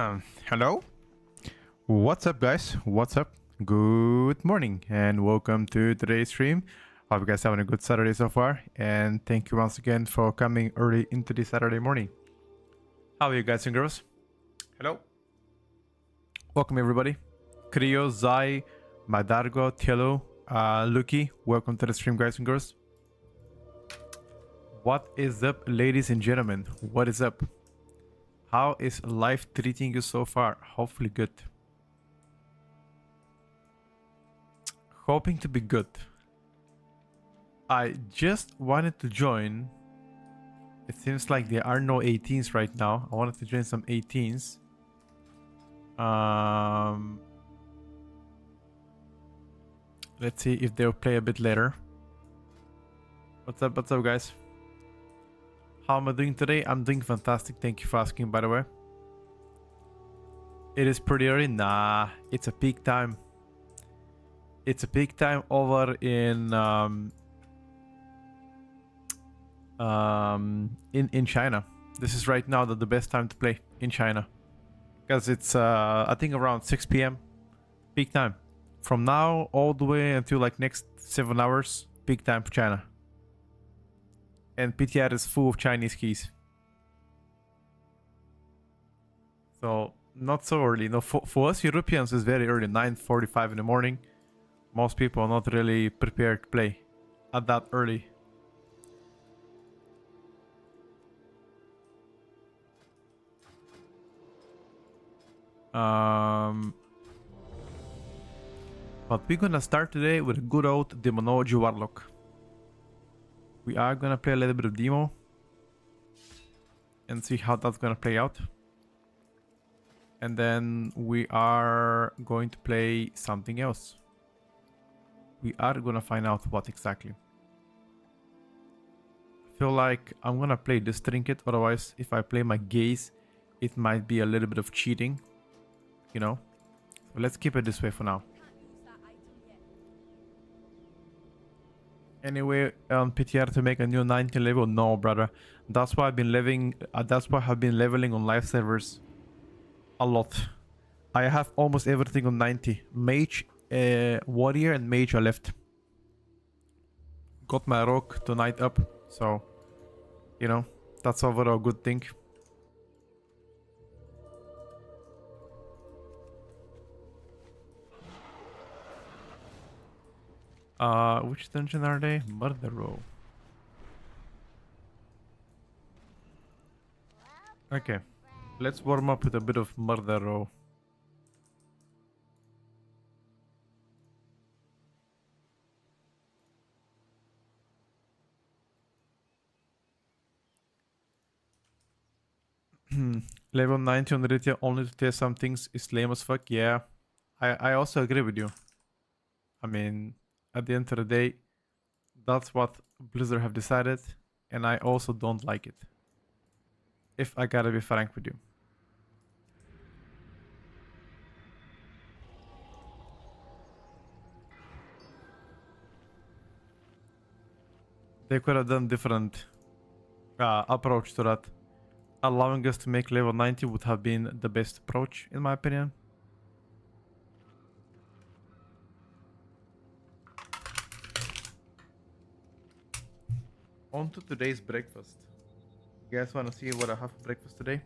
Hello? What's up, guys? What's up? Good morning and welcome to today's stream. Hope you guys having a good Saturday so far, and thank you once again for coming early into this Saturday morning. How are you guys and girls? Hello? Welcome everybody. Creo, Zai, Madargo, Tielo, Luki, welcome to the stream, guys and girls. What is up, ladies and gentlemen? What is up? How is life treating you so far? Hopefully good. Hoping to be good. I just wanted to join. It seems like there are no 18s right now. I wanted to join some 18s. Let's see if they'll play a bit later. What's up guys? How am I doing today? I'm doing fantastic. Thank you for asking, by the way. It is pretty early. Nah, it's a peak time. It's a peak time over in China. This is right now the best time to play in China, because it's I think around 6 p.m. peak time. From now all the way until like next 7 hours, peak time for China. And PTR is full of Chinese keys. So not so early. No, for us Europeans it's very early, 9:45 in the morning. Most people are not really prepared to play at that early. But we're gonna start today with a good old Demonology Warlock. We are gonna play a little bit of demo and see how that's gonna play out. And then we are going to play something else. We are gonna find out what exactly. I feel like I'm gonna play this trinket, otherwise if I play my gaze, it might be a little bit of cheating, you know? So let's keep it this way for now. Anyway, on PTR to make a new 19 level? No, brother. That's why I've been leveling. That's why I've been leveling on live servers a lot. I have almost everything on 90. Mage, warrior, and mage are left. Got my rogue to knight up, so you know that's overall a good thing. Which dungeon are they? Murder Row. Okay, let's warm up with a bit of Murder Row. Level 90 on Retail only to test some things is lame as fuck. Yeah, I also agree with you. I mean, at the end of the day, that's what Blizzard have decided, and I also don't like it, if I gotta be frank with you. They could have done different approach to that. Allowing us to make level 90 would have been the best approach, in my opinion. On to today's breakfast. You guys want to see what I have for breakfast today?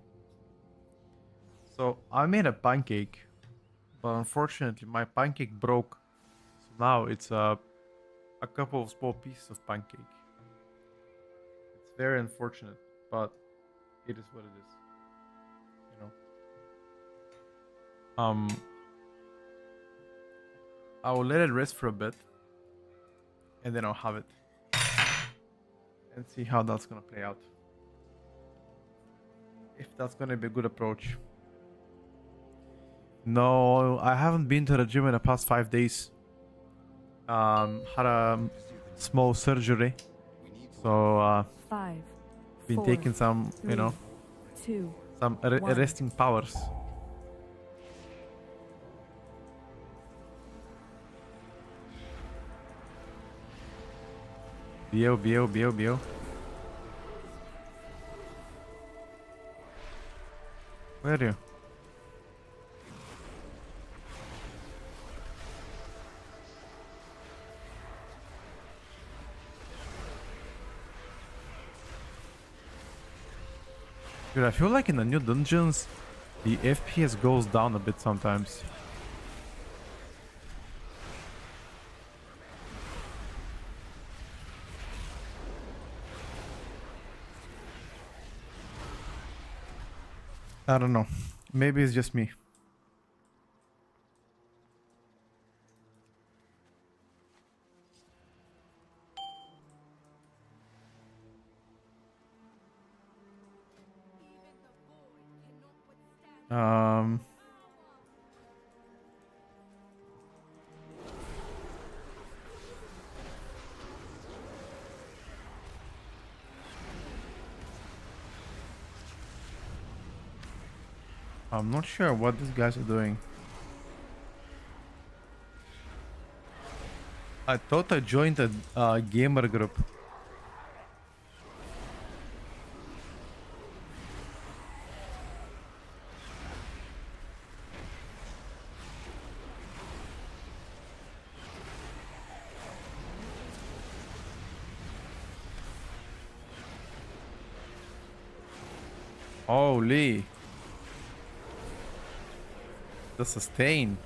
So I made a pancake, but unfortunately my pancake broke. So now it's a couple of small pieces of pancake. It's very unfortunate, but it is what it is. You know. I will let it rest for a bit, and then I'll have it and see how that's gonna play out. If that's gonna be a good approach. No, I haven't been to the gym in the past 5 days. Had a small surgery, so been taking some, you know, some resting powers. Bio. Where are you? Dude, I feel like in the new dungeons, the FPS goes down a bit sometimes. I don't know. Maybe it's just me. Um, I'm not sure what these guys are doing. I thought I joined a gamer group. Holy. The sustain.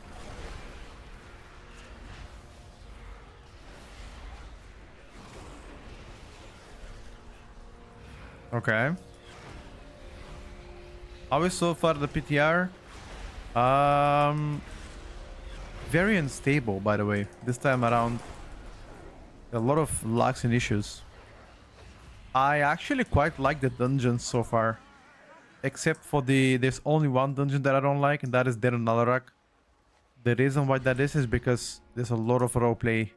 Okay. How is so far the PTR? Very unstable, by the way. This time around, a lot of lags and issues. I actually quite like the dungeons so far. Except for there's only one dungeon that I don't like, and that is Den Nalarak. The reason why that is because there's a lot of roleplay.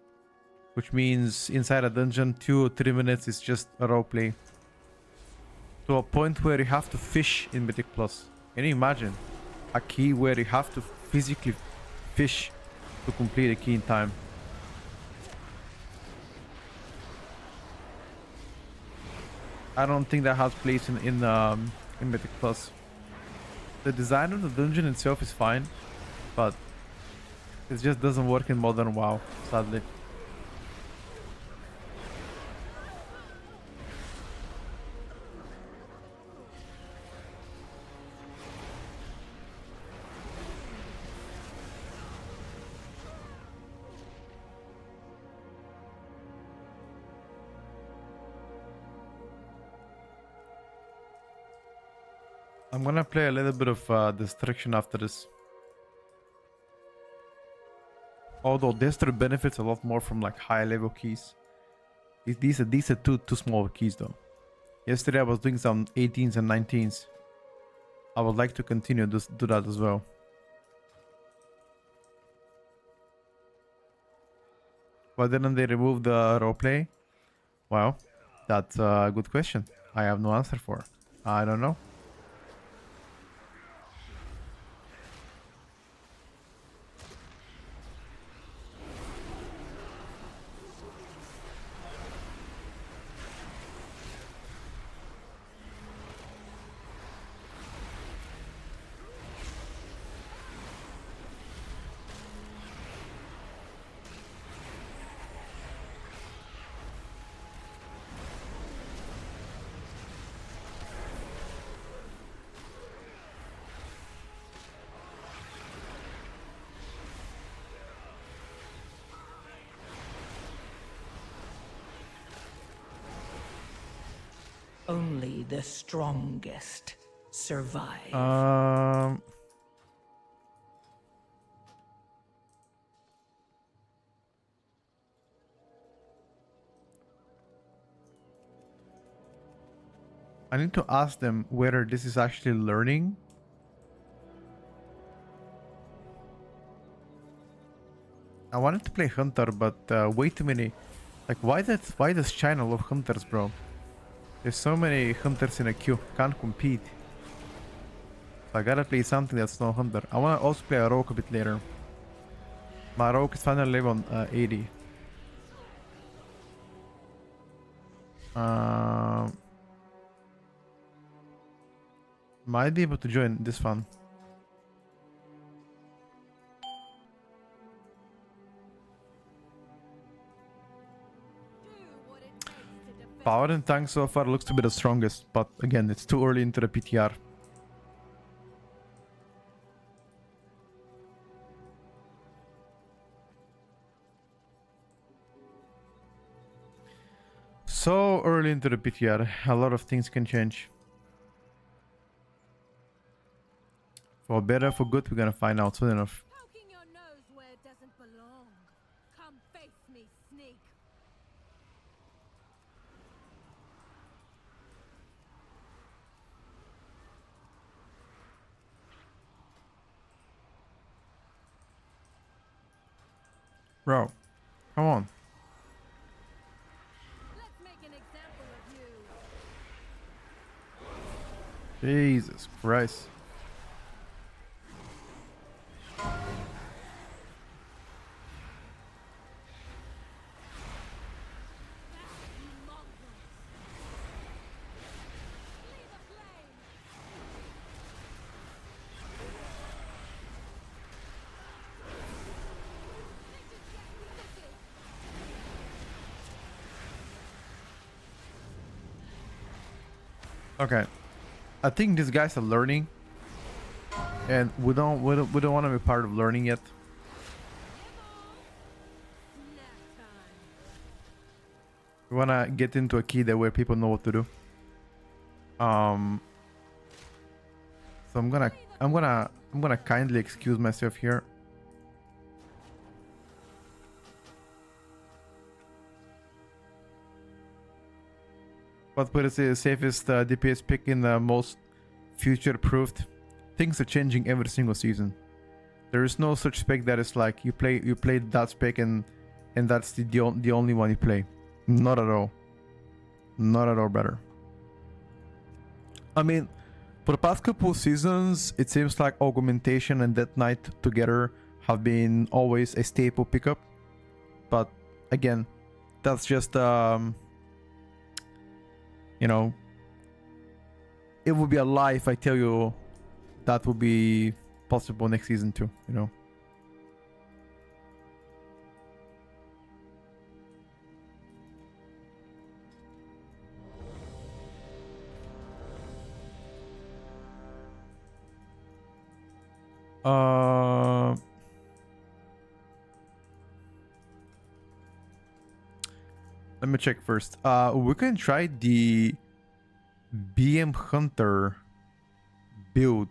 Which means inside a dungeon, 2 or 3 minutes is just a roleplay. To a point where you have to fish in Mythic Plus. Can you imagine? A key where you have to physically fish to complete a key in time. I don't think that has place in Mythic Plus. The design of the dungeon itself is fine, but it just doesn't work in modern WoW, sadly. I'm gonna play a little bit of Destruction after this. Although Destro benefits a lot more from like high level keys. These are too small keys though. Yesterday I was doing some 18s and 19s. I would like to continue to do that as well. Why didn't they remove the roleplay? Well, that's a good question. I have no answer for. I don't know. Only the strongest survive. I need to ask them whether this is actually learning. I wanted to play Hunter, but way too many. Like, why does China love Hunters, bro? There's so many Hunters in a queue. Can't compete. So I gotta play something that's not Hunter. I wanna also play a Rogue a bit later. My Rogue is finally level 80. Might be able to join this one. Power and tank so far looks to be the strongest, but again, it's too early into the PTR. So early into the PTR, a lot of things can change. For better, for good, we're gonna find out soon enough. Poking your nose where it doesn't belong. Come face me, sneak. Bro, come on. Let's make an example of you. Jesus Christ. You mongrels. Flee the flame. Okay, I think these guys are learning, and we don't want to be part of learning yet. Nap time. We want to get into a key that where people know what to do. So I'm gonna kindly excuse myself here. But what is the safest DPS pick in the most future-proofed? Things are changing every single season. There is no such spec that is like you play that spec and that's the only one you play. Not at all. Not at all, brother. I mean, for the past couple of seasons, it seems like Augmentation and Death Knight together have been always a staple pickup. But again, that's just you know, it would be a lie if I tell you that would be possible next season too, you know. Let me check first. We can try the BM Hunter build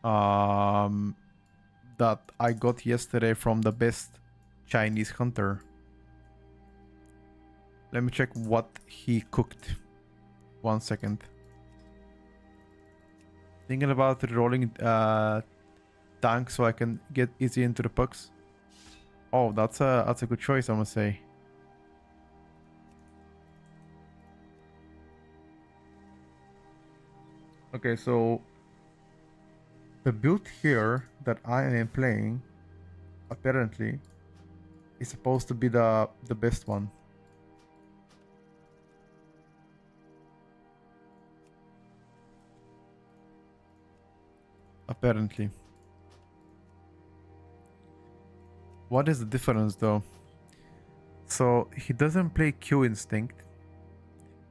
that I got yesterday from the best Chinese hunter. Let me check what he cooked. 1 second. Thinking about rolling tank so I can get easy into the pucks. Oh, that's a good choice, I must say. Okay, so the build here that I am playing apparently is supposed to be the best one. Apparently. What is the difference though? So he doesn't play Q Instinct.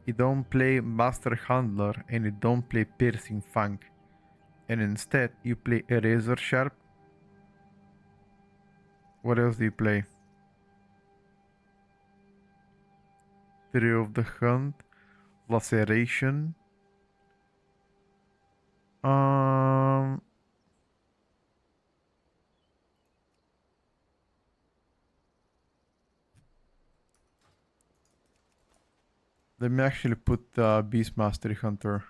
He don't play Master Handler and he don't play Piercing Fang. And instead you play Eraser Sharp. What else do you play? Theory of the Hunt. Laceration. Let me actually put Beastmaster Hunter.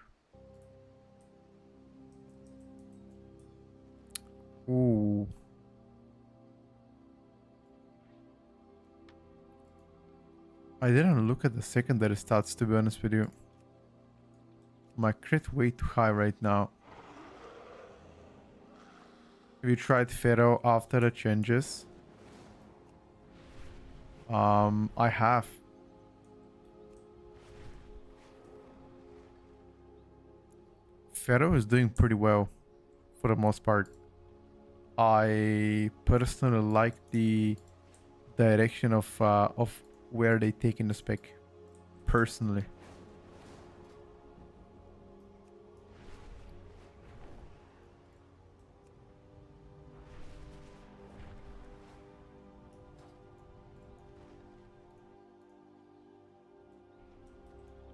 Ooh. I didn't look at the secondary stats, to be honest with you. My crit way too high right now. Have you tried Pharaoh after the changes? I have. Pharaoh is doing pretty well for the most part. I personally like the direction of where they take in the spec. personally.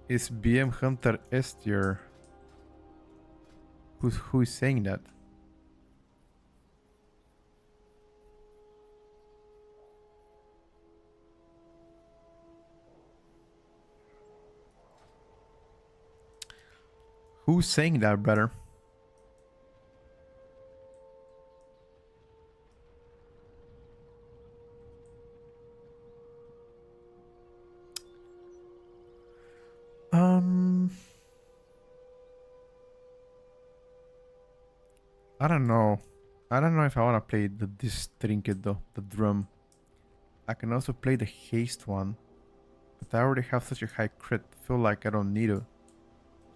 Is BM Hunter S tier? Who's saying that? Who's saying that, brother? I don't know. I don't know if I want to play this trinket though, the drum. I can also play the haste one, but I already have such a high crit. Feel like I don't need it.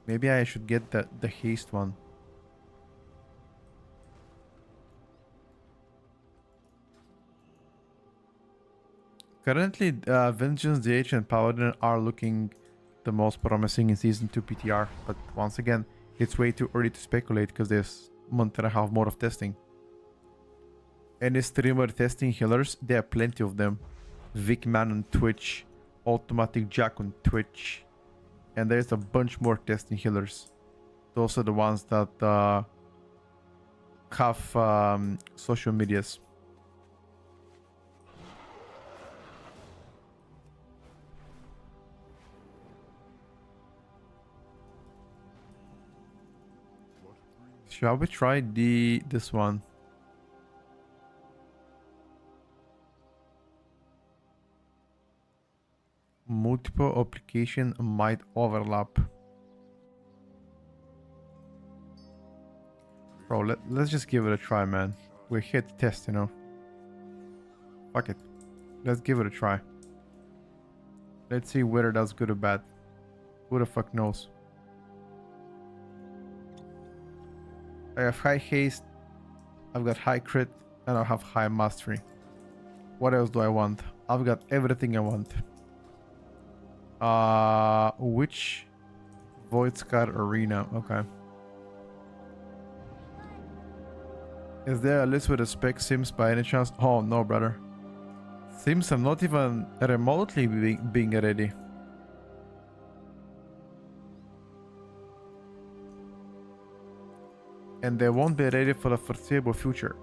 Maybe I should get the haste one. Currently, Vengeance, DH, and Paladin are looking the most promising in Season 2 PTR, but once again, it's way too early to speculate because there's a month and a half more of testing. Any streamer testing healers, there are plenty of them. Vicman on Twitch, Automatic Jack on Twitch, and there's a bunch more testing healers. Those are the ones that have social medias. Shall we try this one? Multiple application might overlap. Bro, let's just give it a try, man. We're here to test, you know. Fuck it. Let's give it a try. Let's see whether that's good or bad. Who the fuck knows? I have high haste, I've got high crit, and I have high mastery. What else do I want? I've got everything I want. Which Void Scar Arena? Okay. Is there a list with the spec sims by any chance? Oh no, brother. Sims are not even remotely being ready. And they won't be ready for the foreseeable future.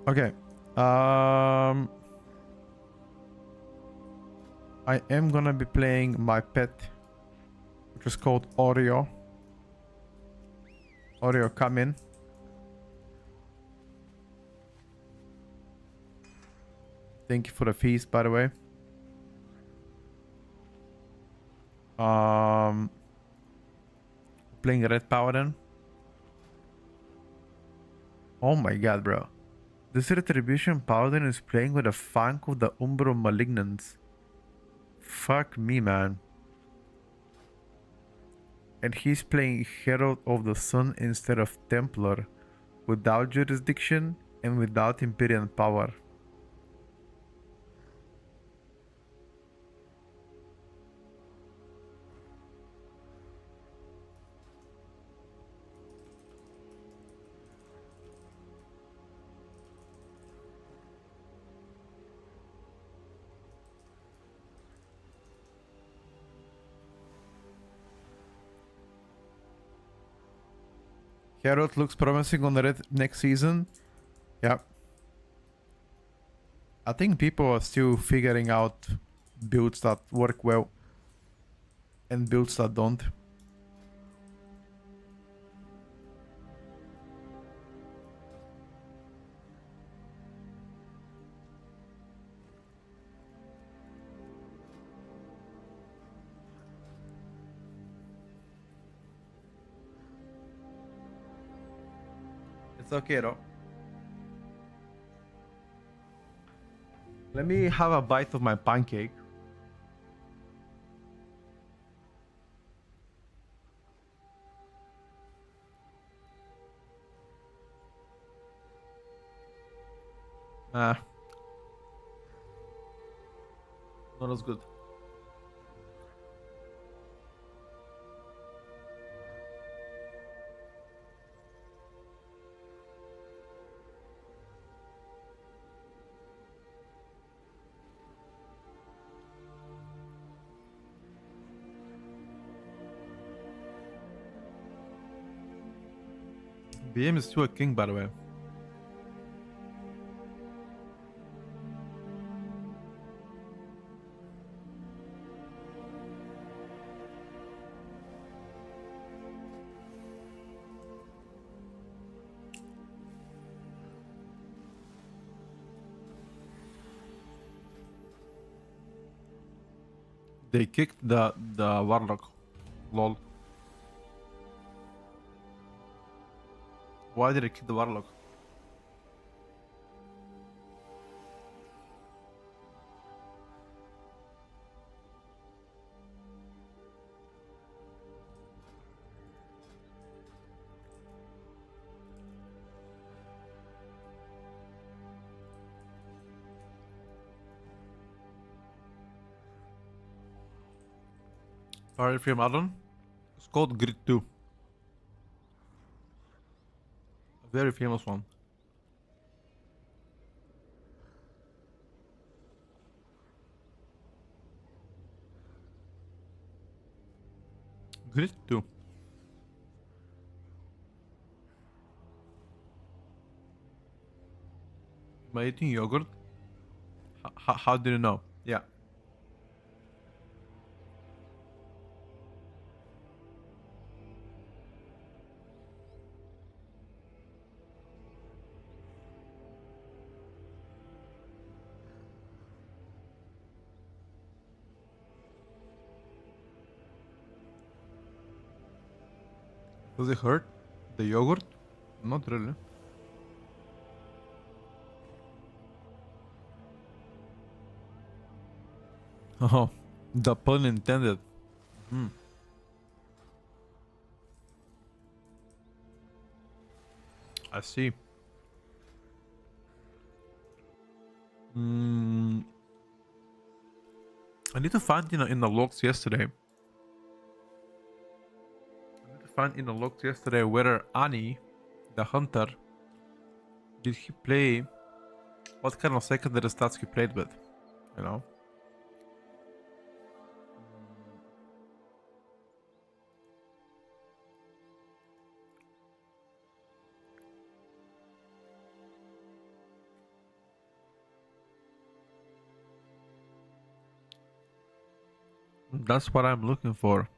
Okay. I am gonna be playing my pet, which is called Oreo. Oreo, come in. Thank you for the feast, by the way. Playing Red Paladin. Oh my god, bro. This Retribution Paladin is playing with the funk of the Umbro Malignants. Fuck me, man. And he's playing Herald of the Sun instead of Templar, without jurisdiction and without Imperial power. Herald looks promising on the red next season. Yeah. I think people are still figuring out builds that work well and builds that don't. It's okay though. Let me have a bite of my pancake. Ah, not as good. BM is still a king, by the way. They kicked the warlock. Lol. Why did they kick the warlock? Sorry, film add-on. It's called Grid 2. A very famous one. Grid 2. Am I eating yogurt? How did you know? Yeah. Does it hurt? The yogurt? Not really. Oh, the pun intended. Hmm. I see. Mm, I need to find in the logs yesterday. I need to find in the logs yesterday whether Ani, the hunter, did he play? What kind of secondary stats he played with? You know. That's what I'm looking for.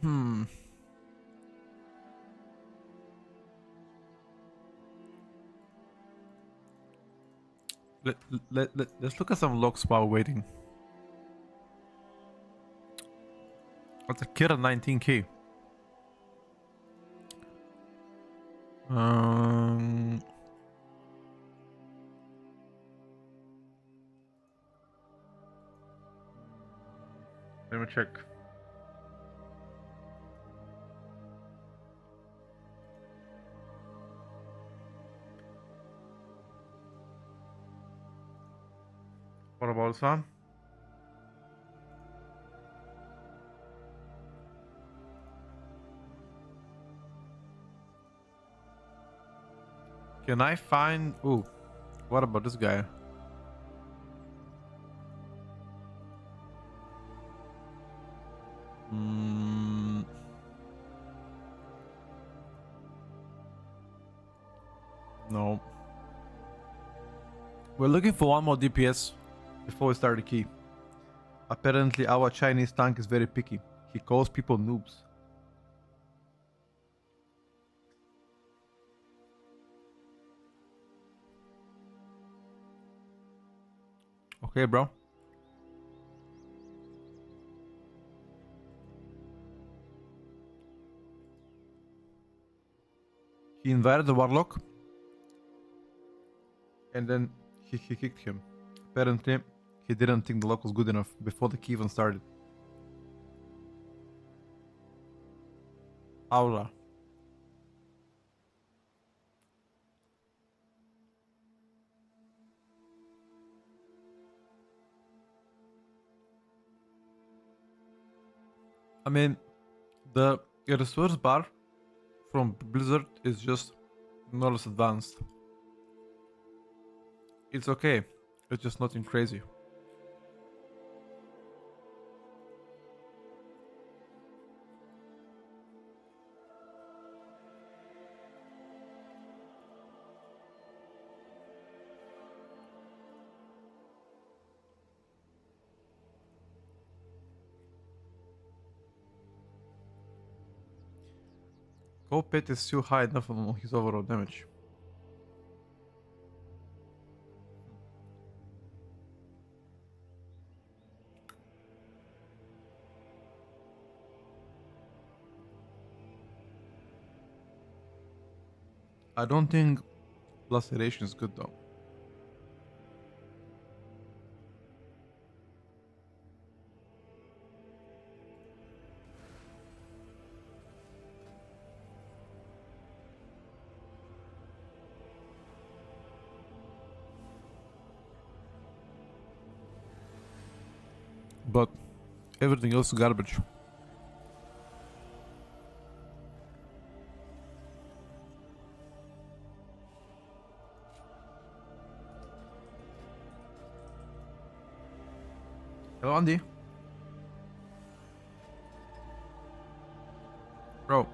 Hmm. Let's look at some logs while waiting. That's a kid at 19k. Um, Let me check. What about Sam? Can I find? Ooh, what about this guy? Mm, no. We're looking for one more DPS before we start the key. Apparently, our Chinese tank is very picky. He calls people noobs. Okay, bro. He invited the warlock, and then he kicked him. Apparently, he didn't think the lock was good enough before the key even started. Aula. I mean, the resource bar from Blizzard is just not as advanced. It's okay. It's just nothing crazy. Pet is still high enough on his overall damage. I don't think laceration is good though. But everything else is garbage. Hello, Andy. Bro,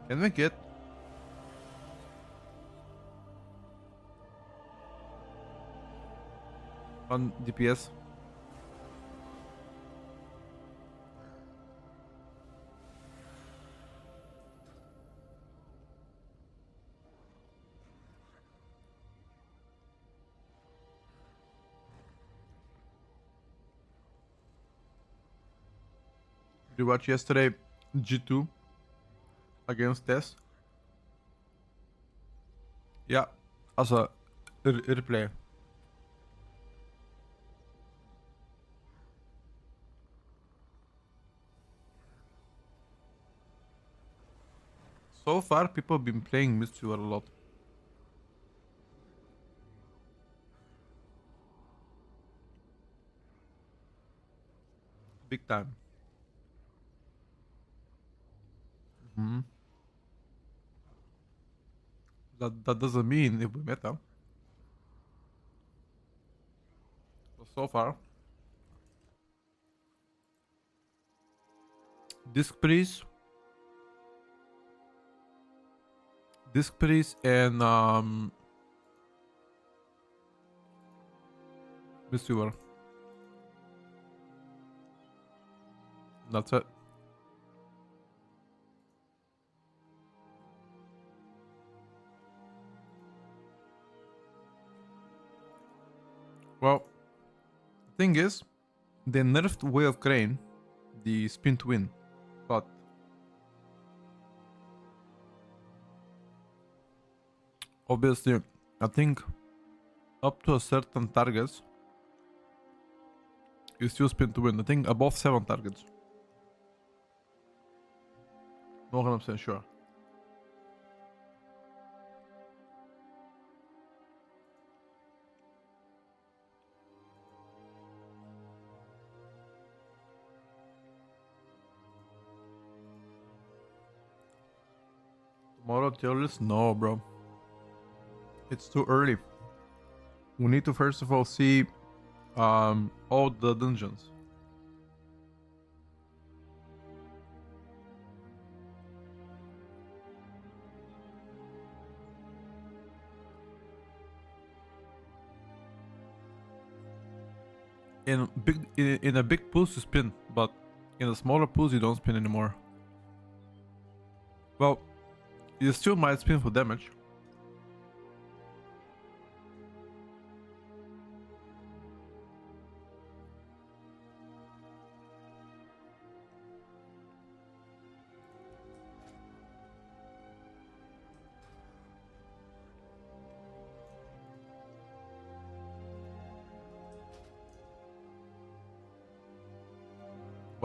can we get on DPS? Did you watch yesterday G2 against Tess? Yeah, as a replay. So far, people have been playing Mystery a lot. Big time. Hmm. That doesn't mean if we meta. So far, Disc Priest, and Mystery. That's it. Well, the thing is, they nerfed Way of Crane, the spin to win, but obviously, I think up to a certain targets, you still spin to win. I think above 7 targets. Not 100% sure. Tomorrow tier list? No, bro. It's too early. We need to first of all see all the dungeons. In a big pools you spin, but in the smaller pools you don't spin anymore. Well, you still might spin for damage.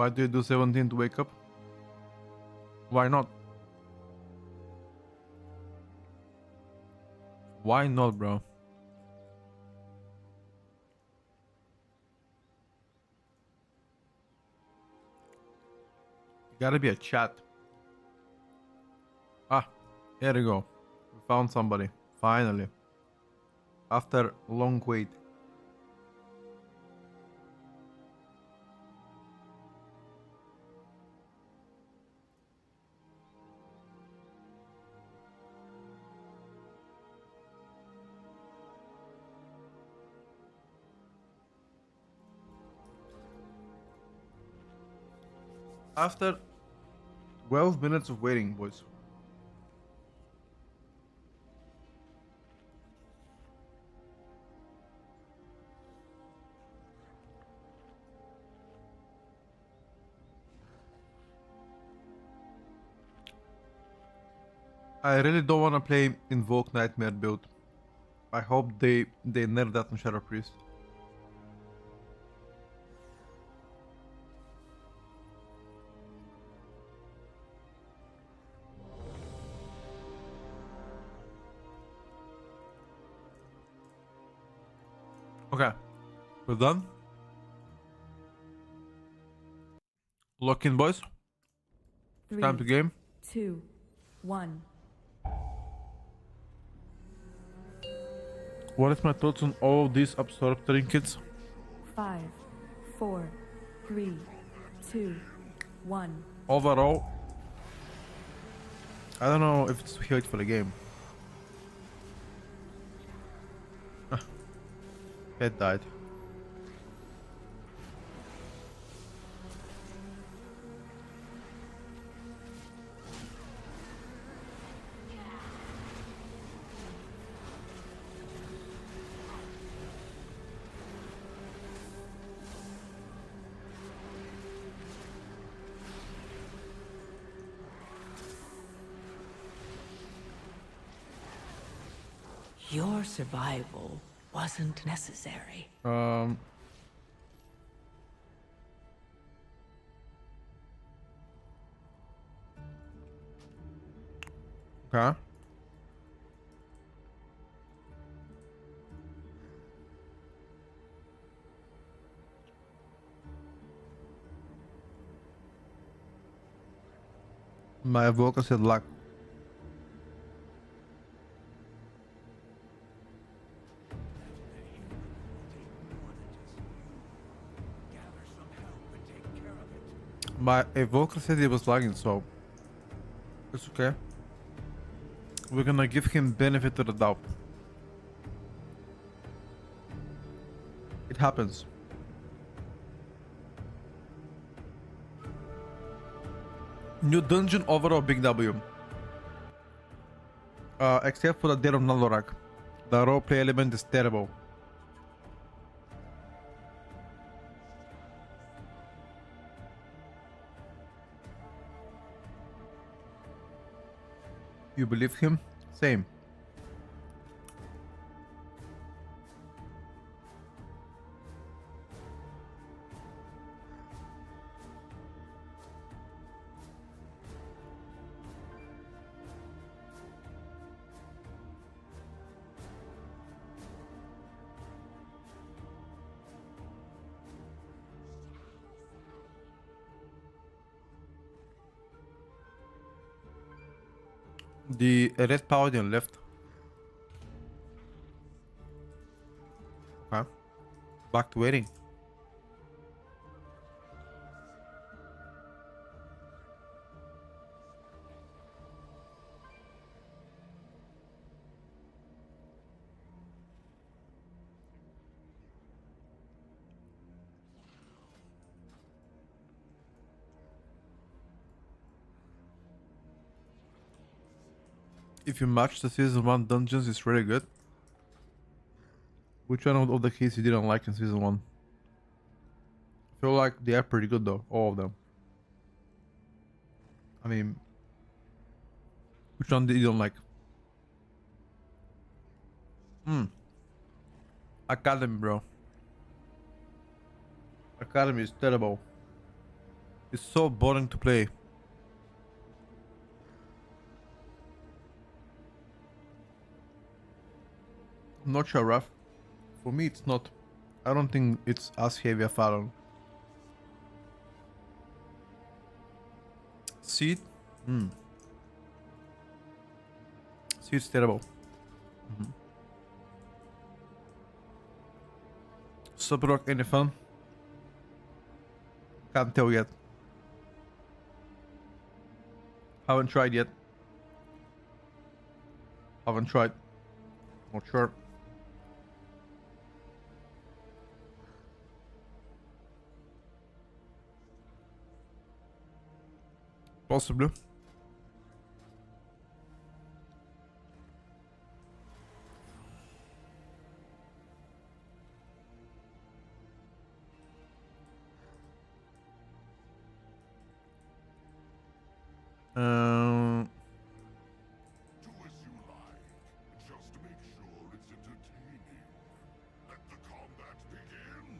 Why do you do 17 to wake up? Why not? Why not, bro? Gotta be a chat. Ah, here we go. We found somebody. Finally. After long wait. After 12 minutes of waiting, boys. I really don't want to play Invoke Nightmare build. I hope they nerf that on Shadow Priest. Okay, we're done. Lock in, boys. Three, Time to game. 2, 1. What is my thoughts on all of these absorb trinkets? 5, 4, 3, 2, 1. Overall, I don't know if it's huge for the game. It died. Your survival wasn't necessary. Okay. My evoker said luck. My evoker said he was lagging, so it's okay. We're gonna give him benefit of the doubt. It happens. New dungeon overall big W. Except for the Dead of Nalorak. The roleplay element is terrible. You believe him? Same. The red paladin left. Okay. Back to waiting. If you match the season 1 dungeons, it's really good. Which one of the keys you didn't like in season 1? I feel like they are pretty good though, all of them. I mean, which one did you don't like? Academy, bro. Academy is terrible. It's so boring to play. I'm not sure, Raf. For me, it's not. I don't think it's as heavy a Fallon. Seed? Seed's terrible. Super Rock, any fun? Can't tell yet. Haven't tried yet. Haven't tried. Not sure. Possibly. Do as you like. Just make sure it's entertaining. Let the combat begin.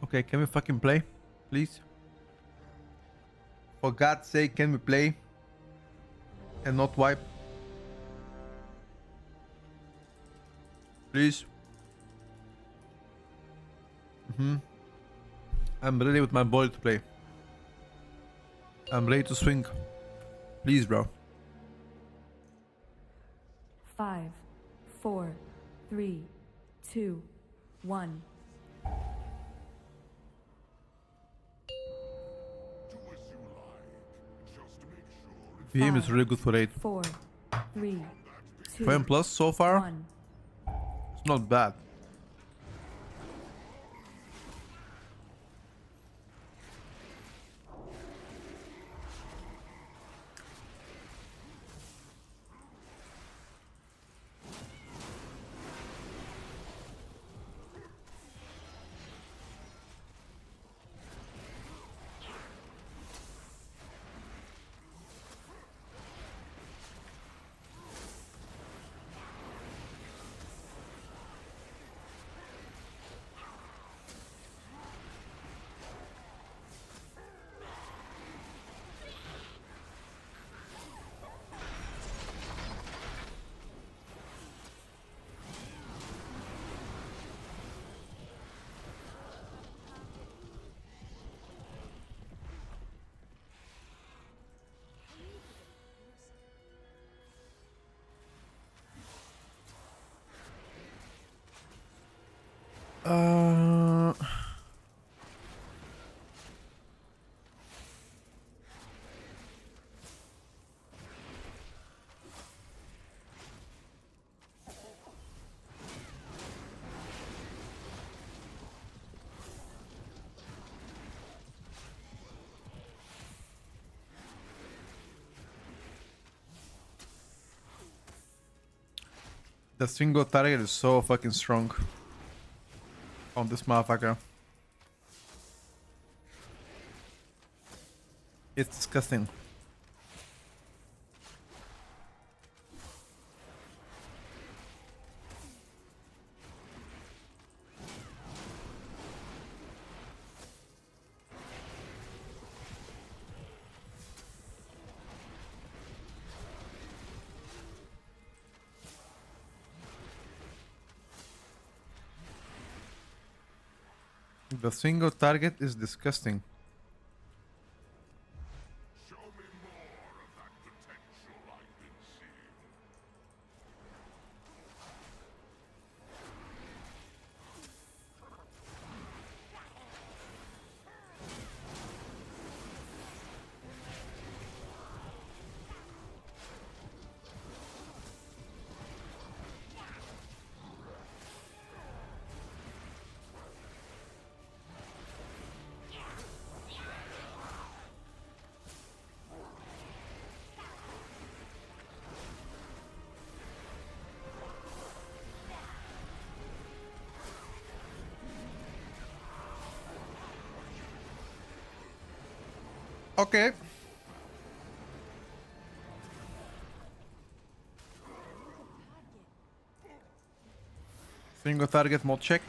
Okay, can we fucking play? Please? For God's sake, can we play? And not wipe? Please? I'm ready with my ball to play. I'm ready to swing. Please, bro. 5, 4, 3, 2, 1. Do as you like. Just make sure it's VM is really good for 8. 4, 3, 2, 5 plus so far? 1. It's not bad. Uh, the single target is so fucking strong on this motherfucker. It's disgusting. The single target is disgusting. show me more of that potential I've been seeing. Okay, Single target mode check.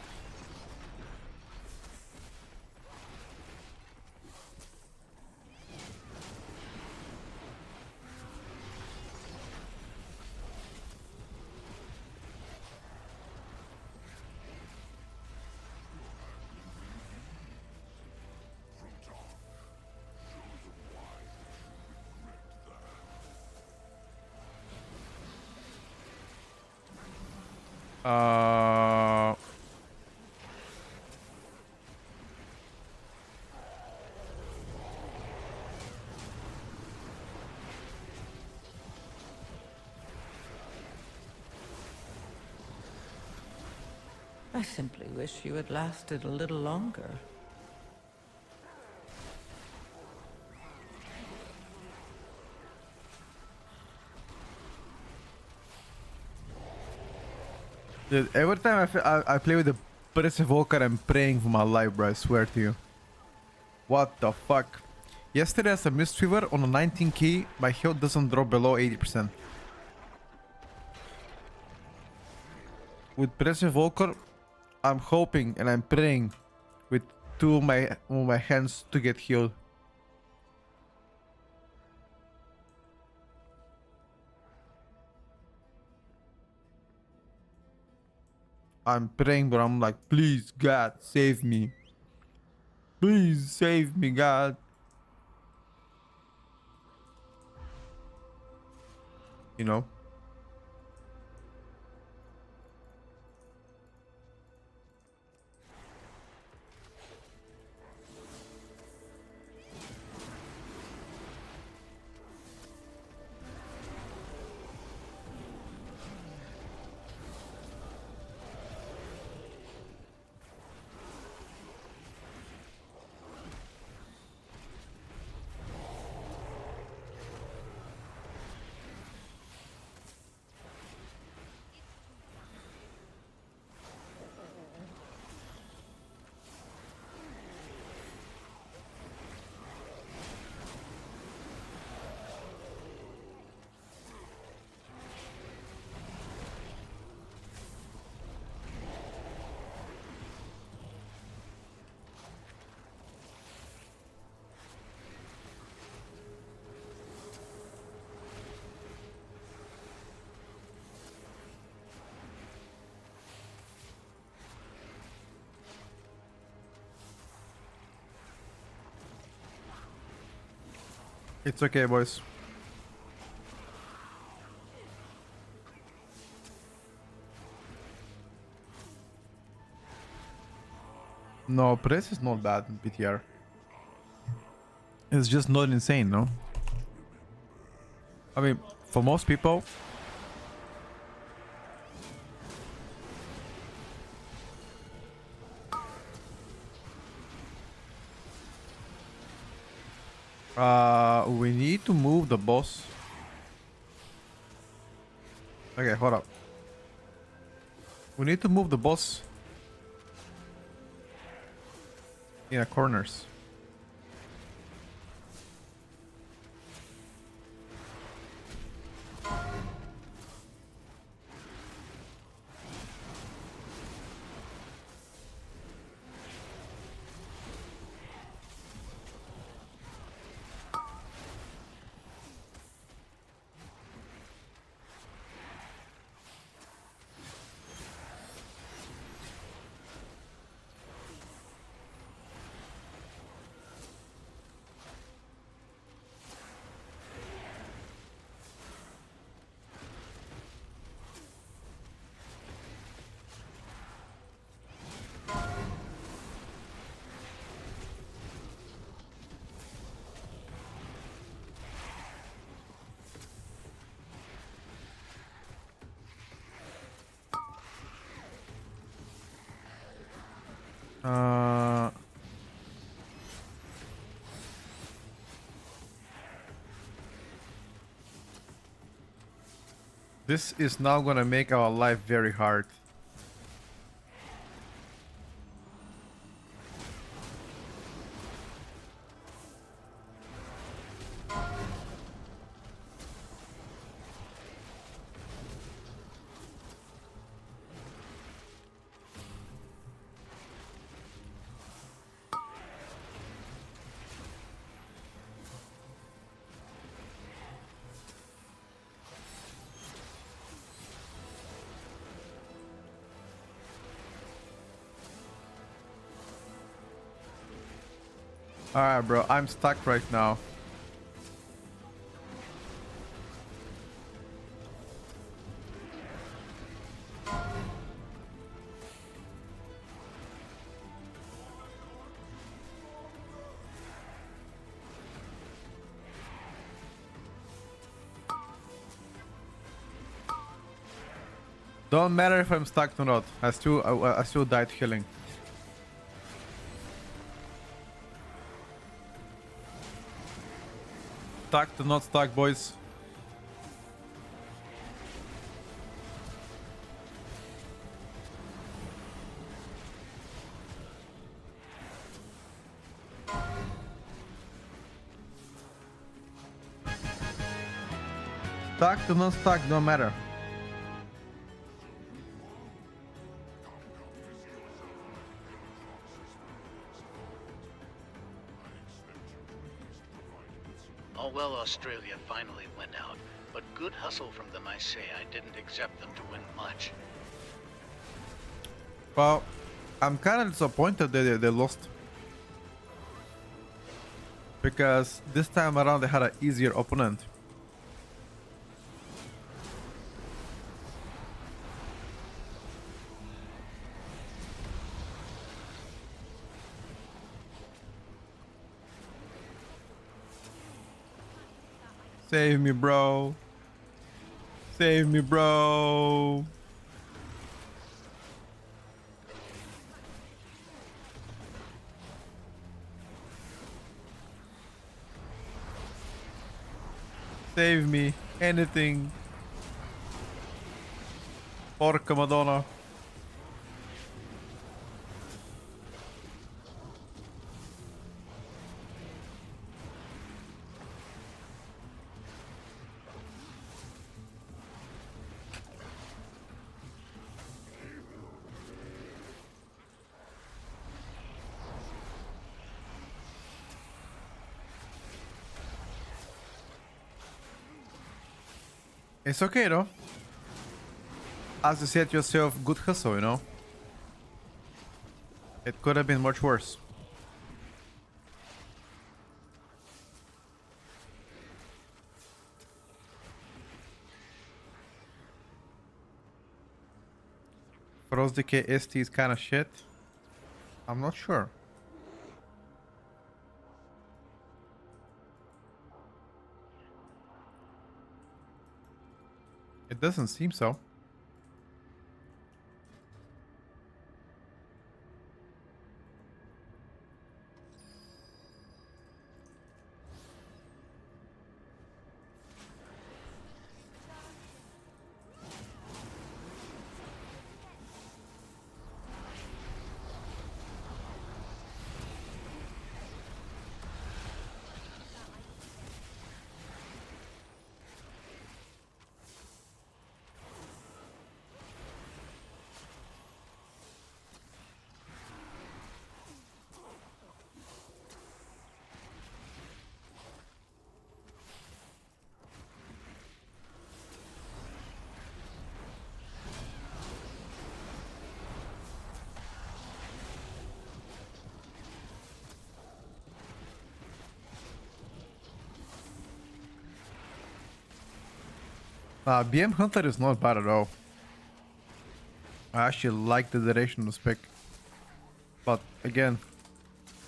Uh, I simply wish you had lasted a little longer. Dude, every time I play with the Prince Evoker, I'm praying for my life, bro. I swear to you. What the fuck? Yesterday as a Mistweaver on a 19k, my health doesn't drop below 80%. With Prince Evoker, I'm hoping and I'm praying with two of my hands to get healed. I'm praying, but I'm like, please, God, save me. Please save me, God. You know? It's okay, boys. No, press is not bad in PTR. It's just not insane, no? I mean, for most people, we need to move the boss. Okay, hold up. We need to move the boss in the corners. Uh, this is now gonna make our life very hard. Alright, bro. I'm stuck right now. Don't matter if I'm stuck or not. I still died healing. Stuck to not stuck, boys. Stuck to not stuck, don't matter. All well Australia finally went out, but good hustle from them, I say. I didn't accept them to win much. Well, I'm kind of disappointed that they lost. Because this time around they had an easier opponent. Save me, bro. Save me, bro. Save me. Anything. Porca Madonna. It's okay though. As you said yourself, good hustle, you know? It could have been much worse. Frost Decay ST is kind of shit. I'm not sure. It doesn't seem so. BM Hunter is not bad at all. I actually like the duration of spec. But again,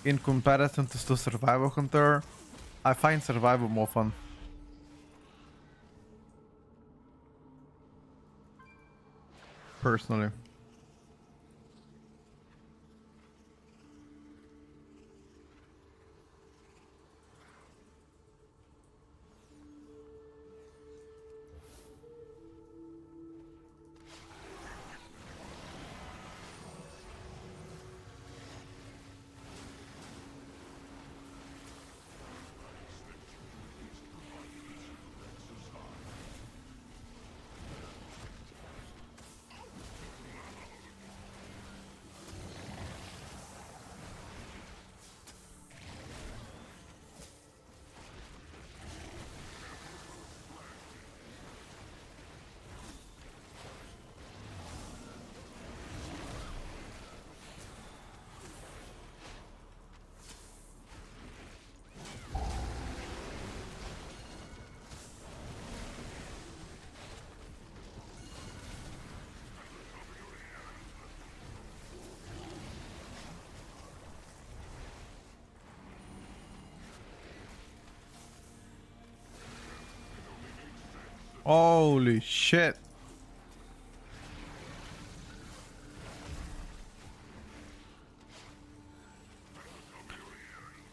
in comparison to Survival Hunter, I find Survival more fun. Personally. Holy shit.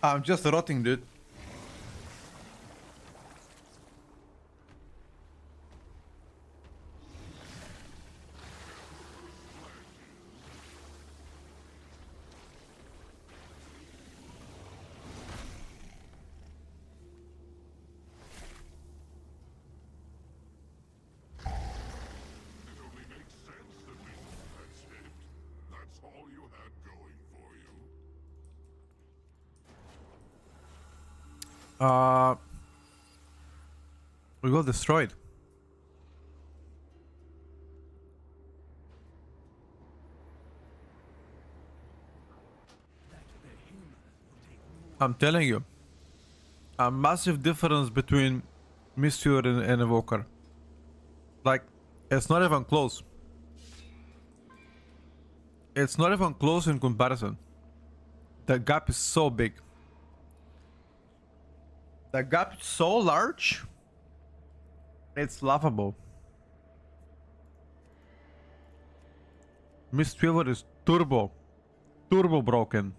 I'm just rotting, dude. It only makes sense that we that's it. That's all you had going for you. We got destroyed. I'm telling you, a massive difference between Mysteor and Evoker. Like, it's not even close. It's not even close in comparison. The gap is so big. The gap is so large. It's laughable. Mistweaver is turbo broken.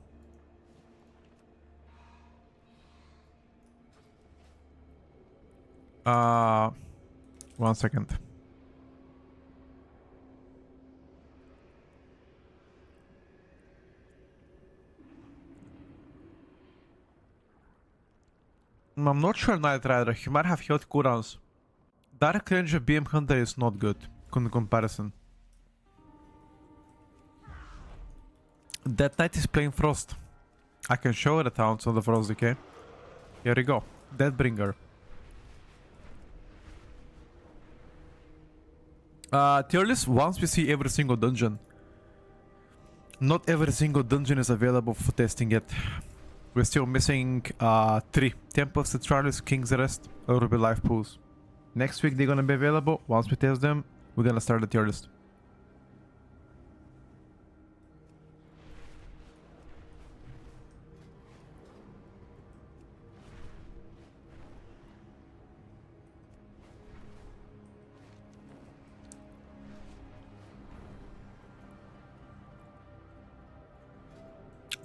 One second. I'm not sure Knight Rider, he might have health cooldowns. Dark Ranger BM Hunter is not good in comparison. That Knight is playing Frost. I can show the towns on the Frost decay. Here we go. Deathbringer. Tier list, once we see every single dungeon. Not every single dungeon is available for testing yet. We're still missing 3. Temples, the TIERLIST, King's Rest, Ruby Life Pools. Next week they're gonna be available. Once we test them, we're gonna start the tier list.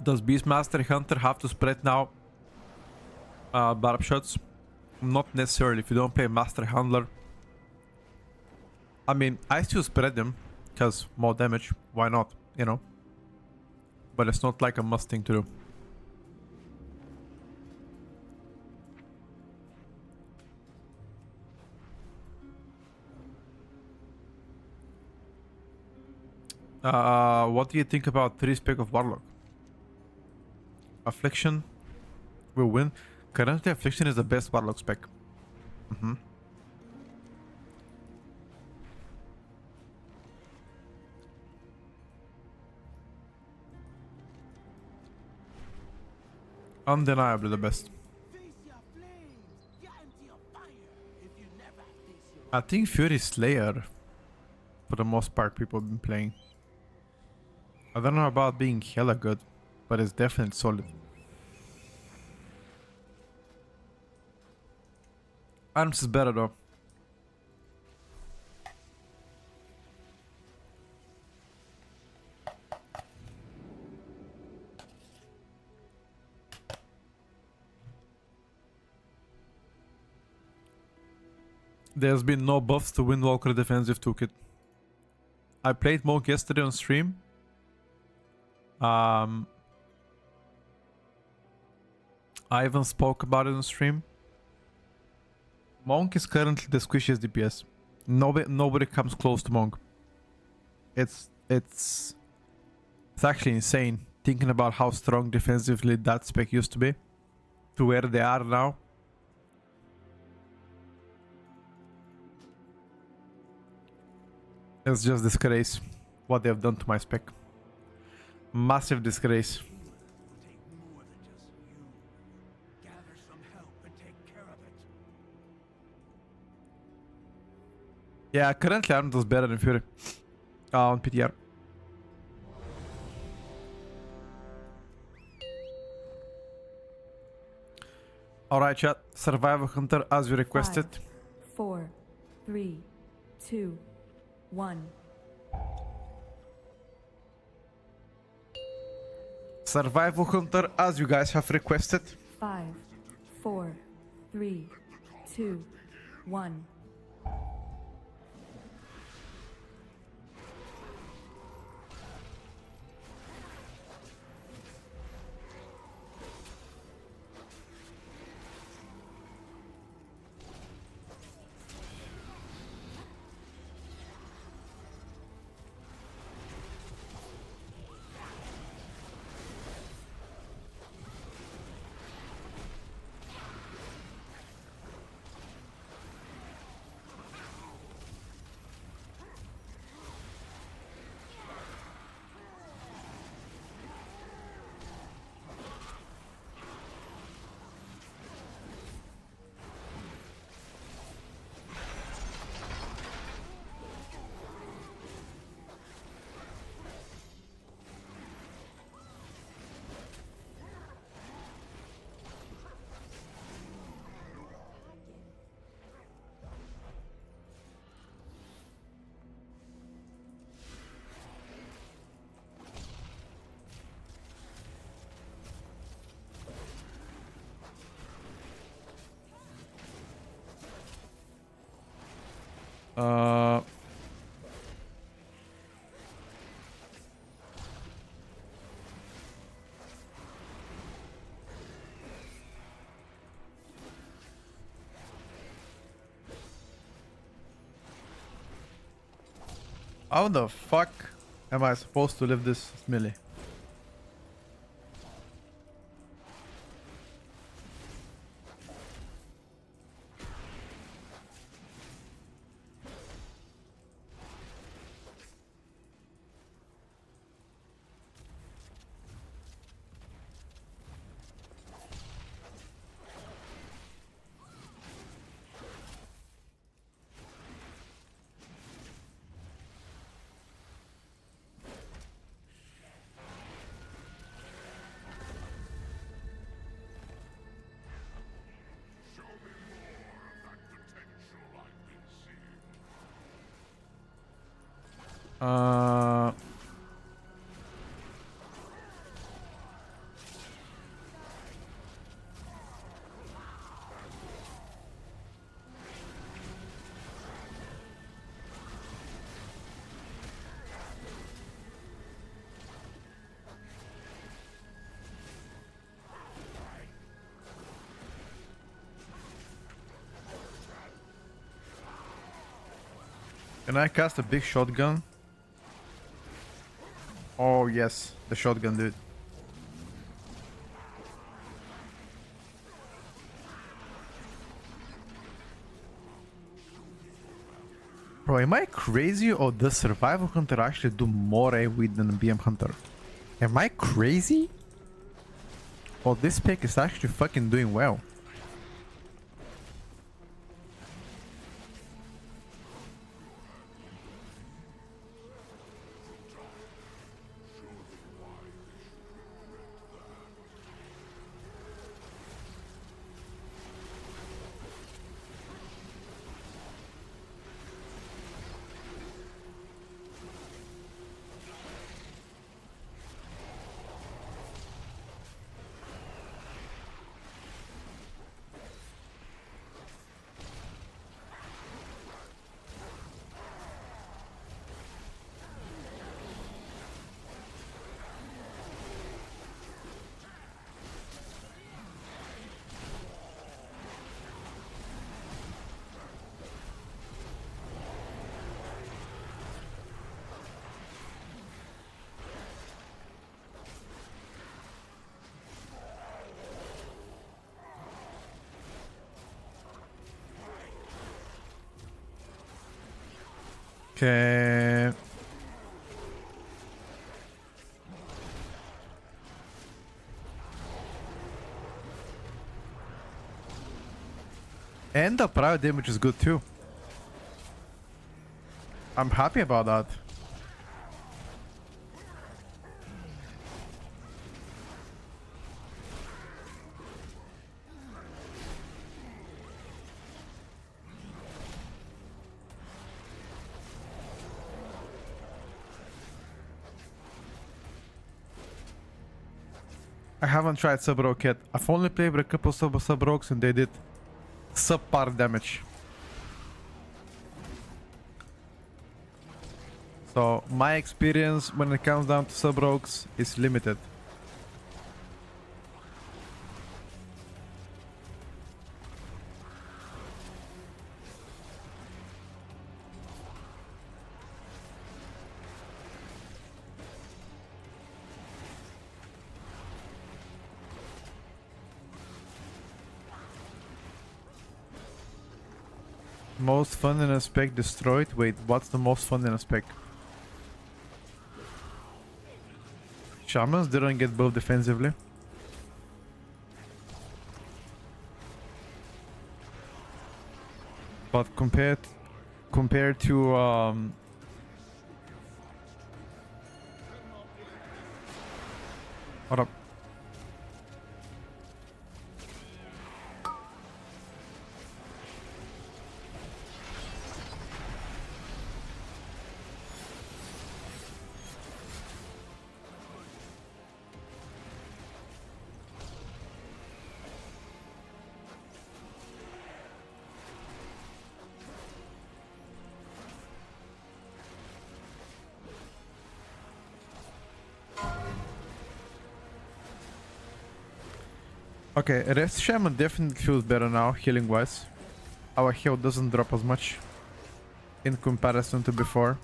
Does Beastmaster Hunter have to spread now barb shots? Not necessarily. If you don't play Master Handler, I mean, I still spread them because more damage. Why not? You know. But it's not like a must thing to do. What do you think about 3 spec of Warlock? Affliction will win. Currently, Affliction is the best Warlock spec. Undeniably the best. I think Fury Slayer, for the most part, people have been playing. I don't know about being hella good, but it's definitely solid. Arms is better though. There's been no buffs to Windwalker defensive toolkit. I played Monk yesterday on stream. I even spoke about it on stream. Monk is currently the squishiest DPS. Nobody comes close to Monk. It's actually insane thinking about how strong defensively that spec used to be to where they are now. It's just disgrace what they have done to my spec. Massive disgrace. Yeah, currently Arnold is better than Fury on PTR. Alright chat, Survivor Hunter as you requested. 5, 4, 3, 2, 1. Survival Hunter, as you guys have requested. 5, 4, 3, 2, 1. Uh, how the fuck am I supposed to live this melee? Show me more of that potential I've been seeing. Can I cast a big shotgun? Oh yes, the shotgun, dude. Bro, am I crazy or does Survival Hunter actually do more AoE than BM Hunter? Am I crazy? Or this pick is actually fucking doing well? Okay. And the private damage is good too. I'm happy about that. I haven't tried Sub-Rogue yet. I've only played with a couple Sub-Rogues and they did subpar damage. So my experience when it comes down to Sub-Rogues is limited. Most fun in a spec destroyed? Wait, what's the most fun in a spec? Shamans didn't get built defensively. But compared to what up? Okay, Rest Shaman definitely feels better now, healing wise. Our health doesn't drop as much in comparison to before.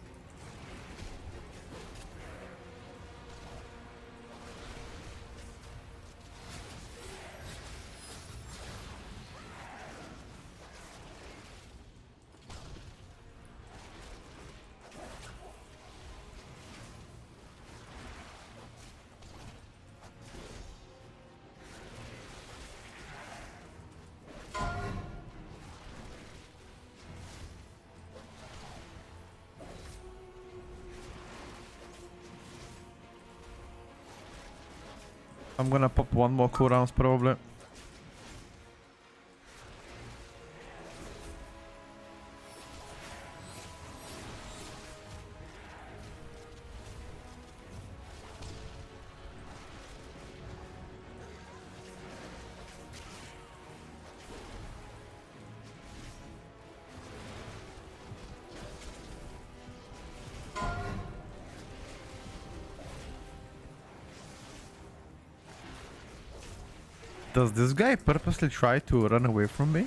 I'm gonna pop one more cooldowns probably. Does this guy purposely try to run away from me?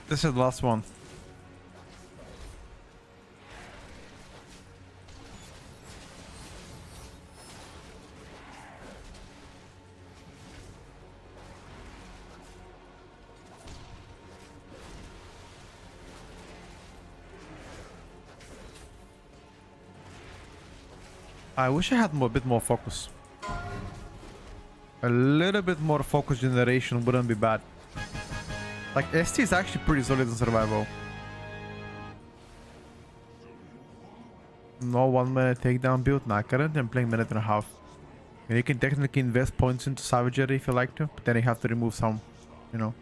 This is the last one. I wish I had a bit more focus. A little bit more focus generation wouldn't be bad. Like, ST is actually pretty solid in survival. No 1 minute takedown build? Nah, currently I'm playing minute and a half. And you can technically invest points into savagery if you like to, but then you have to remove some, you know.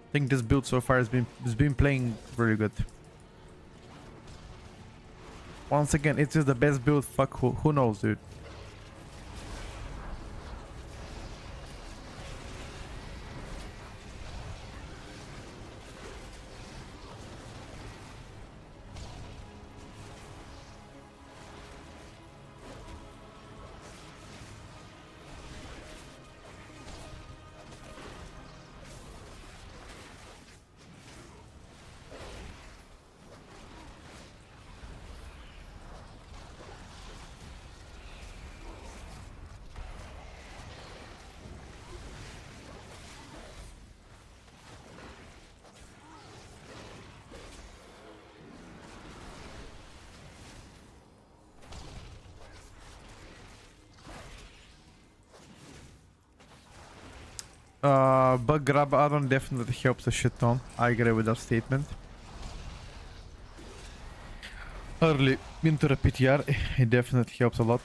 I think this build so far has been playing really good. Once again, it's just the best build. Fuck, who knows, dude. But grab add-on definitely helps a shit ton. I agree with that statement. Early into the PTR, it definitely helps a lot.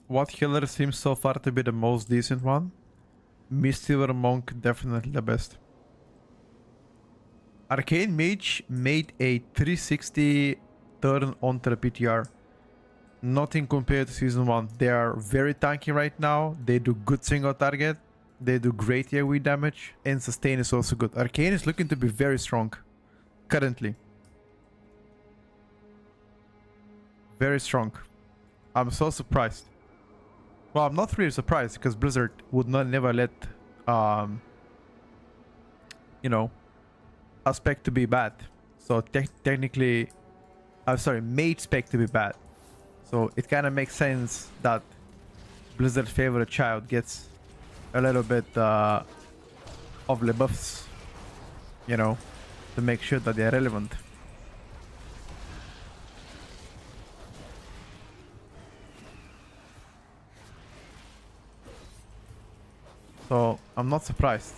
What healer seems so far to be the most decent one? Mistweaver Monk, definitely the best. Arcane Mage made a 360 turn onto the PTR. Nothing compared to Season 1. They are very tanky right now. They do good single target. They do great AoE damage. And sustain is also good. Arcane is looking to be very strong. Currently. Very strong. I'm so surprised. Well, I'm not really surprised because Blizzard would not never let, you know, a spec to be bad. So technically, I'm sorry, made spec to be bad. So it kind of makes sense that Blizzard's favorite child gets a little bit of the buffs, you know, to make sure that they're relevant. So I'm not surprised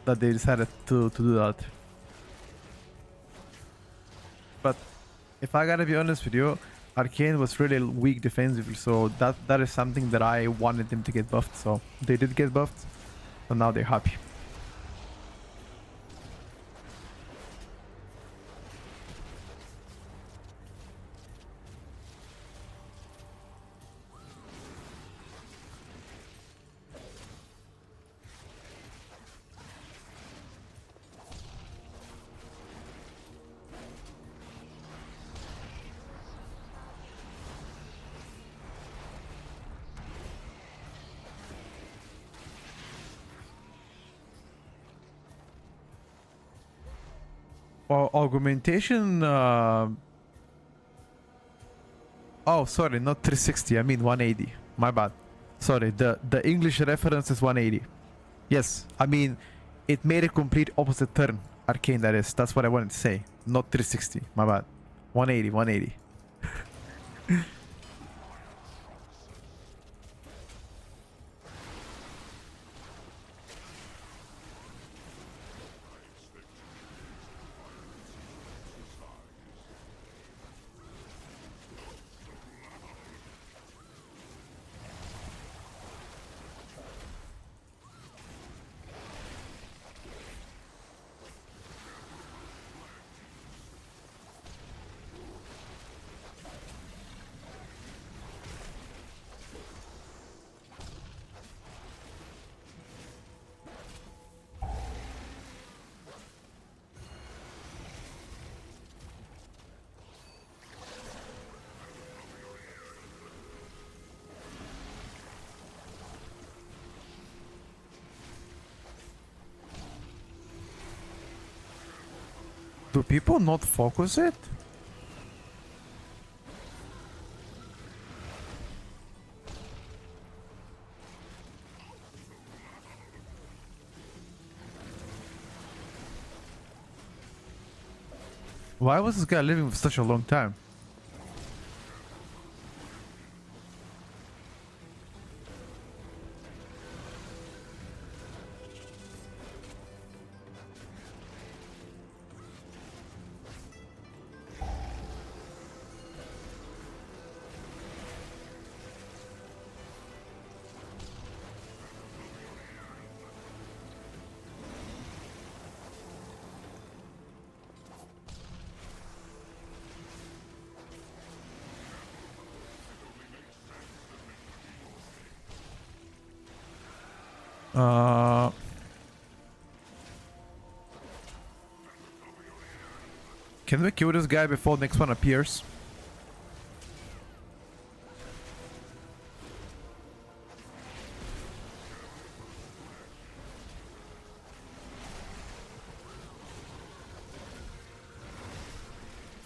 that they decided to do that. But if I gotta be honest with you, Arcane was really weak defensively, so that is something that I wanted them to get buffed. So they did get buffed, so now they're happy. Well, augmentation. Oh, sorry, not 360. I mean 180. My bad. Sorry, the English reference is 180. Yes, I mean it made a complete opposite turn. Arcane, that is. That's what I wanted to say. Not 360. My bad. 180. 180. Do people not focus it? Why was this guy living for such a long time? Can we kill this guy before next one appears?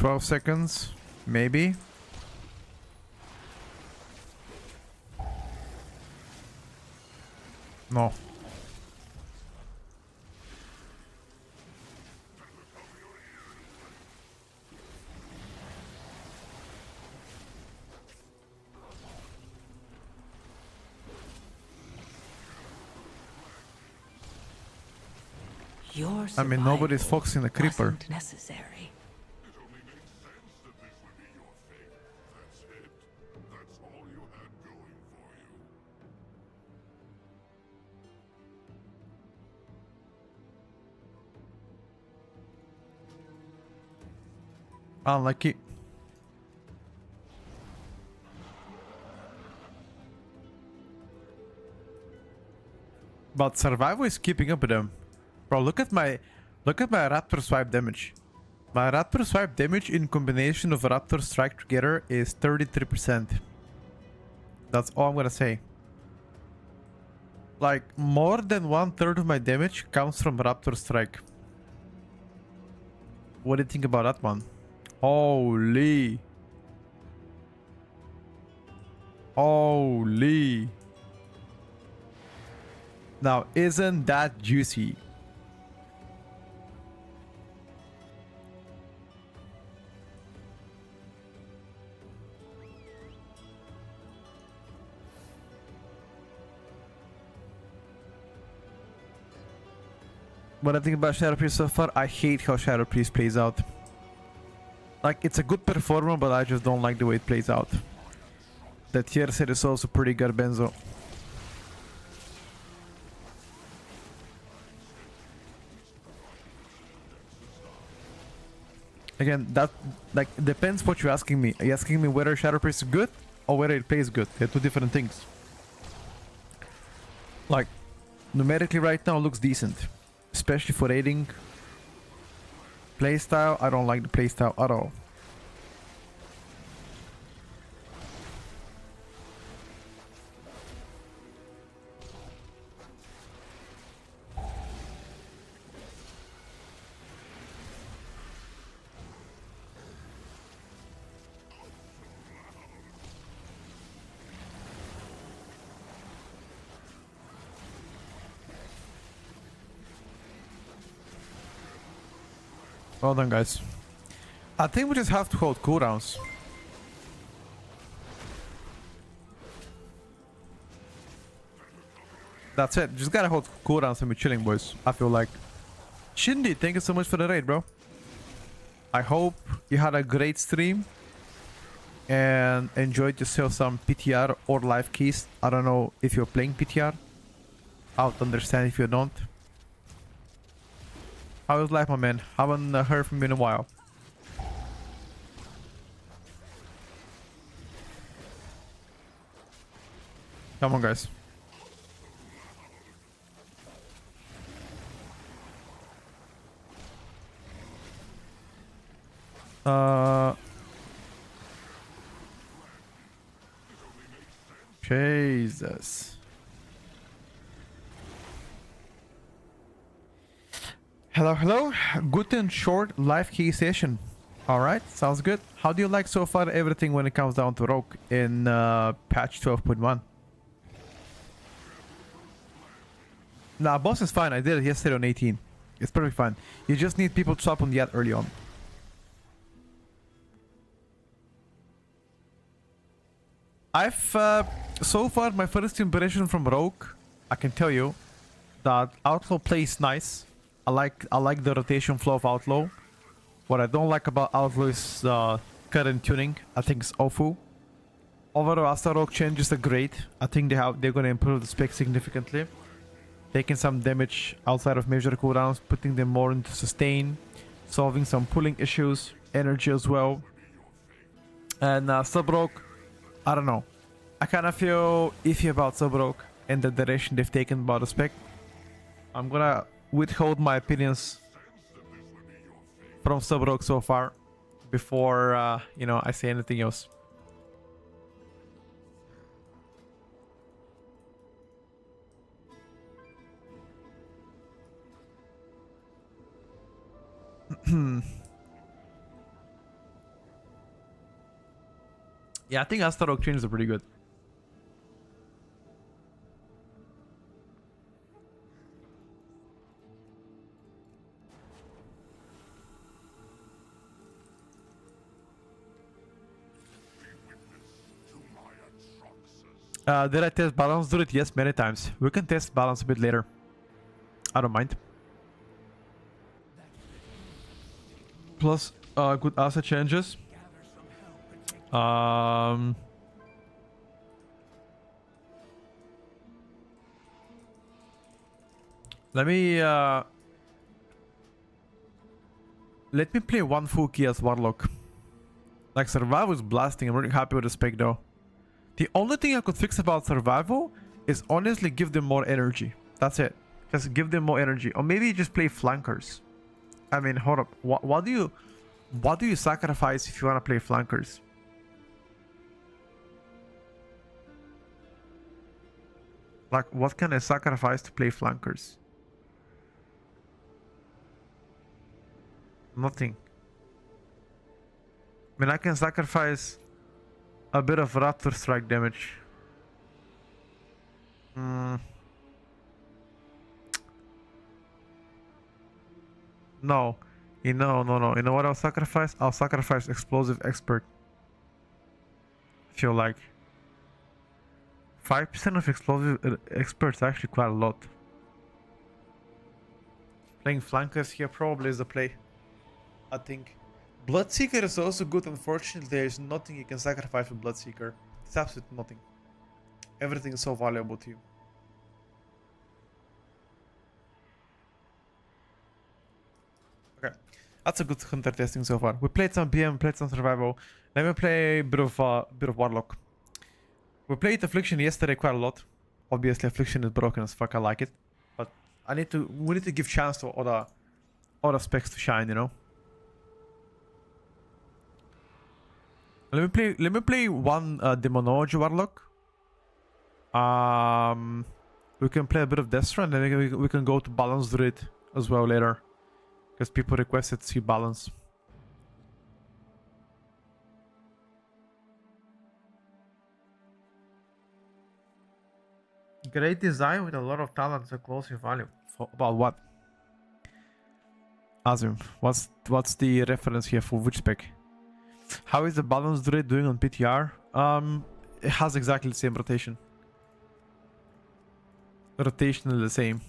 $12 seconds, maybe. No. Your I mean, nobody's survival focusing the creeper. wasn't necessary. It only makes sense that this would be your fate. That's it. That's all you had going for you. Unlucky. But survival is keeping up with them. Bro, look at my raptor swipe damage. My raptor swipe damage in combination of raptor strike together is 33%. That's all I'm gonna say. Like, more than 1/3 of my damage comes from raptor strike. What do you think about that one? Holy. Holy. Now, isn't that juicy? What I think about Shadow Priest so far, I hate how Shadow Priest plays out. Like, it's a good performer, but I just don't like the way it plays out. The tier set is also pretty garbenzo. Again, that like depends what you're asking me. Are you asking me whether Shadow Priest is good or whether it plays good? They're two different things. Like, numerically right now looks decent. Especially for aiding playstyle. I don't like the playstyle at all. Well done, guys. I think we just have to hold cooldowns. That's it. Just gotta hold cooldowns and be chilling, boys. I feel like. Shindy, thank you so much for the raid, bro. I hope you had a great stream and enjoyed yourself some PTR or live keys. I don't know if you're playing PTR. I would understand if you don't. How is life, my man? Haven't heard from you in a while. Come on, guys. Jesus. Hello, hello. Good and short live key session. Alright, sounds good. How do you like so far everything when it comes down to Rogue in patch 12.1? Nah, boss is fine. I did it yesterday on 18. It's perfectly fine. You just need people to swap on the ad early on. I've so far my first impression from Rogue, I can tell you that Outlaw plays nice. I like the rotation flow of Outlaw. What I don't like about Outlaw is current tuning. I think it's awful. Overall, Asta Rogue changes are great. I think they're gonna improve the spec significantly. Taking some damage outside of major cooldowns, putting them more into sustain, solving some pulling issues, energy as well. And Sub Rogue, I don't know. I kind of feel iffy about Sub Rogue and the direction they've taken about the spec. I'm gonna withhold my opinions from Sub Rogue so far before you know, I say anything else. Yeah, I think Asta Rogue changes are pretty good. Did I test balance druid? Yes, many times. We can test balance a bit later. I don't mind. plus good asset changes. Let me play one Fuki as Warlock. Like, Survival is blasting. I'm really happy with the spec though. The only thing I could fix about Survival is honestly give them more energy. That's it. Just give them more energy. Or maybe just play flankers. I mean, hold up. What do you sacrifice if you want to play flankers? Like, what can I sacrifice to play flankers? Nothing. I mean, I can sacrifice a bit of Raptor strike damage. No. No. You know what I'll sacrifice? I'll sacrifice Explosive Expert. Feel like 5% of Explosive Experts actually quite a lot. Playing flankers here probably is the play, I think. Bloodseeker is also good. Unfortunately, there is nothing you can sacrifice with Bloodseeker. It's absolutely nothing. Everything is so valuable to you. Okay, that's a good hunter testing so far. We played some BM, played some survival. Let me play a bit of Warlock. We played Affliction yesterday quite a lot. Obviously, Affliction is broken as fuck. I like it, but we need to give chance to other specs to shine. You know. Let me play one Demonology Warlock. We can play a bit of Destra, and then we can go to Balance Druid as well later, because people requested to see balance. Great design with a lot of talent and closing value. About what? Azim, what's the reference here for which spec? How is the Balance Druid doing on PTR? It has exactly the same rotation. Rotationally the same.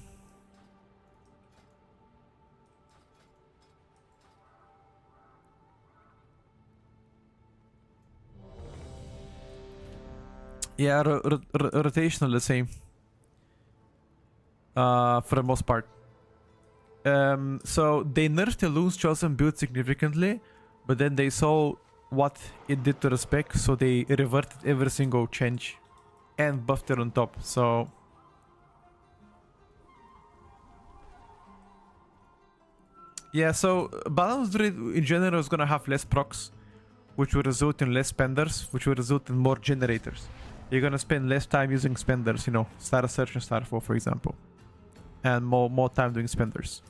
Yeah, rotationally the same. For the most part. So they nerfed the loose chosen build significantly, but then they saw what it did to the spec, so they reverted every single change and buffed it on top. So yeah, so Balance Druid in general is gonna have less procs, which will result in less spenders, which will result in more generators. You're gonna spend less time using spenders, you know, Star Search and Star 4, for example, and more time doing spenders.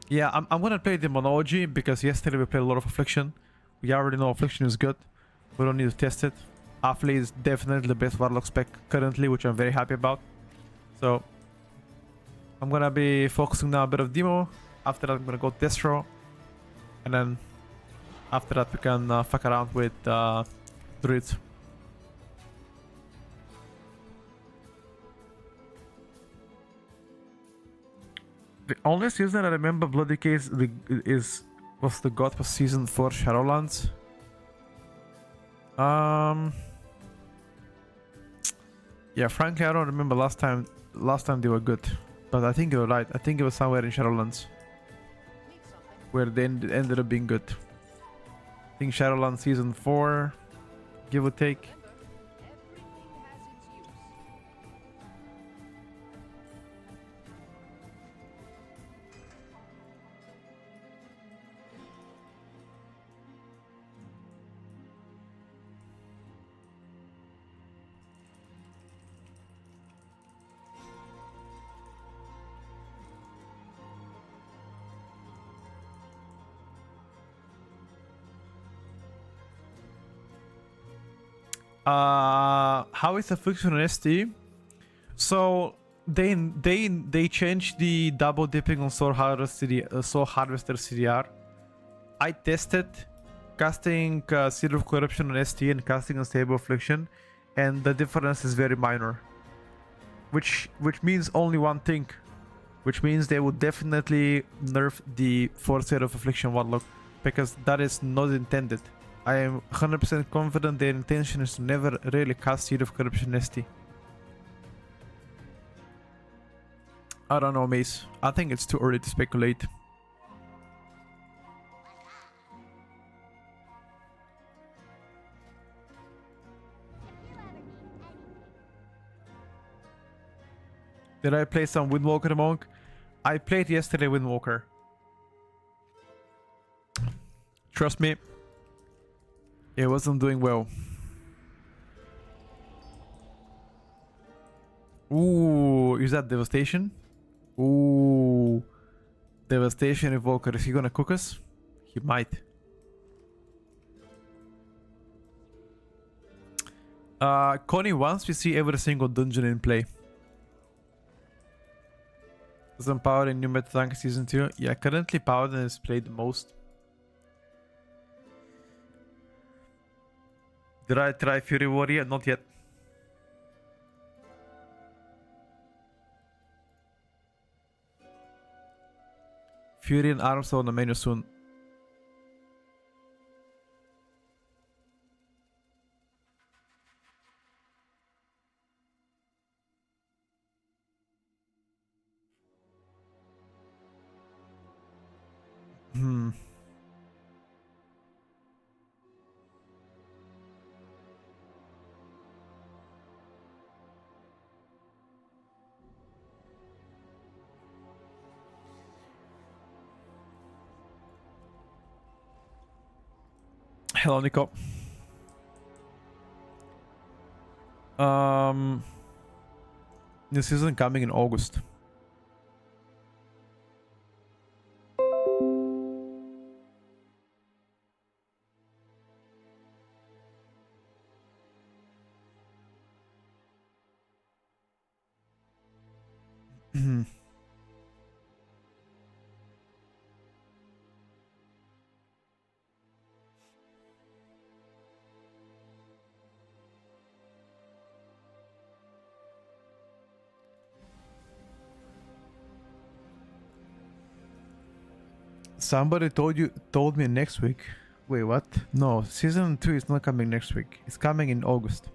Yeah, I'm gonna play Demonology because yesterday we played a lot of Affliction. We already know Affliction is good. We don't need to test it. Affley is definitely the best Warlock spec currently, which I'm very happy about. So I'm gonna be focusing now a bit of Demo. After that, I'm gonna go Destro, and then after that we can fuck around with Druids. The only season I remember Bloody Case was the God Pass season for Shadowlands. Yeah, frankly I don't remember last time they were good, but I think you're right. I think it was somewhere in Shadowlands where they ended up being good. I think Shadowlands season 4, give or take. How is Affliction on ST? So they changed the double dipping on Soul Harvester CDR. I tested casting Seal of Corruption on ST and casting Unstable Affliction, and the difference is very minor. Which means only one thing. which means they would definitely nerf the Force of Affliction Warlock, because that is not intended. I am 100% confident their intention is to never really cast Seed of Corruption ST. I don't know, Mace. I think it's too early to speculate. Did I play some Windwalker Monk? I played yesterday Windwalker. Trust me, it wasn't doing well. Ooh, is that Devastation? Ooh, Devastation Evoker. Is he gonna cook us? He might. Connie, once we see every single dungeon in play. Some Power in New Meta Tank Season 2. Yeah, currently Paladin is played the most. Did I try Fury Warrior? Not yet. Fury and Arms on the menu soon. Hello, Nico. New season coming in August. Somebody told me next week. Wait, what? No, season 2 is not coming next week. It's coming in August.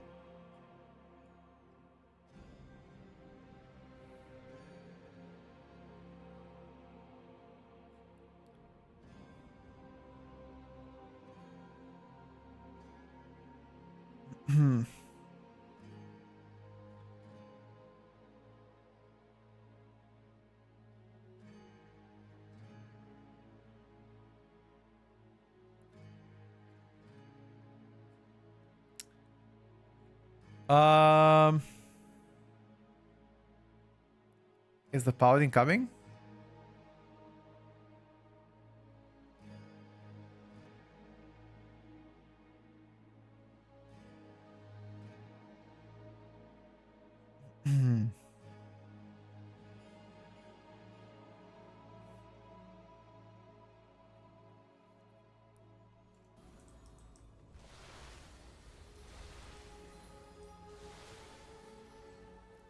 Is the Paladin coming?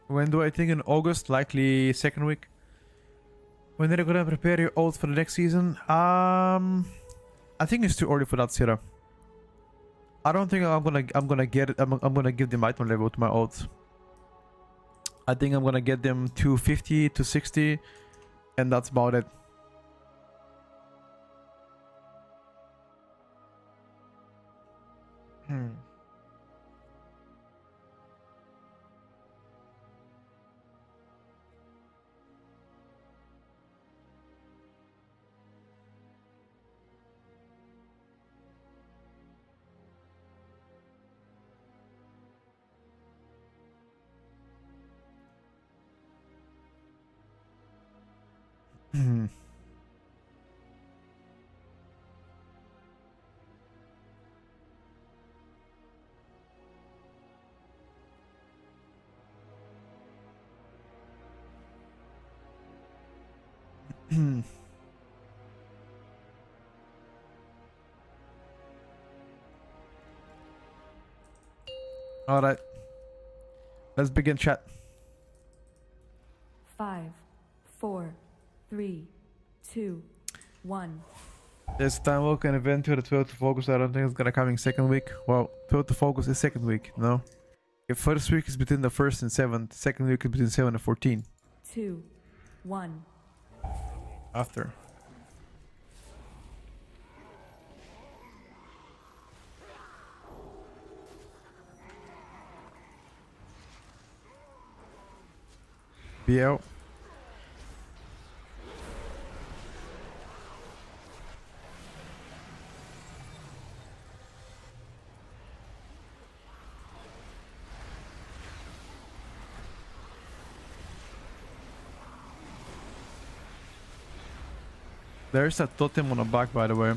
When do I think in August? Likely second week. When are you gonna prepare your oath for the next season? I think it's too early for that, Sierra. I don't think I'm gonna get it. I'm gonna give them item level to my oaths. I think I'm gonna get them to 50 to 60, and that's about it. All right, let's begin chat. 5, 4, 3, 2, 1. There's time walk and event to the 12 to focus. I don't think it's gonna come in second week. Well, 12 to focus is second week, no? If first week is between the 1st and 7th, second week is between 7 and 14. 2, 1. After. BL. There's a totem on the back, by the way.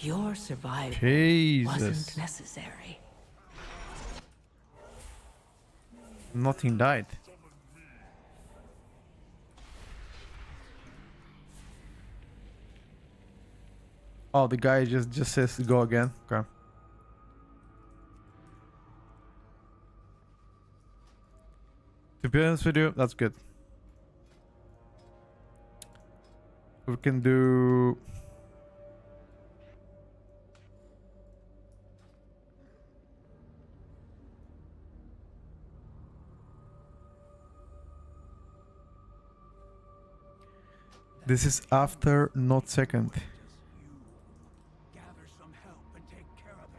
Your survival Jesus. wasn't necessary. Nothing died. Oh, the guy just says go again. Okay. To be honest with you, that's good. We can do. This is after, not second. Gather some help and take care of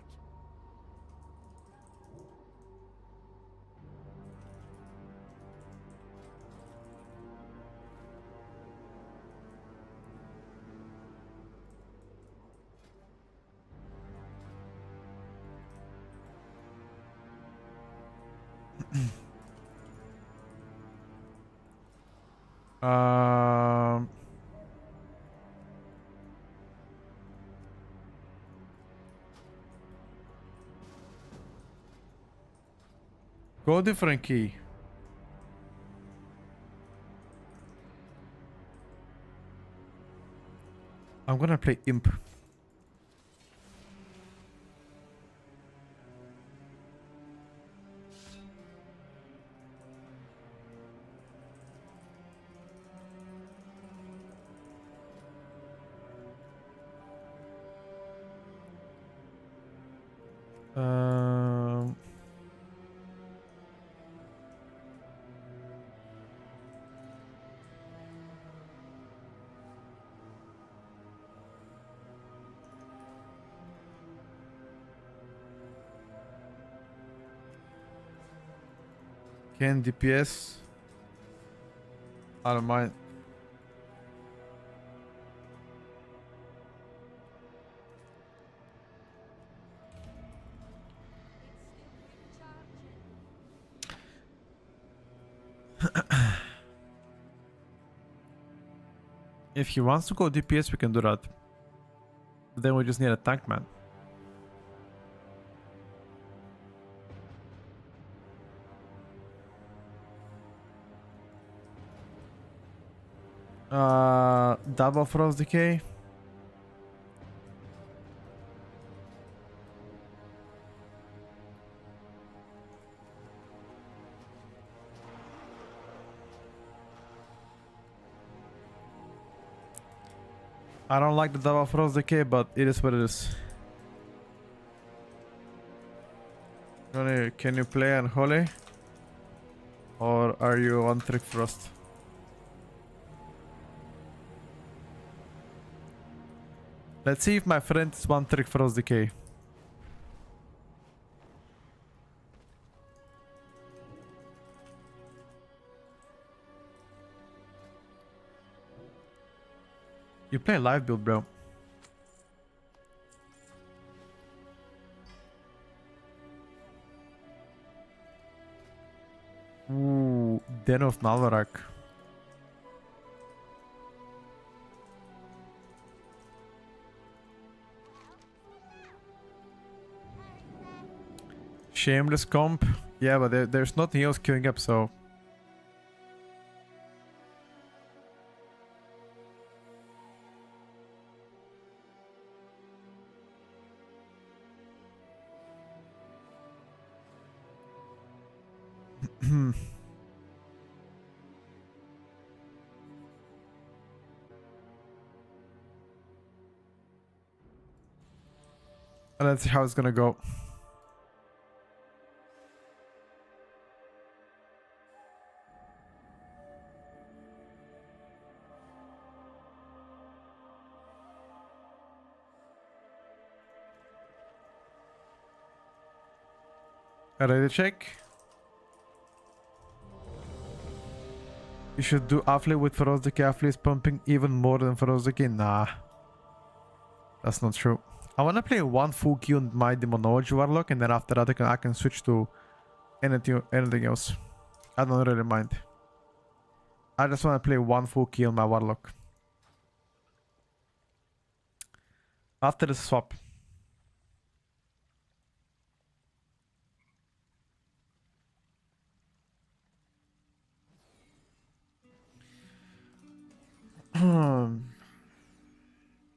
it. Um. Go different key. I'm gonna play imp. Um. Can DPS? I don't mind. If he wants to go DPS, we can do that. But then we just need a tank man. Double frost decay. I don't like the double frost decay, but it is what it is. Can you play on Holy? Or are you on Trick Frost? Let's see if my friend is one Trick Frost decay. You play live build, bro. Den of Nalvarak. Shameless comp. Yeah, but there's nothing else queuing up, so... Let's see how it's gonna go. Ready to check? You should do Affley with Feroziki. Affley is pumping even more than Feroziki. Nah. That's not true. I wanna play one full kill on my Demonology Warlock, and then after that I can switch to anything else. I don't really mind. I just wanna play one full kill on my Warlock. After the swap.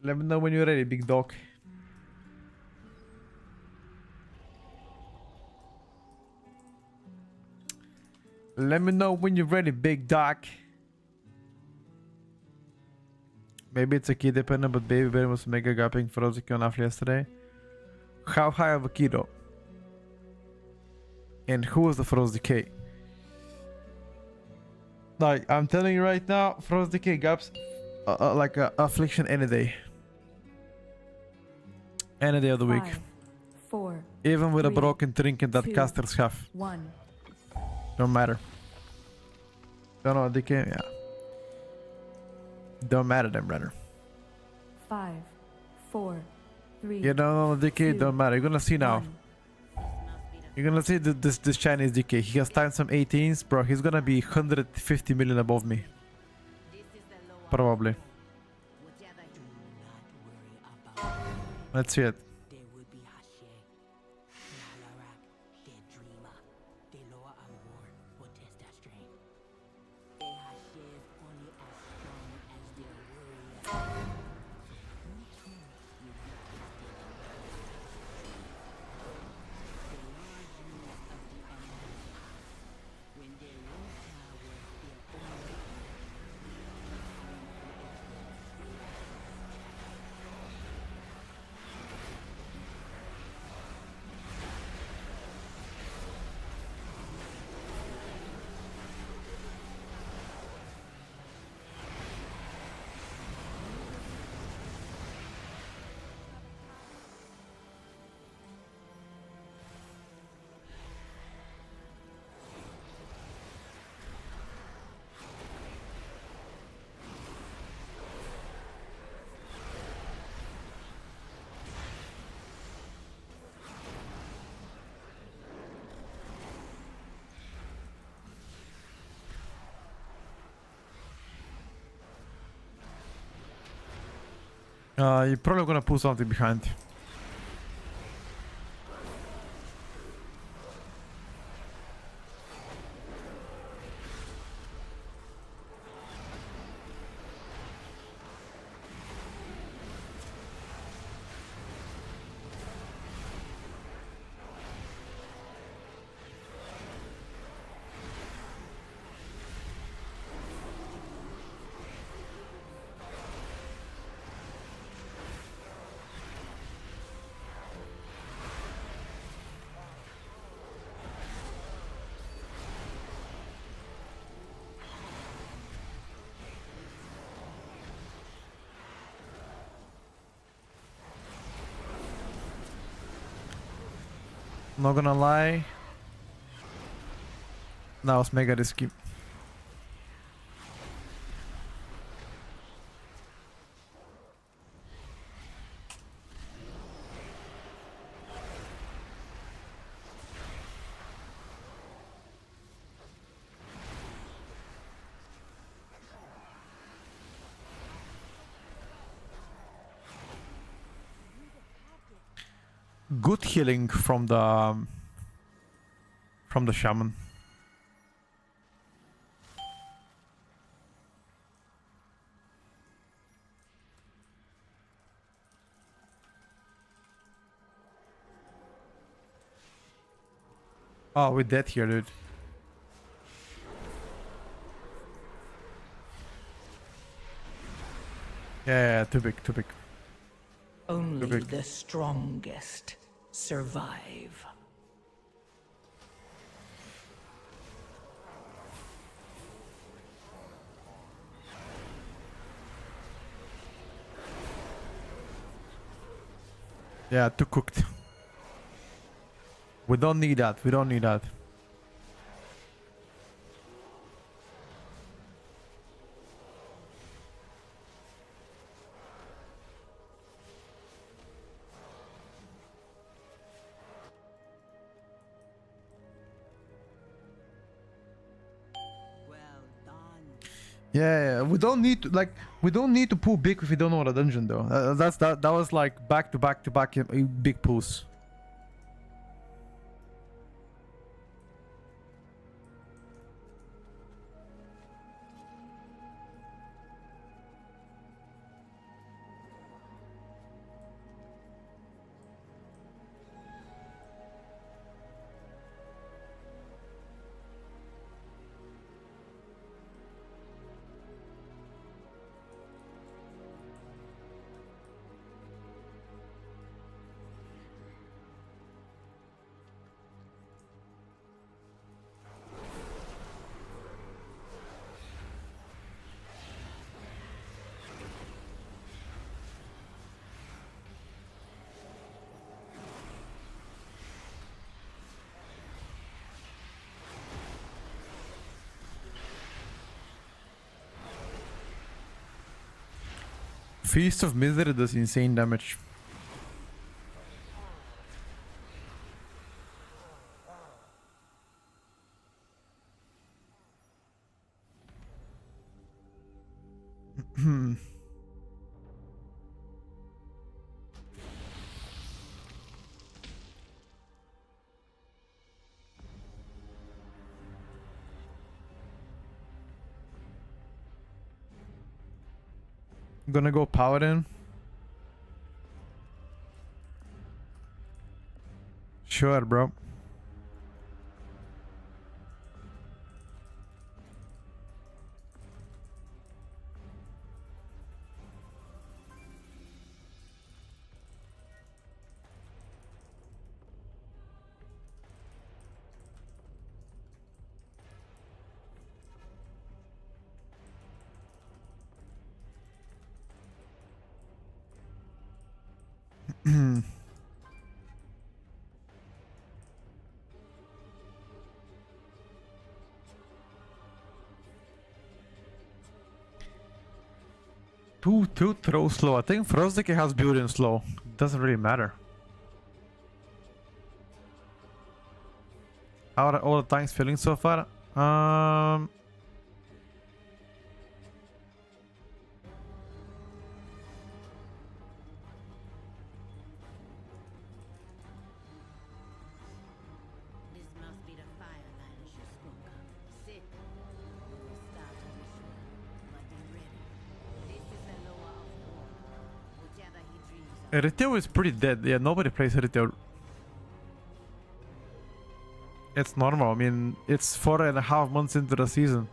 Let me know when you're ready, big dog. Let me know when you're ready, big dog. Maybe it's a key dependent, but Baby Bear was mega gapping for Ozeki on Affle yesterday. How high of a key though? And who was the Frost Decay? Like, I'm telling you right now, Frost Decay gaps like a affliction any day. Any day of the week. 5, 4, Even with a 3, broken trinket that 2, casters have. 1. Don't matter. Don't know, Decay? Yeah. Don't matter then, brother. 5, 4, 3. You don't know, Decay, 2, don't matter. You're gonna see now. 1. You're gonna see this Chinese DK. He has timed some 18s, bro. He's gonna be 150 million above me. Probably. Let's see it. You're probably gonna pull something behind. Not gonna lie. That was mega risky. good healing from the shaman. Oh, we're dead here, dude. Yeah, too big, too big. Only big. the strongest survive. Yeah, too cooked. We don't need that. We don't need that. Yeah, we don't need to we don't need to pull big if we don't know the dungeon though. That was like back to back to back big pulls. Feast of Misery does insane damage. Gonna go Paladin. Sure, bro. Two throw slow. I think Frozdike has built-in slow. Doesn't really matter. How are all the tanks feeling so far? This must be the fire line she spoke of. Sit. We will start a ritual, but be ready. This is the lower of war. Whichever he dreams of. Retail is pretty dead. Yeah, nobody plays retail. It's normal. I mean, it's 4.5 months into the season.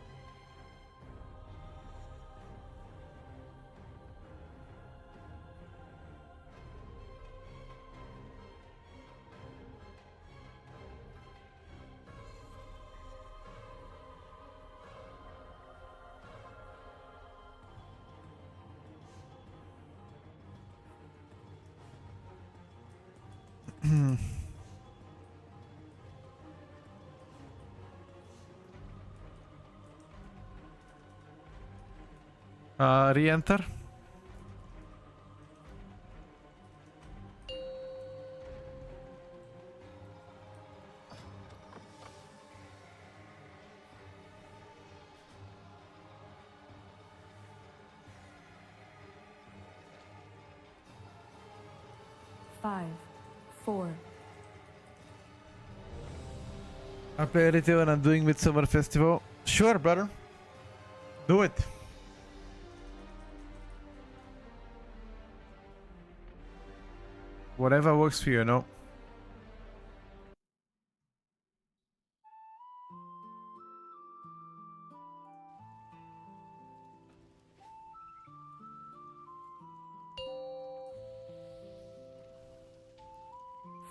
Re-enter. Five, 4, I play retail and I'm doing Midsummer Festival. Sure, brother. Do it. Whatever works for you, no?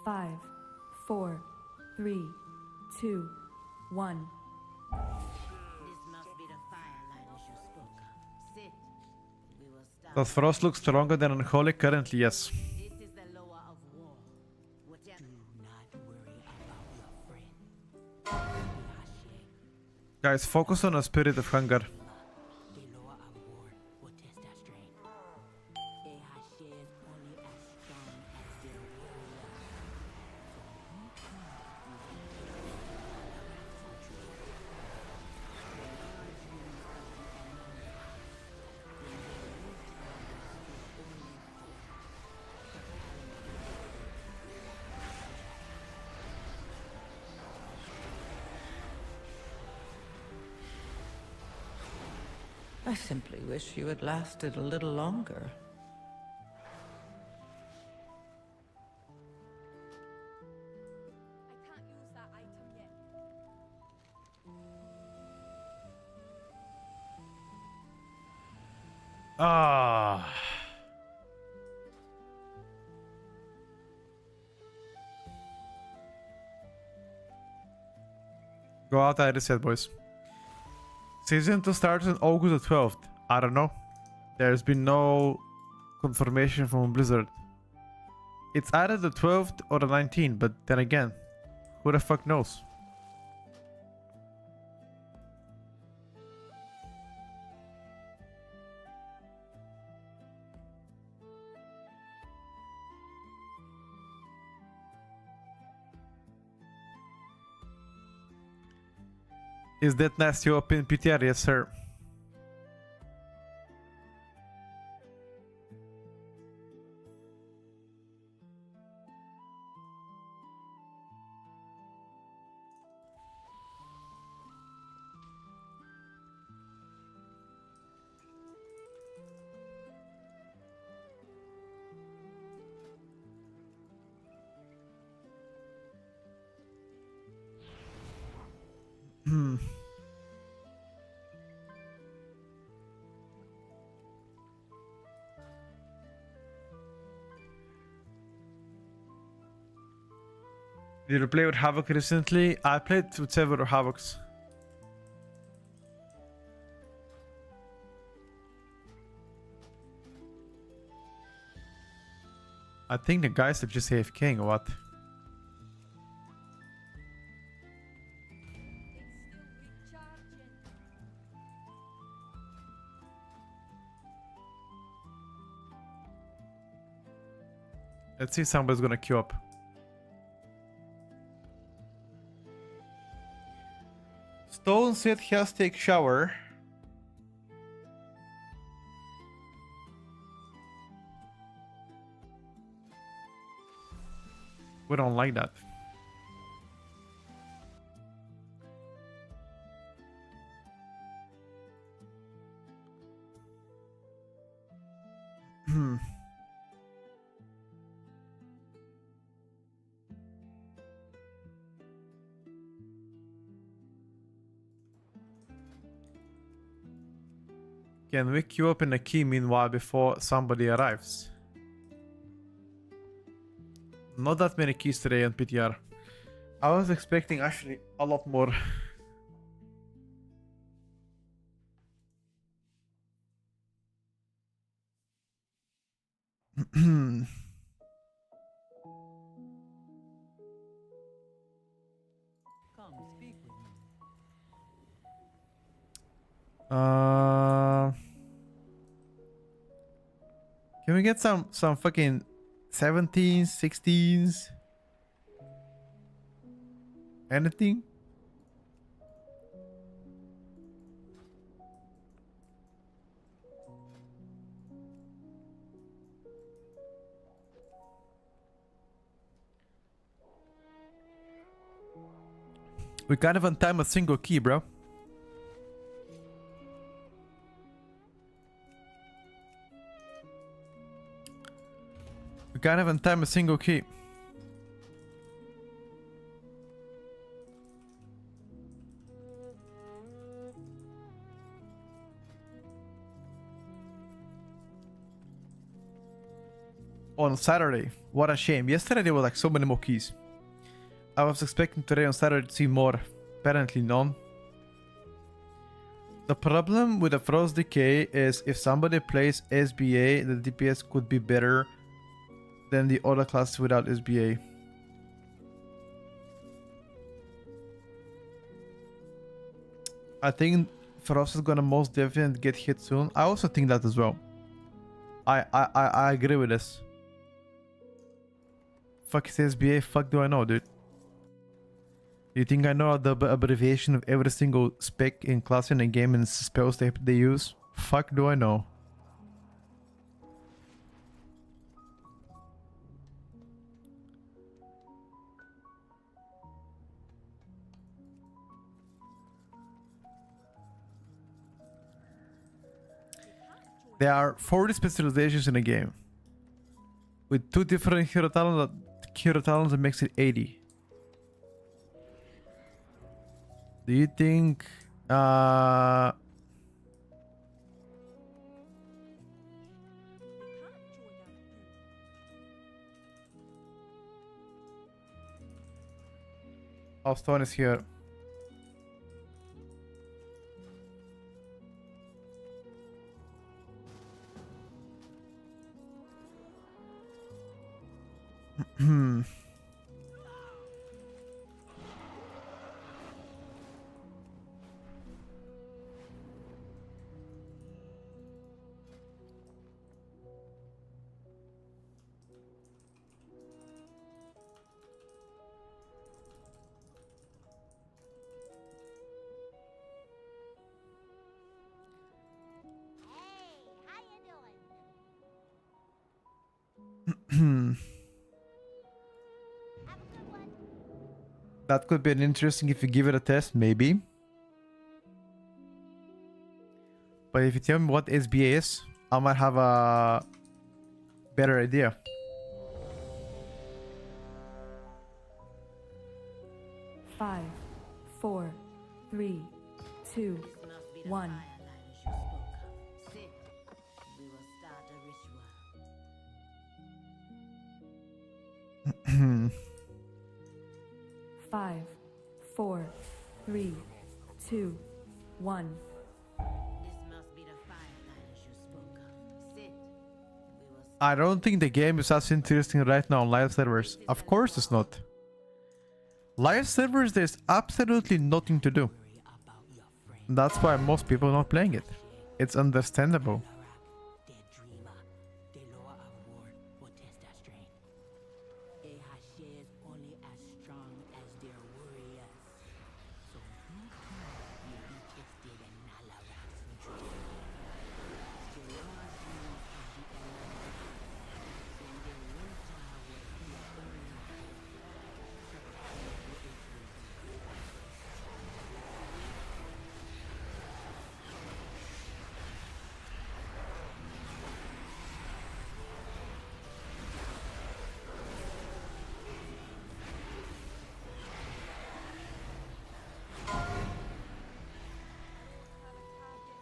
five, 4, 3, 2, 1. This must be the fire liners you spoke of. Sit. We will start. Does Frost look stronger than Unholy currently? Yes. This is the lower of war. Whatever. Do not worry about your friend. Guys, focus on a spirit of hunger. The lower of war will test our strength. Ehashe is only as strong as their warrior. I simply wish you had lasted a little longer. I can't use that item yet. Ah. Go out, I reset, boys. Season 2 starts on August the 12th. I don't know. There's been no confirmation from Blizzard. It's either the 12th or the 19th, but then again, who the fuck knows? Is that nasty open PTR? Yes, sir. Hmm. Did you play with Havoc recently? I played with several Havocs. I think the guys are just AFKing or what? Let's see if somebody's gonna queue up. Stone said he has to take shower. We don't like that. Hmm. Can we queue up in a key meanwhile before somebody arrives? Not that many keys today on PTR. I was expecting actually a lot more. Come speak with me. Can we get some fucking 17s, 16s? Anything? We can't even time a single key, bro. We can't even time a single key. On Saturday. What a shame. Yesterday there were like so many more keys. I was expecting today on Saturday to see more. Apparently none. The problem with the Frost Decay is if somebody plays SBA, the DPS could be better than the other classes without SBA. I think Frost is gonna most definitely get hit soon. I also think that as well. I agree with this. Fuck is SBA? Fuck do I know, dude? You think I know the abbreviation of every single spec in class in a game and spells they use? Fuck do I know? There are 40 specializations in a game. With 2 different hero talents, that makes it 80. Do you think I'll Stone is here. How you doing? Have a good one. That could be an interesting if you give it a test, maybe. But if you tell me what SBA is, I might have a better idea. Five, four, three, two, This must be the one. fire line you spoke of. Sit. We will start a ritual. 5, 4, 3, 2, 1. This must be the fire line you spoke of. Sit. We will I don't think the game is as interesting right now on live servers. Of course it's not. Live servers, there's absolutely nothing to do. That's why most people are not playing it. It's understandable. Their dreamer, they lower our ward will test their strength. They have shares only as strong as their warriors. So you will be tested in Nalarak's dream. The Lord rules of the element. In the winter will be a burning hope. Prepare for it will be.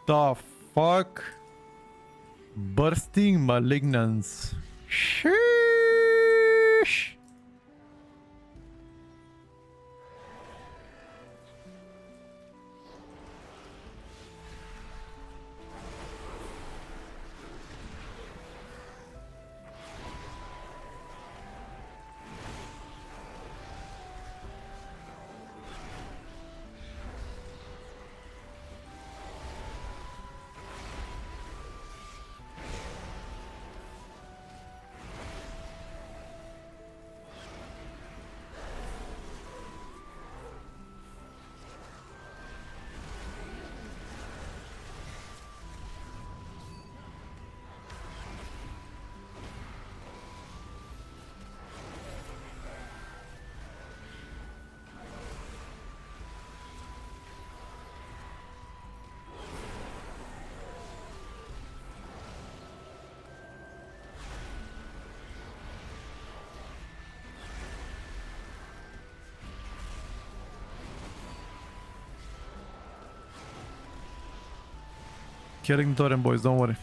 The fuck? Bursting malignance. Sheesh. Killing the totem boys, don't worry.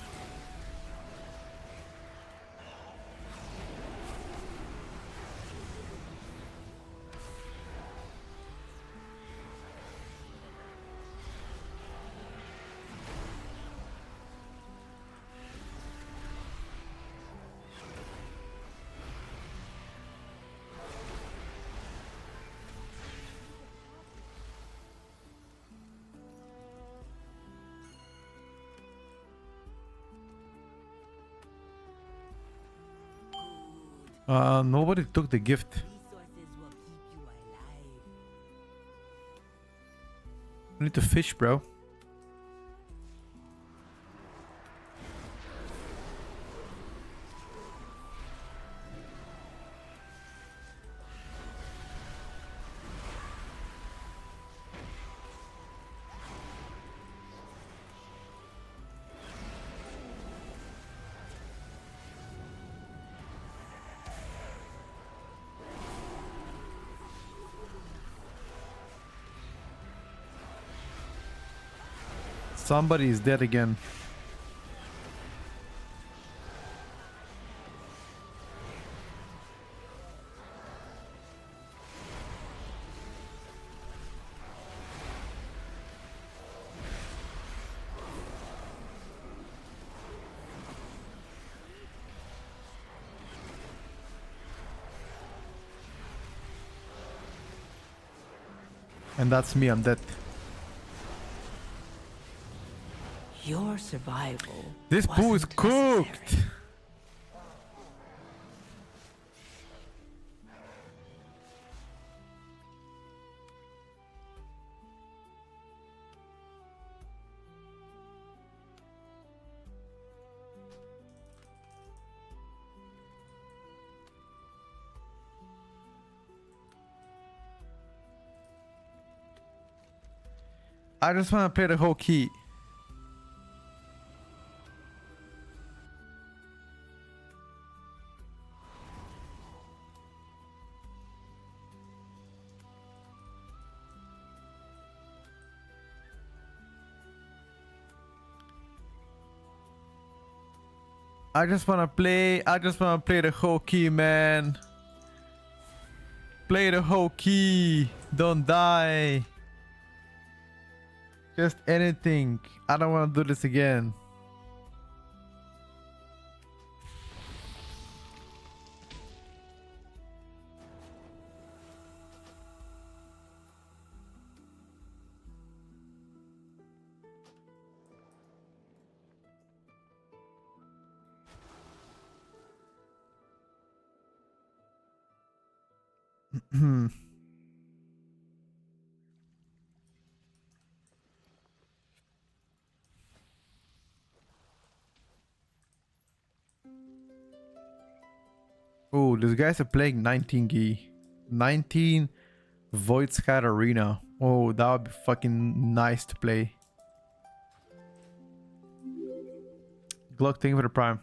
Nobody took the gift. Resources will keep you alive. I need to fish, bro. Somebody is dead again. And that's me, I'm dead. Your survival. This poo is wasn't cooked! necessary. I just want to play the whole key. I just want to play the whole key, man. Play the whole key. Don't die. Just anything. I don't want to do this again. Oh, these guys are playing 19 gi. 19 Void Sky Arena. Oh, that would be fucking nice to play. Gluck, thank you for the prime.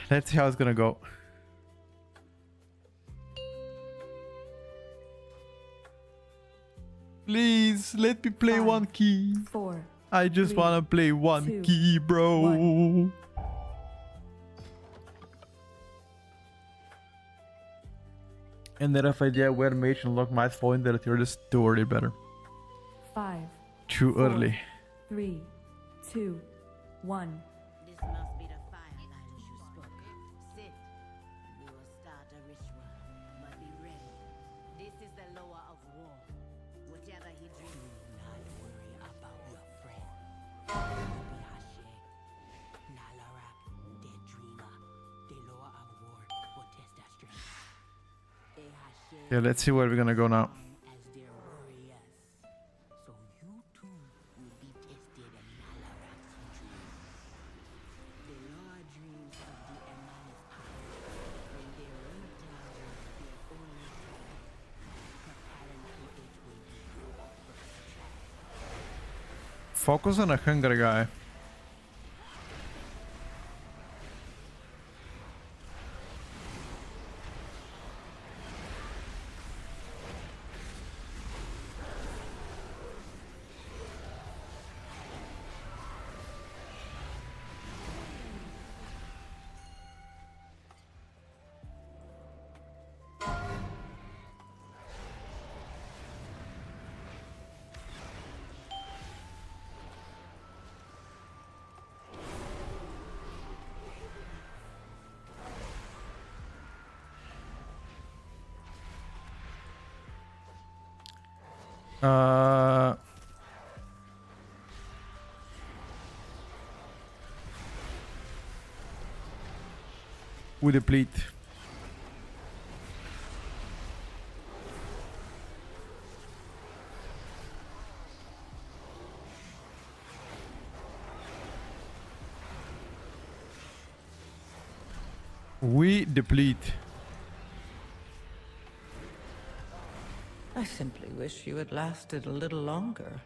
Let's see how it's gonna go. Please let me play 5, one key. 4, I just 3, wanna play one 2, key, bro. 1. And then if I did wear mage and lock might fall in the tier list too early better. 5, Too 4, early. 3, 2, 1. This must be the firelight you spoke of. Sit. We will start a ritual, but be ready. This is the lower of war. Whatever he dreams. Do not worry about your friend. Be Hashe. Yeah, let's see where we're gonna go now. as their warriors. So you too will be tested in Malarax's dream. The Lord dreams of the Eman's power when they recharge their only child. Apparently it will be your first child. Focus on a hungry guy. We deplete. We deplete. I simply wish you had lasted a little longer.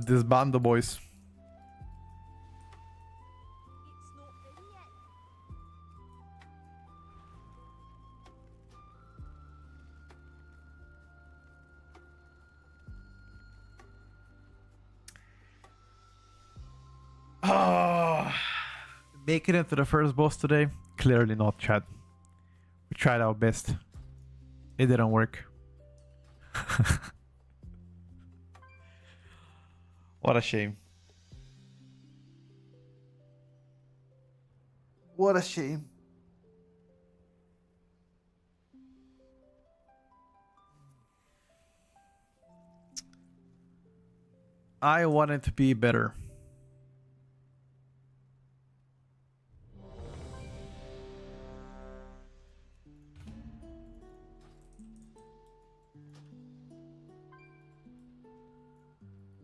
Disband the boys. Oh, making it to the first boss today? Clearly not, Chad. We tried our best. It didn't work. What a shame. What a shame. I wanted to be better.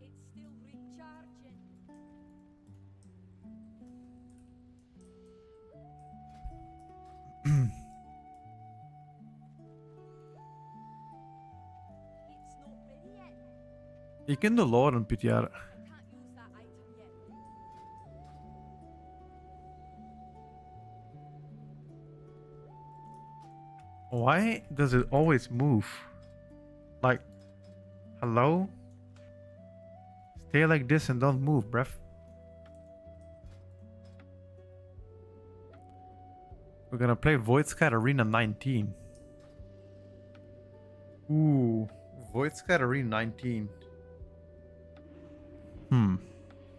It's still recharging. It's not ready yet. You can do lower on PTR. Can't use that item yet. Why does it always move? Like, hello? Stay like this and don't move, bruv. We're gonna play Void Sky Arena 19. Ooh, Void Sky Arena 19.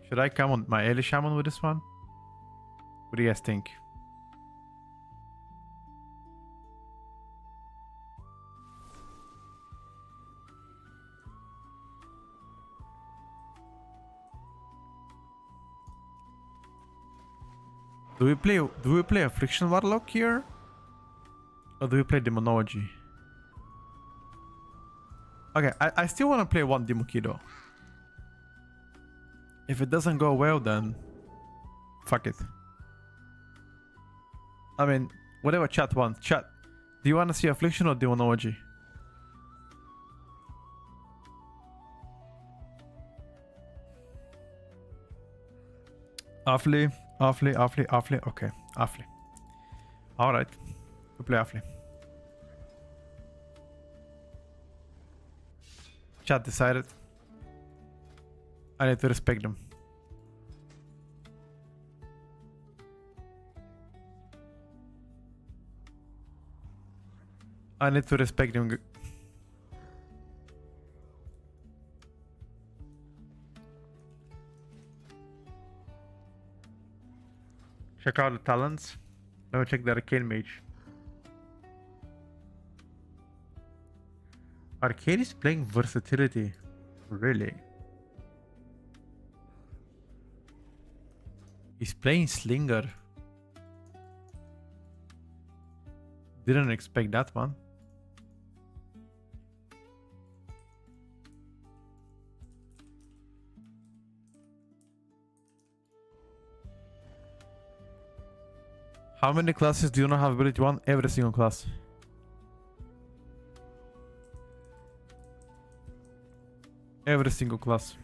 Should I come on my Eli Shaman with this one? What do you guys think? Do we play Affliction Warlock here? Or do we play Demonology? Okay, I still want to play one Demokido. If it doesn't go well, then fuck it. I mean, whatever chat wants. Chat, do you want to see Affliction or Demonology? Awfully. Okay, awfully. Alright. We play awfully. Chat decided. I need to respect them. I need to respect them. Check out the talents. Let me check the Arcane Mage. Arcade is playing versatility. Really? He's playing Slinger. Didn't expect that one. How many classes do you not have ability 1? Every single class. Every single class.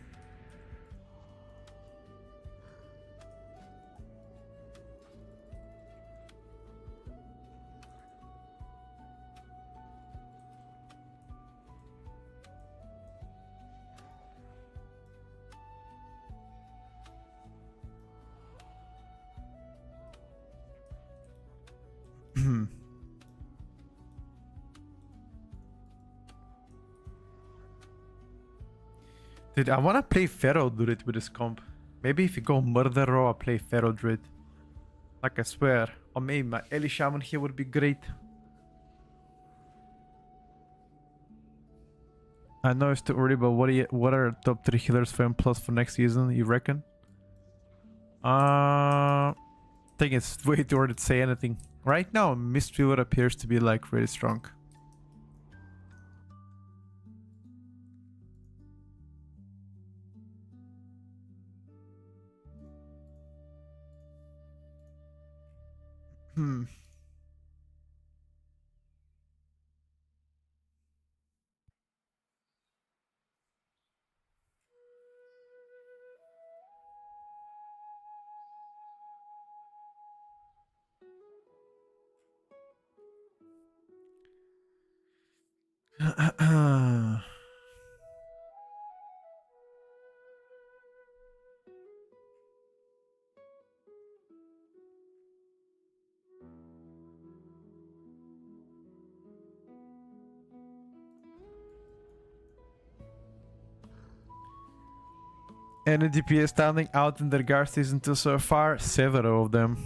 Dude, I wanna play Pharaoh Druid with this comp. Maybe if you go Murderer, I'll play Pharaoh Druid. Like I swear. Or maybe my Eli Shaman here would be great. I know it's too early, but what are top 3 healers for M plus for next season, you reckon? I think it's way too early to say anything. Right now, Mistweaver appears to be like really strong. Any DPS standing out in the Guard Season 2 so far? Several of them.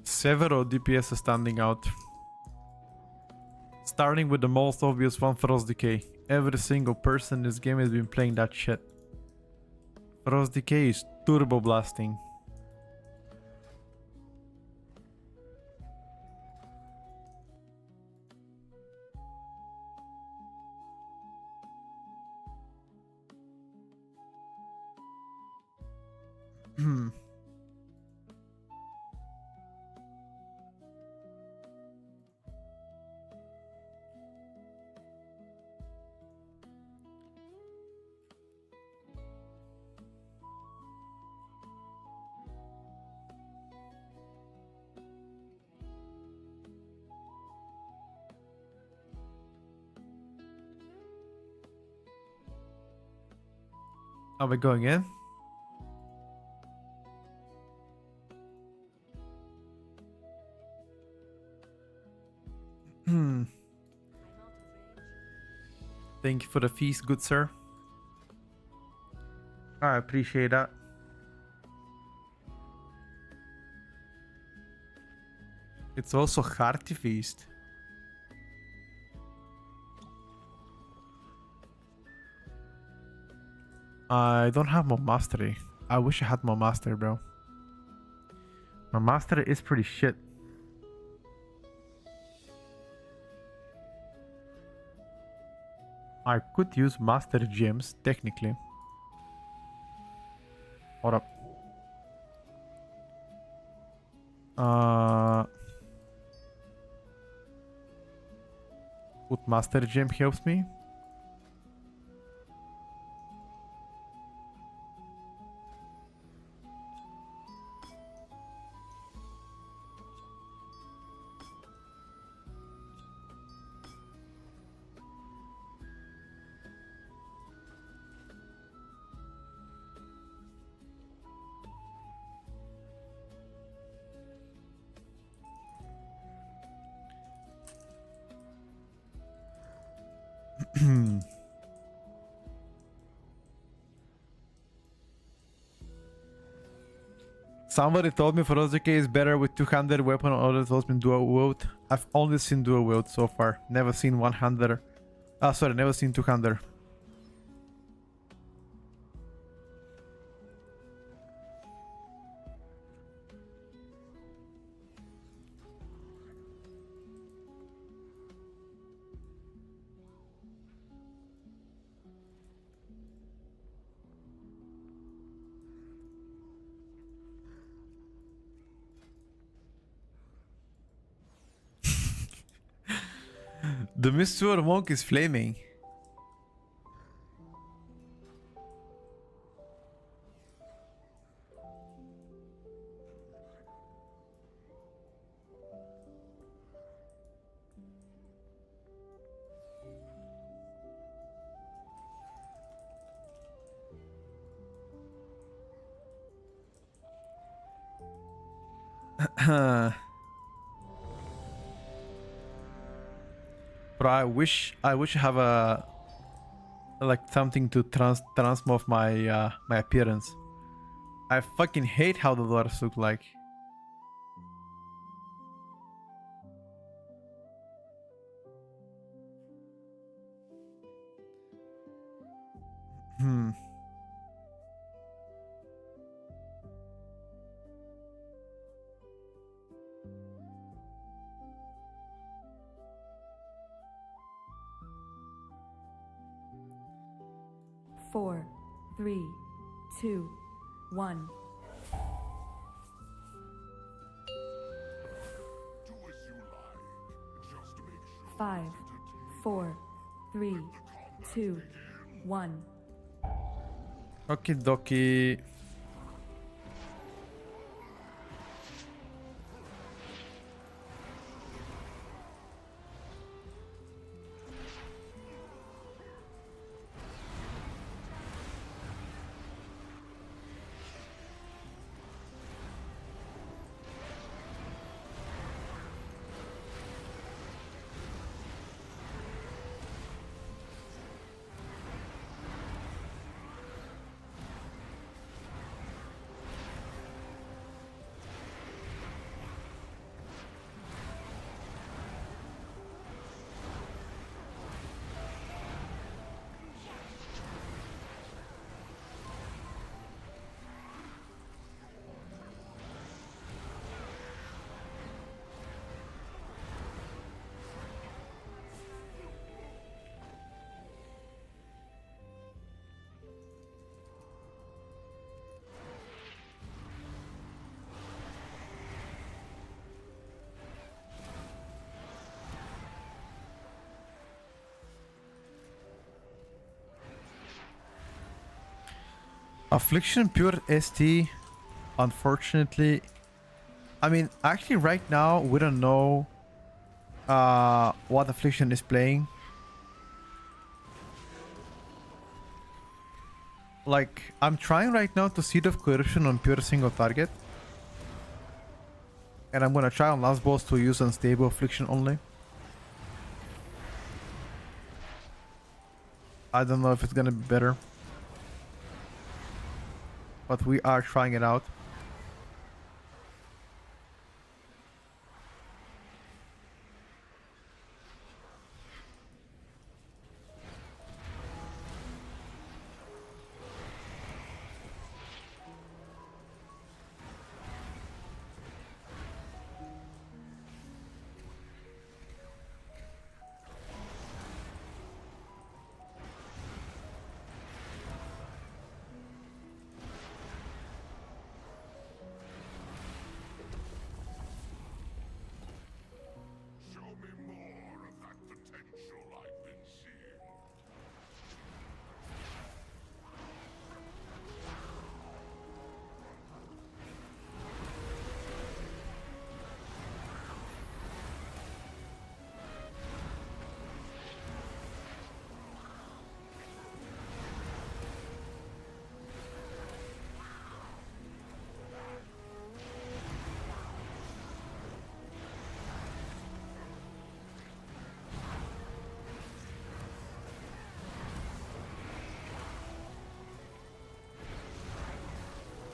Several DPS are standing out. Starting with the most obvious one, Frost Decay. Every single person in this game has been playing that shit. Frost Decay is turbo blasting. Are we going in? Thank you for the feast, good sir. I appreciate that. It's also hard to feast. I don't have more mastery. I wish I had more mastery, bro. My mastery is pretty shit. I could use master gems, technically. Hold up. Would master gem helps me? Somebody told me Ferozike is better with two-handed weapon, others told me dual wield. I've only seen dual wield so far. Never seen one-hander. Sorry, never seen two-hander. The Mr. Monk is flaming. But I wish I have a like something to transmorph my my appearance. I fucking hate how the doors look like. Hmm. Four, three, two, one. Do as you like. Just make sure 5, 4, 3, 2, 1. Okie dokie. Affliction Pure ST, unfortunately. I mean, actually right now we don't know what Affliction is playing. Like, I'm trying right now to Seed of Corruption on pure single target. And I'm gonna try on last boss to use Unstable Affliction only. I don't know if it's gonna be better. But we are trying it out.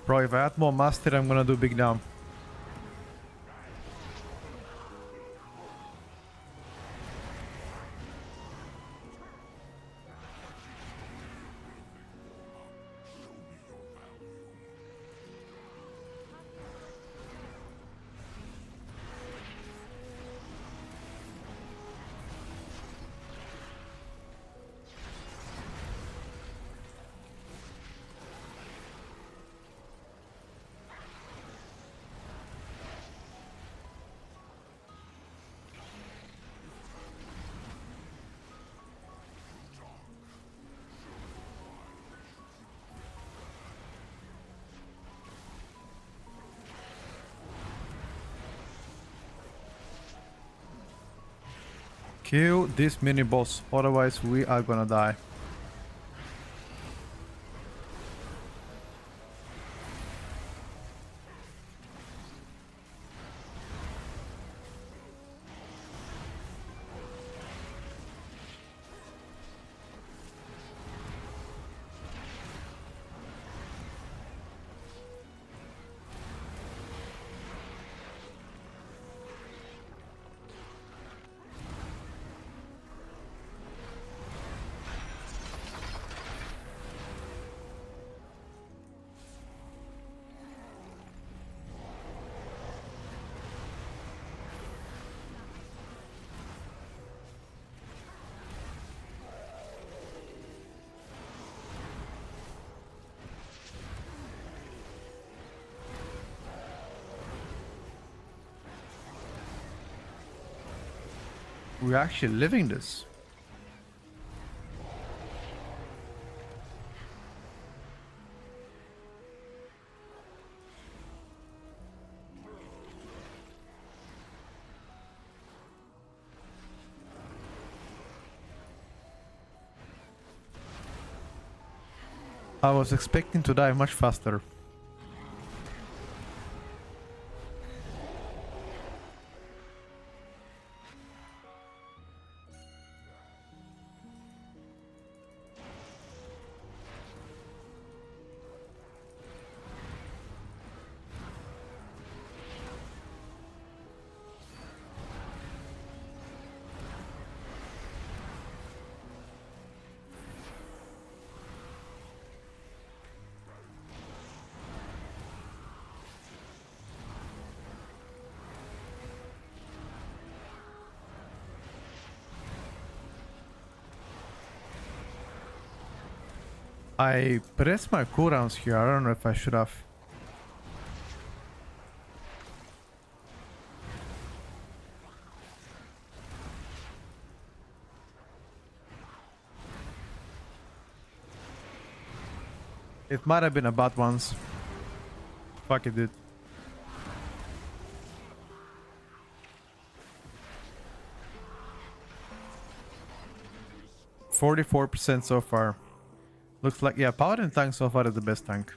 Bro, if I add more master, I'm gonna do big down. Kill this mini boss, otherwise we are gonna die. We're actually living this. I was expecting to die much faster. I pressed my cooldowns here. I don't know if I should have. It might have been a bad once. Fuck it, dude. 44% so far. Looks like, yeah, Paladin tank so far is the best tank.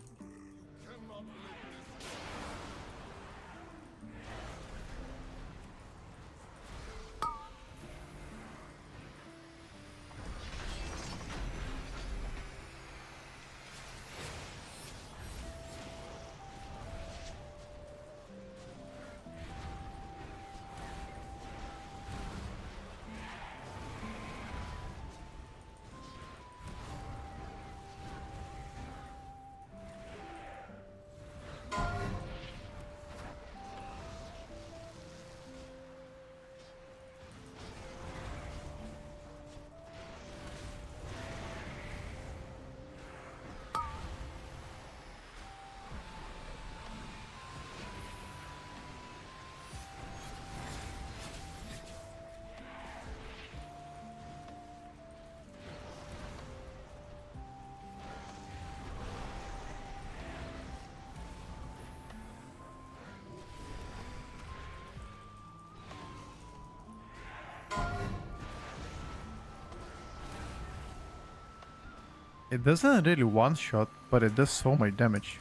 It doesn't really one-shot, but it does so much damage.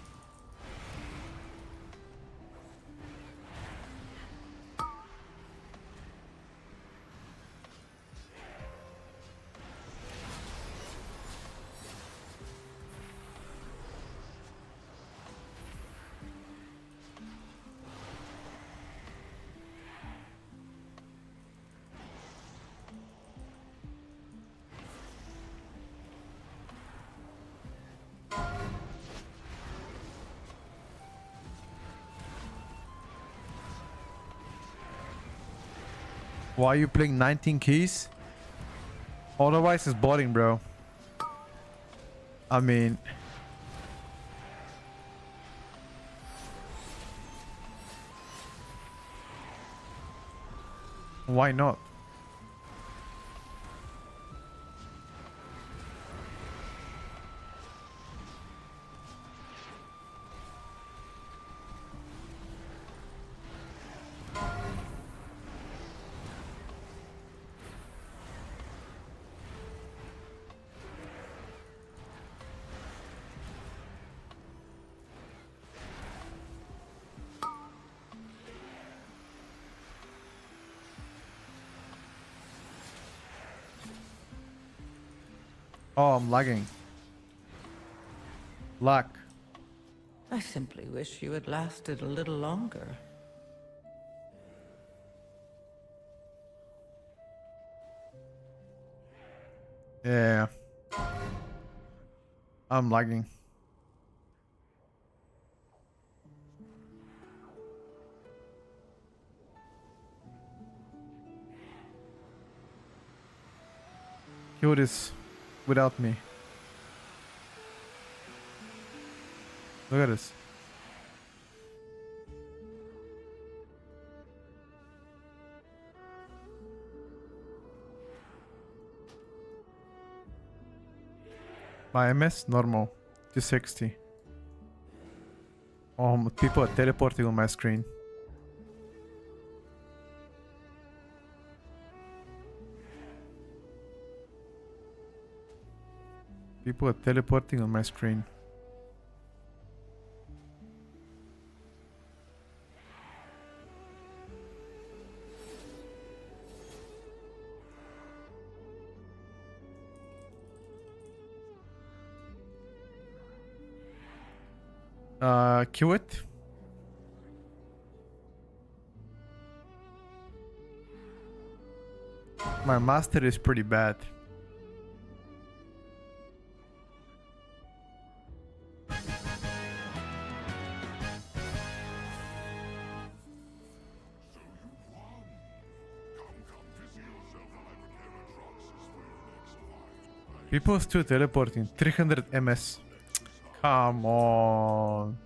Why are you playing 19 keys? Otherwise it's boring, bro. I mean... Why not? Oh, I'm lagging. Lag. I simply wish you had lasted a little longer. Yeah. I'm lagging. Kill this without me. Look at this. My MS normal 260. Oh, people are teleporting on my screen. People are teleporting on my screen. Kill it. My master is pretty bad. People still teleporting. 300 MS. Come on.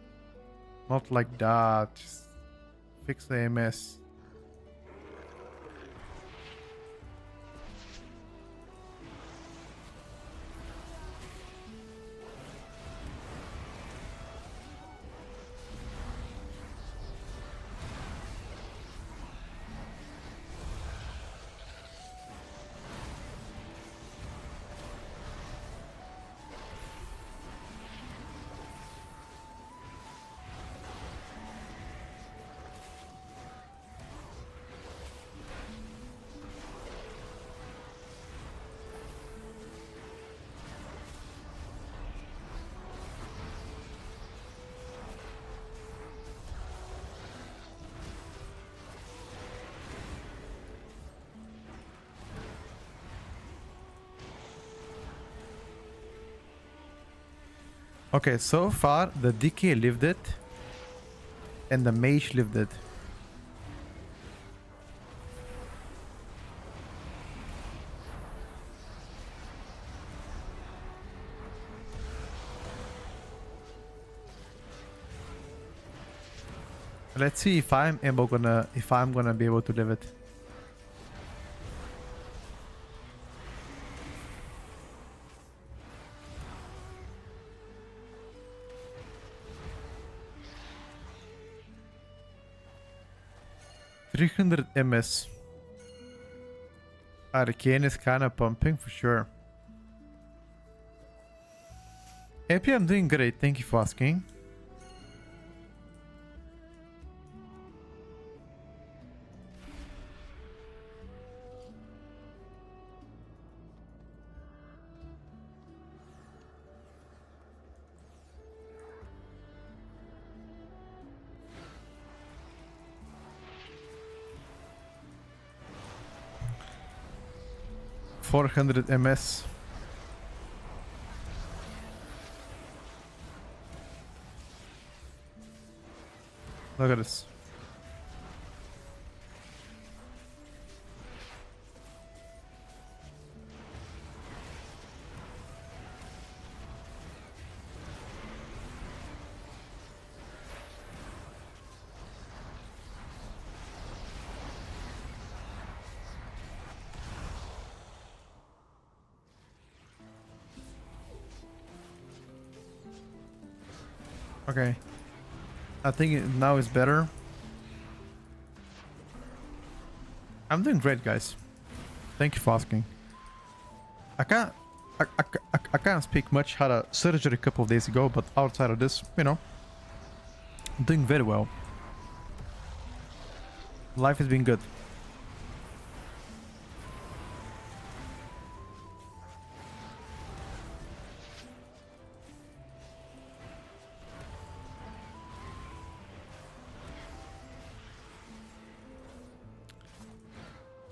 Not like that. Just fix the MS. Okay, so far the DK lived it and the mage lived it. Let's see if I'm gonna be able to live it. $300 MS. Arcane is kind of pumping for sure. AP, I'm doing great. Thank you for asking. $400 MS. Look at this. Okay. I think now is better. I'm doing great, guys. Thank you for asking. I can't... I can't speak much. Had a surgery a couple of days ago, but outside of this, you know, I'm doing very well. Life has been good.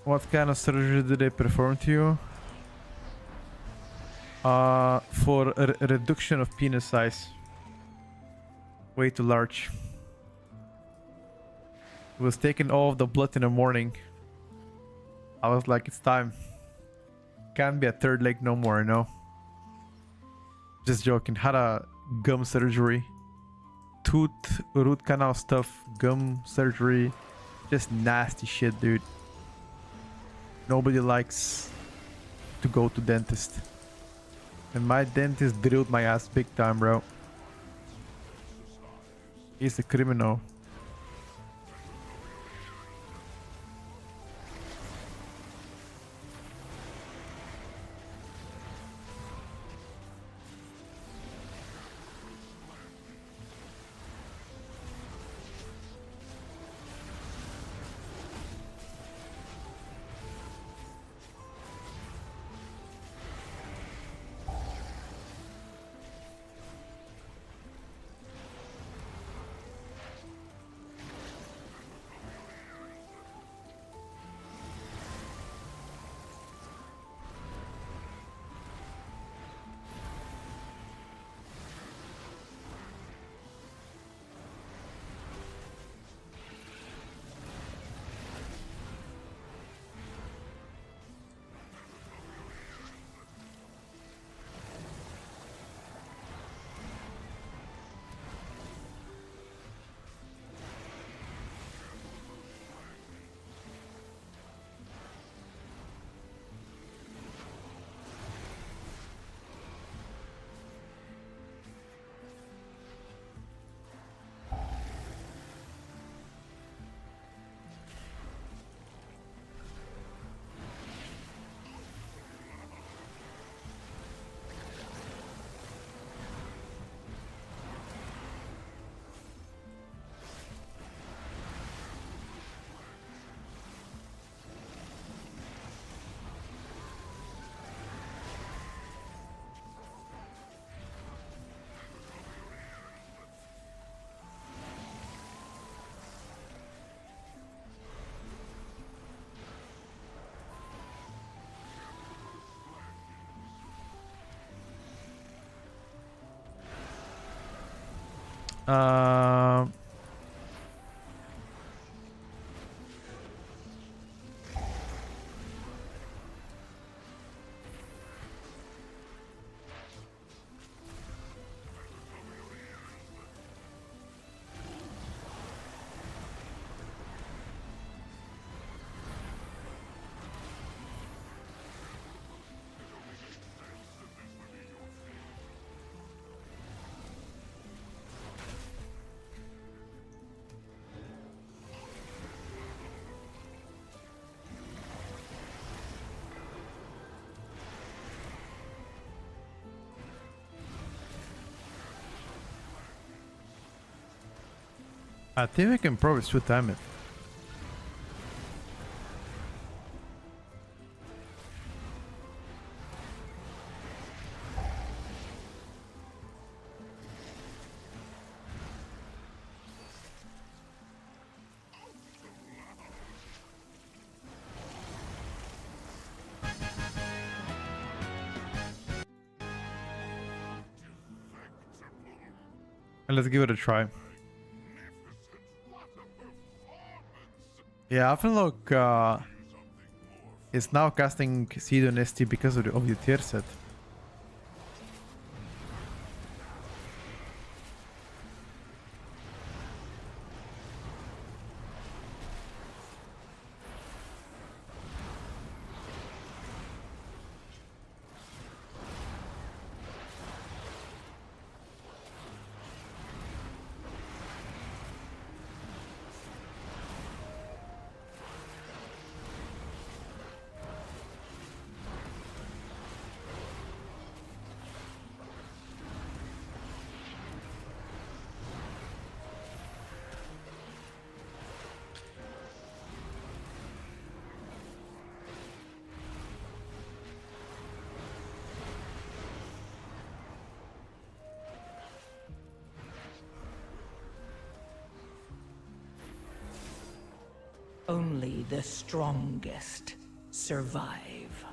What kind of surgery did they perform to you? For a reduction of penis size. Way too large. It was taking all of the blood in the morning. I was like, it's time. Can't be a third leg no more, you know? Just joking. Had a gum surgery. Tooth root canal stuff. Gum surgery. Just nasty shit, dude. Nobody likes to go to dentist. And my dentist drilled my ass big time, bro. He's a criminal. Uh, I think we can probably sweet time it. And let's give it a try. Yeah, I feel like it's now casting Seed on ST because of the tier set. Only the strongest survive.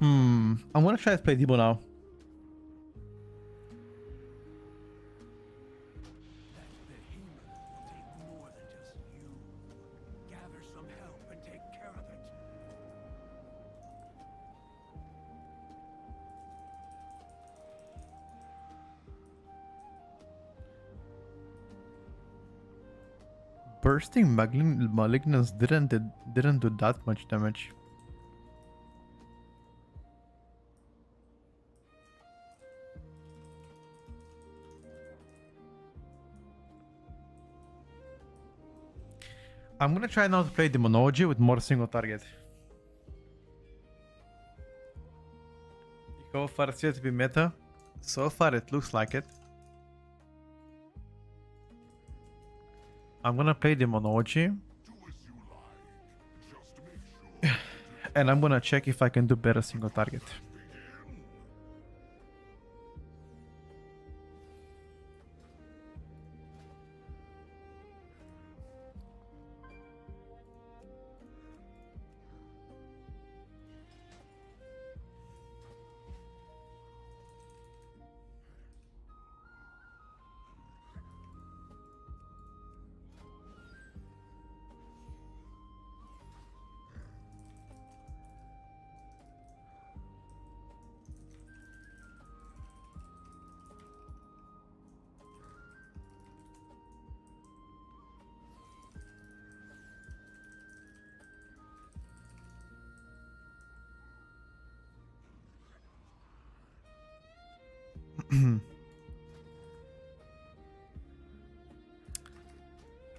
I'm gonna try to play Debo now. Bursting malignance didn't do that much damage. I'm gonna try now to play Demonology with more single target. So far it's yet to be meta. So far it looks like it. I'm gonna play Demonology. And I'm gonna check if I can do better single target.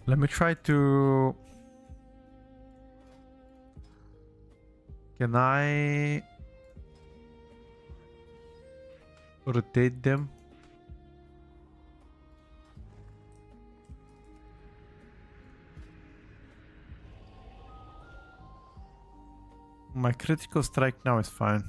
Let me try to... Can I rotate them? My critical strike now is fine.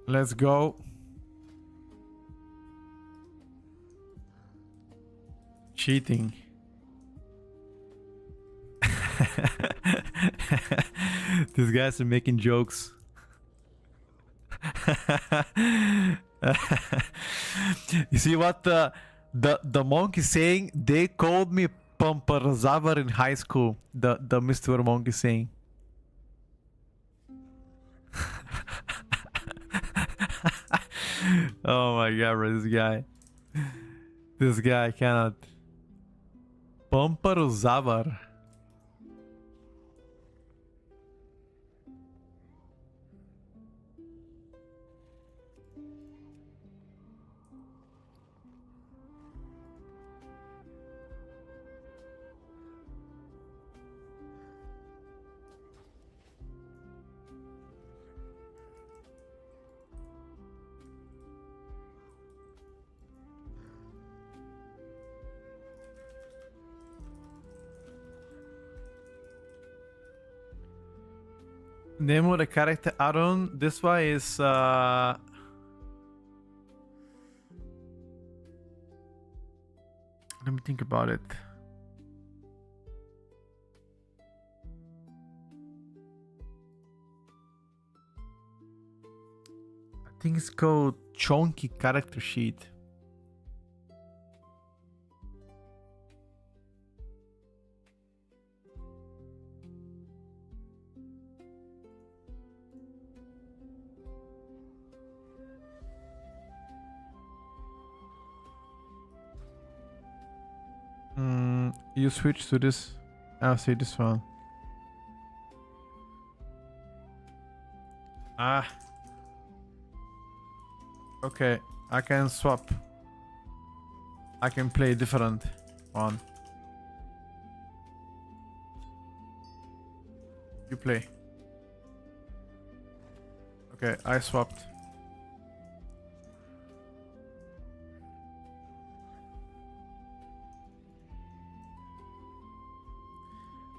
Let's go. Cheating. These guys are making jokes. You see what the monk is saying? They called me Pamparazavar in high school. The Mr. Monk is saying. Oh my god, bro, this guy cannot. Pamparuzavar. Name of the character Aaron. This one is let me think about it. I think it's called Chonky Character Sheet. You switch to this. I'll see this one. Ah. Okay, I can swap. I can play a different one. You play. Okay, I swapped.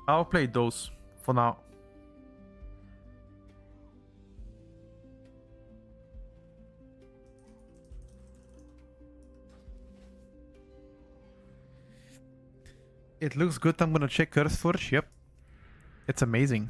I'll play those for now. It looks good. I'm gonna check Earthforge. Yep. It's amazing.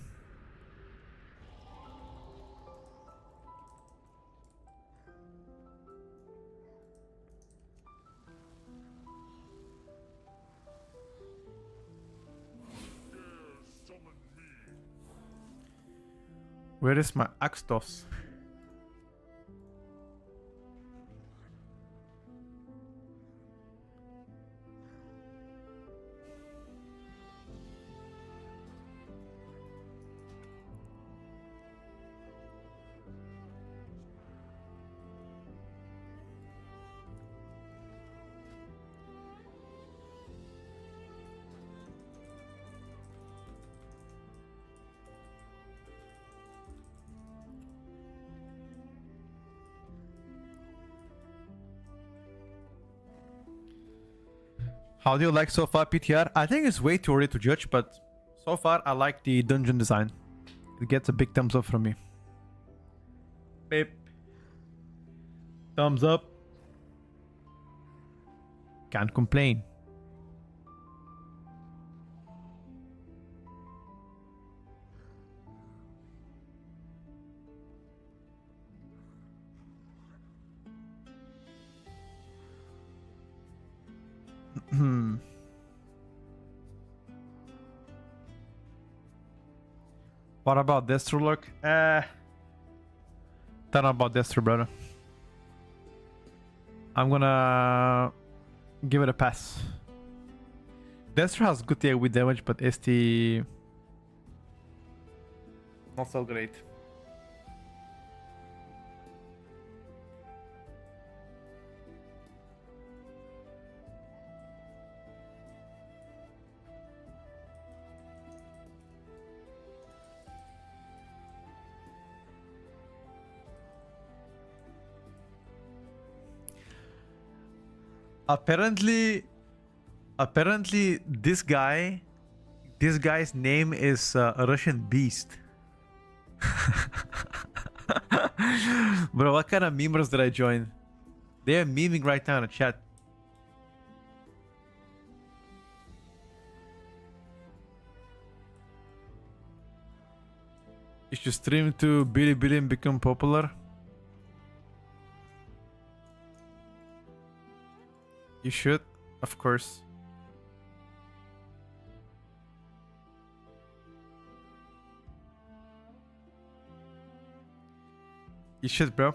Where is my Axtos? How do you like so far, PTR? I think it's way too early to judge, but so far I like the dungeon design. It gets a big thumbs up from me. Babe. Thumbs up. Can't complain. What about Destro look? Don't know about Destro, brother. I'm gonna give it a pass. Destro has good AoE damage, but ST not so great. Apparently this guy's name is a Russian beast. Bro, what kind of memers did I join? They are memeing right now in the chat. You should stream to Billy and become popular. You should, of course. You should, bro.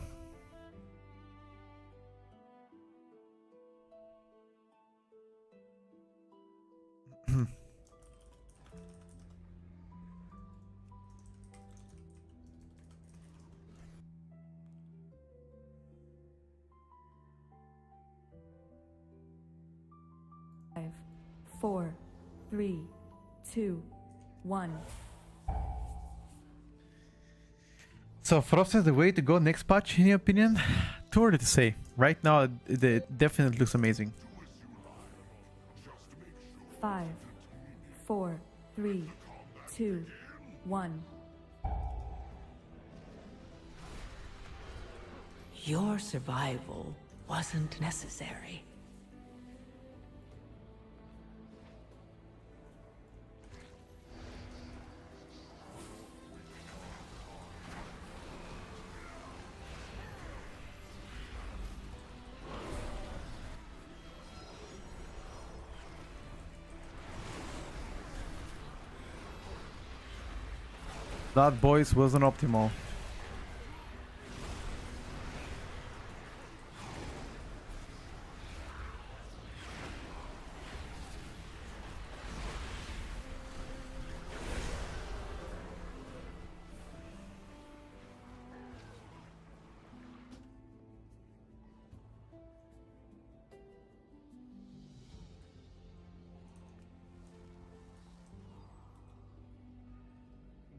Five, 4, 3, 2, 1. So Frost is the way to go next patch, in your opinion? Too early to say. Right now, it definitely looks amazing. 5, 4, 3, 2, 1. Your survival wasn't necessary. That voice wasn't optimal.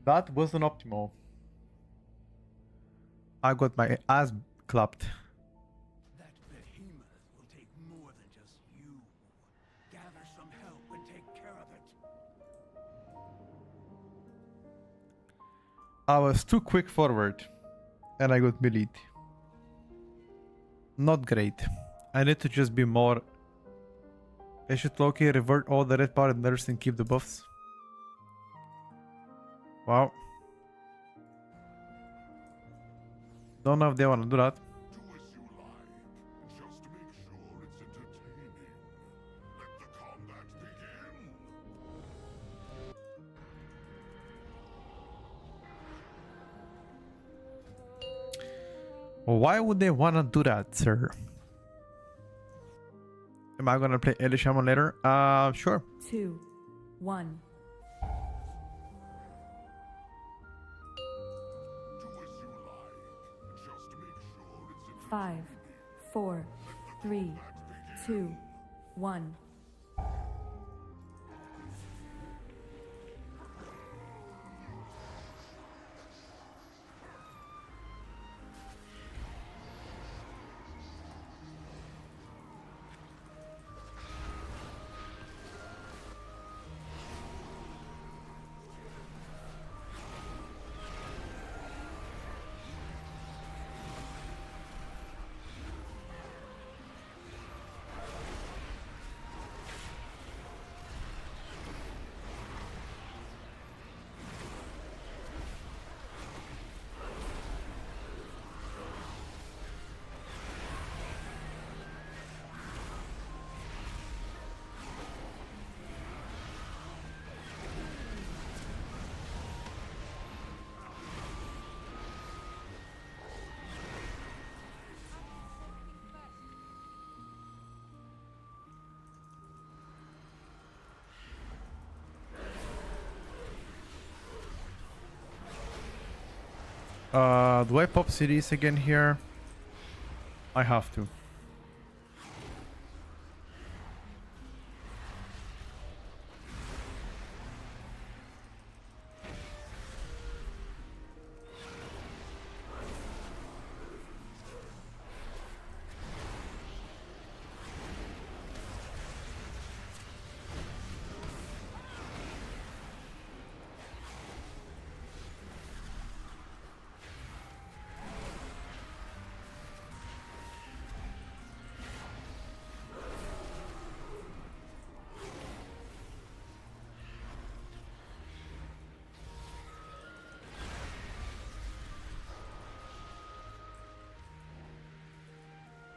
That wasn't optimal. I got my ass clapped. That behemoth will take more than just you. Gather some help and take care of it. I was too quick forward and I got melee. Not great. I need to just be more. I should Loki revert all the red power nerfs and keep the buffs. Wow. Don't know if they want to do that. Do as you like. Just make sure it's entertaining. Let the combat begin. Why would they want to do that, sir? Am I gonna play Elishamon later? Sure. 2, 1. Do as you like. Just make sure it's entertaining. 5, 4, 3, 2, 1. Do I pop cities again here? I have to.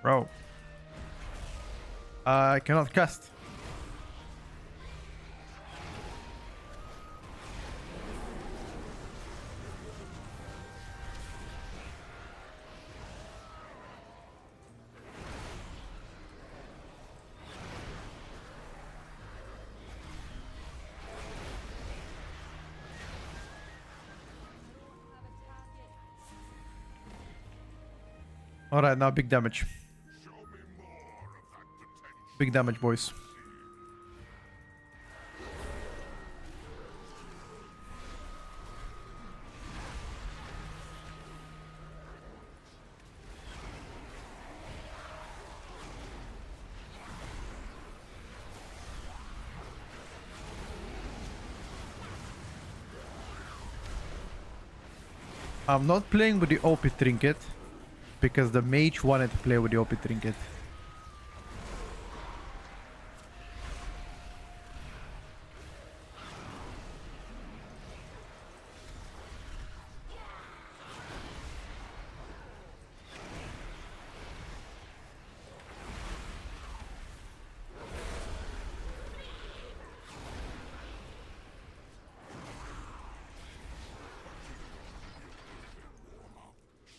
Bro. I cannot cast. Alright, now big damage. Show me more of that potential. Big damage, boys. I'm not playing with the OP trinket because the mage wanted to play with the OP trinket.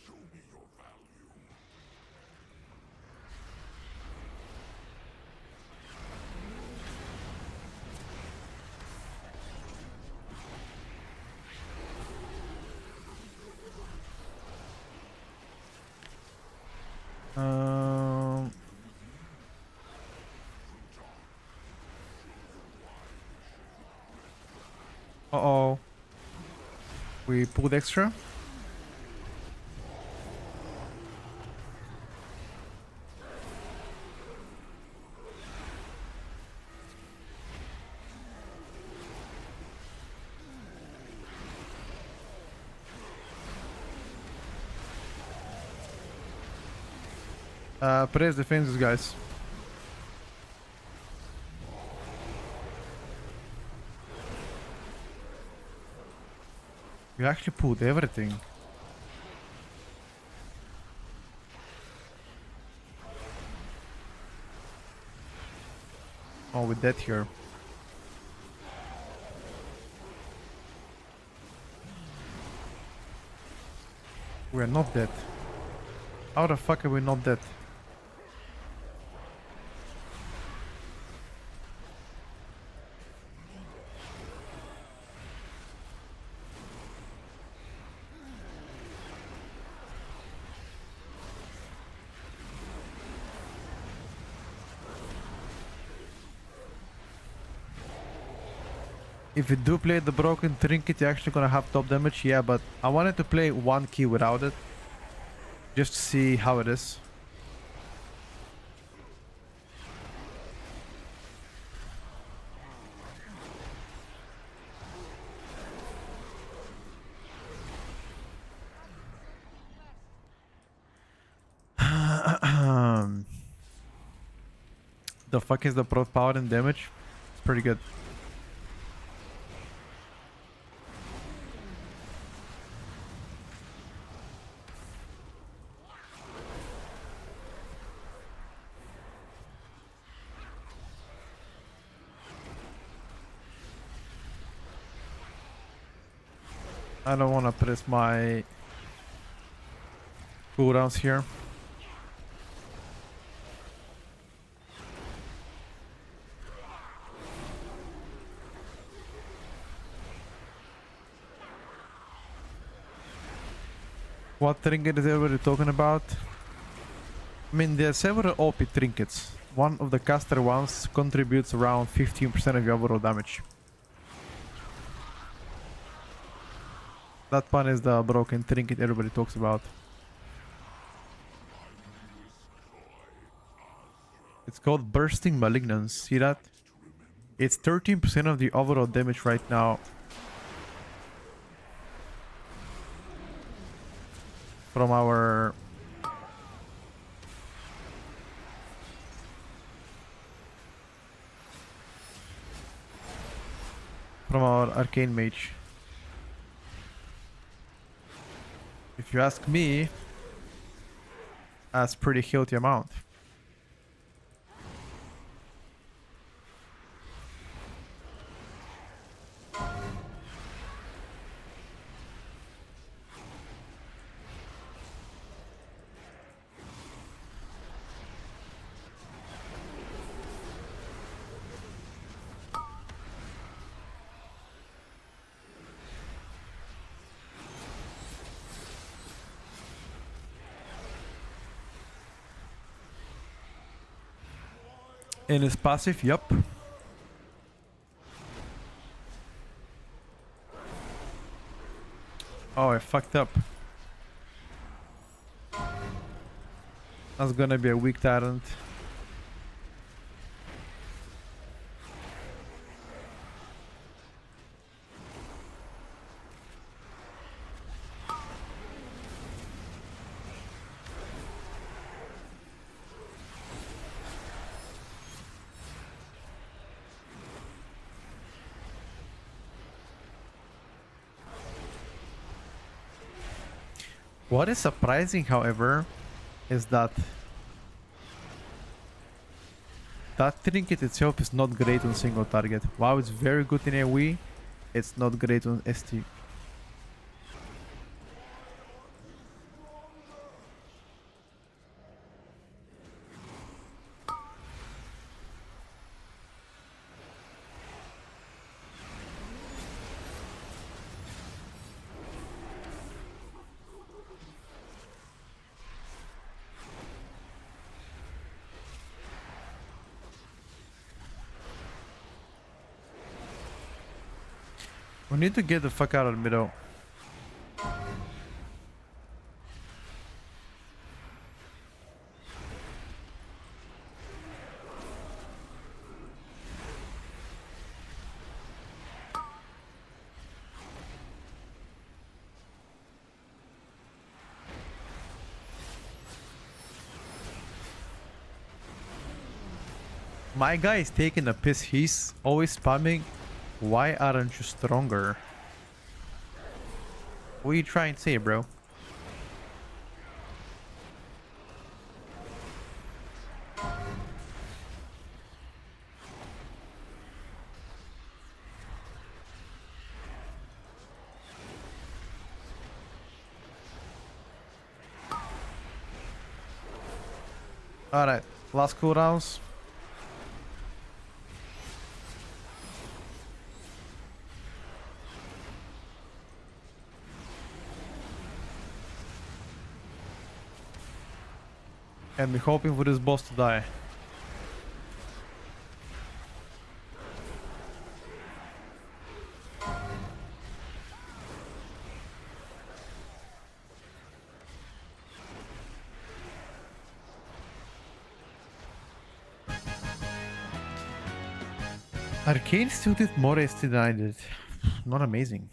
Show me your value. Um. Uh-oh. We pulled extra. Press defenses, guys. We actually pulled everything. Oh, we're dead here. We're not dead. How the fuck are we not dead? If you do play the broken trinket, you're actually gonna have top damage, yeah, but I wanted to play one key without it. Just to see how it is. The fuck is the pro power and damage? It's pretty good. I don't want to press my cooldowns here. What trinket is everybody talking about? I mean, there are several OP trinkets. One of the caster ones contributes around 15% of your overall damage. That one is the broken trinket everybody talks about. It's called Bursting Malignance. See that? It's 13% of the overall damage right now. From our arcane mage. If you ask me, that's pretty healthy amount. In his passive, yup. Oh, I fucked up. That's gonna be a weak tyrant. What is surprising, however, is that trinket itself is not great on single target. While it's very good in AoE, it's not great on ST. We need to get the fuck out of the middle. My guy is taking a piss. He's always spamming. Why aren't you stronger? What are you trying to say, bro? Alright, last cooldowns. And we're hoping for this boss to die. Arcane still did more ST than I did. Not amazing.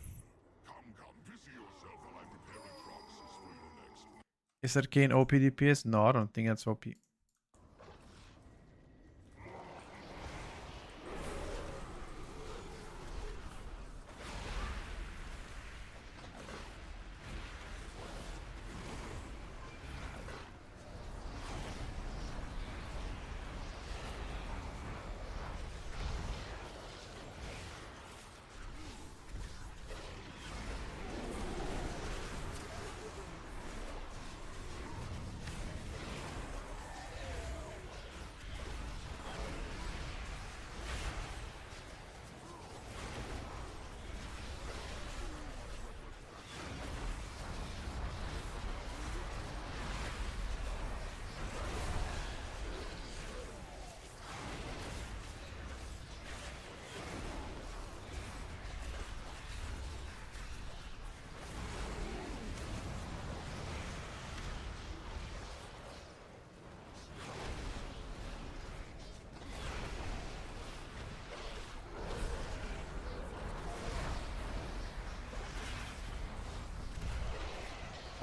Is Arcane OP DPS? No, I don't think that's OP.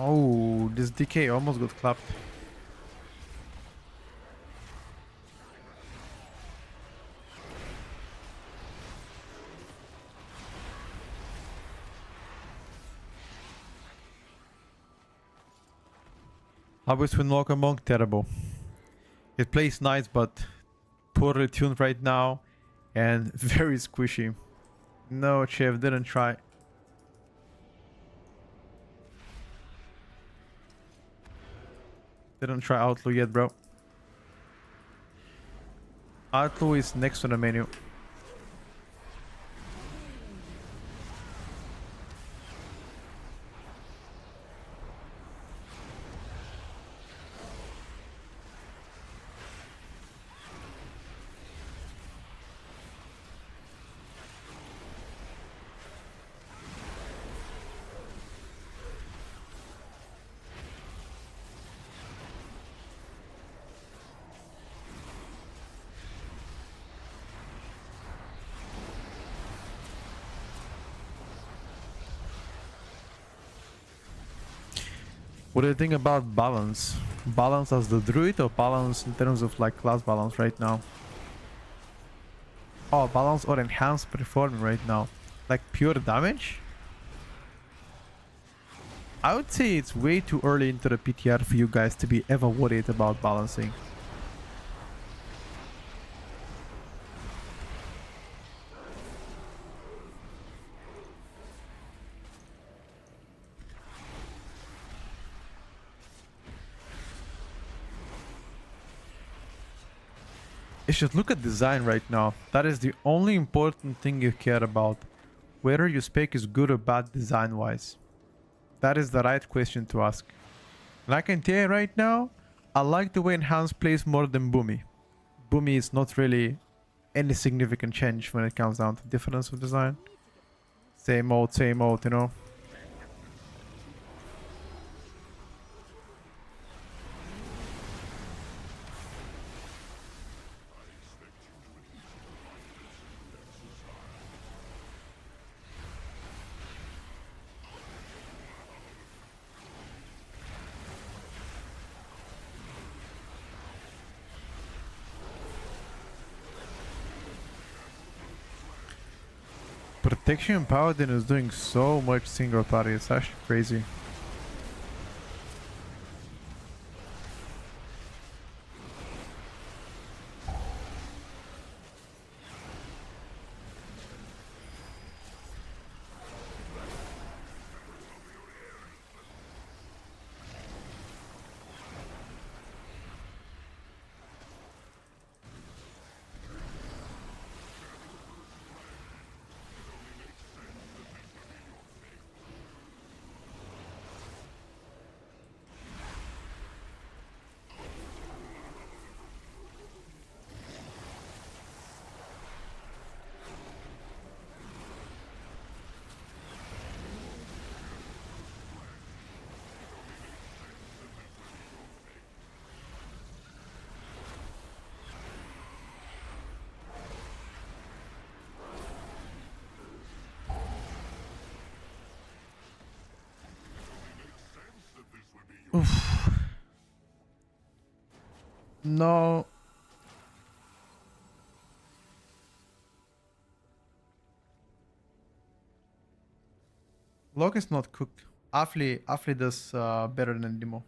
Oh, this DK almost got clapped. Habits with Local Monk, terrible. It plays nice, but poorly tuned right now and very squishy. No, Chef, didn't try. Didn't try Outlaw yet, bro. Outlaw is next on the menu. What do you think about balance? Balance as the druid or balance in terms of like class balance right now? Oh, balance or enhanced performing right now. Like pure damage? I would say it's way too early into the PTR for you guys to be ever worried about balancing. You should look at design right now. That is the only important thing you care about. Whether your spec is good or bad design wise. That is the right question to ask. And I can tell you right now, I like the way Enhanced plays more than Boomy. Boomy is not really any significant change when it comes down to difference of design. Same old, you know. Protection Paladin is doing so much single party, it's actually crazy. Oof. No. Log is not cooked. Afli does better than Demo.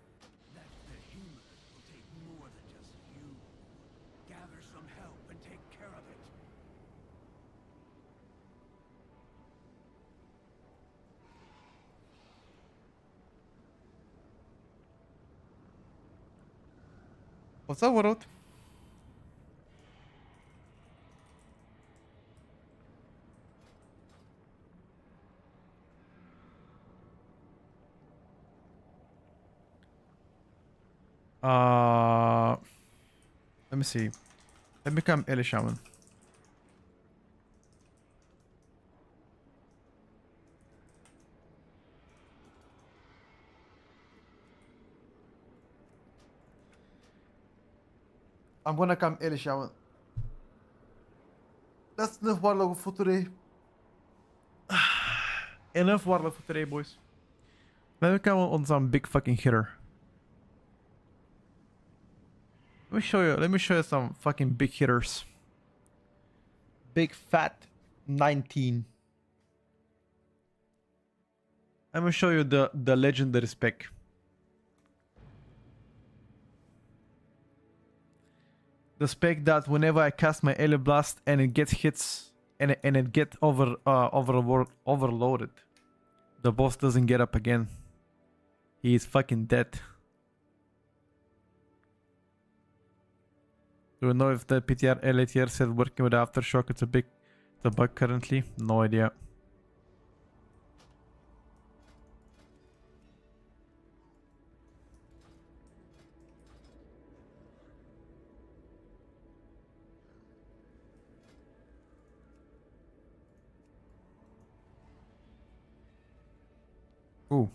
That behemoth will take more than just you. Gather some help and take care of it. What's up, world? Let me see. Let me become Eli Shaman. I'm gonna come Eli Shaman. That's enough Warlock for today. Enough Warlock for today, boys. Let me come on some big fucking hitter. Let me show you some fucking big hitters. Big fat 19. I'm gonna show you the legendary spec. The spec that whenever I cast my Ele Blast and it gets hits and it gets overloaded, the boss doesn't get up again. He is fucking dead. Do you know if the PTR LATR said working with Aftershock it's a bug currently? No idea. Ooh.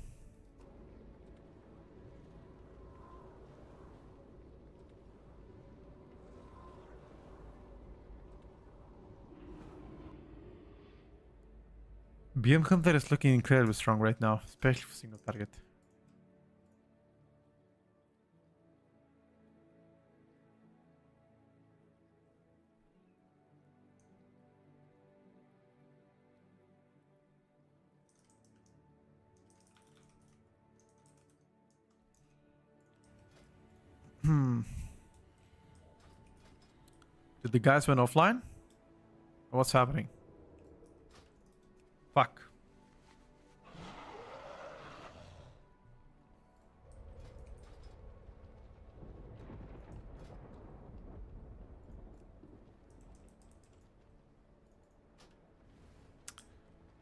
Beyond Hunter is looking incredibly strong right now, especially for single target. Did the guys went offline? What's happening? Fuck.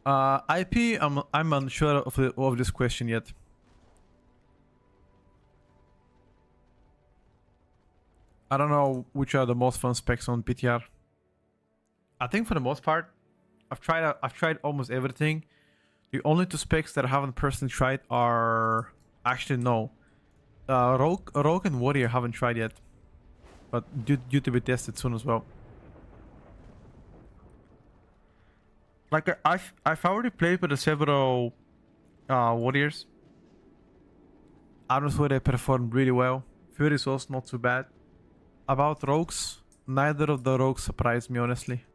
IP, I'm unsure of this question yet. I don't know which are the most fun specs on PTR. I think for the most part, I've tried almost everything. The only two specs that I haven't personally tried are actually no. Rogue and Warrior haven't tried yet, but due to be tested soon as well. Like I've already played with the several Warriors. I don't know where they performed really well. Fury is also not too bad. About Rogues, neither of the Rogues surprised me honestly.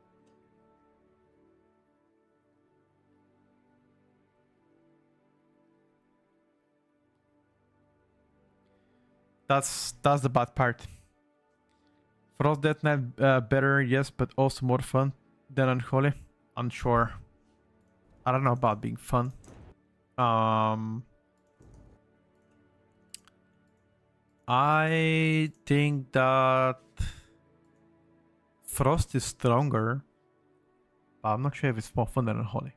That's the bad part. Frost Death Knight better, yes, but also more fun than Unholy. Unsure. I don't know about being fun. I think that Frost is stronger, but I'm not sure if it's more fun than Unholy.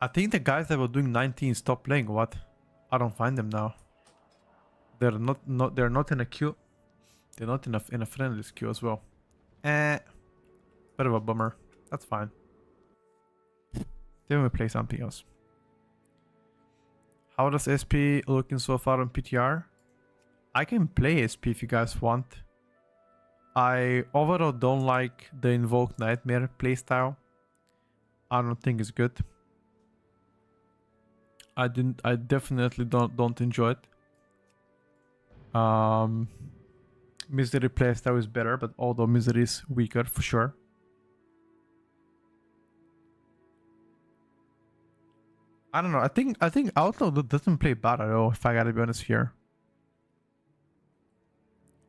I think the guys that were doing 19 stopped playing. What? I don't find them now. They're not in a queue. They're not in a friendly queue as well. Bit of a bummer. That's fine. Then we play something else. How does SP looking so far on PTR? I can play SP if you guys want. I overall don't like the Invoke Nightmare playstyle. I don't think it's good. I definitely don't enjoy it. Misery playstyle is better, but although Misery is weaker for sure. I don't know. I think Outlaw doesn't play bad at all, if I gotta be honest here.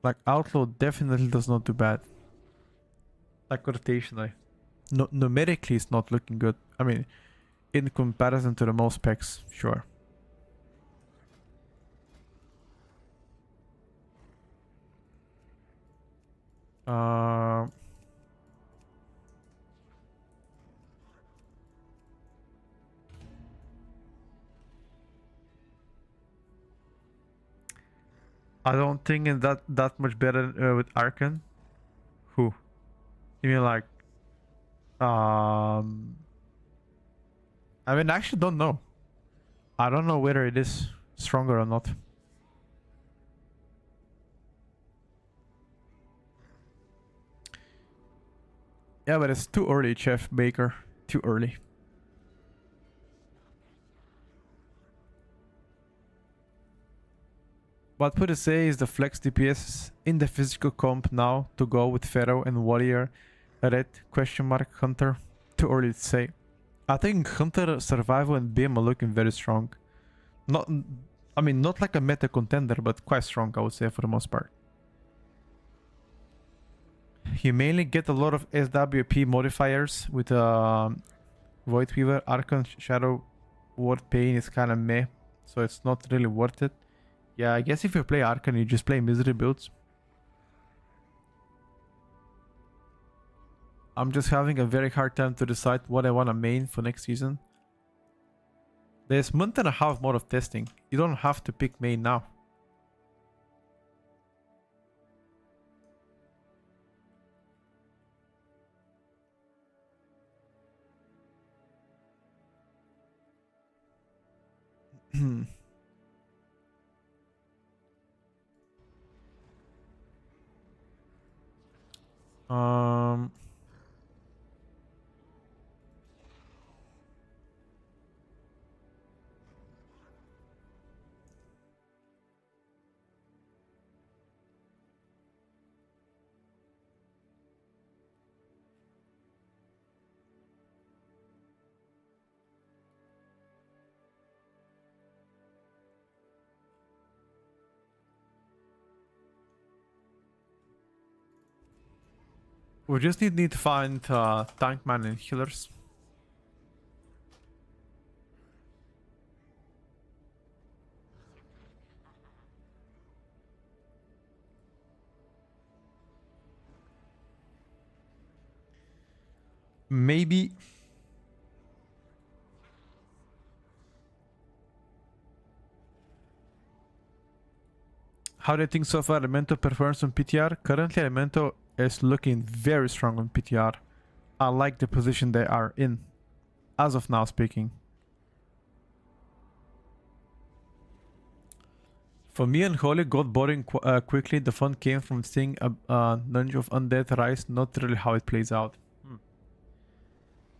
Like Outlaw definitely does not do bad. Like rotationally. No, numerically it's not looking good. I mean, in comparison to the most specs, sure. I don't think it's that much better with Arkan. Who? You mean like I mean, I actually don't know. I don't know whether it is stronger or not. Yeah, but it's too early, Chef Baker. Too early. What would you say is the flex DPS in the physical comp now to go with Pharaoh and Warrior? Red question mark Hunter? Too early to say. I think Hunter, Survival and BM are looking very strong. I mean, not like a meta contender, but quite strong, I would say, for the most part. You mainly get a lot of SWP modifiers with Void Weaver. Archon Shadow Ward Pain is kind of meh, so it's not really worth it. Yeah, I guess if you play Archon, you just play Misery builds. I'm just having a very hard time to decide what I want to main for next season. There's a month and a half more of testing. You don't have to pick main now. um... We just need to find tankman and healers. Maybe. How do you think so far Elemento performs on PTR? Currently Elemento is looking very strong on PTR. I like the position they are in. As of now speaking. For me, Unholy got boring quickly. The fun came from seeing a Dungeon of Undead rise, not really how it plays out.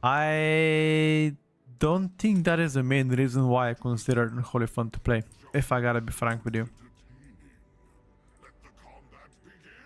I don't think that is the main reason why I consider Unholy fun to play, if I gotta be frank with you. Let the combat begin!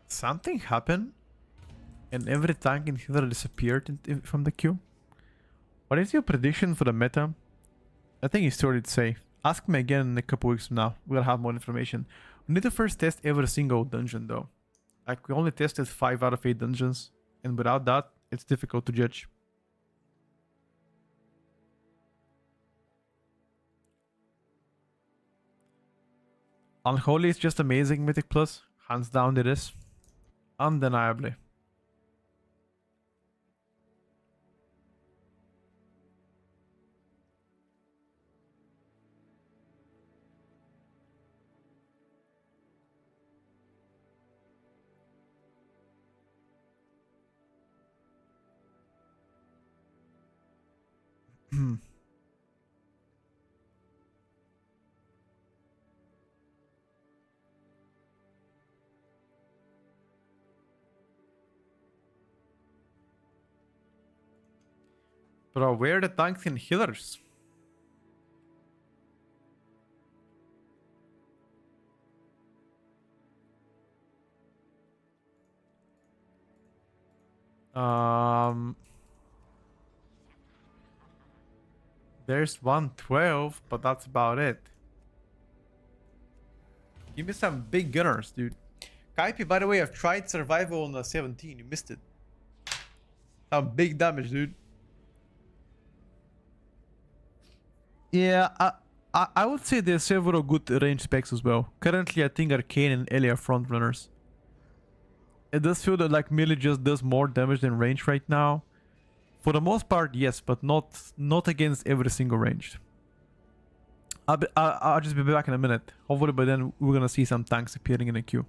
Something happened and every tank in healer disappeared from the queue. What is your prediction for the meta? I think it's too early to say. Ask me again in a couple weeks from now. We'll have more information. We need to first test every single dungeon though. Like we only tested 5 out of 8 dungeons, and without that, it's difficult to judge. Unholy is just amazing Mythic Plus. Hands down it is. Undeniably. Bro, where are the tanks and healers? There's 112, but that's about it. Give me some big gunners, dude. Kaipi, by the way, I've tried survival on the 17. You missed it. Some big damage, dude. Yeah, I would say there's several good range specs as well. Currently, I think Arcane and Ellie are front runners. It does feel that like melee just does more damage than range right now. For the most part, yes, but not against every single ranged. I'll just be back in a minute. Hopefully by then we're gonna see some tanks appearing in the queue.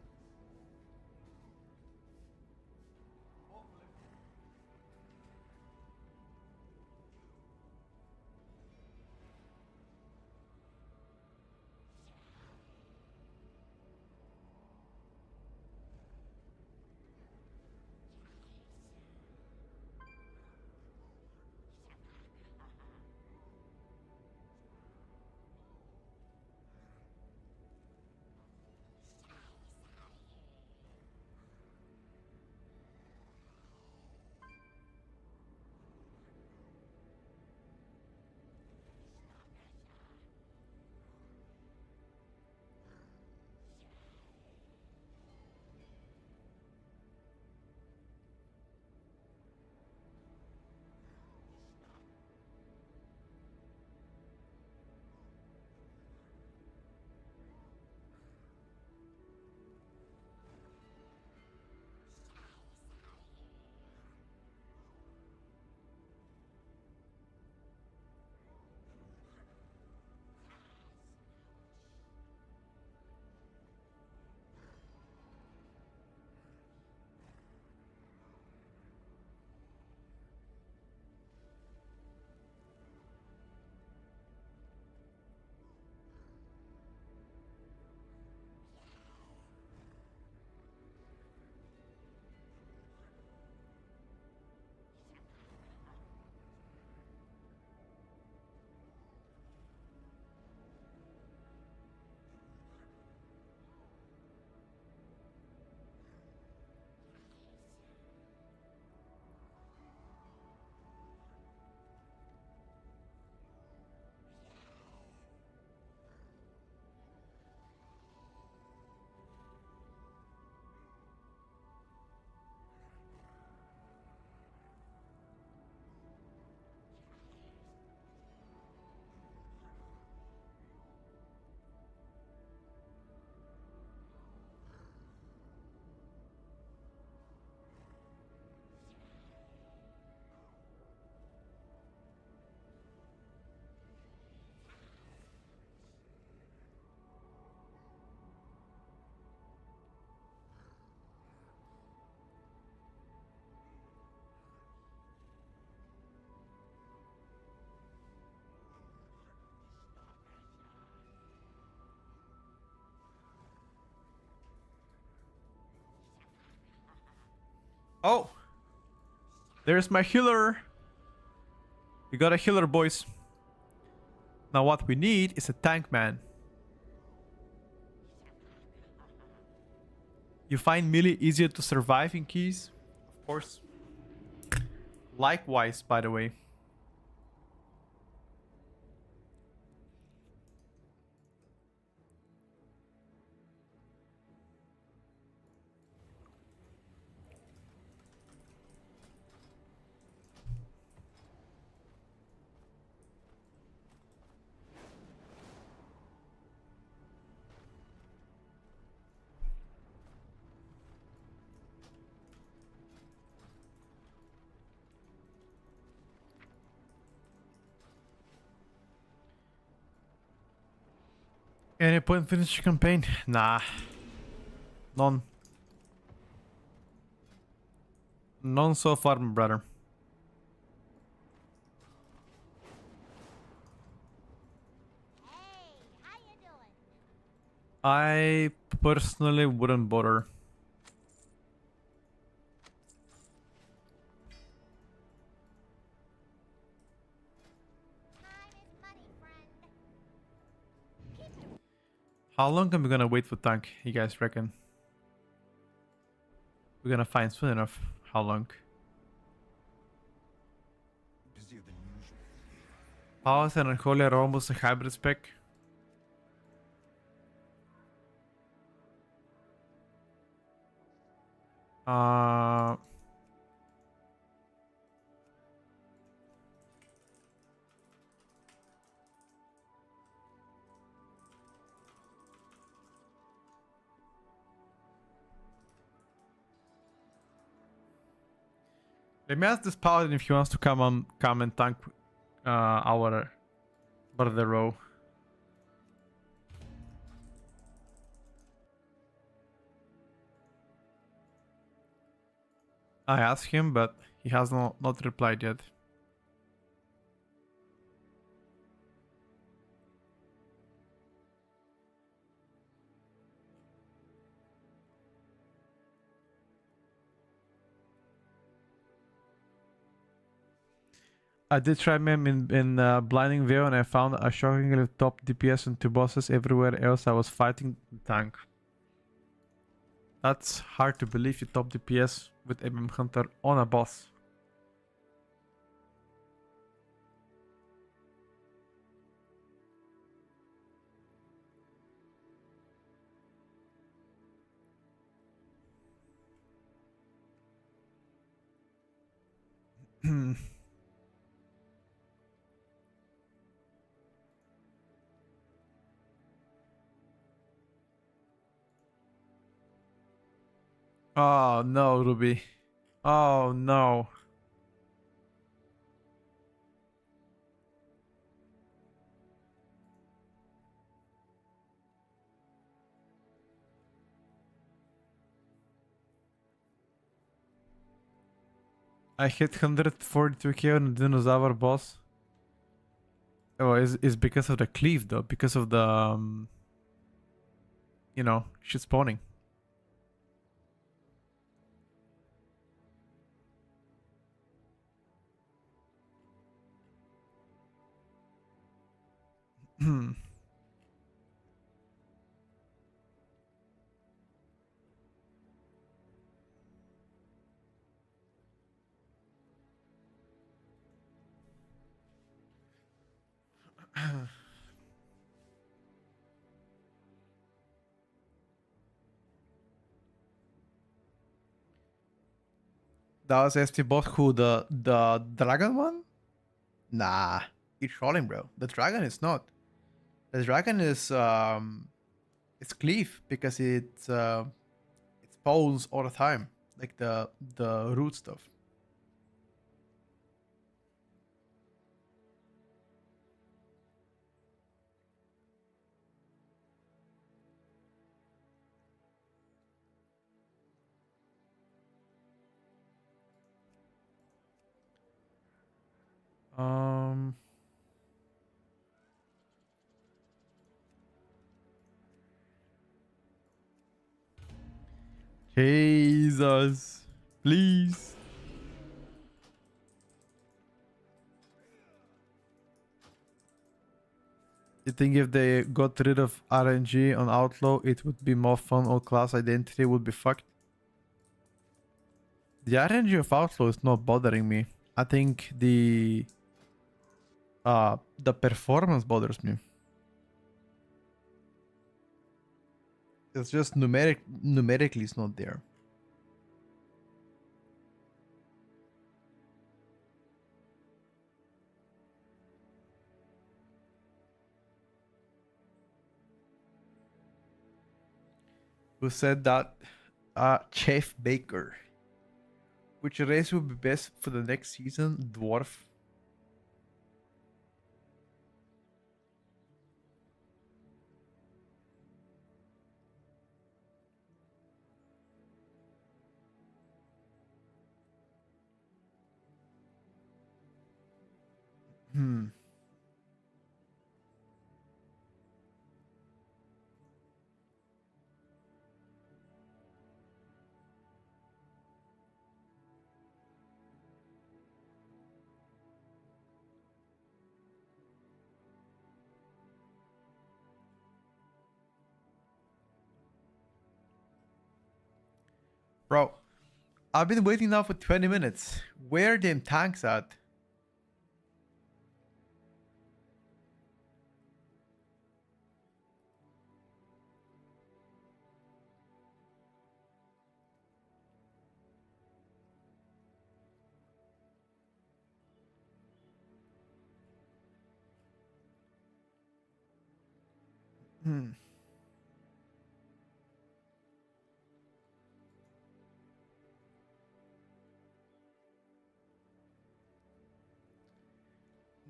Oh! There's my healer! We got a healer, boys. Now what we need is a tank man. You find melee easier to survive in keys? Of course. Likewise, by the way. Any point finish the campaign? Nah. None. None so far, my brother. Hey, how you doing? I personally wouldn't bother. Time is money, friend. How long am we gonna wait for tank, you guys reckon? We're gonna find soon enough. How long? Busier than usual. Palace and Unholy are almost a hybrid spec. Uh... Let me ask this paladin if he wants to come and tank our border row. I asked him, but he has not replied yet. I did try him in Blinding Veil and I found a shockingly top DPS on 2 bosses. Everywhere else I was fighting the tank. That's hard to believe, you top DPS with MM Hunter on a boss. Oh no, Ruby. Oh no. I hit 142k on a dinosaur boss. Oh, it's because of the cleave though, because of the you know, shit spawning. That was ST bot who the dragon one? Nah, it's trolling, bro. The dragon is not. The dragon is it's cleave because it spawns all the time, like the root stuff. Um. Jesus. Please. You think if they got rid of RNG on Outlaw, it would be more fun or class identity would be fucked? The RNG of Outlaw is not bothering me. I think the performance bothers me. It's just numerically it's not there. Who said that? Chef Baker. Which race would be best for the next season? Dwarf. Hmm. Bro, I've been waiting now for 20 minutes. Where are them tanks at? Hmm.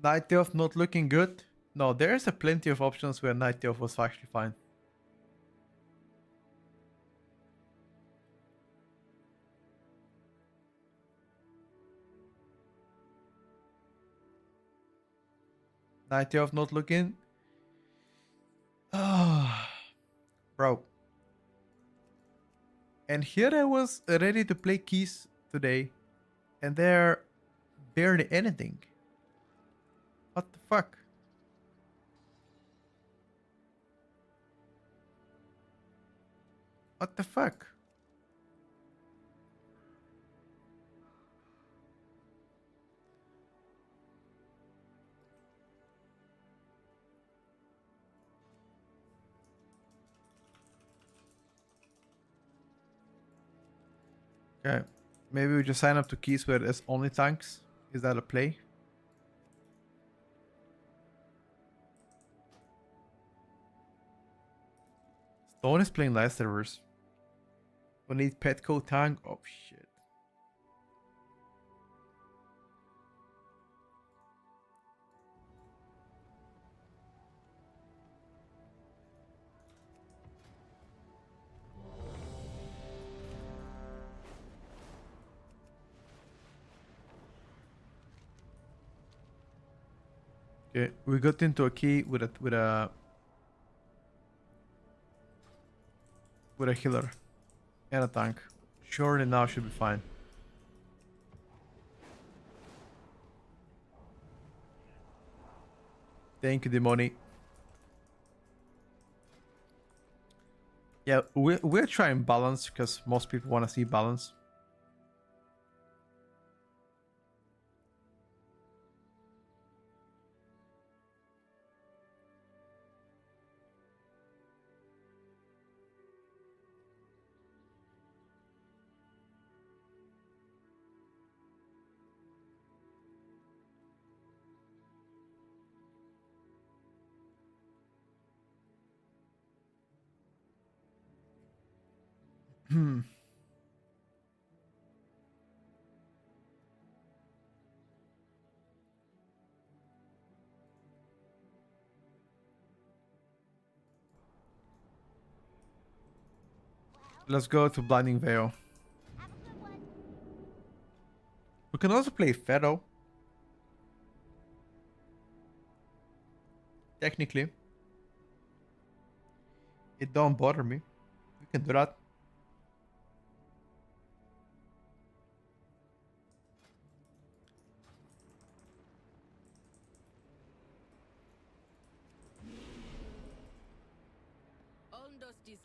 Night Elf not looking good? No, there's a plenty of options where Night Elf was actually fine. Night Elf not looking. Ah, bro. And here I was ready to play keys today, and they're barely anything. What the fuck? What the fuck? Okay, maybe we just sign up to keys where there's only tanks. Is that a play? Stone is playing live servers. We need Petco tank. Oh shit. Okay, we got into a key with a healer and a tank. Surely now should be fine. Thank you, Demoni. Yeah, we're trying balance because most people want to see balance. Hmm. Let's go to Blinding Veil. We can also play Pharaoh. Technically. It don't bother me. We can do that.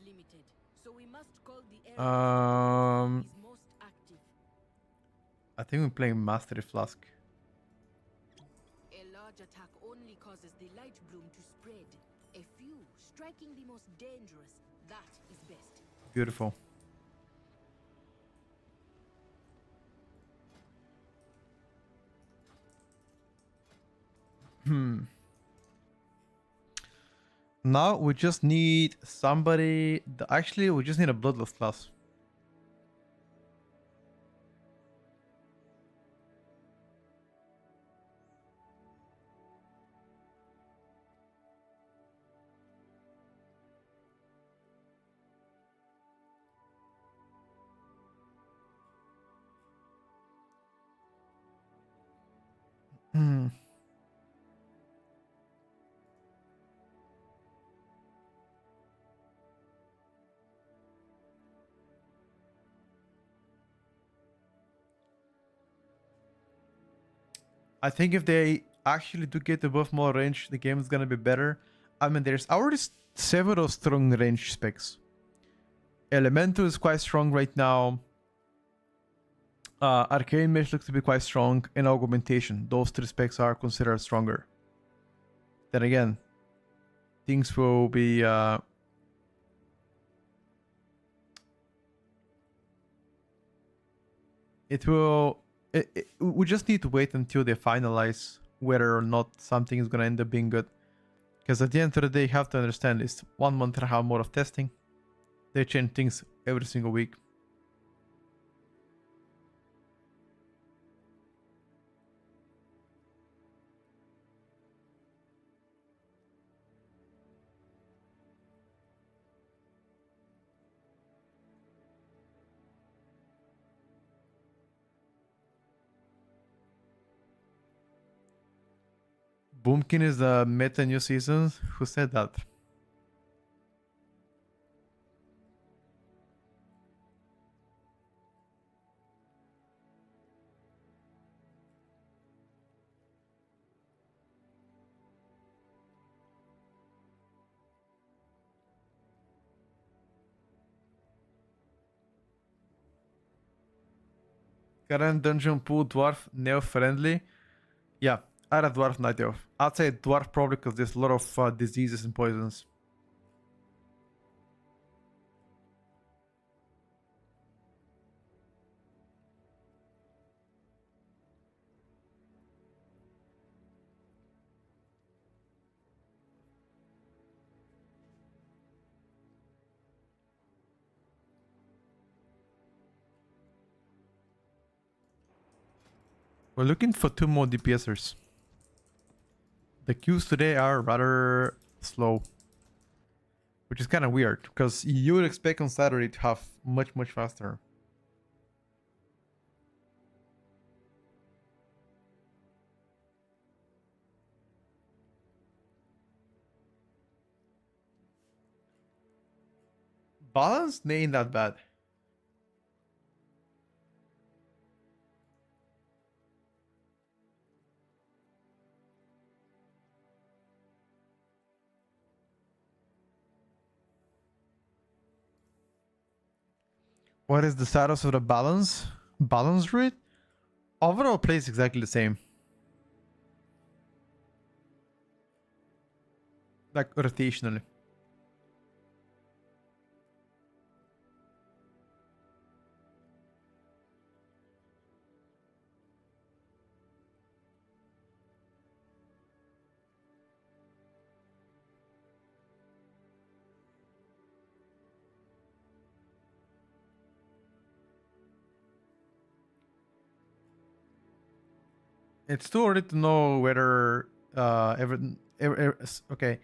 limited, so we must call the area Um, is most active. I think we're playing Mastery Flask. A large attack only causes the light bloom to spread. A few striking the most dangerous. That is best. Beautiful. Now we just need somebody. Actually, we just need a Bloodlust class. Hmm. I think if they actually do get above more range, the game is gonna be better. I mean, there's already several strong range specs. Elemental is quite strong right now. Arcane Mage looks to be quite strong, and Augmentation. Those three specs are considered stronger. Then again, things will be... we just need to wait until they finalize whether or not something is going to end up being good. Because at the end of the day, you have to understand it's 1 month and a half more of testing. They change things every single week. Boomkin is the meta new season. Who said that? Current dungeon pool dwarf neo friendly. Yeah, add a dwarf night elf. I'd say dwarf probably because there's a lot of diseases and poisons. We're looking for 2 more DPSers. The queues today are rather slow. Which is kind of weird, because you would expect on Saturday to have much faster. Balance ain't that bad. What is the status of the balance? Balance rate? Overall plays exactly the same. Like rotationally. It's too early to know whether okay.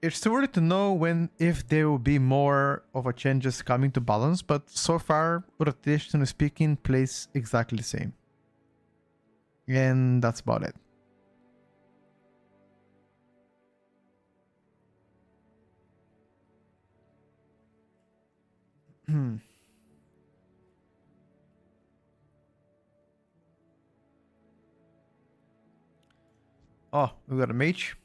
It's too early to know if there will be more of a changes coming to balance, but so far, rotationally speaking, plays exactly the same. And that's about it. Oh, we got a mage.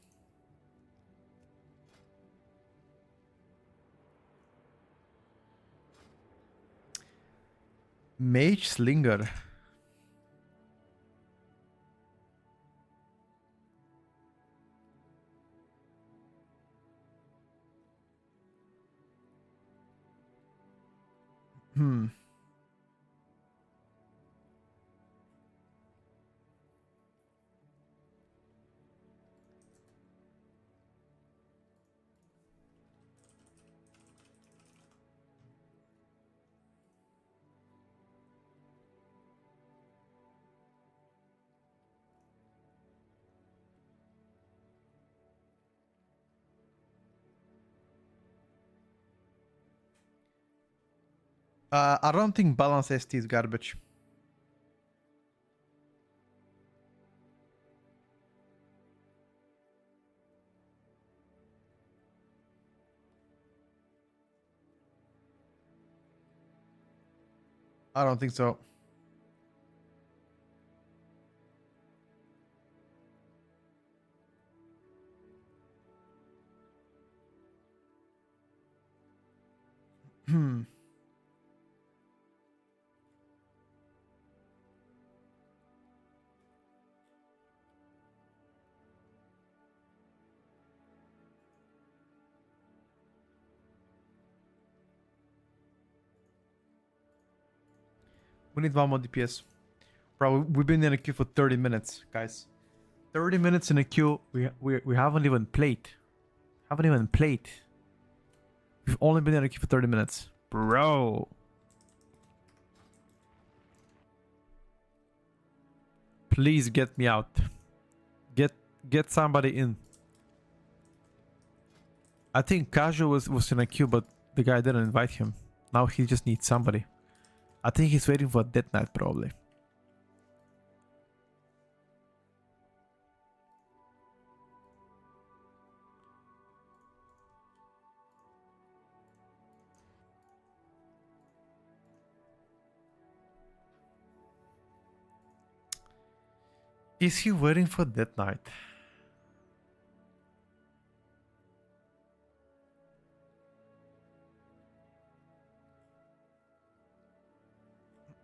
Mage Slinger. Hmm. I don't think balance ST is garbage. I don't think so. Hmm. We need one more DPS. Bro, we've been in a queue for 30 minutes, guys. 30 minutes in a queue. We haven't even played. Haven't even played. We've only been in a queue for 30 minutes. Bro. Please get me out. Get somebody in. I think Kajo was in a queue, but the guy didn't invite him. Now he just needs somebody. I think he's waiting for Death Knight, probably. Is he waiting for Death Knight?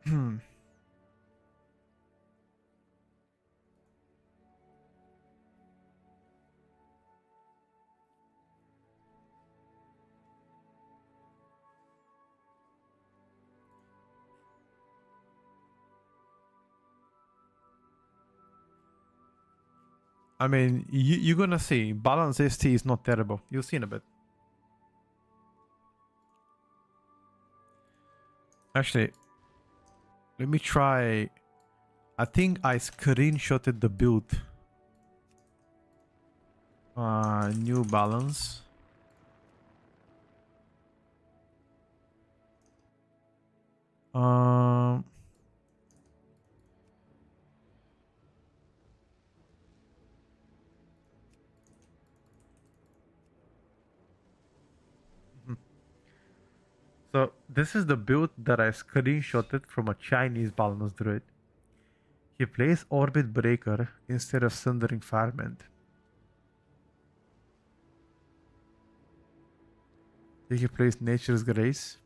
Hmm. I mean, you're gonna see. Balance ST is not terrible. You'll see in a bit. Actually, let me try. I think I screenshotted the build. New balance. Um. So this is the build that I screenshotted from a Chinese balance druid. He plays Orbit Breaker instead of Sundering Fireman. He plays Nature's Grace.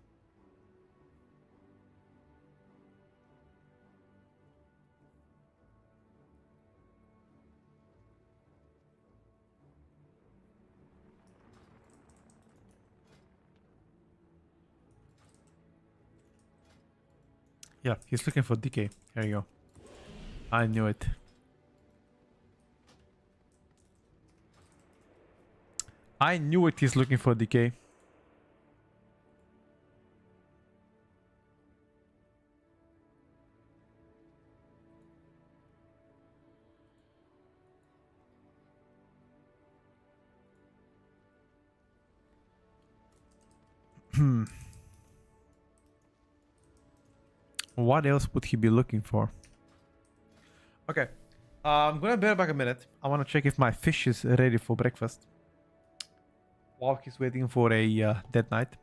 Yeah, he's looking for DK. Here you go. I knew it. I knew it, he's looking for DK. What else would he be looking for? Okay. I'm gonna be back a minute. I wanna check if my fish is ready for breakfast. While he's waiting for a Dead Knight.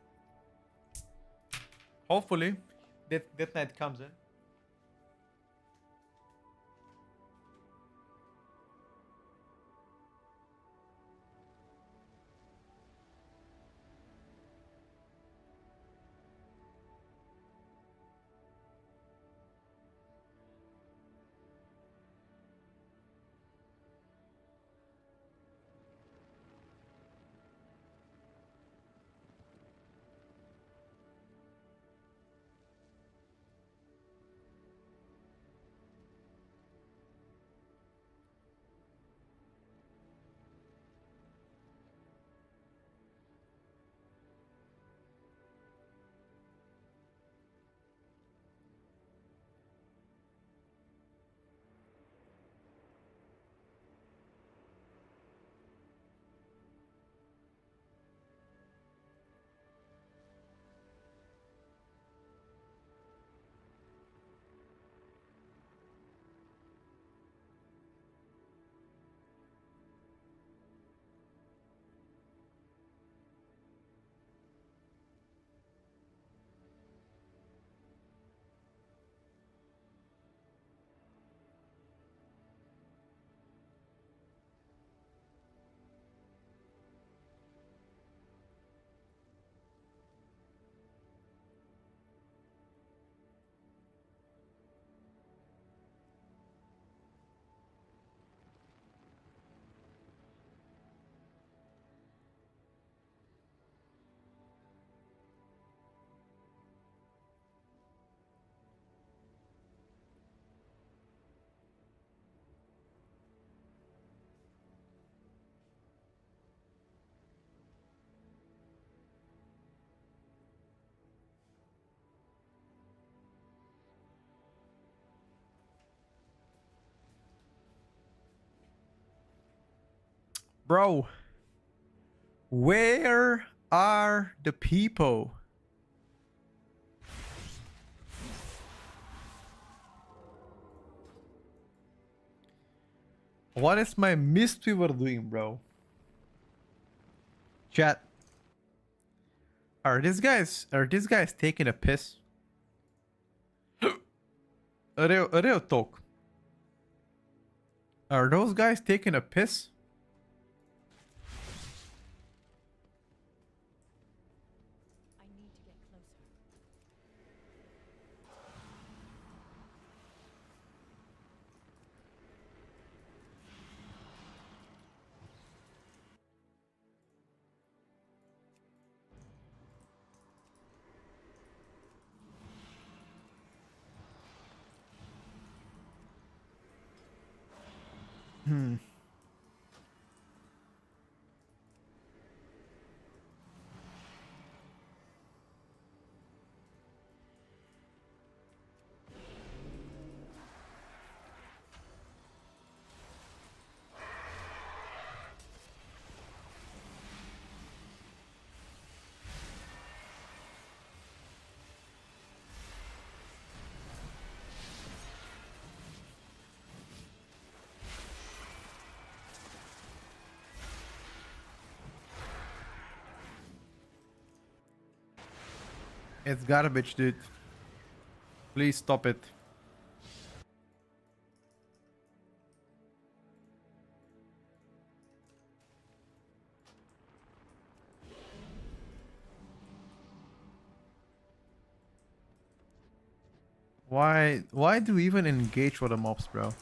Hopefully, Dead Knight comes in. Bro, where are the people? What is my Mistweaver doing, bro? Chat. Are these guys taking a piss? Real talk. Are those guys taking a piss? I need to get closer. It's garbage, dude. Please stop it. Why do we even engage with the mobs, bro?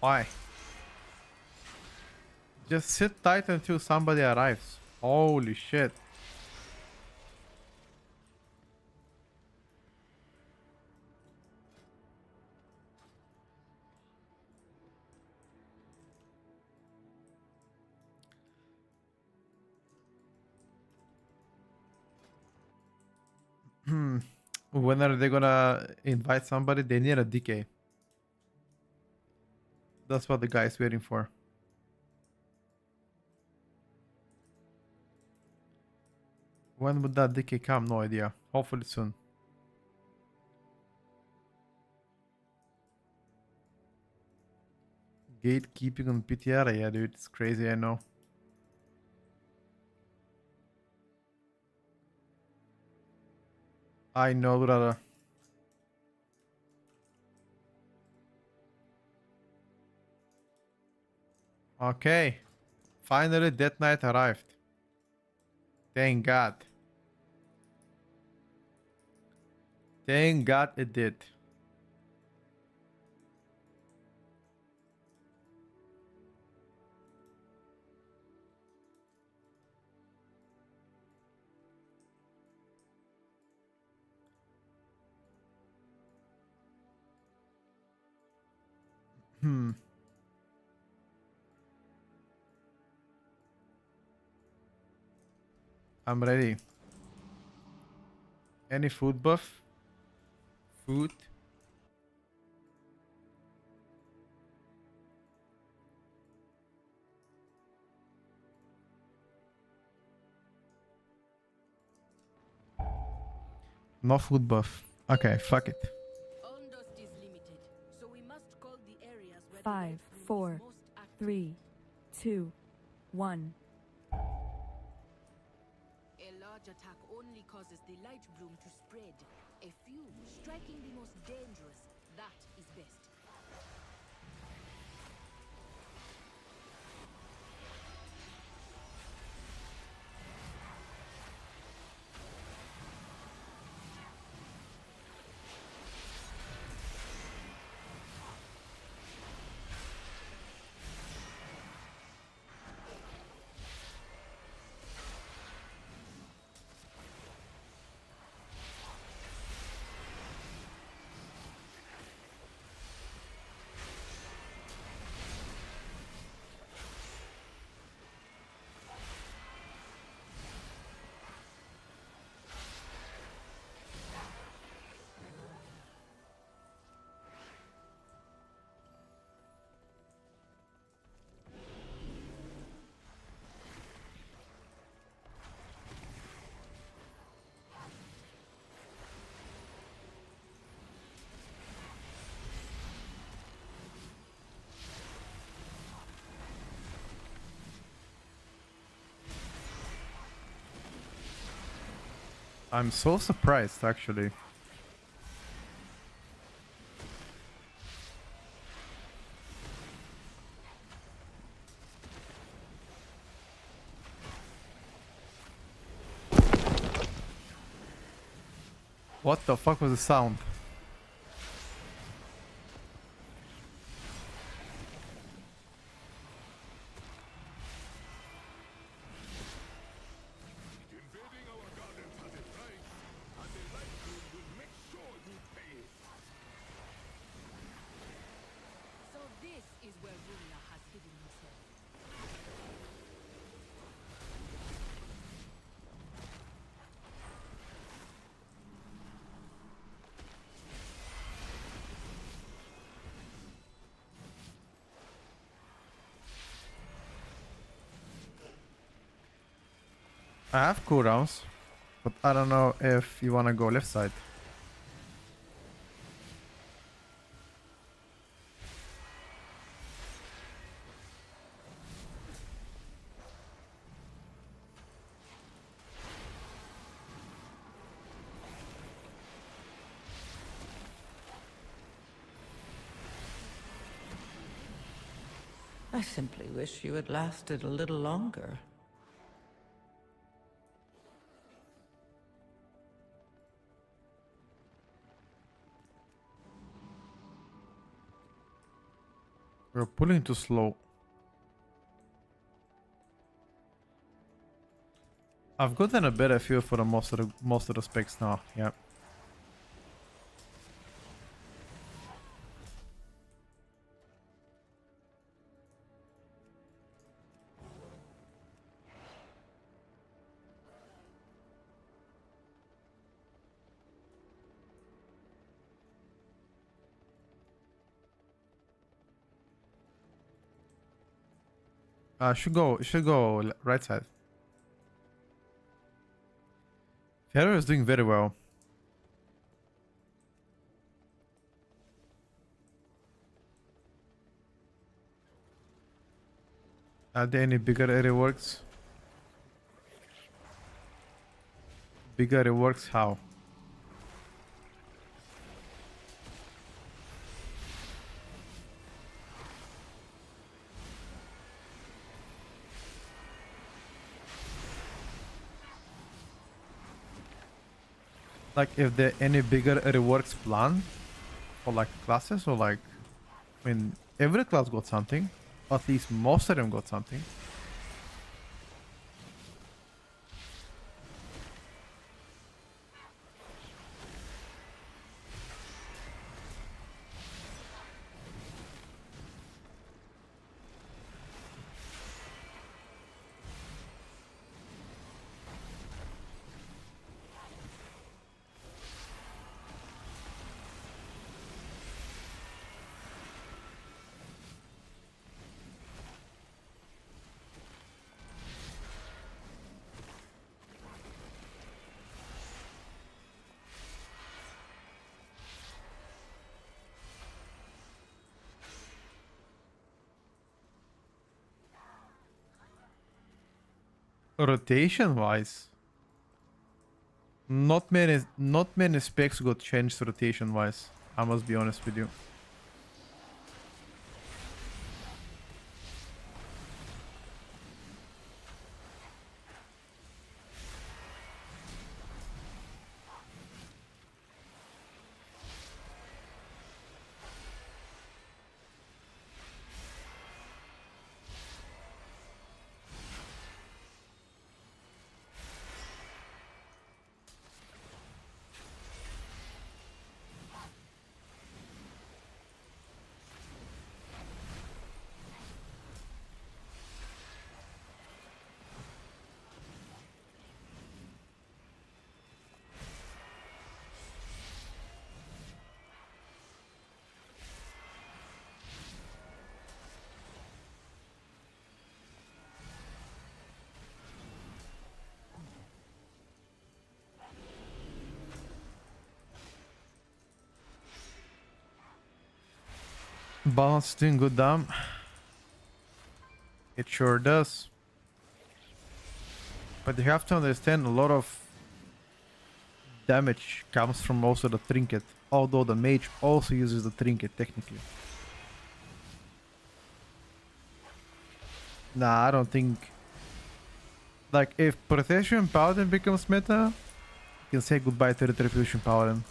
Why? Just sit tight until somebody arrives. Holy shit. When are they gonna invite somebody? They need a decay. That's what the guy is waiting for. When would that decay come? No idea. Hopefully soon. Gatekeeping on PTR, yeah, dude, it's crazy. I know. I know, brother. Okay. Finally, Death Knight arrived. Thank God. Thank God it did. Hmm. I'm ready. Any food buff? Food? No food buff. Okay, fuck it. Ondust is limited, so we must call the areas where Five, the light bloom four, is most active. 3, 2, 1. A large attack only causes the light bloom to spread. A few striking the most dangerous. That is best. I'm so surprised, actually. What the fuck was the sound? Invading our gardens has a price, and the Light Moon will make sure you pay it. So this is where Rulia has hidden himself. I have cooldowns, but I don't know if you wanna go left side. I simply wish you had lasted a little longer. We're pulling too slow. I've gotten a better feel for the most of the specs now. Yeah. Should go right side. Ferro is doing very well. Are there any bigger area works? Bigger area works how? Like if there any bigger reworks plan for like classes or like, I mean, every class got something. At least most of them got something. Rotation wise, not many specs got changed rotation wise. I must be honest with you. Balance doing good, damn. It sure does. But you have to understand a lot of damage comes from also the trinket, although the mage also uses the trinket technically. Nah, I don't think. Like, if Protection Paladin becomes meta, you can say goodbye to Retribution Paladin.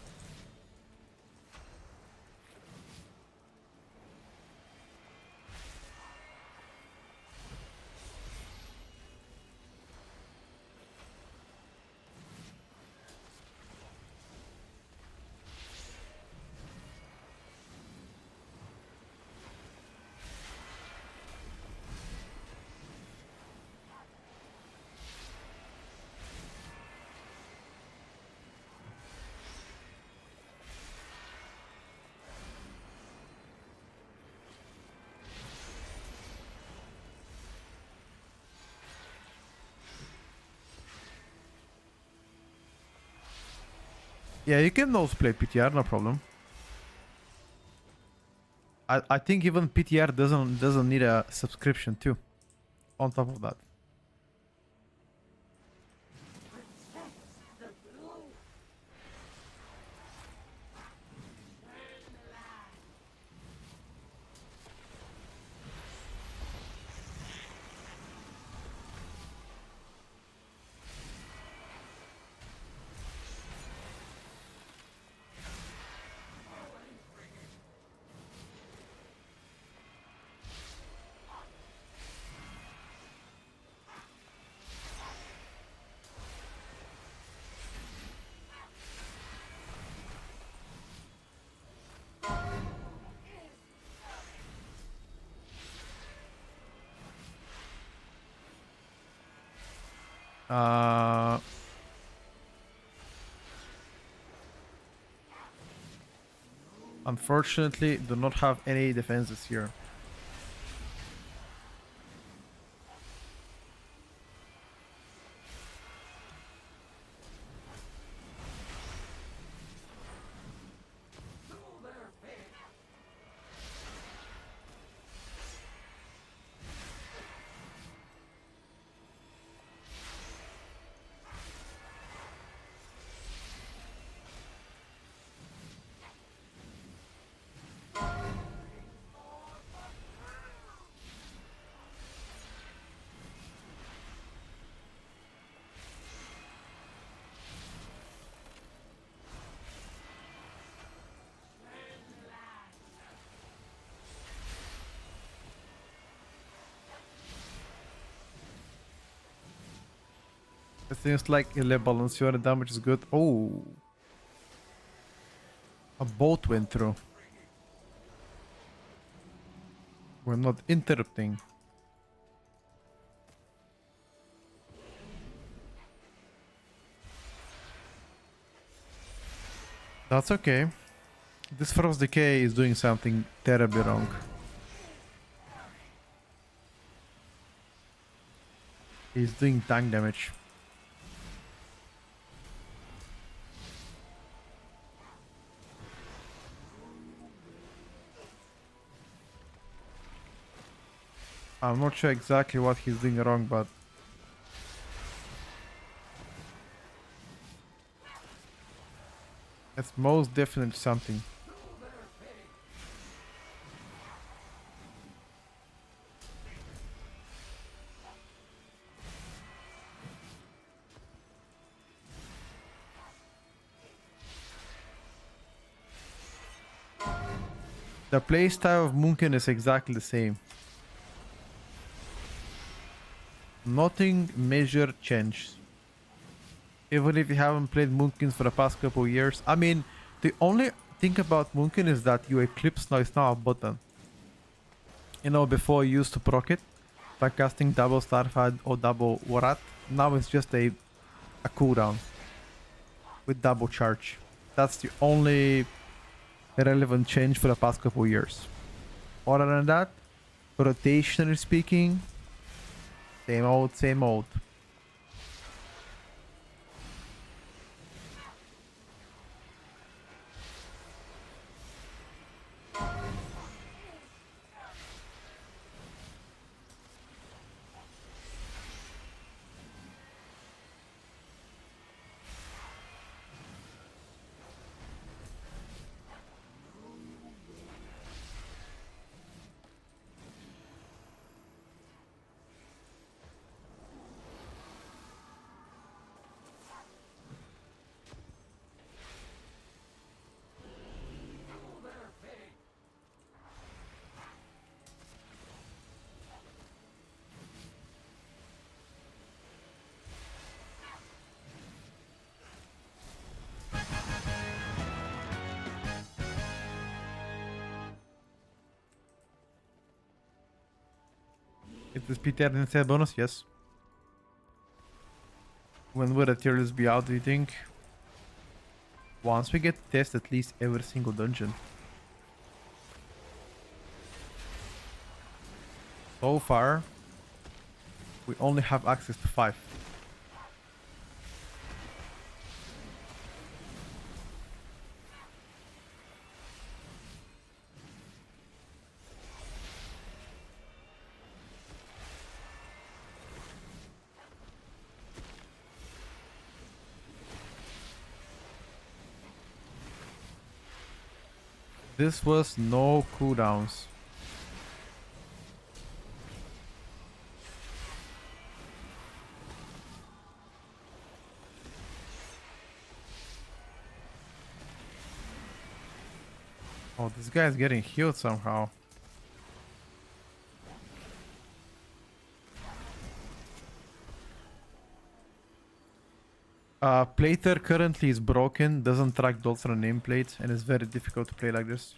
Yeah, you can also play PTR, no problem. I think even PTR doesn't need a subscription too. On top of that. Unfortunately, do not have any defenses here. It seems like Le Balanciore damage is good. Oh. A boat went through. We're not interrupting. That's okay. This Frost Decay is doing something terribly wrong. He's doing tank damage. I'm not sure exactly what he's doing wrong, but it's most definitely something. The playstyle of Munken is exactly the same. Nothing major changed. Even if you haven't played Munkin for the past couple years. I mean, the only thing about Munkin is that you eclipse now is now a button. You know, before you used to proc it by casting double Starfire or double Warat. Now it's just a cooldown with double charge. That's the only relevant change for the past couple years. Other than that, rotationally speaking, same old, same old. Is this PTR instead bonus? Yes. When will the tier list be out, do you think? Once we get to test at least every single dungeon. So far, we only have access to 5. This was no cooldowns. Oh, this guy's getting healed somehow. Plater currently is broken, doesn't track dots on a nameplate, and it's very difficult to play like this.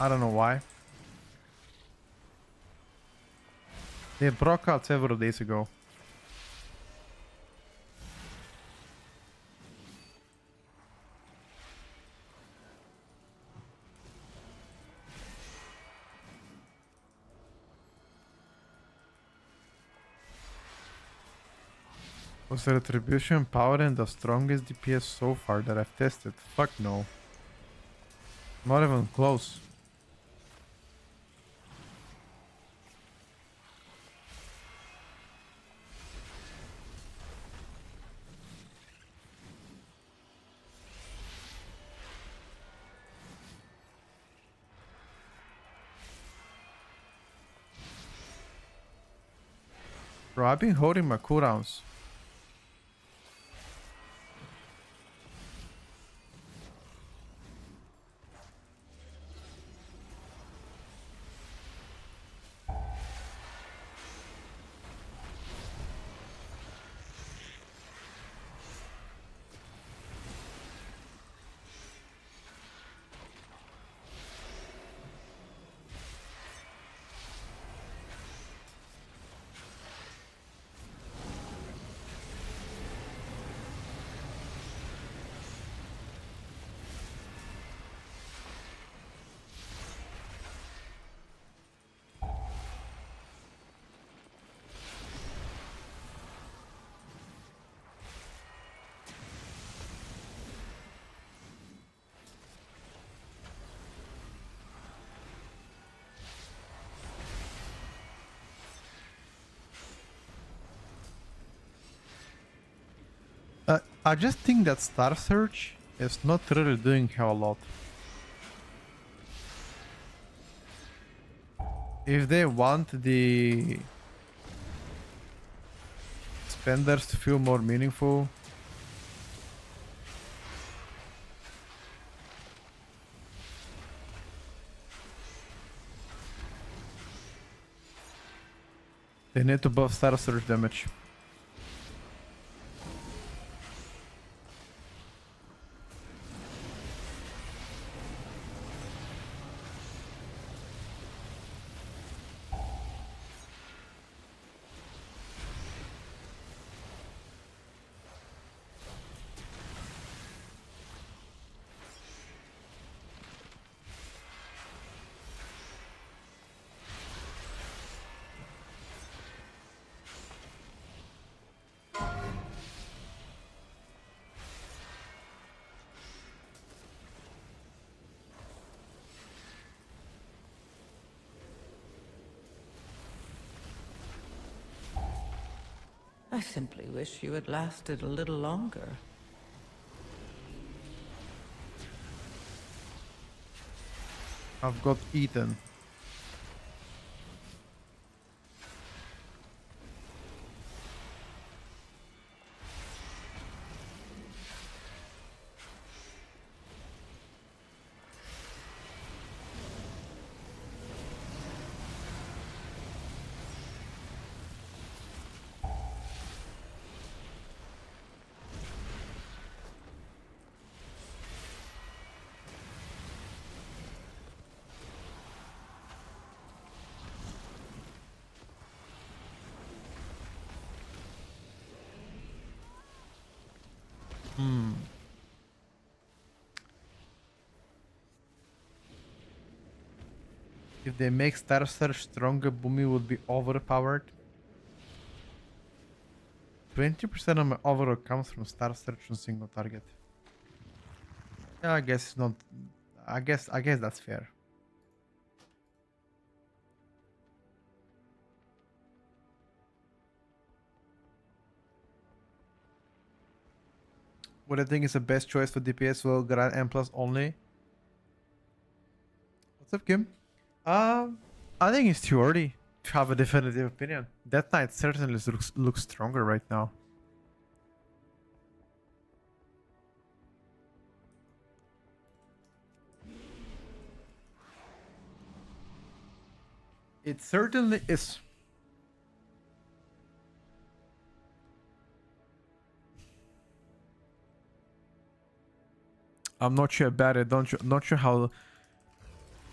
I don't know why. They broke out several days ago. Was the retribution power and the strongest DPS so far that I've tested? Fuck no. Not even close. Bro, I've been holding my cooldowns. I just think that Star Search is not really doing hell a lot. If they want the spenders to feel more meaningful, they need to buff Star Search damage. I simply wish you had lasted a little longer. I've got eaten. Hmm. If they make Star Search stronger, Boomy would be overpowered. 20% of my overall comes from Star Search on single target. Yeah, I guess it's not. I guess that's fair. What I think is the best choice for DPS will grant M plus only. What's up, Kim? I think it's too early to have a definitive opinion. That Knight certainly looks stronger right now. It certainly is. I'm not sure about it. Not sure how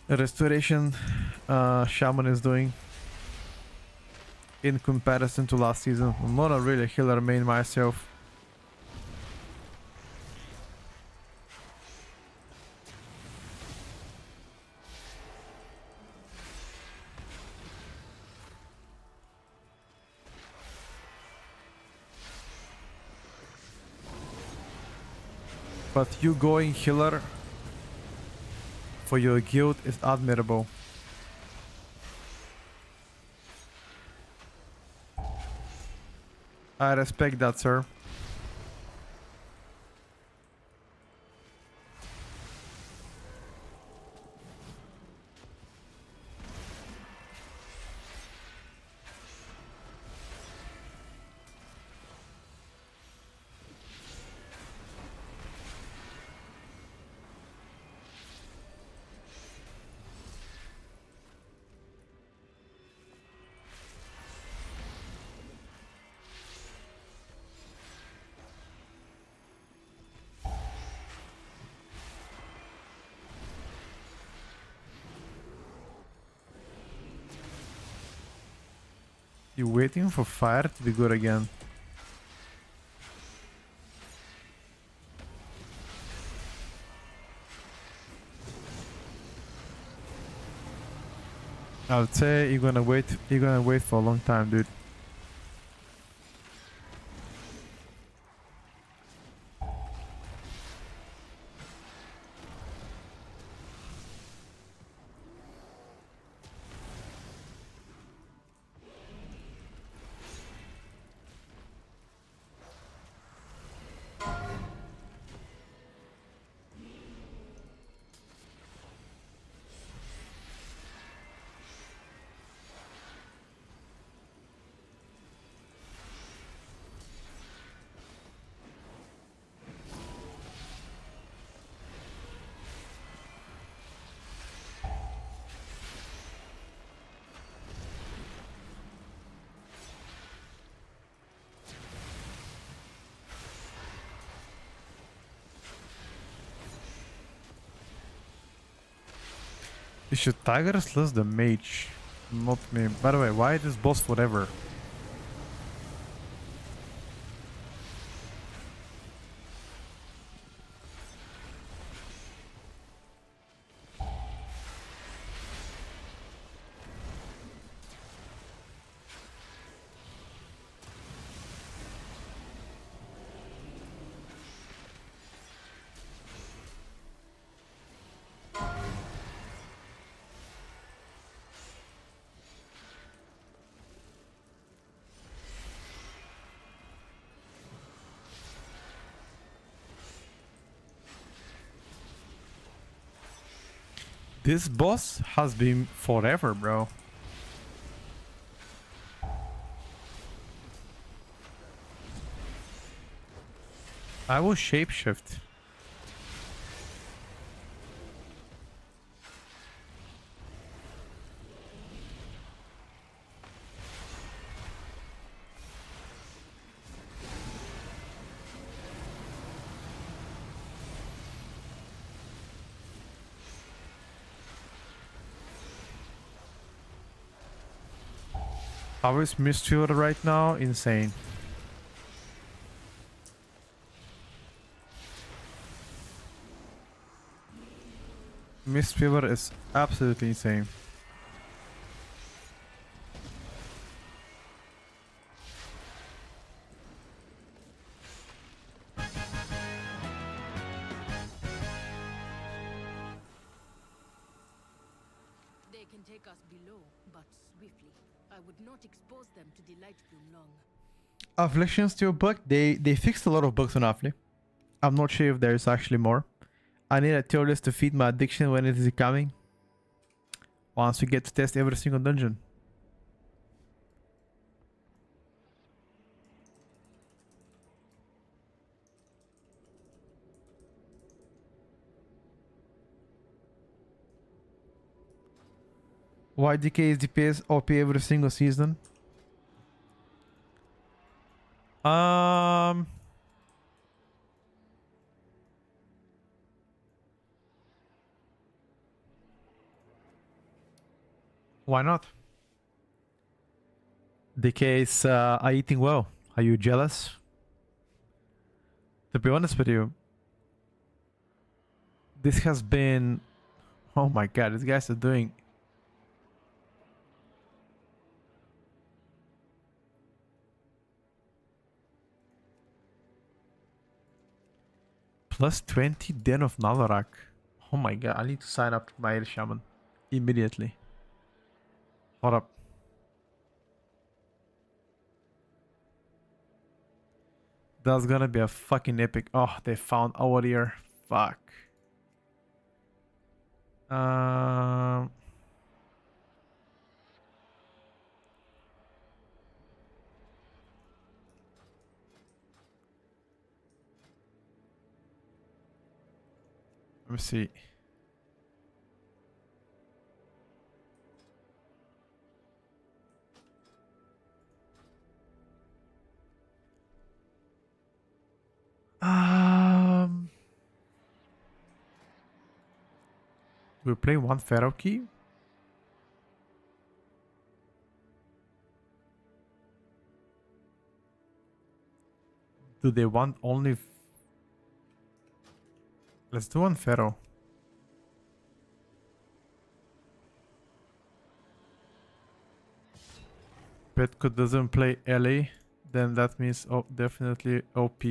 the restoration shaman is doing in comparison to last season. I'm not a really healer main myself. But you going healer for your guild is admirable. I respect that, sir. You waiting for fire to be good again. I would say you're gonna wait for a long time, dude. You should Tigers lose the mage, not me. By the way, why this boss forever? This boss has been forever, bro. I will shapeshift. How is Mistfield right now? Insane. Mist Fever is absolutely insane. They can take us below, but swiftly. I would not expose them to the light bloom long. Affliction still bugged. They fixed a lot of bugs on Affli. I'm not sure if there's actually more. I need a tier list to feed my addiction when it is coming. Once we get to test every single dungeon. Why DK is DPS OP every single season? Why not? DK is are eating well. Are you jealous? To be honest with you, this has been... Oh my god, these guys are doing... Plus 20 Den of Nalarak. Oh my god, I need to sign up to my Air Shaman immediately. Hold up. That's gonna be a fucking epic. Oh, they found our ear. Fuck. Let me see. We play one Pharaoh key. Do they want only... Let's do one Pharaoh. Petco doesn't play LA, then that means definitely OP.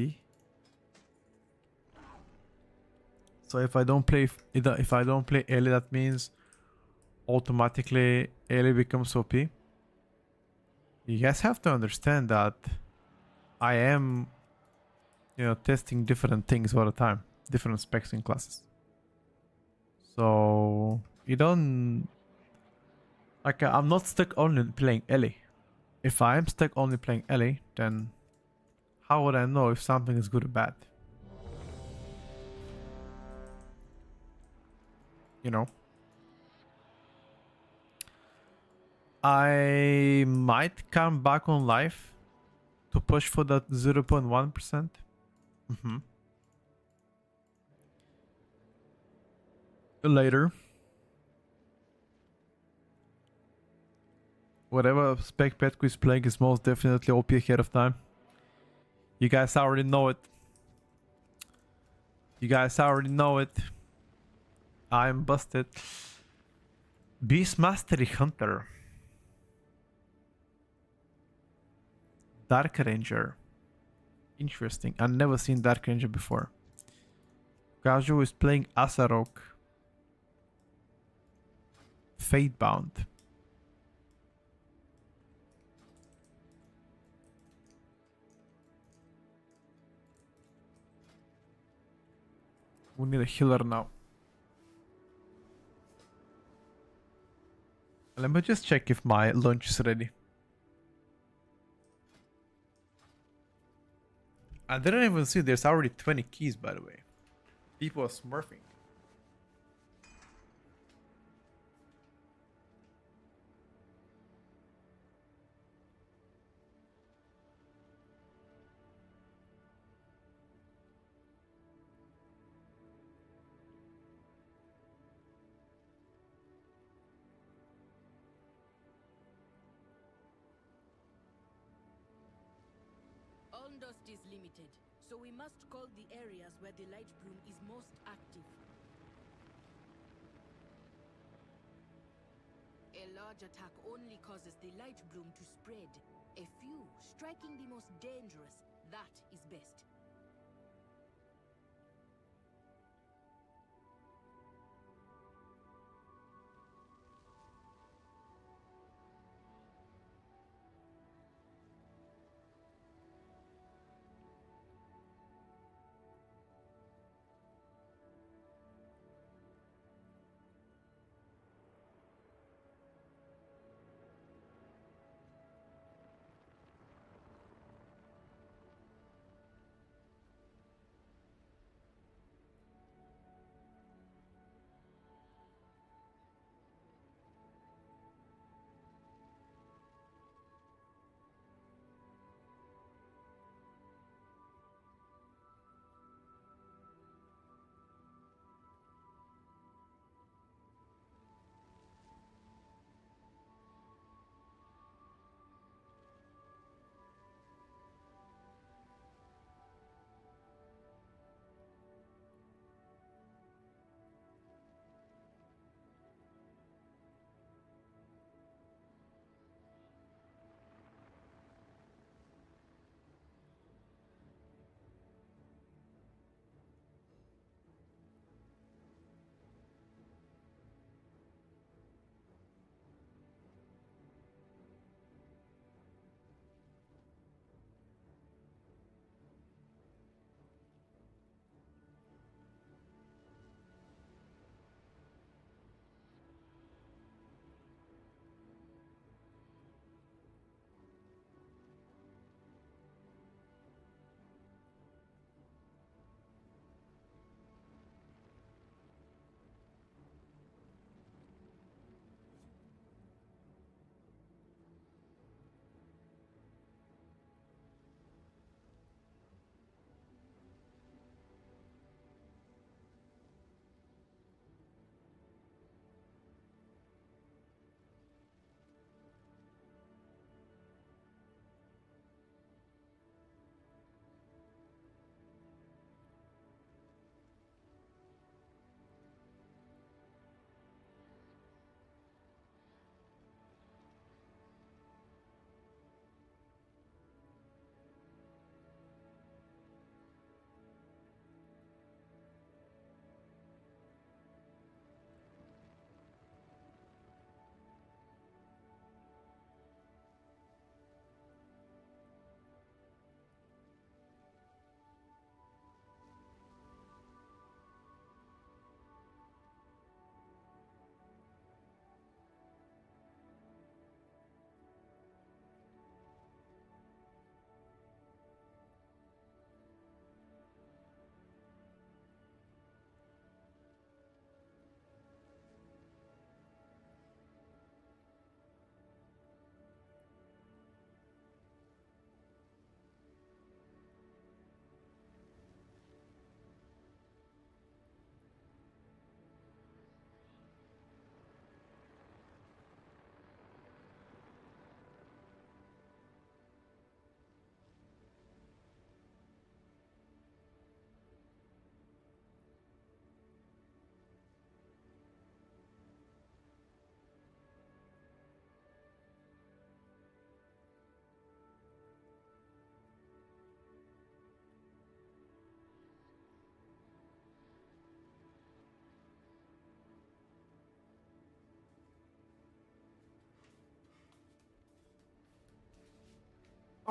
So if I don't play LA, that means automatically LA becomes OP. You guys have to understand that I am, you know, testing different things all the time, different specs in classes. So you don't like I'm not stuck only playing LA. If I am stuck only playing LA, then how would I know if something is good or bad? You know? I might come back on live to push for that 0.1%. Later. Whatever spec Petco is playing is most definitely OP ahead of time. You guys already know it. You guys already know it. I'm busted. Beast Mastery Hunter. Dark Ranger. Interesting. I've never seen Dark Ranger before. Kazu is playing Asarok. Fatebound. We need a healer now. Let me just check if my lunch is ready. I didn't even see there's already 20 keys, by the way. People are smurfing. Dust is limited, so we must call the areas where the light bloom is most active. charge attack only causes the light bloom to spread. A few striking the most dangerous. That is best.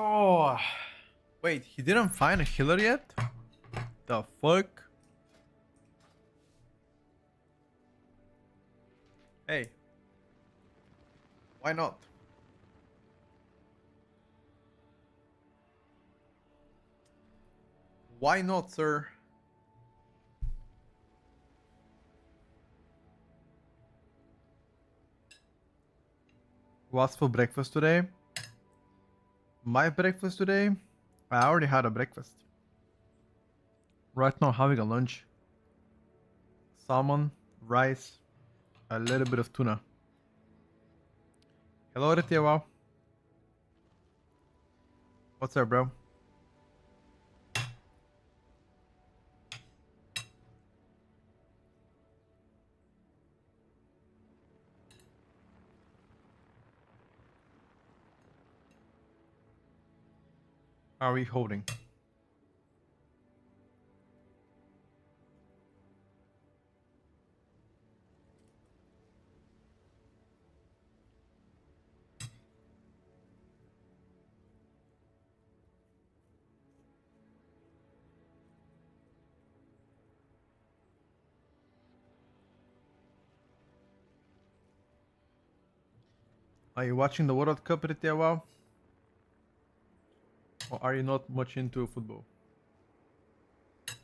Oh, wait, he didn't find a healer yet? The fuck? Hey, why not? Why not, sir? What's for breakfast today? My breakfast today? I already had a breakfast. Right now, having a lunch. Salmon, rice, a little bit of tuna. Hello, Retiawa. What's up, bro? are we holding? Are you watching the World Cup, Ritewa? Or are you not much into football? To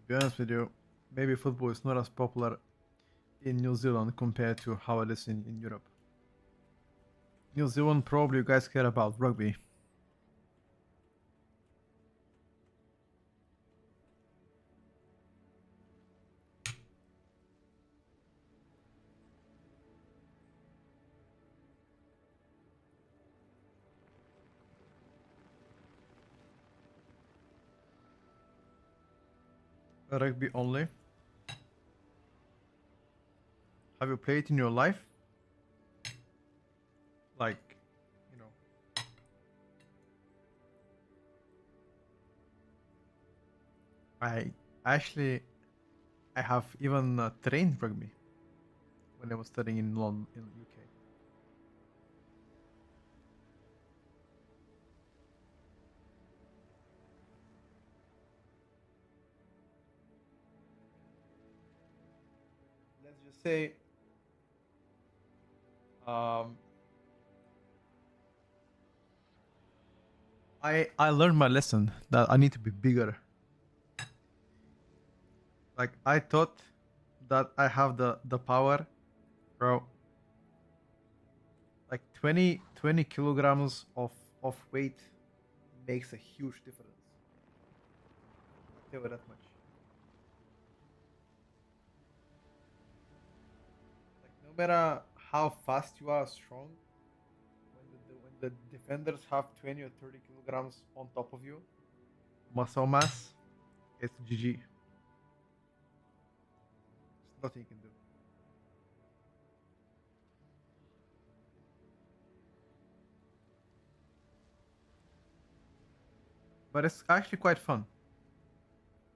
be honest with you, maybe football is not as popular in New Zealand compared to how it is in Europe. New Zealand, probably you guys care about rugby. Rugby only. Have you played in your life? Like, you know. I actually, I have even trained rugby when I was studying in London, in UK. Let's just say, um, I learned my lesson that I need to be bigger. Like I thought that I have the power, bro. Like 20 kilograms of weight makes a huge difference. Tell you that much. Like no matter how fast you are strong, when the defenders have 20 or 30 kilograms on top of you, muscle mass, it's GG. There's nothing you can do. But it's actually quite fun.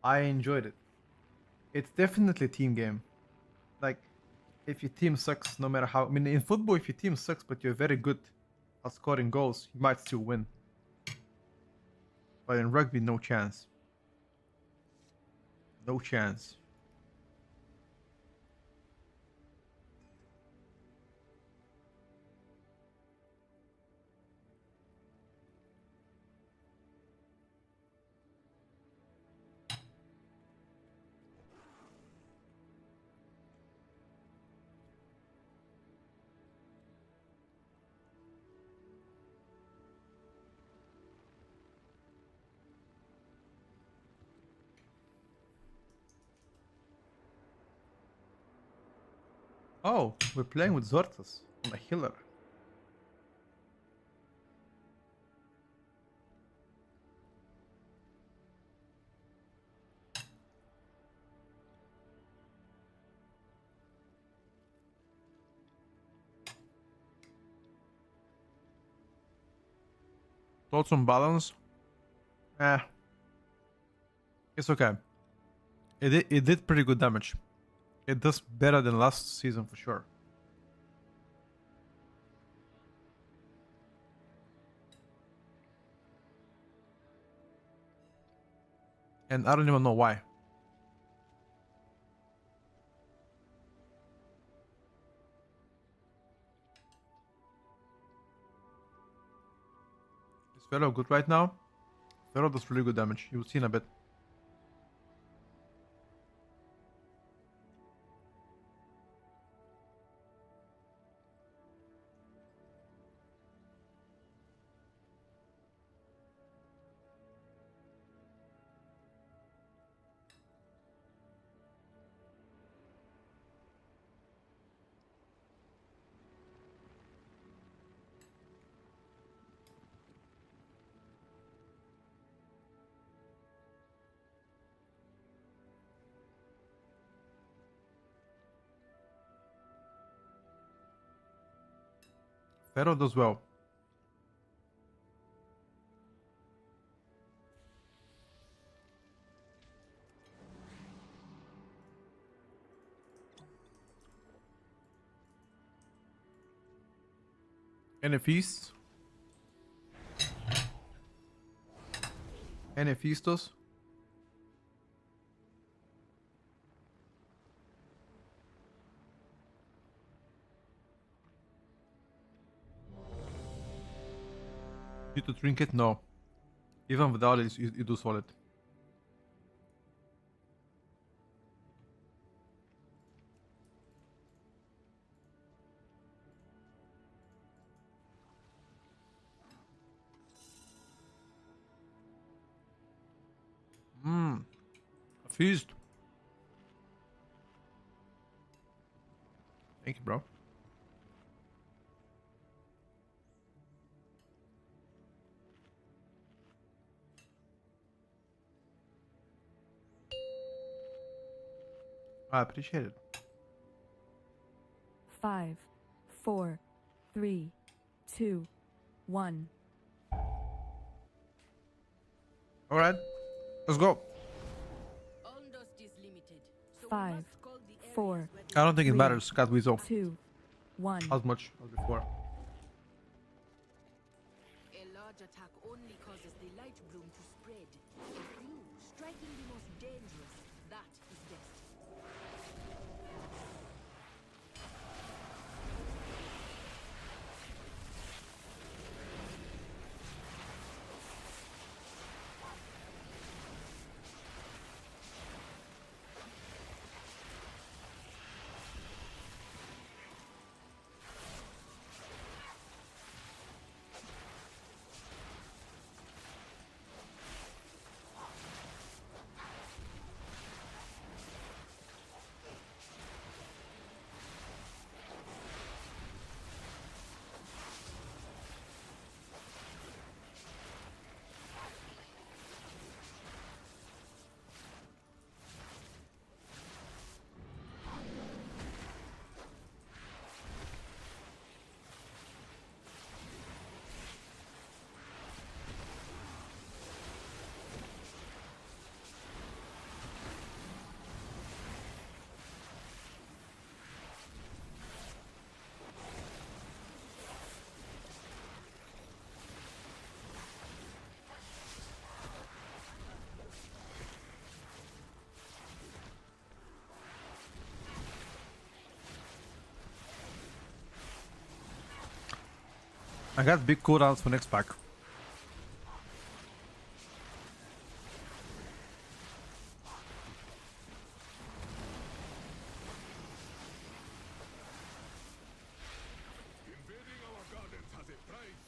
I enjoyed it. It's definitely a team game. Like if your team sucks, no matter how. I mean, in football, if your team sucks but you're very good at scoring goals, you might still win. But in rugby, no chance. No chance. Oh, we're playing with Zortas on a healer. Thoughts on balance? Eh, it's okay. It did pretty good damage. It does better than last season for sure. And I don't even know why. Is Vero good right now? Vero does really good damage. You'll see in a bit. Vero does well. Any feasts? Any feastos? Need to drink it? No. Even without it, you do solid. A feast. Thank you, bro. I appreciate it. 5, 4, 3, 2, 1. All right, let's go. Ondust is limited, so we 5, must call the areas 4, where I don't think it Three. matters, Cat Weasel, 2, 1. as much as before. a large attack only causes the light bloom to spread. A few striking the most dangerous. That is best. I got big cooldowns for next pack. Invading our gardens has a price,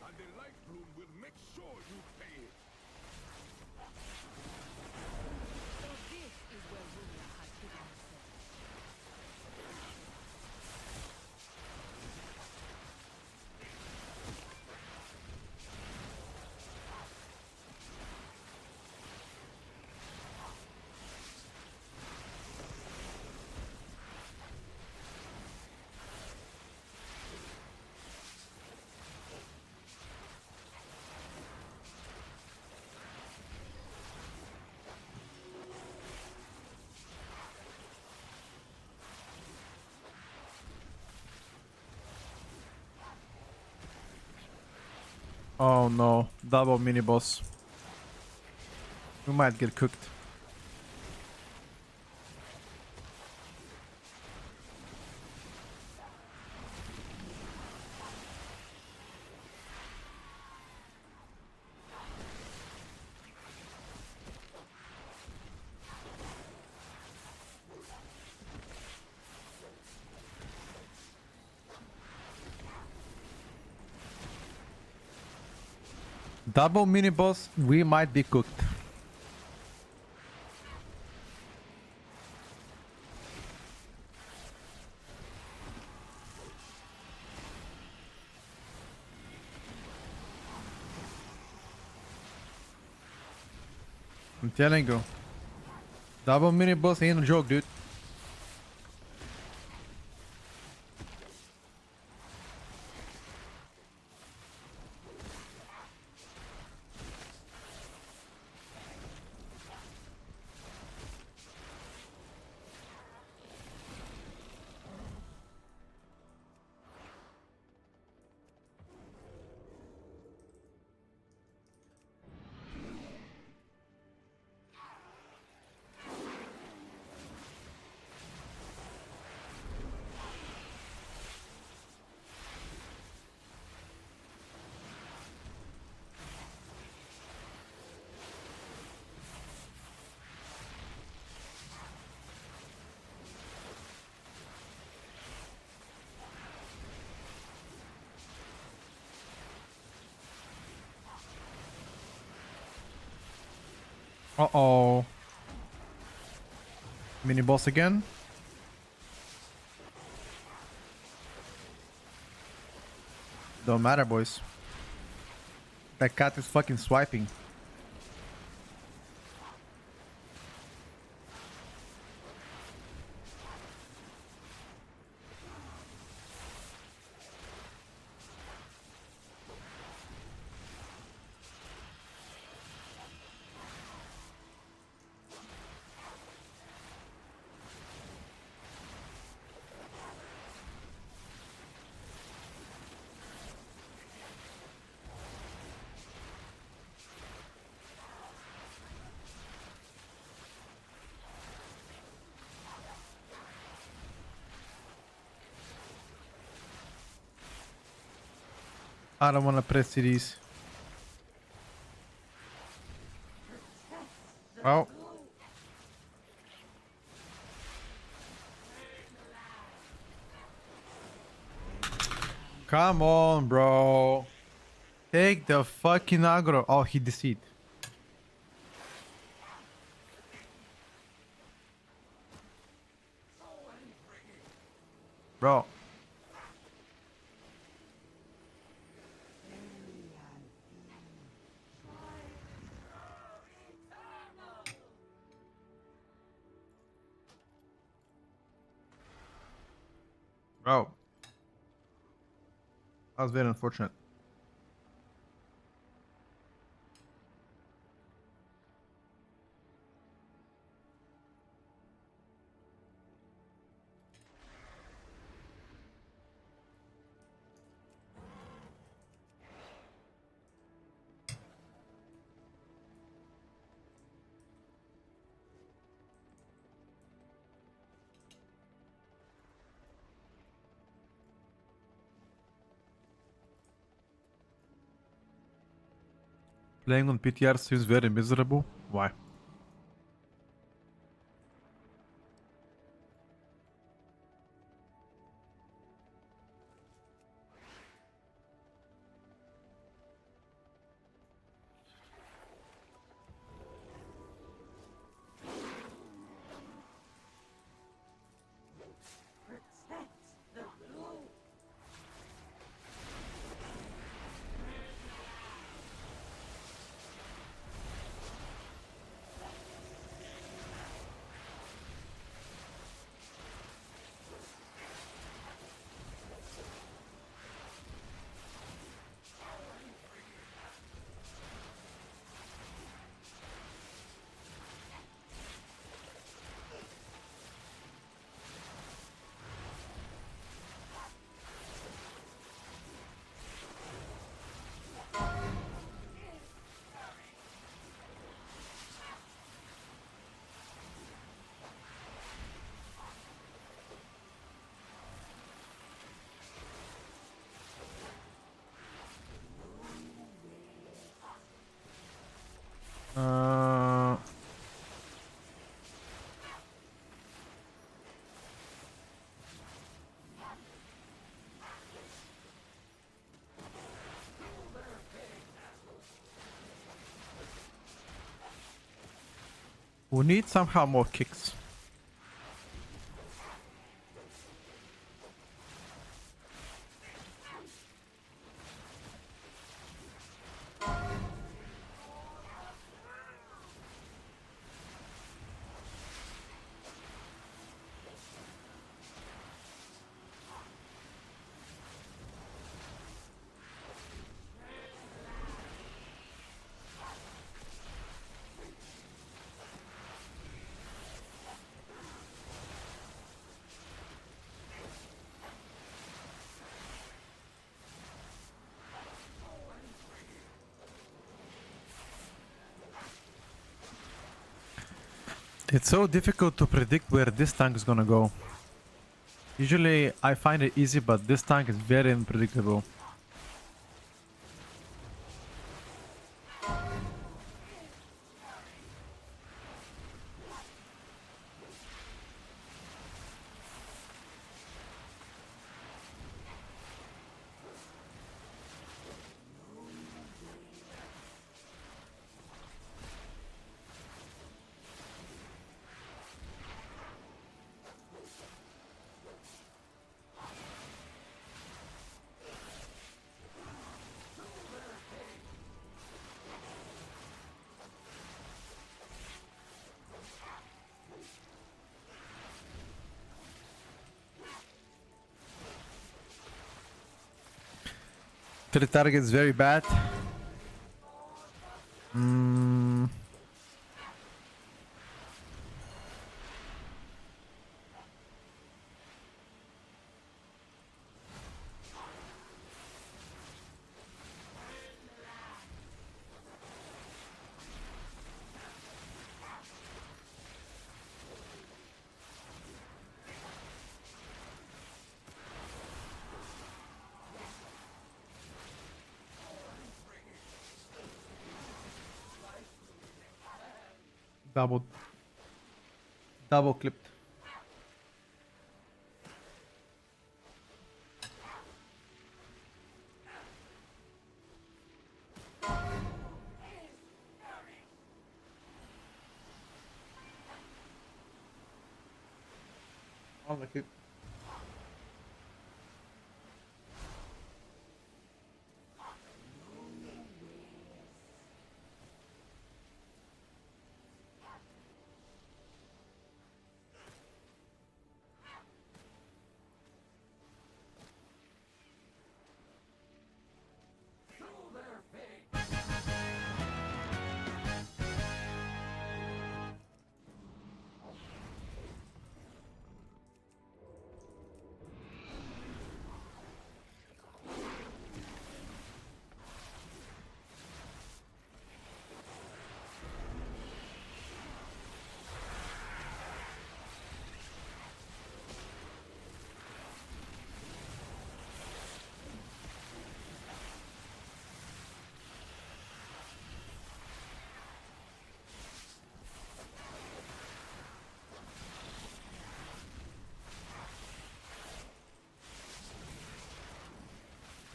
and the light bloom will make sure you pay it. So this is where Rumia had hidden herself. Oh no, double mini boss. We might get cooked. Double mini boss, we might be cooked. I'm telling you. Double mini boss ain't a joke, dude. Uh-oh. Mini boss again. Don't matter, boys. That cat is fucking swiping. I don't want to press CDs. Oh. Come on, bro. Take the fucking aggro. Oh, he deceived. Bro. Bro. That was very unfortunate. Playing on PTR seems very miserable. Why? Uh, we need somehow more kicks. It's so difficult to predict where this tank is gonna go. Usually I find it easy, but this tank is very unpredictable. Three targets very bad. Double clipped. Unlucky.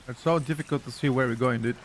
It's so difficult to see where we're going, dude.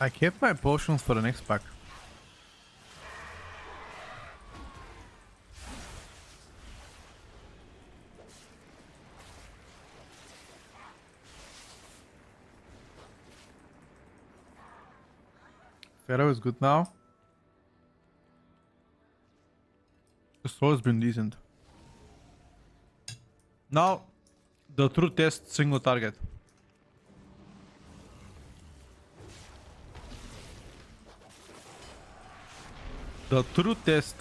I kept my potions for the next pack. Pharaoh is good now. The slow has been decent. Now, the true test single target. The true test.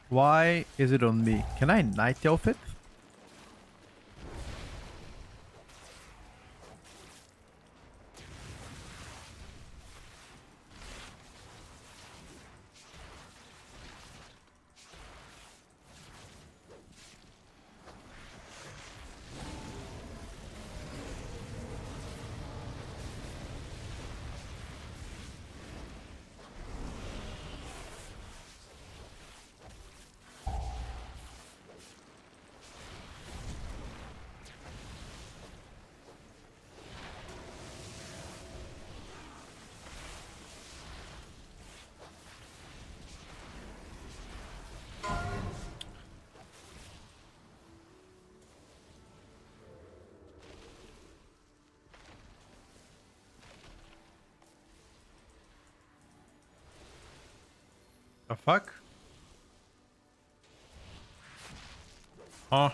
Why is it on me? Can I night elf it? The fuck? Huh?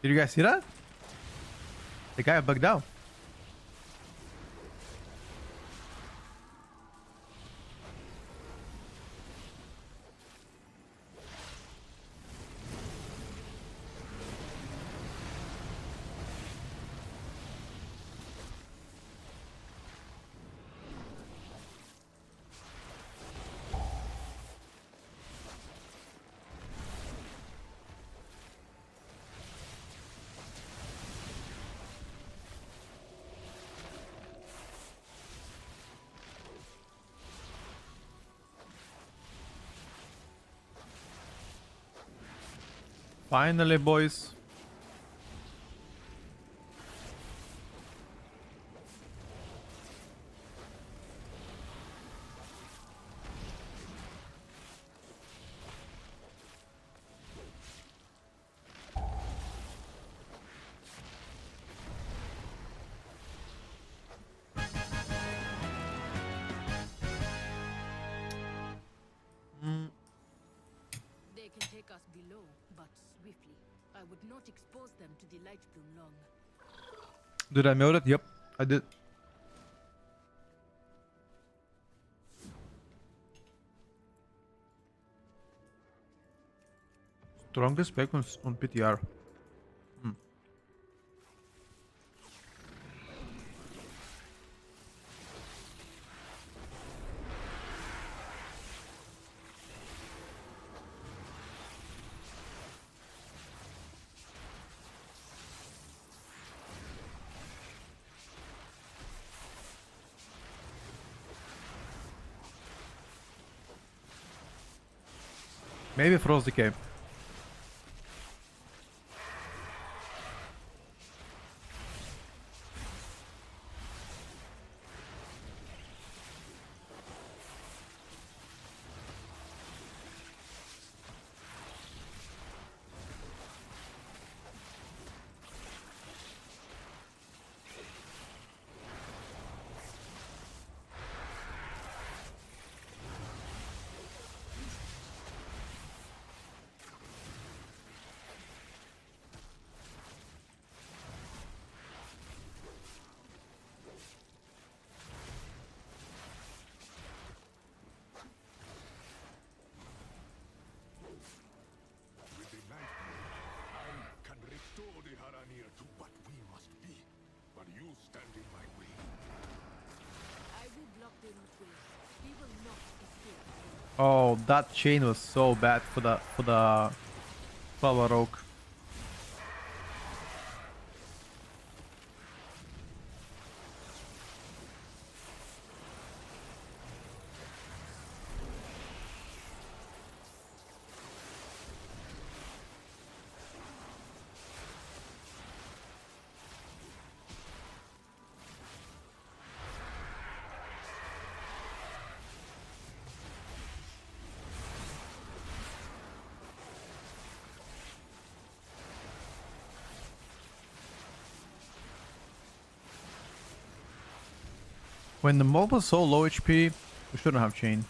Did you guys see that? The guy bugged out. Finally, boys. They can take us below, but swiftly. I would not expose them to the light bloom long. Did I mail it? Yep, I did. Strongest weapons on PTR. Maybe Frost Decay. With the nightmare, I can restore the Haranir to what we must be. But you stand in my way. I will block the rootways. We will not escape. Oh, that chain was so bad for the Flower Oak. When the mob was so low HP, we shouldn't have chain.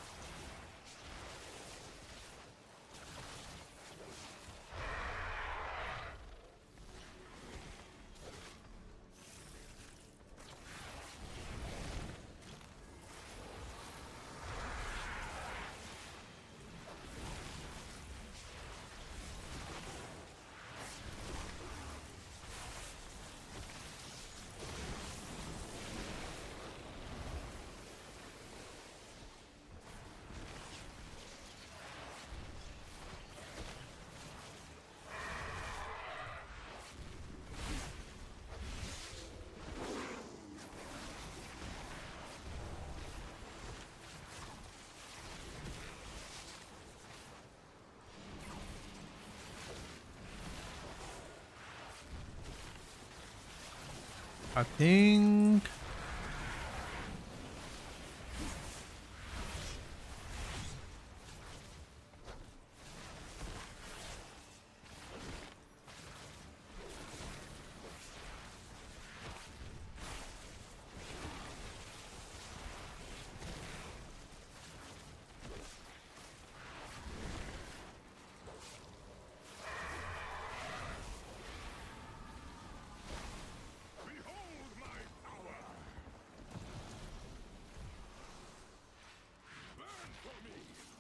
I think...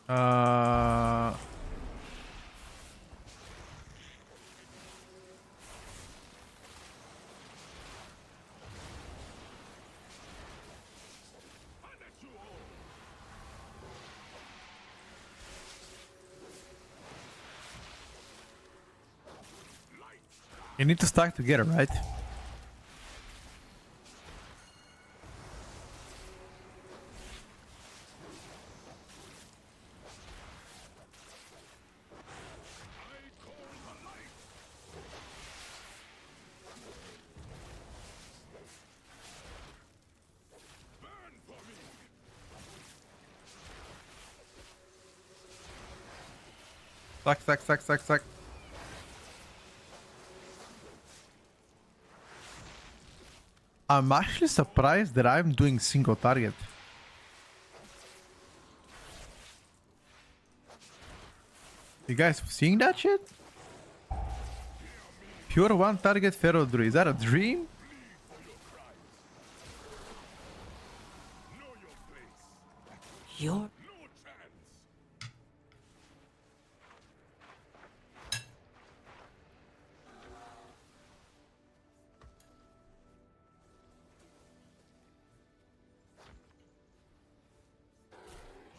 Uh, you need to stack together, right? Stack, stack, stack, stack, stack. I'm actually surprised that I'm doing single target. You guys seeing that shit? Pure one target Feral Druid. Is that a dream? You're...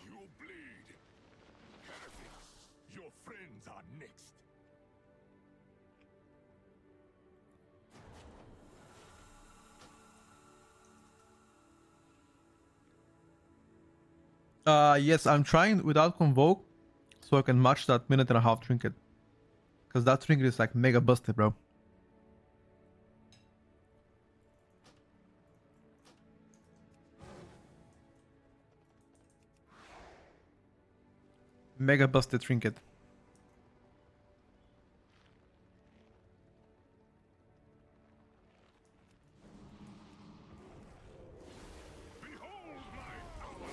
You bleed. Heretics, your friends are next. Yes, I'm trying without Convoke so I can match that minute and a half trinket. Because that trinket is like mega busted, bro. Mega busted trinket. Behold my power!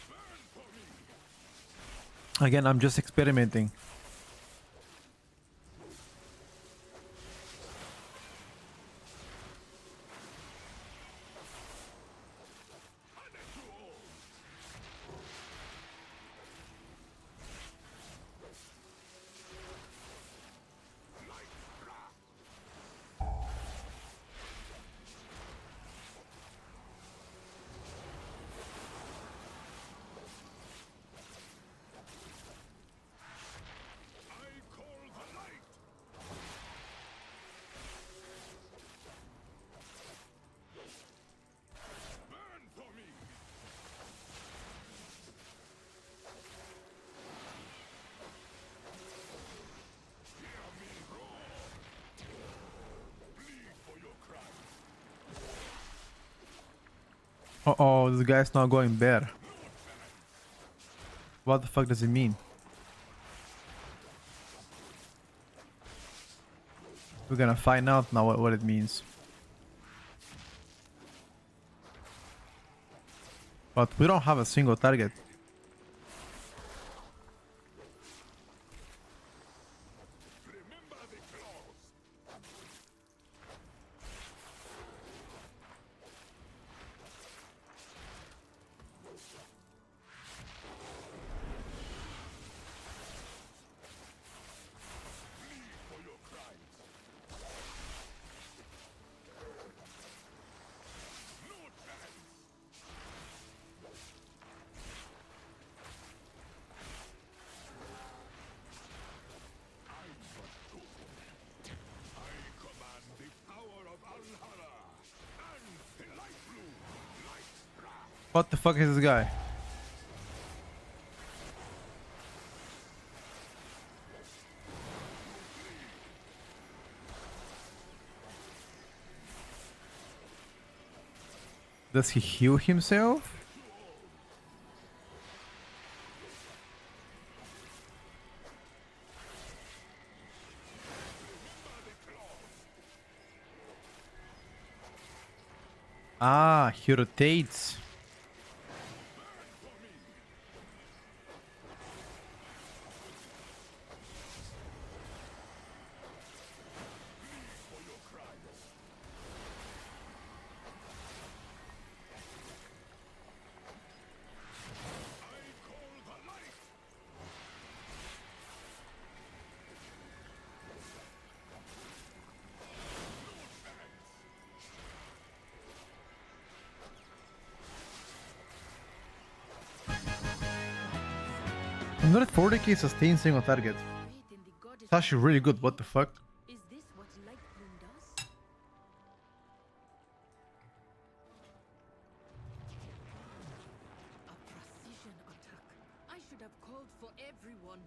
Burn for me! Again, I'm just experimenting. I call the light! Burn for me! Hear me roar! Bleed for your crimes! Uh-oh, this guy's not going bear. What the fuck does it mean? We're gonna find out now what it means. But we don't have a single target. Remember the claws! Bleed for your crimes! No chance! I was chosen. I command the power of Alhara and the light blue, light sprout. What the fuck is this guy? Does he heal himself? Ah, he rotates. 140k sustain single target. It's actually really good. What the fuck? Is this what light bloom does? A precision attack. I should have called for everyone.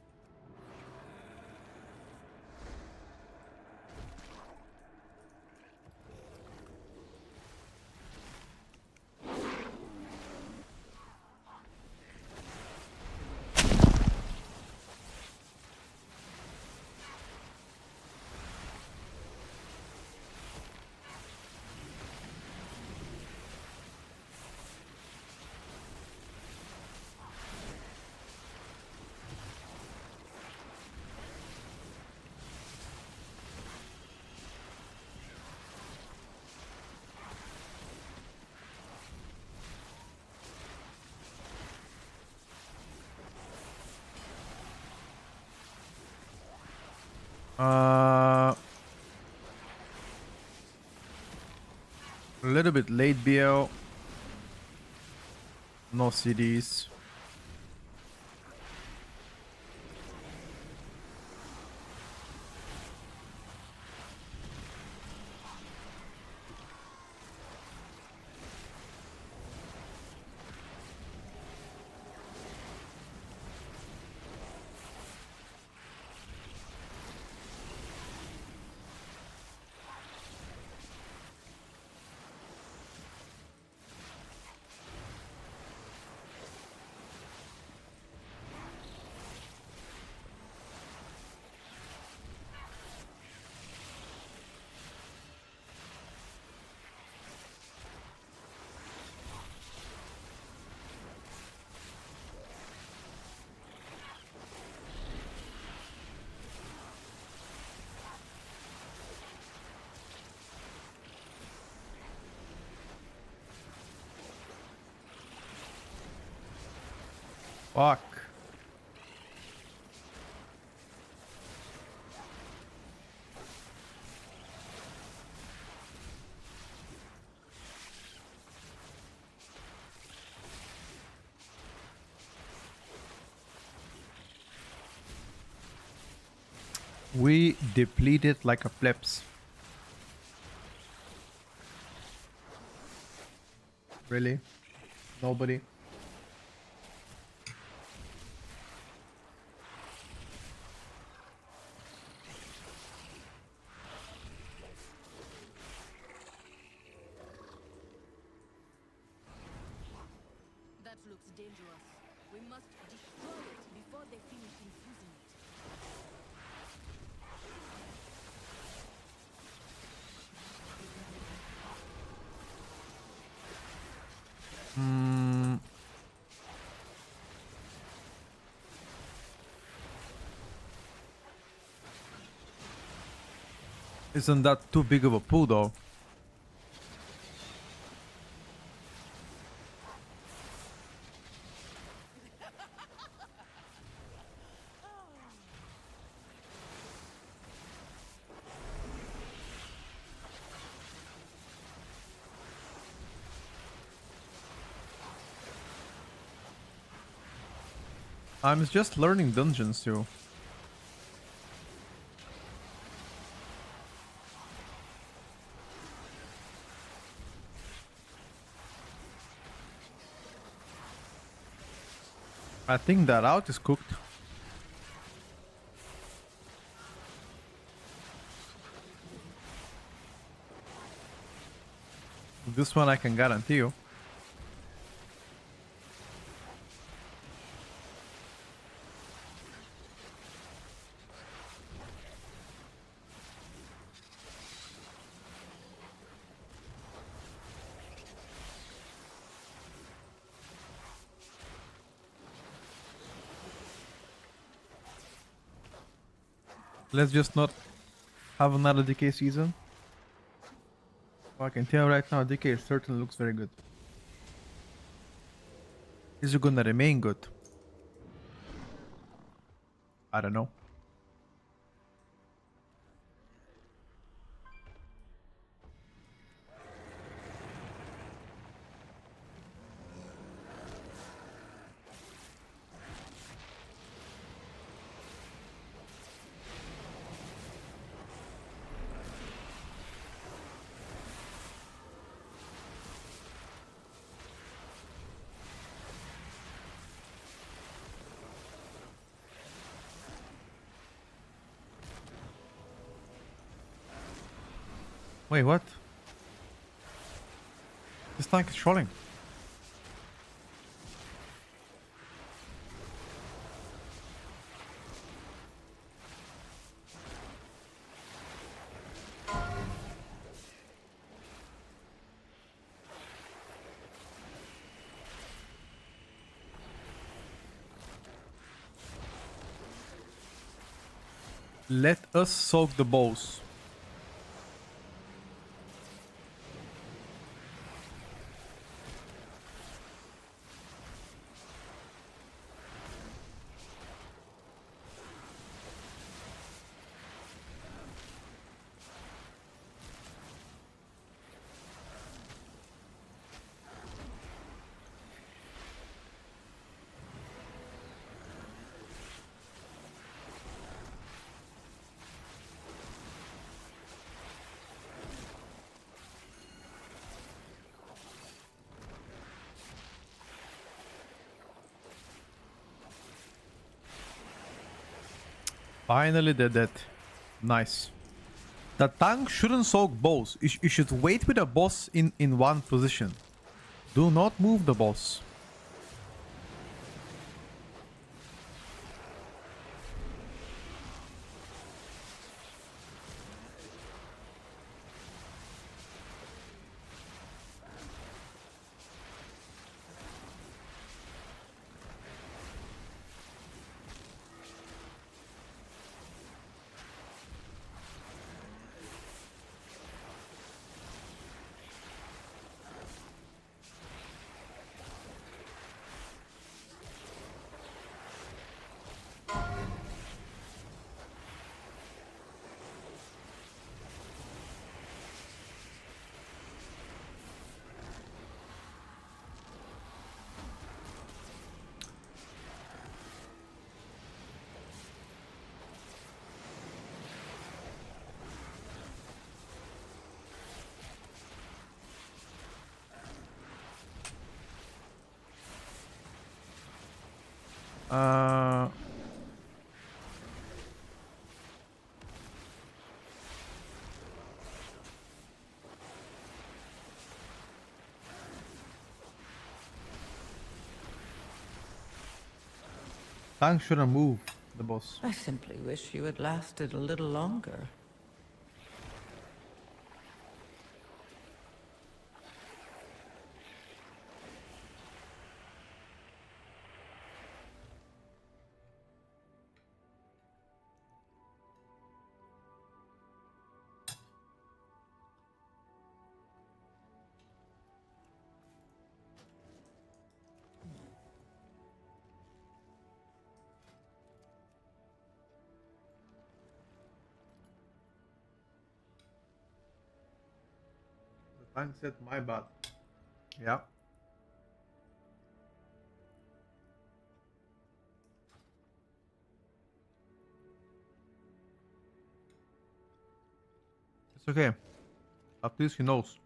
A little bit late BL. No CDs. Fuck. We depleted like a plebs. Really? Nobody? That looks dangerous. We must destroy it before they finish infusing it. Isn't that too big of a pool though? I'm just learning dungeons too. I think that out is cooked. This one I can guarantee you. Let's just not have another DK season. I can tell right now DK certainly looks very good. Is it gonna remain good? I don't know. Wait, what? This tank is trolling. Let us soak the balls. Finally they're dead. Nice. The tank shouldn't soak balls. You should wait with the boss in one position. Do not move the boss. Uh, Tank shouldn't move the boss. I simply wish you had lasted a little longer. The tank said my bad. Yeah. It's okay. At least he knows.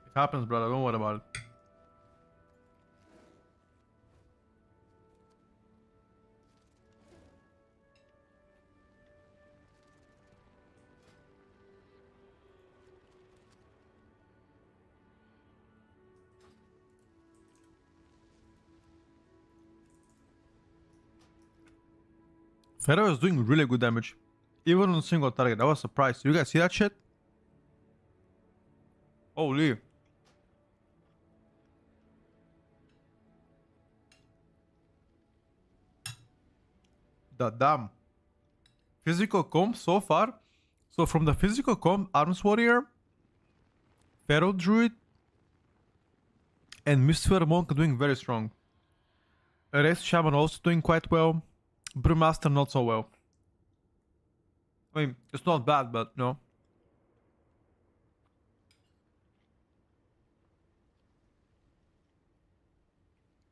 It happens, brother. Don't worry about it. Pharaoh is doing really good damage. Even on single target. I was surprised. You guys see that shit? Holy. The damn. Physical comp so far. So from the physical comp, Arms Warrior, Pharaoh Druid, and Mistwear Monk are doing very strong. Erased Shaman also doing quite well. Brewmaster not so well. I mean, it's not bad, but no.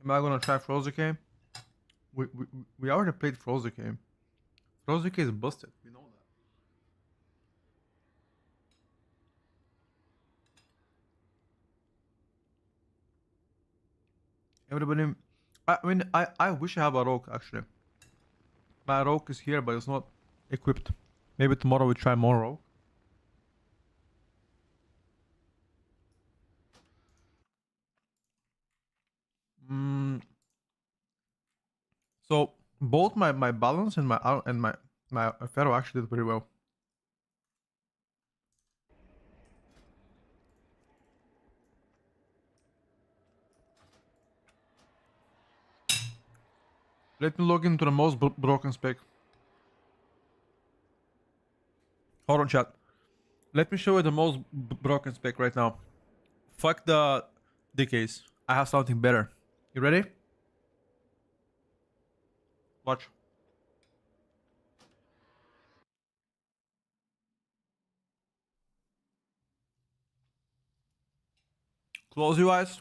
Am I gonna try Frozicane? We already played Frozicane. Frozicane is busted. We know that. Everybody, I mean, I wish I have a rogue actually. My rogue is here, but it's not equipped. Maybe tomorrow we try more rogue. So both my balance and my Pharaoh actually did pretty well. Let me log into the most broken spec. Hold on, chat. Let me show you the most broken spec right now. Fuck the decays. I have something better. You ready? Watch. Close your eyes.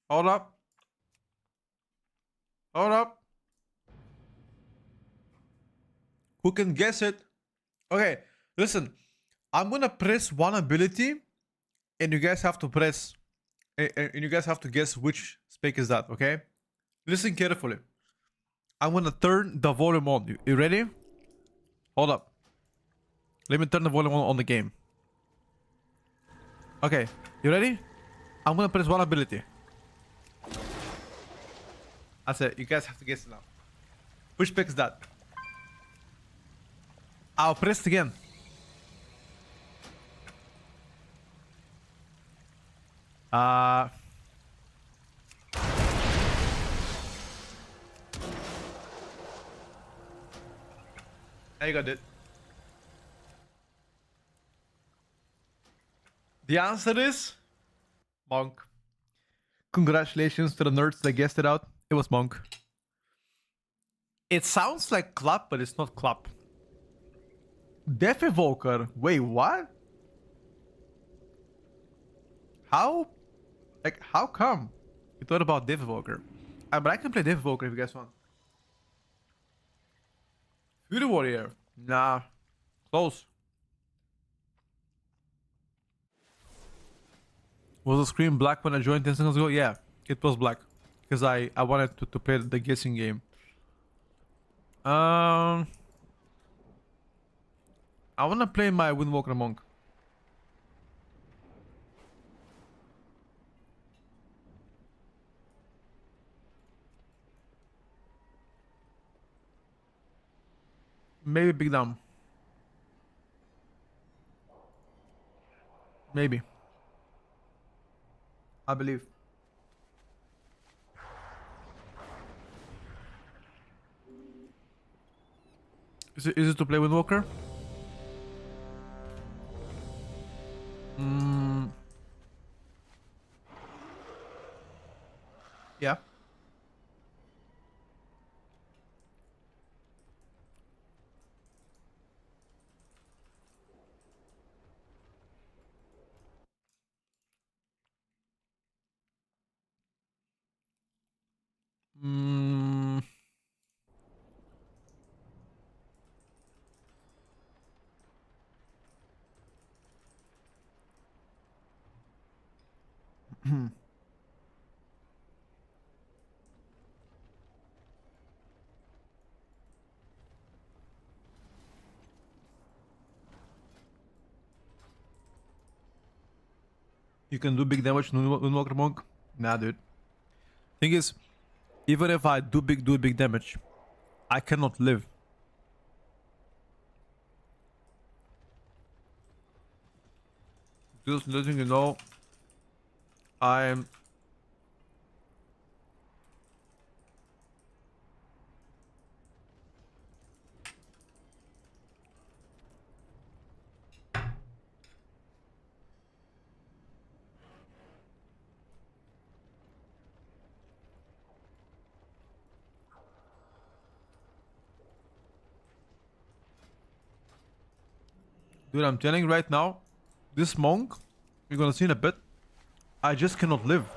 Hold up. Hold up. Who can guess it? Okay, listen. I'm gonna press one ability, and you guys have to press, and you guys have to guess which spec is that. Okay? Listen carefully. I'm gonna turn the volume on. You ready? Hold up. Let me turn the volume on the game. Okay, you ready? I'm gonna press one ability. That's it. You guys have to guess it now. Which spec is that? I'll press it again. I got it. The answer is Monk. Congratulations to the nerds that guessed it out. It was Monk. It sounds like Clap, but it's not Clap. Death Evoker. Wait, what? How? Like, how come? You thought about Death Evoker. But I can play Death Evoker if you guys want. Fury Warrior. Nah. Close. Was the screen black when I joined 10 seconds ago? Yeah, it was black. Because I wanted to play the guessing game. I wanna play my Windwalker Monk. Maybe Big Down. Maybe. I believe. Is it to play Windwalker? Yeah. You can do big damage to Windwalker Monk? Nah, dude. Thing is, even if I do big damage, I cannot live. Just letting you know, I'm... Dude, I'm telling you right now, this monk, you're gonna see in a bit, I just cannot live.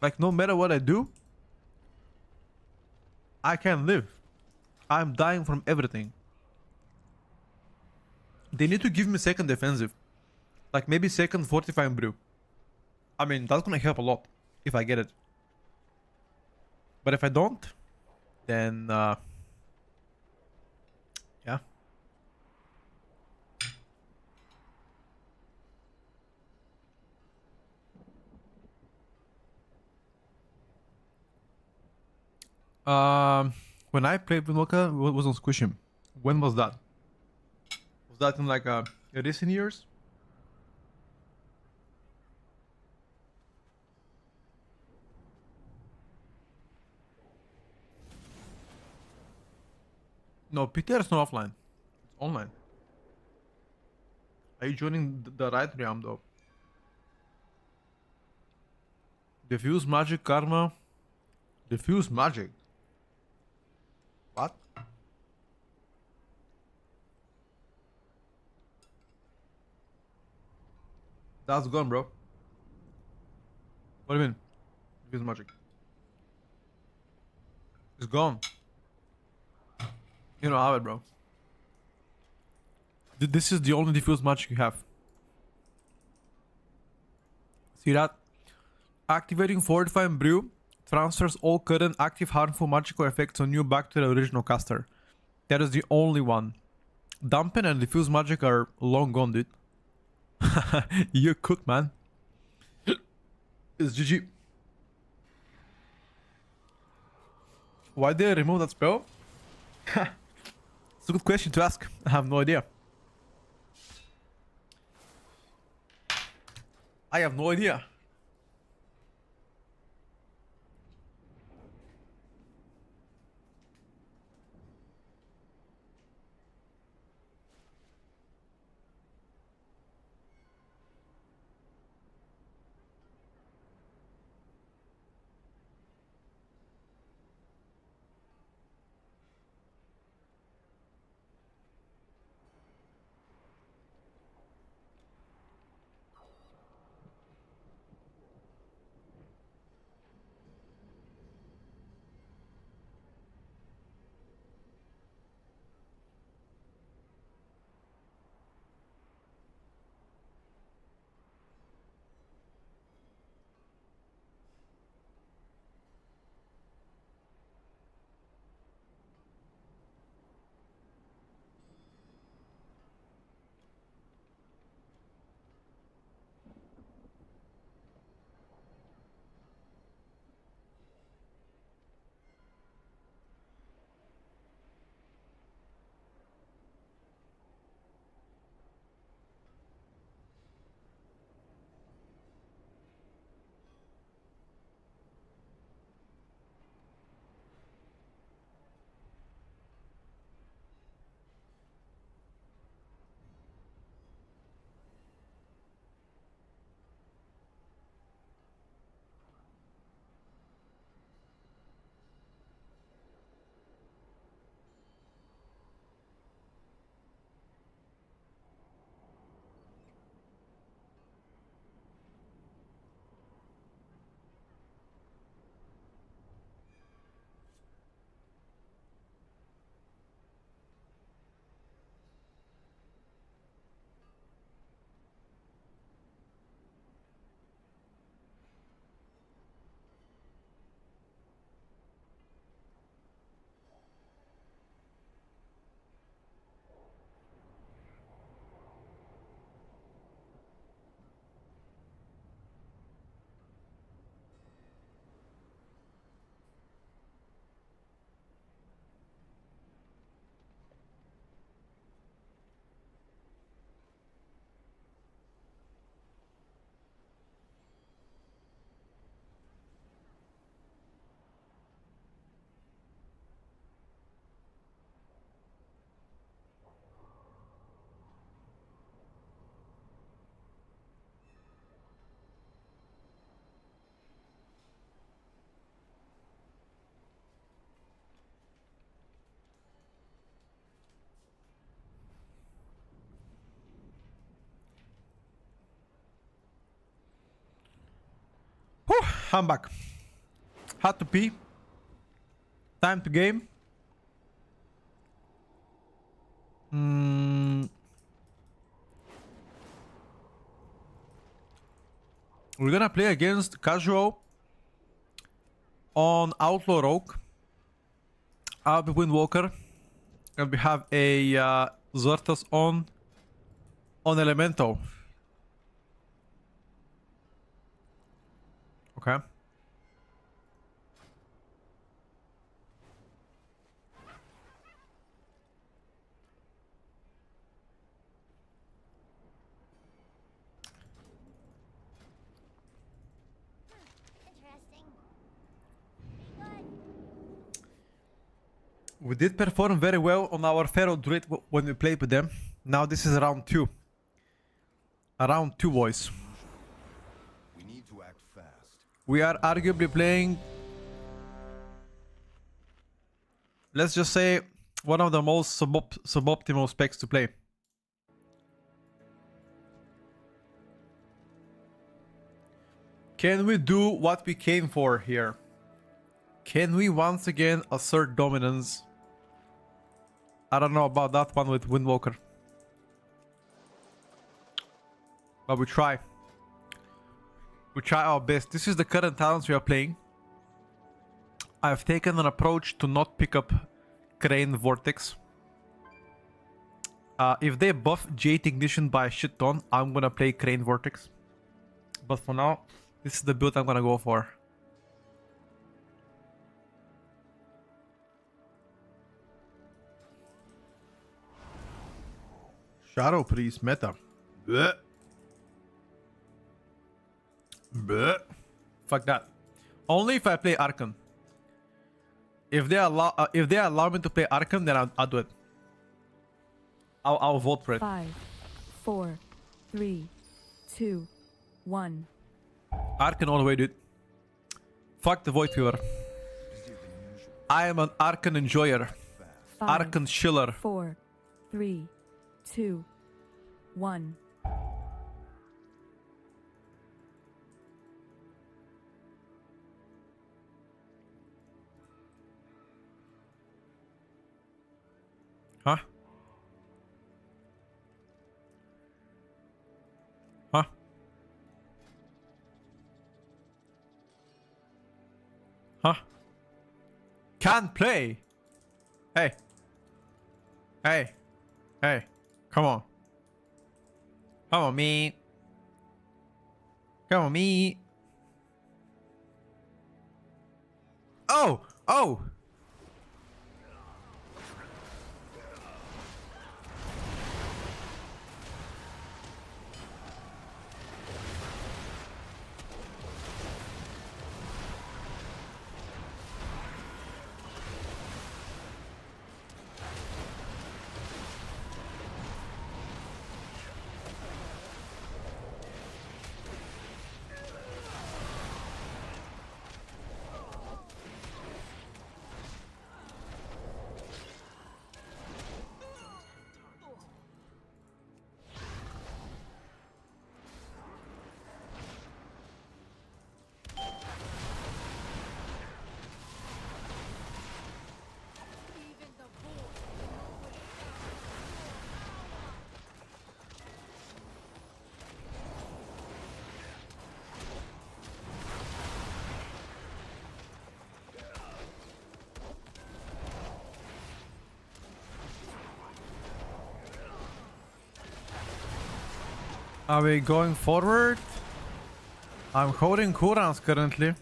Like, no matter what I do, I can't live. I'm dying from everything. They need to give me second defensive. Like, maybe second fortifying brew. I mean, that's gonna help a lot, if I get it. But if I don't, then yeah. When I played Vinoka, what was on Squishim? When was that? Was that in like recent years? No, PTR is not offline. It's online. Are you joining the right realm though? Diffuse magic karma. Diffuse magic. What? That's gone, bro. What do you mean? Diffuse magic. It's gone. You don't have it, bro. This is the only diffuse magic you have. See that? Activating Fortify and Brew transfers all current active harmful magical effects on you back to the original caster. That is the only one. Dampen and Diffuse Magic are long gone, dude. You're cooked, man. It's GG. Why did I remove that spell? It's a good question to ask. I have no idea. I have no idea. Whew, I'm back. Had to pee. Time to game. We're gonna play against casual on Outlaw Rogue. I'll be Windwalker. And we have a Xertas on Elemento. Okay. Interesting. Pretty good. We did perform very well on our Pharaoh Druid when we played with them. Now this is round 2. Round 2, boys. We need to act fast. We are arguably playing, let's just say, one of the most suboptimal specs to play. Can we do what we came for here? Can we once again assert dominance? I don't know about that one with Windwalker. But we try. We try our best. This is the current talents we are playing. I've taken an approach to not pick up Crane Vortex. If they buff Jade Ignition by a shit ton, I'm gonna play Crane Vortex. But for now, this is the build I'm gonna go for. Shadow Priest meta. Bleh. Bleh. Fuck that. Only if I play Archon. If they allow me to play Archon, then I'll do it. I'll vote for it. 5, 4, 3, 2, 1. Archon all the way, dude. Fuck the Void Fever. I am an Archon enjoyer. 5, Archon chiller. 4, 3, 2, 1. Huh? Huh? Huh? Can't play. Hey. Hey. Hey. Come on. Come on, me. Come on, me. Oh! Oh! Are we going forward? I'm holding cooldowns currently.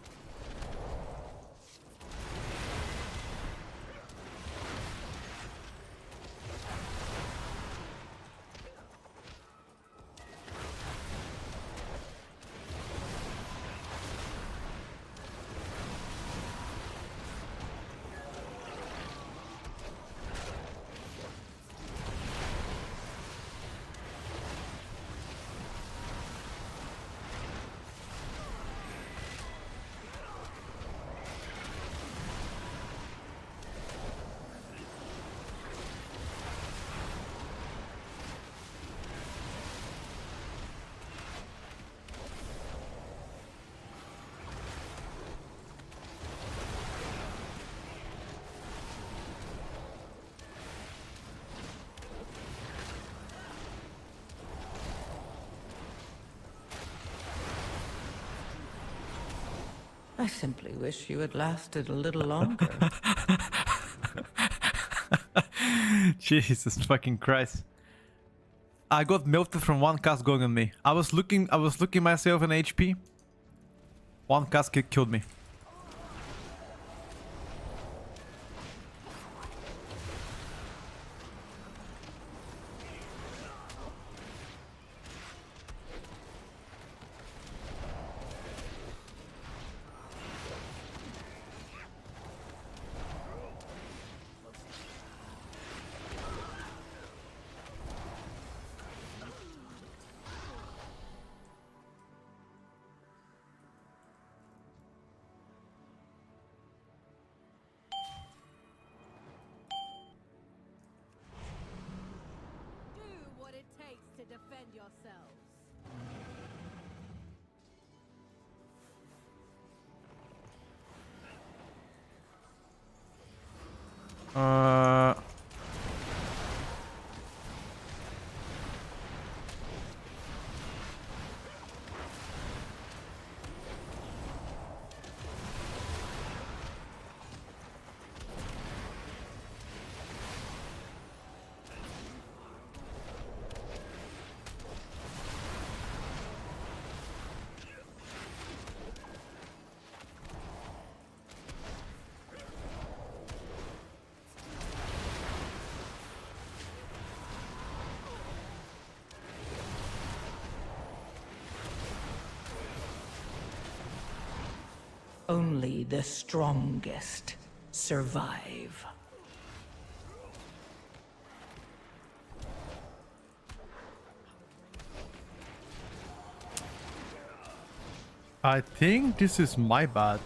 I simply wish you had lasted a little longer. Jesus fucking Christ. I got melted from one cast going on me. I was looking myself in HP. One cast killed me. Do what it takes to defend yourselves. Only the strongest survive. I think this is my bad.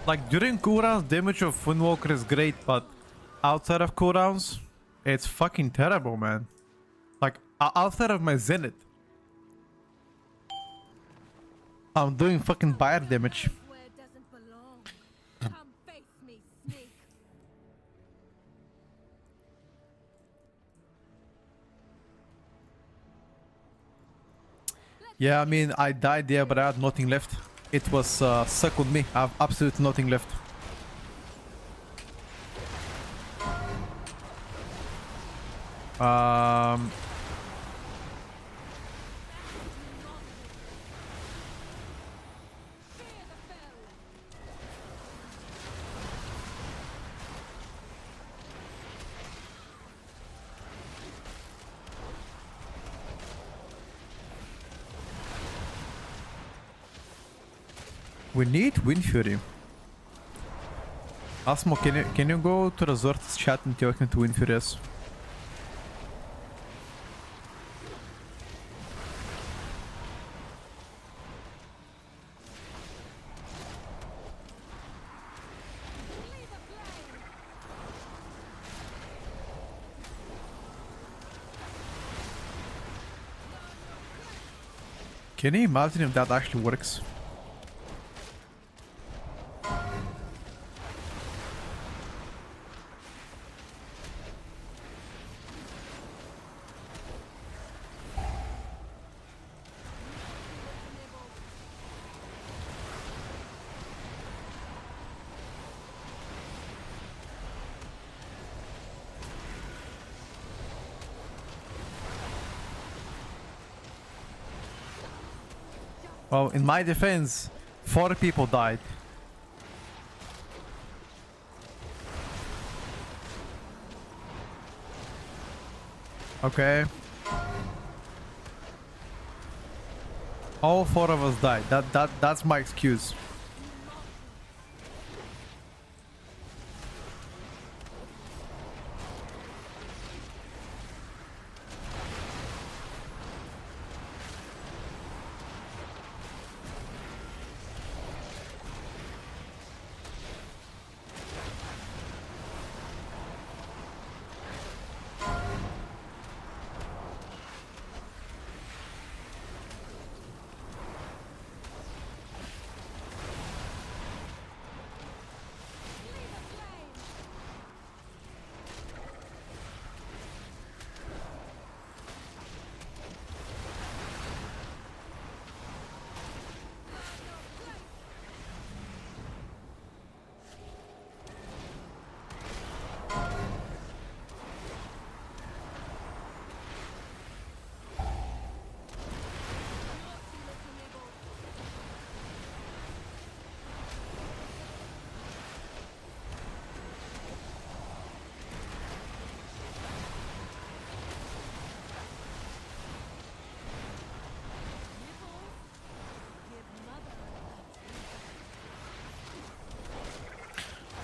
Like during cooldowns, damage of Windwalker is great, but outside of cooldowns, it's fucking terrible, man. Like outside of my Zenith, I'm doing fucking fire damage. Where it doesn't belong. Come face me, snake. Yeah, I mean, I died there, but I had nothing left. It was stuck on me. I have absolutely nothing left. We need Wind Fury. Asmo, can you go to the Zort's chat and talk into Wind Furious? Can you imagine if that actually works? Well, in my defense, 4 people died. Okay. All 4 of us died. That's my excuse.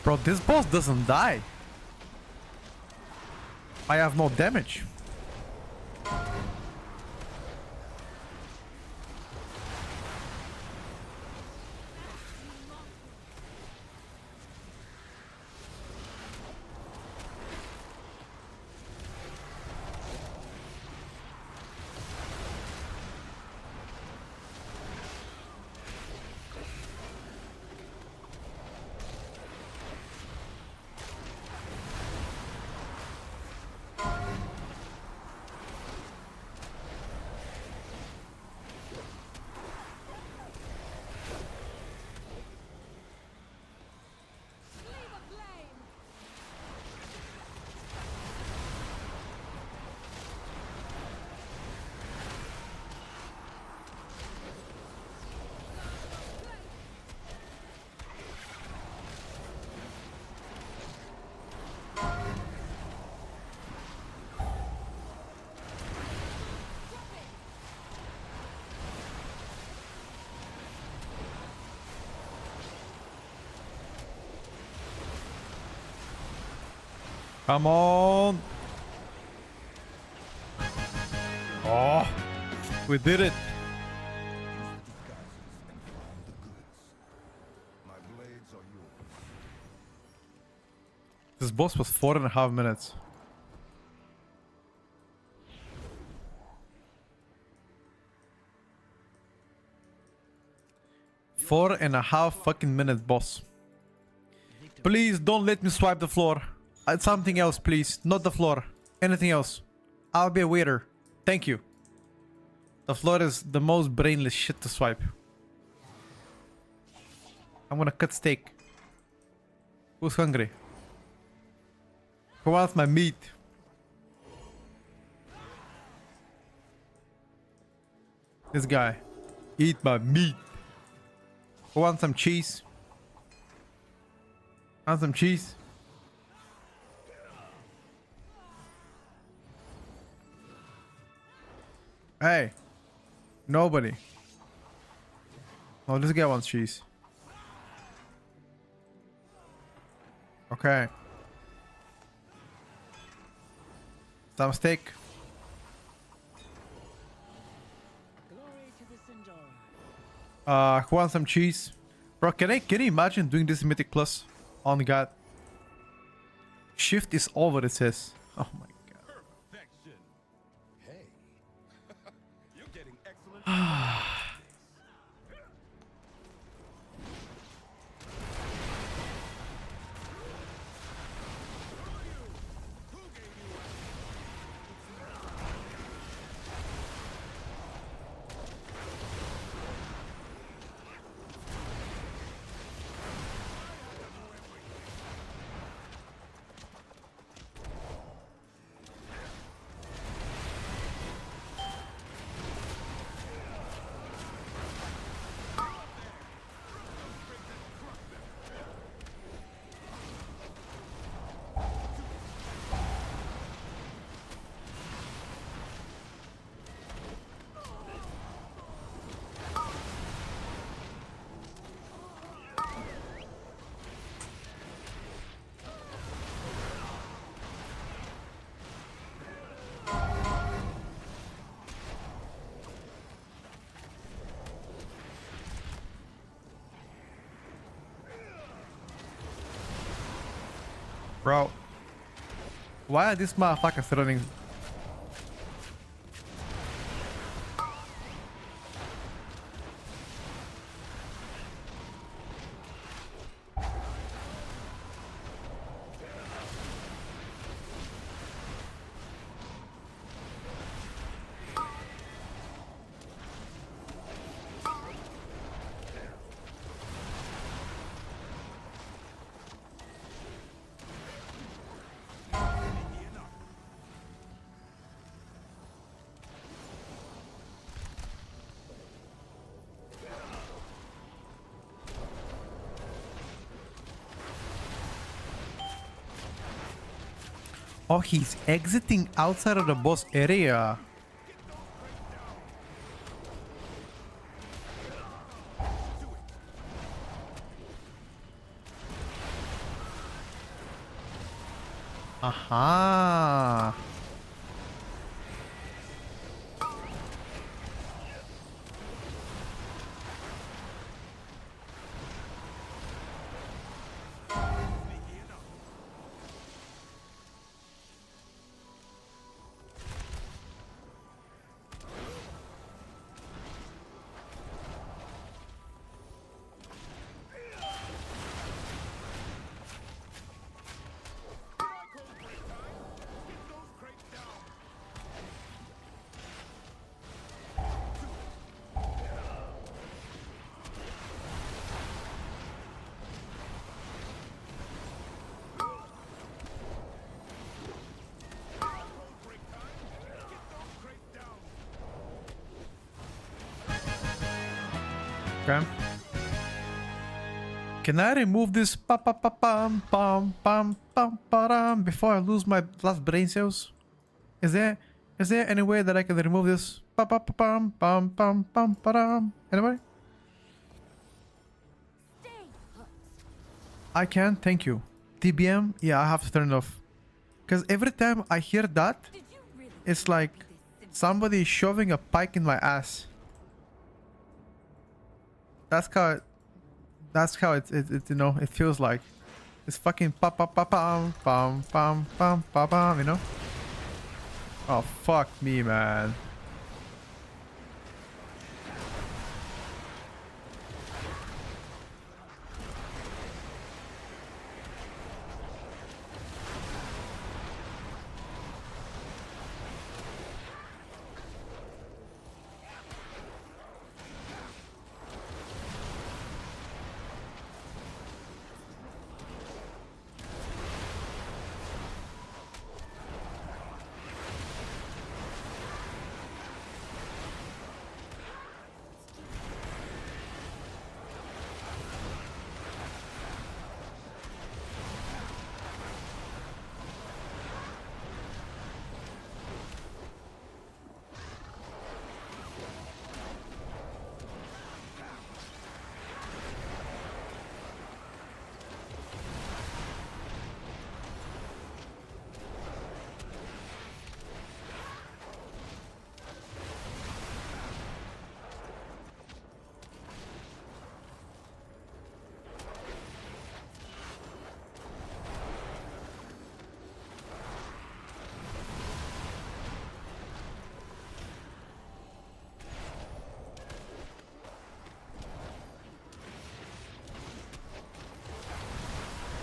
Bro, this boss doesn't die. I have no damage. Come on. Oh, we did it. My blades are yours. This boss was 4.5 minutes. Four and a half fucking minute boss. Please don't let me swipe the floor. Something else, please. Not the floor. Anything else. I'll be a waiter. Thank you. The floor is the most brainless shit to swipe. I'm gonna cut steak. Who's hungry? Who wants my meat? This guy. Eat my meat. Who wants some cheese? Want some cheese? Hey. Nobody. Oh, this guy wants cheese. Okay. Some steak. Who wants some cheese? Bro, can you imagine doing this Mythic Plus? On God. Shift is over, it says. Oh my God. Perfection. Hey. You're getting excellent. Bro. Why are these motherfuckers running? Oh, he's exiting outside of the boss area. Aha. Okay. Can I remove this pa pa pa pam pam pam pam param before I lose my last brain cells? Is there any way that I can remove this pa pa pa pam pam pam pam param? Anybody? I can, thank you. TBM, yeah, I have to turn it off. Because every time I hear that, it's like somebody is shoving a pike in my ass. That's how it you know, it feels like. It's fucking pa pa pa pam pam pam pam pa pam, you know? Oh fuck me, man.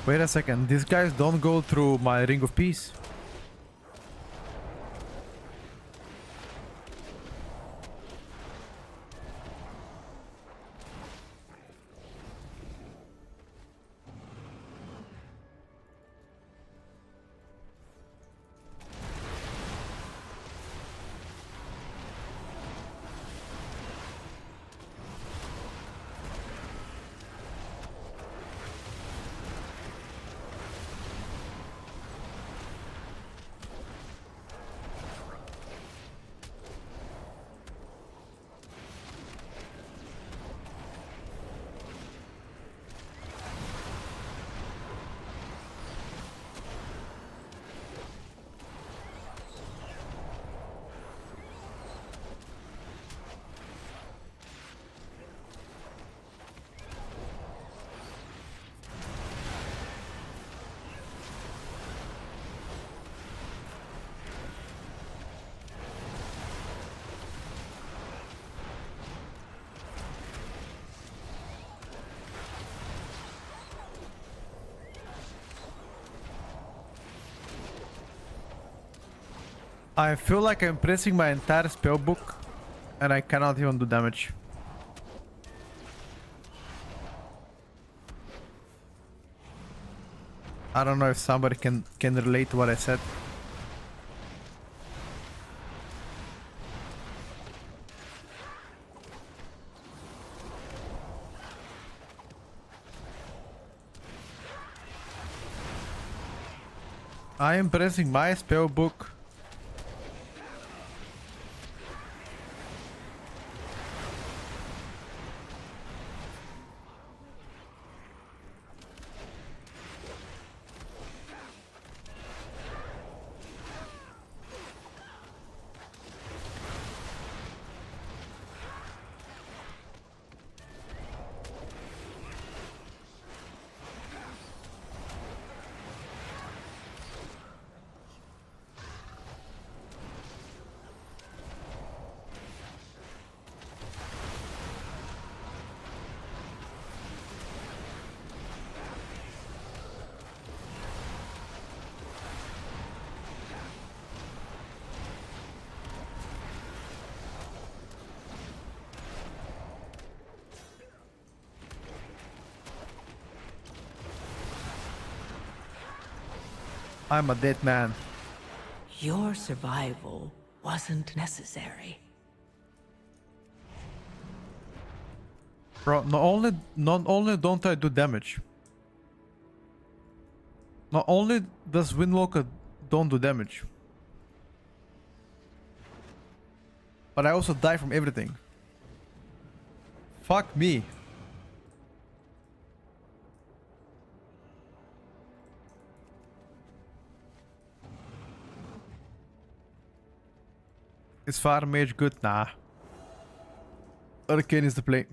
Wait a second, these guys don't go through my ring of peace. I feel like I'm pressing my entire spell book and I cannot even do damage. I don't know if somebody can relate to what I said. I am pressing my spell book. I'm a dead man. Your survival wasn't necessary. Bro, not only don't I do damage. Not only does Windwalker don't do damage, but I also die from everything. Fuck me. Is Fire Mage good? Nah. Arcane is the play.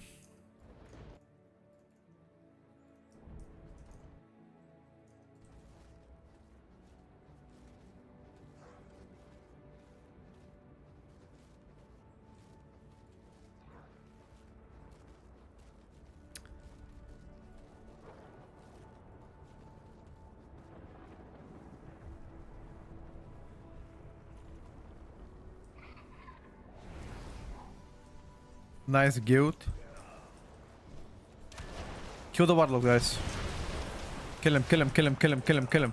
Nice guild. Kill the warlock, guys. Kill him, kill him, kill him, kill him, kill him, kill him.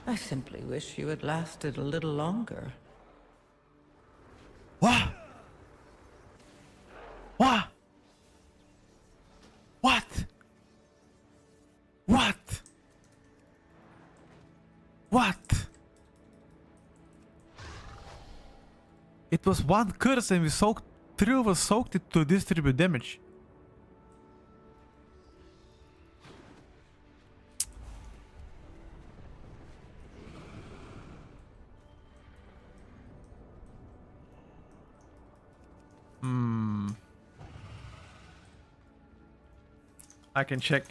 I simply wish you had lasted a little longer. What? What? What? What? What? It was one curse and we soaked, three of us soaked it to distribute damage. I can check.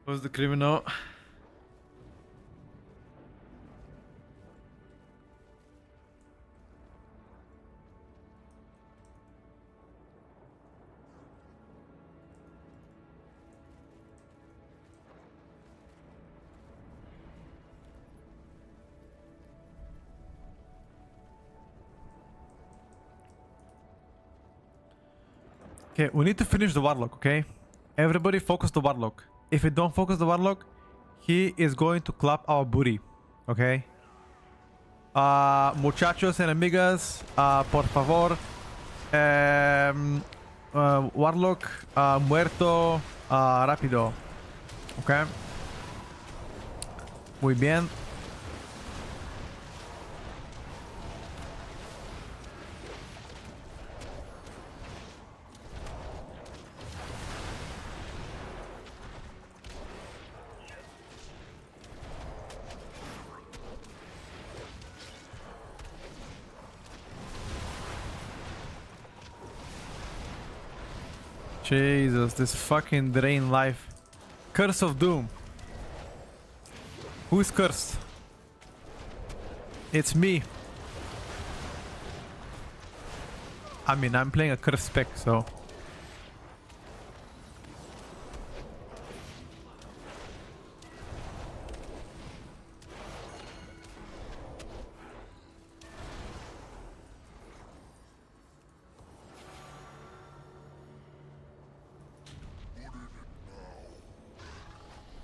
Who's the criminal? Okay, we need to finish the warlock, okay? Everybody focus the warlock. If we don't focus the warlock, he is going to clap our booty, okay? Muchachos and amigas, por favor, warlock, muerto, rápido, okay? Muy bien. Jesus, this fucking drain life. Curse of Doom. Who's cursed? It's me. I mean, I'm playing a cursed spec, so...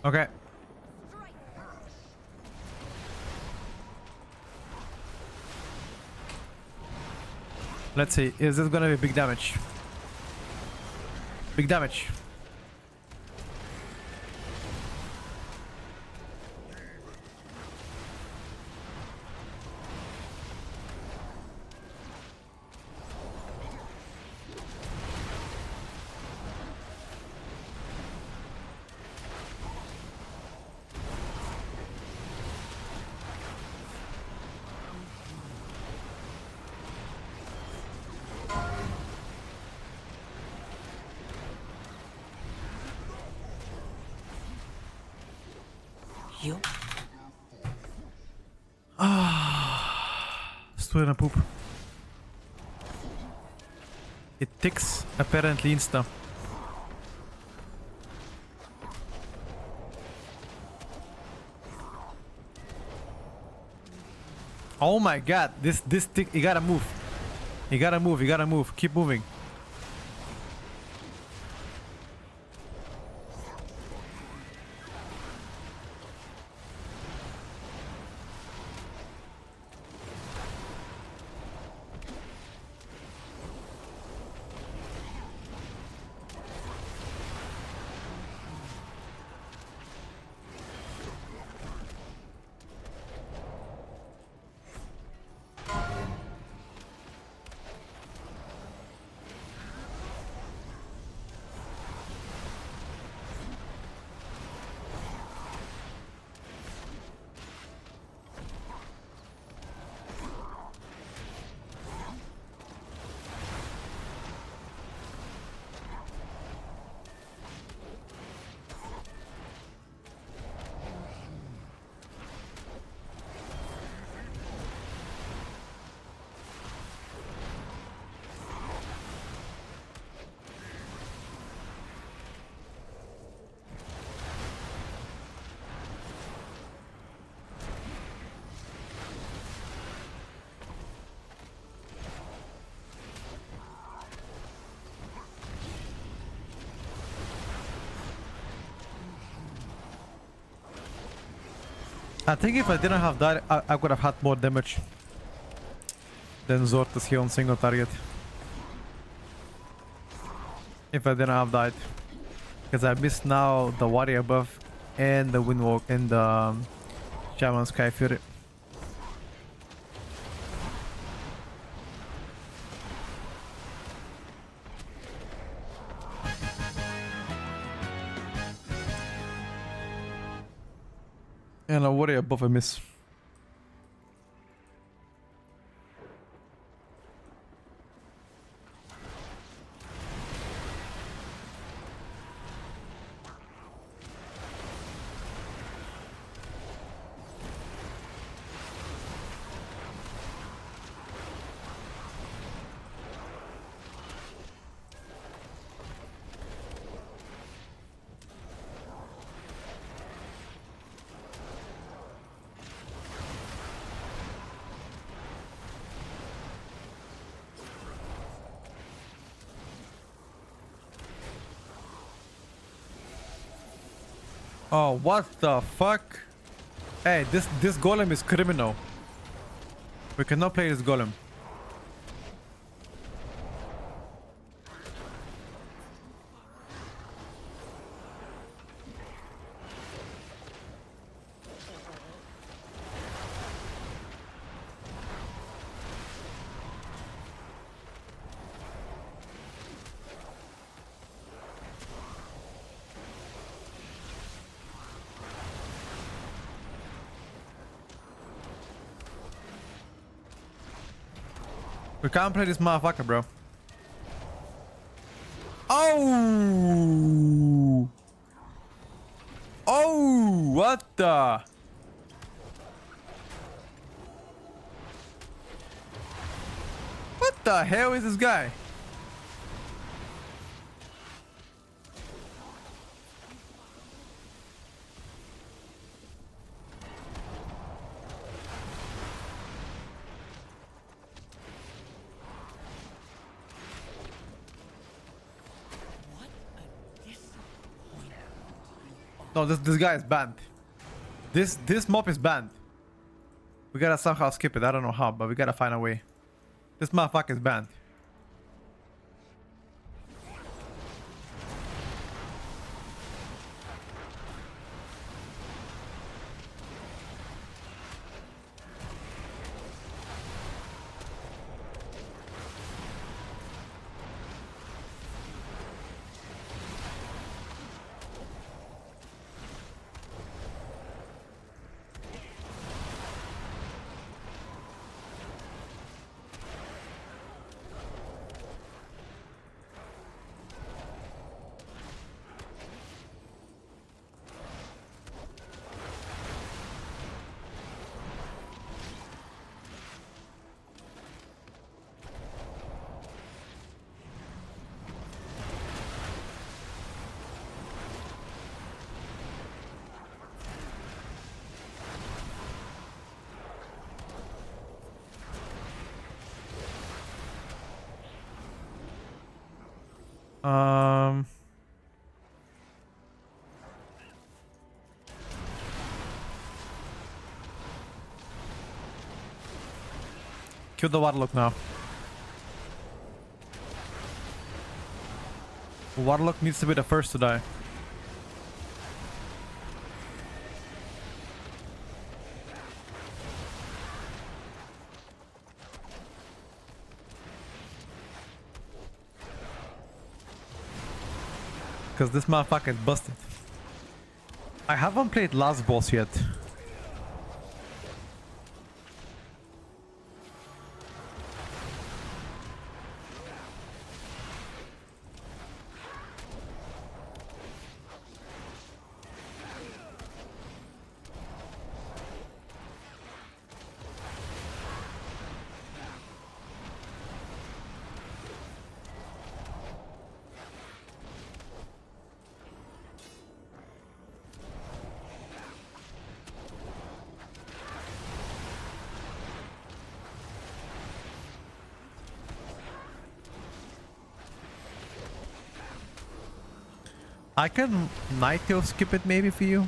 Okay. Let's see, is this gonna be big damage? Big damage. You? Stoel en poep. It ticks apparently insta. Oh my god, this tick, you gotta move. You gotta move, you gotta move. Keep moving. I think if I didn't have that, I could have had more damage than Zortas here on single target. If I didn't have that. Because I missed now the warrior buff and the windwalk and the Shaman Sky Fury. And a warrior buff I miss. Oh, what the fuck? Hey, this golem is criminal. We cannot play this golem. We can't play this motherfucker, bro. Oh! What the? What the hell is this guy? No, this guy is banned. This mob is banned. We gotta somehow skip it. I don't know how, but we gotta find a way. This motherfucker is banned. Kill the Warlock now. Warlock needs to be the first to die. Because this motherfucker is busted. I haven't played last boss yet. I can Night Tail skip it maybe for you.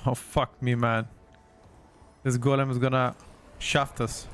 Oh fuck me, man. This golem is gonna shaft us.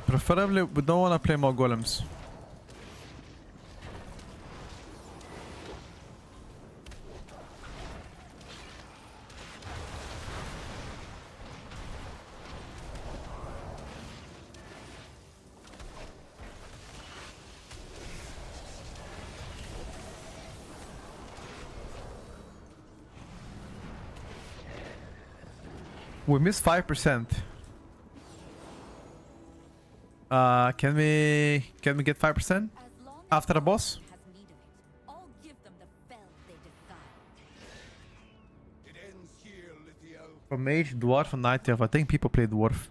Preferably, we don't want to play more golems. We missed 5%. Can we get 5% after the boss? Has need of it. I'll give them the fell they For mage, dwarf, and night elf. I think people play dwarf.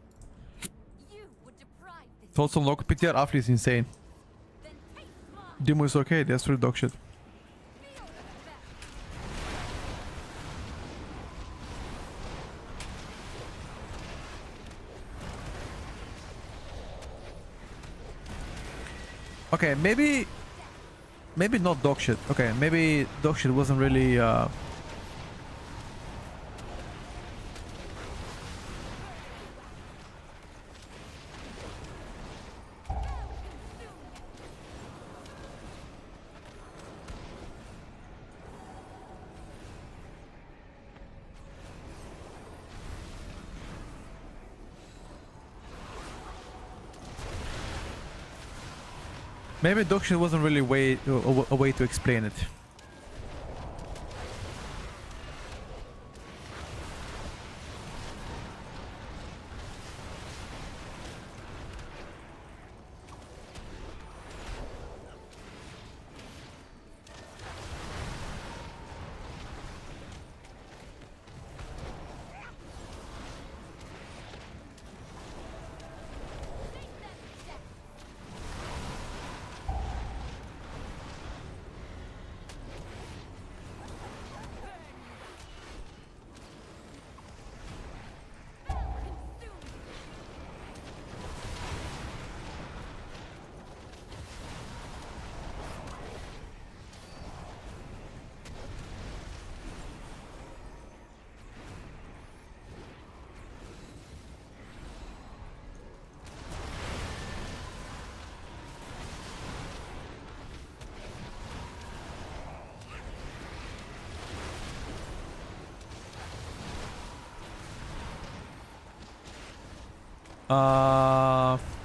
You would deprive this Total local PTR Afli is insane. then take mine. Demo is okay, that's really dog shit. Feel the effect. Okay, maybe not dog shit. Okay, maybe dog shit wasn't really maybe dog shit wasn't really a way to explain it.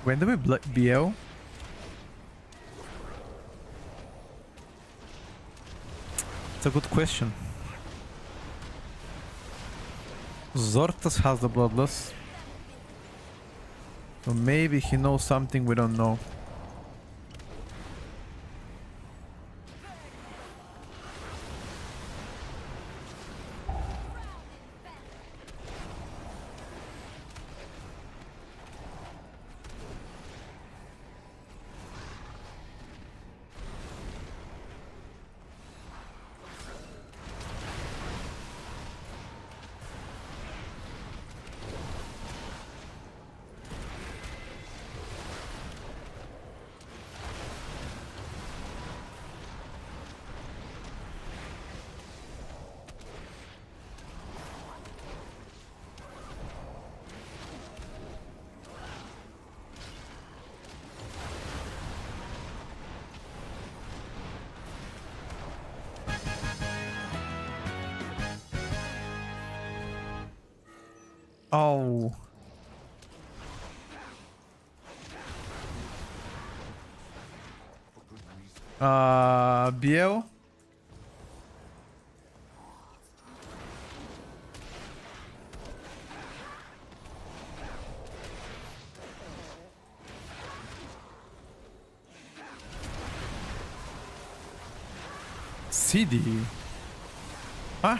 When do we BL? It's a good question. Zortas has the bloodless. So maybe he knows something we don't know. Oh. BL? CD? Huh?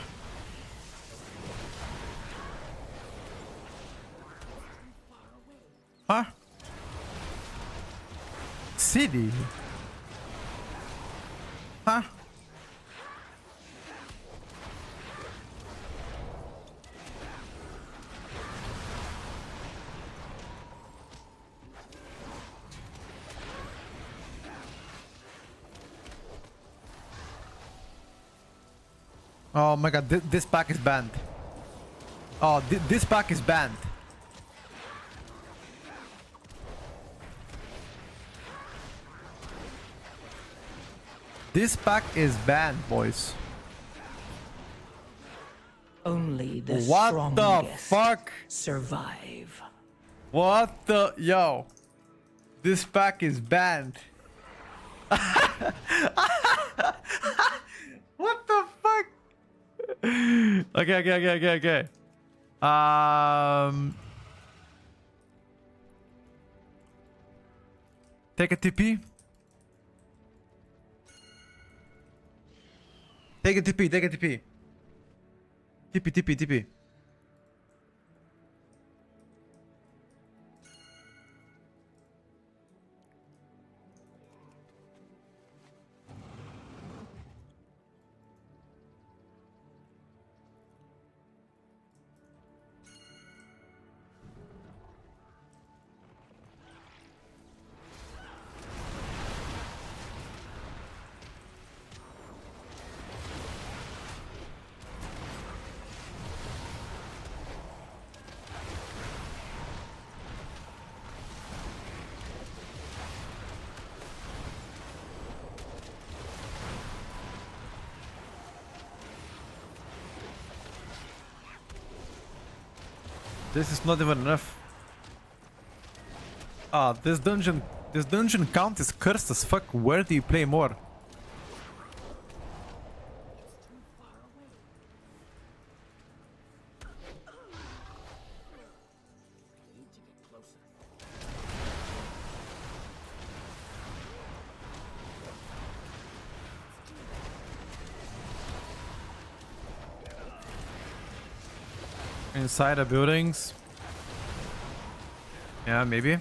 Huh? CD? Huh? Oh my god, this pack is banned. Oh, this pack is banned. This pack is banned, boys. Only the What the strongest fuck? survive. What the... Yo. This pack is banned. What the fuck? Okay. Take a TP. Take a TP. TP. This is not even enough. Ah, this dungeon count is cursed as fuck. Where do you play more? Inside the buildings. Yeah, maybe.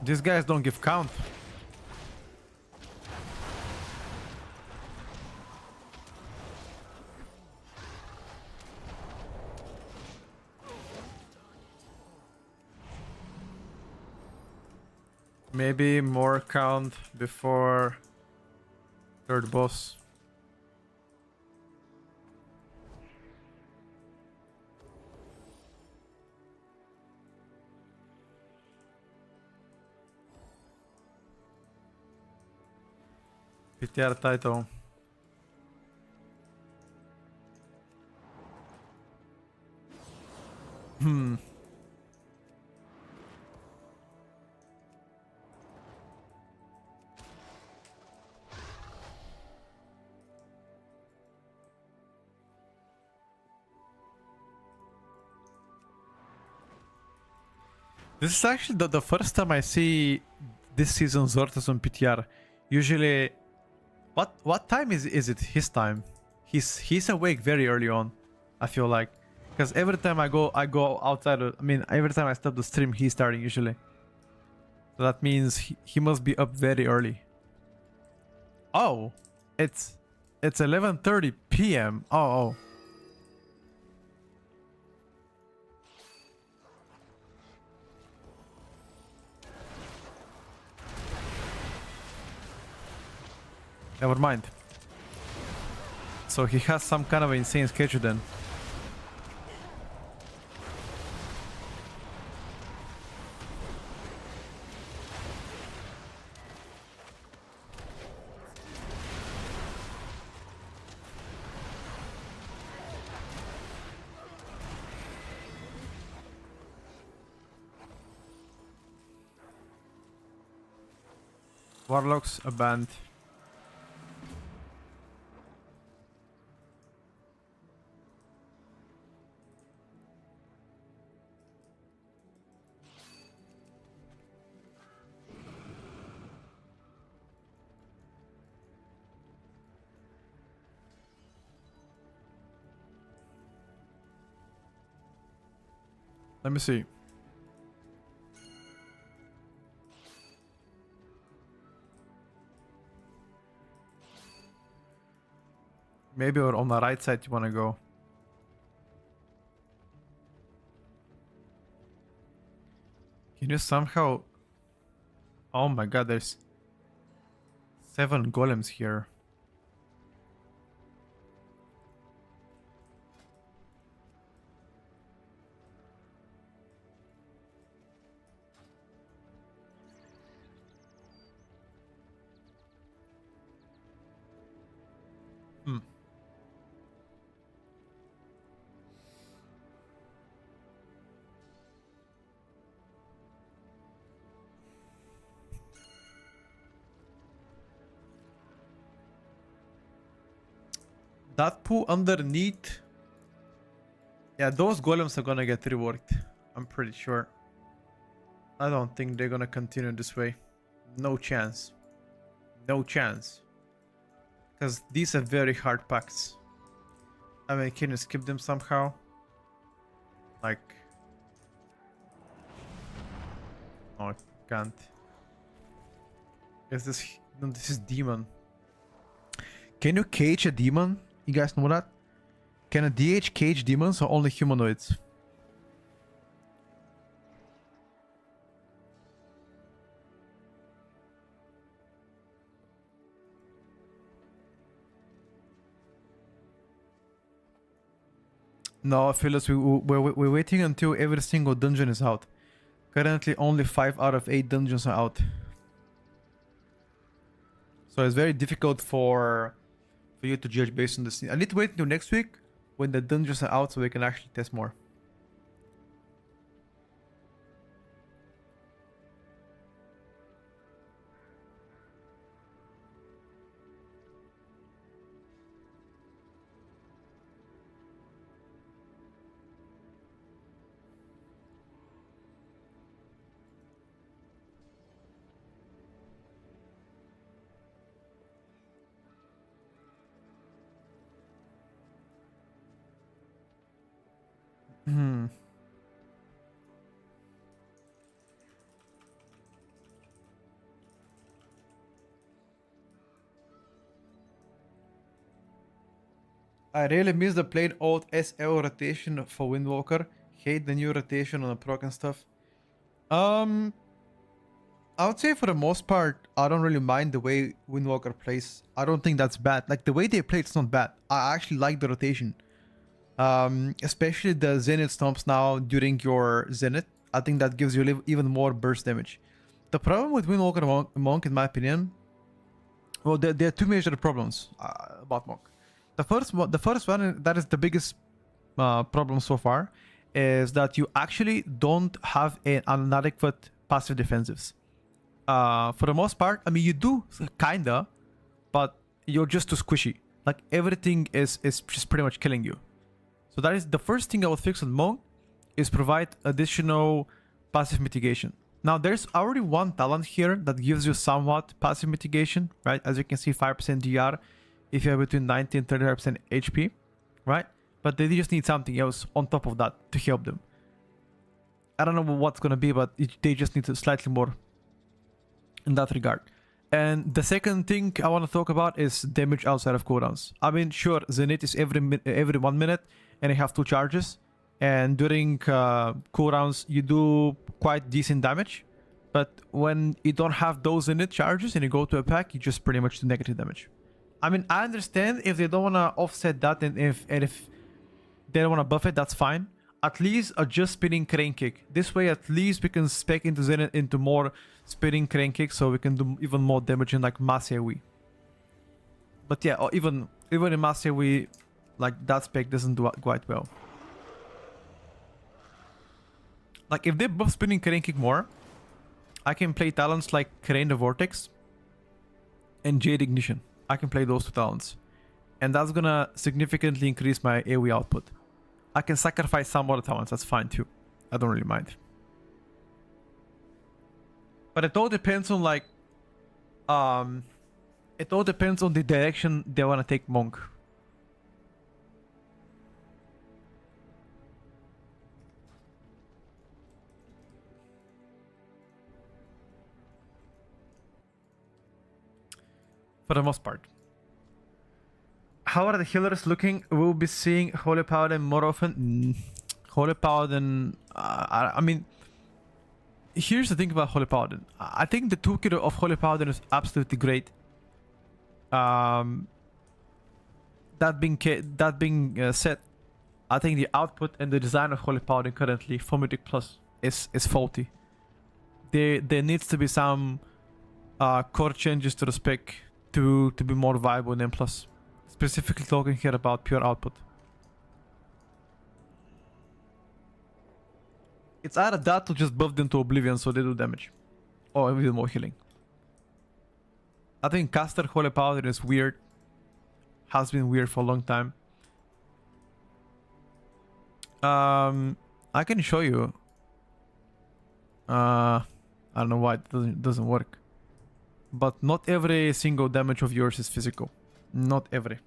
These guys don't give count. Maybe more count before third boss. PTR title. This is actually the first time I see this season Zortas on PTR. Usually, what time is it? His time. He's awake very early on. I feel like, because every time I go outside. I mean, every time I stop the stream, he's starting usually. So that means he must be up very early. Oh, it's 11:30 p.m. Oh. Never mind. So he has some kind of insane schedule then. Warlocks, a band. Let me see. Maybe on the right side you want to go. Can you somehow... Oh my god, there's 7 golems here. That pool underneath... Yeah, those golems are gonna get reworked. I'm pretty sure. I don't think they're gonna continue this way. No chance. No chance. Because these are very hard packs. I mean, can you skip them somehow? Like... No, I can't. Is this... No, this is demon. Can you cage a demon? You guys know that? Can a DH cage demons or only humanoids? No, Phyllis, we're waiting until every single dungeon is out. Currently, only 5 out of 8 dungeons are out. So it's very difficult for for you to judge based on this. I need to wait until next week when the dungeons are out so we can actually test more. Hmm. I really miss the plain old SL rotation for Windwalker. Hate the new rotation on the proc and stuff. I would say for the most part, I don't really mind the way Windwalker plays. I don't think that's bad. Like the way they play, it's not bad. I actually like the rotation. Especially the Zenith stomps now during your Zenith. I think that gives you even more burst damage. The problem with Windwalker Monk, in my opinion, well, there are two major problems about Monk. The first one, that is the biggest problem so far, is that you actually don't have an inadequate passive defensives. For the most part, I mean, you do kinda, but you're just too squishy. Like everything is just pretty much killing you. So that is the first thing I would fix on Monk, is provide additional passive mitigation. Now there's already one talent here that gives you somewhat passive mitigation, right? As you can see, 5% DR if you have between 90 and 35% HP, right? But they just need something else on top of that to help them. I don't know what's gonna be, but they just need to slightly more in that regard. And the second thing I want to talk about is damage outside of cooldowns. I mean, sure, Zenith is every 1 minute, and you have 2 charges. And during cooldowns, you do quite decent damage. But when you don't have those Zenith charges and you go to a pack, you just pretty much do negative damage. I mean, I understand if they don't want to offset that, and if they don't want to buff it, that's fine. At least adjust spinning crane kick. This way, at least we can spec into Zenith into more spinning crane kick, so we can do even more damage in like mass AoE. But yeah, or even in mass AoE, like that spec doesn't do quite well. Like if they buff spinning crane kick more, I can play talents like Crane the Vortex and Jade Ignition. I can play those 2 talents, and that's gonna significantly increase my AoE output. I can sacrifice some other talents, that's fine too. I don't really mind. But it all depends on like it all depends on the direction they wanna take Monk. For the most part. How are the healers looking? We'll be seeing Holy Paladin more often. Holy Paladin, I mean, here's the thing about Holy Paladin. I think the toolkit of Holy Paladin is absolutely great. That being said, I think the output and the design of Holy Paladin currently for Mythic Plus is faulty. There needs to be some core changes to the spec to be more viable in M+. Specifically talking here about pure output. It's either that or just buff them to Oblivion so they do damage. Or even more healing. I think Caster Holy Paladin is weird. Has been weird for a long time. I can show you. I don't know why it doesn't work. But not every single damage of yours is physical. Not every.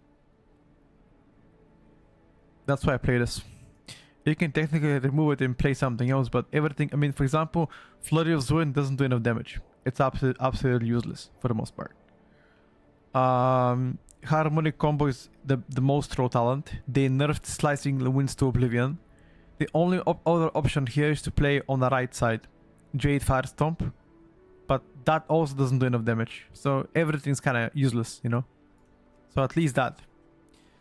That's why I play this. You can technically remove it and play something else, but everything... I mean, for example, Flurry of Zwin doesn't do enough damage. It's absolutely useless for the most part. Harmonic Combo is the most throw talent. They nerfed Slicing the Winds to Oblivion. The only other option here is to play on the right side. Jade Firestomp. But that also doesn't do enough damage. So everything's kind of useless, you know? So at least that.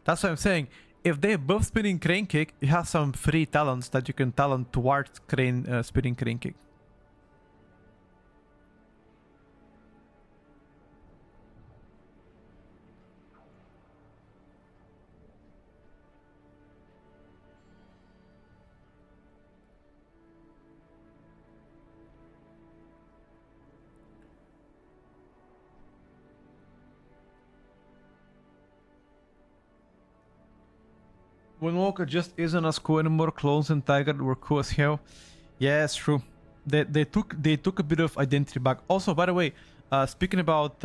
That's what I'm saying. If they buff Spinning Crane Kick, you have some free talents that you can talent towards Spinning Crane Kick. Windwalker just isn't as cool anymore. Clones and Tiger were cool as hell. Yeah, it's true. They took a bit of identity back. Also, by the way, speaking about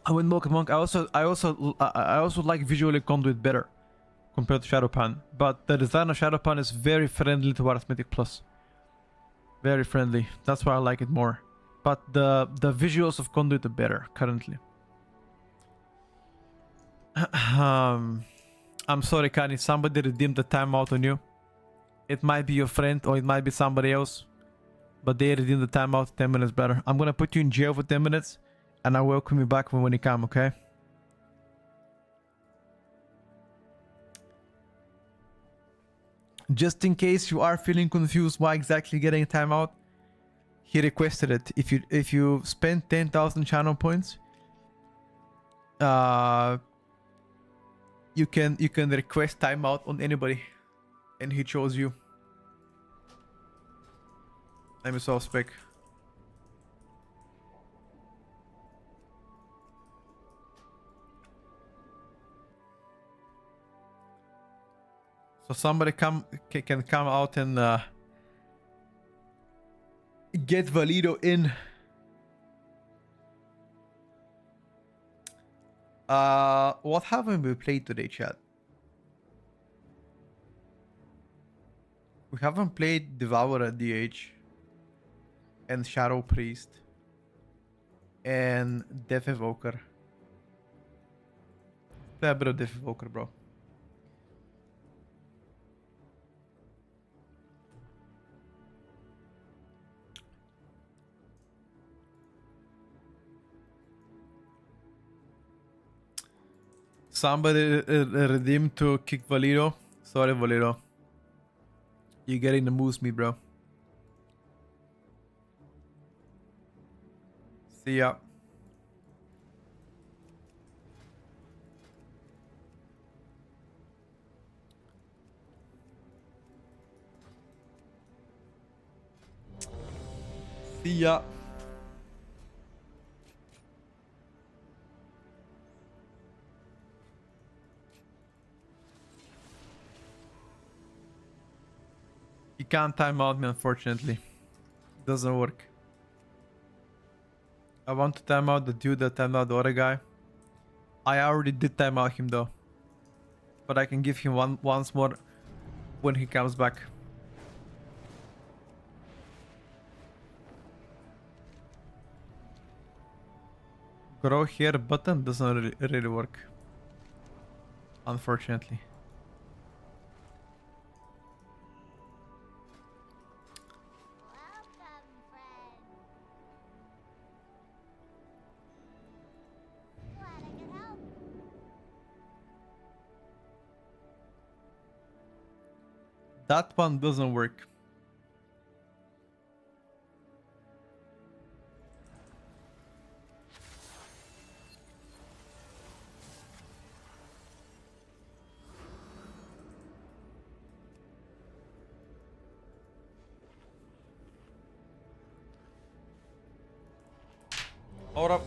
Windwalker Monk, I also like visually Conduit better compared to Shadowpan. But the design of Shadowpan is very friendly to Arithmetic Plus. Very friendly. That's why I like it more. But the visuals of Conduit are better currently. I'm sorry, Kani. Somebody redeemed the timeout on you. It might be your friend or it might be somebody else. But they redeemed the timeout 10 minutes better. I'm gonna put you in jail for 10 minutes. And I'll welcome you back when you come, okay? Just in case you are feeling confused why exactly getting a timeout, he requested it. If you spend 10,000 channel points, you can request timeout on anybody, and he chose you. I'm a suspect. So somebody can come out and get Valido in. What haven't we played today, chat? We haven't played Devourer DH and Shadow Priest and Death Evoker. Play a bit of Death Evoker, bro. Somebody redeemed to kick Valido. Sorry, Valido. You're getting the moose meat, bro. See ya. See ya. You can't time out me, unfortunately. Doesn't work. I want to time out the dude that timed out the other guy. I already did time out him though. But I can give him once more when he comes back. Grow here button doesn't really work. Unfortunately. Welcome, friend. Glad I could help. That one doesn't work. Hold up.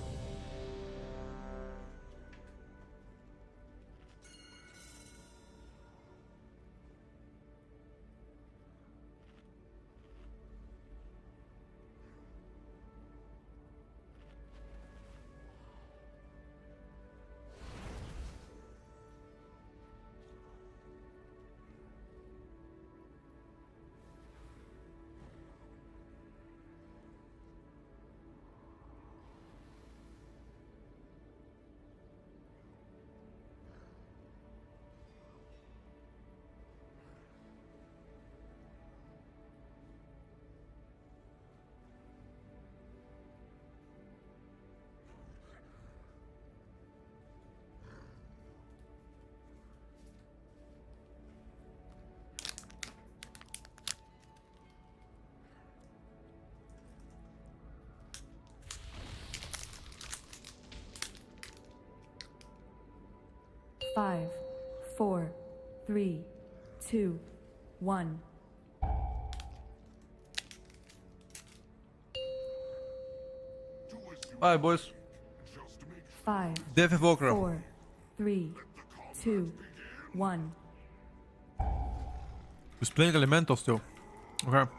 Five, four, three, two, one. Alright, boys. Just make Five, Death Evoker. 4, 3, 2, 1. He's playing Elemental still. Okay.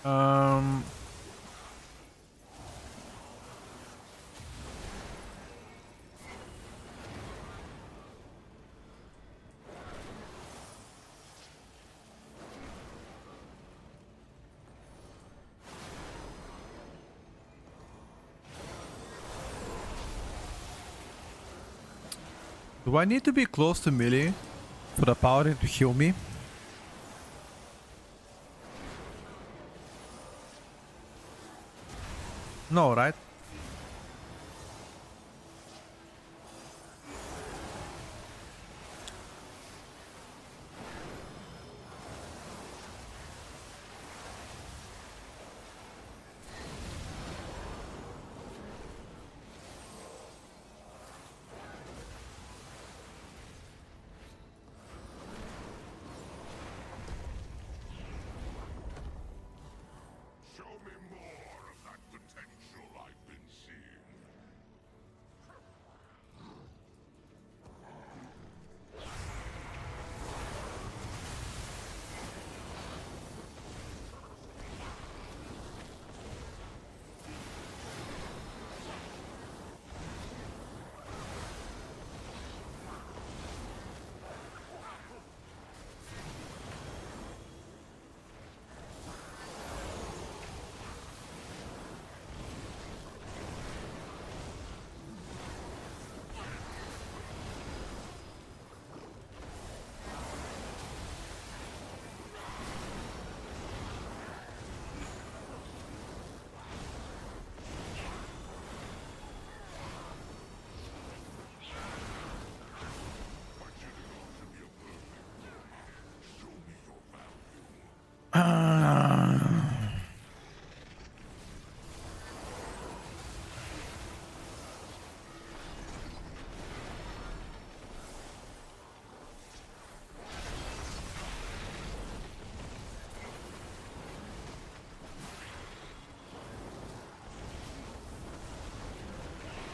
Um. Do I need to be close to melee for the paladin to heal me? No, right? Show me more of that potential I've been seeing.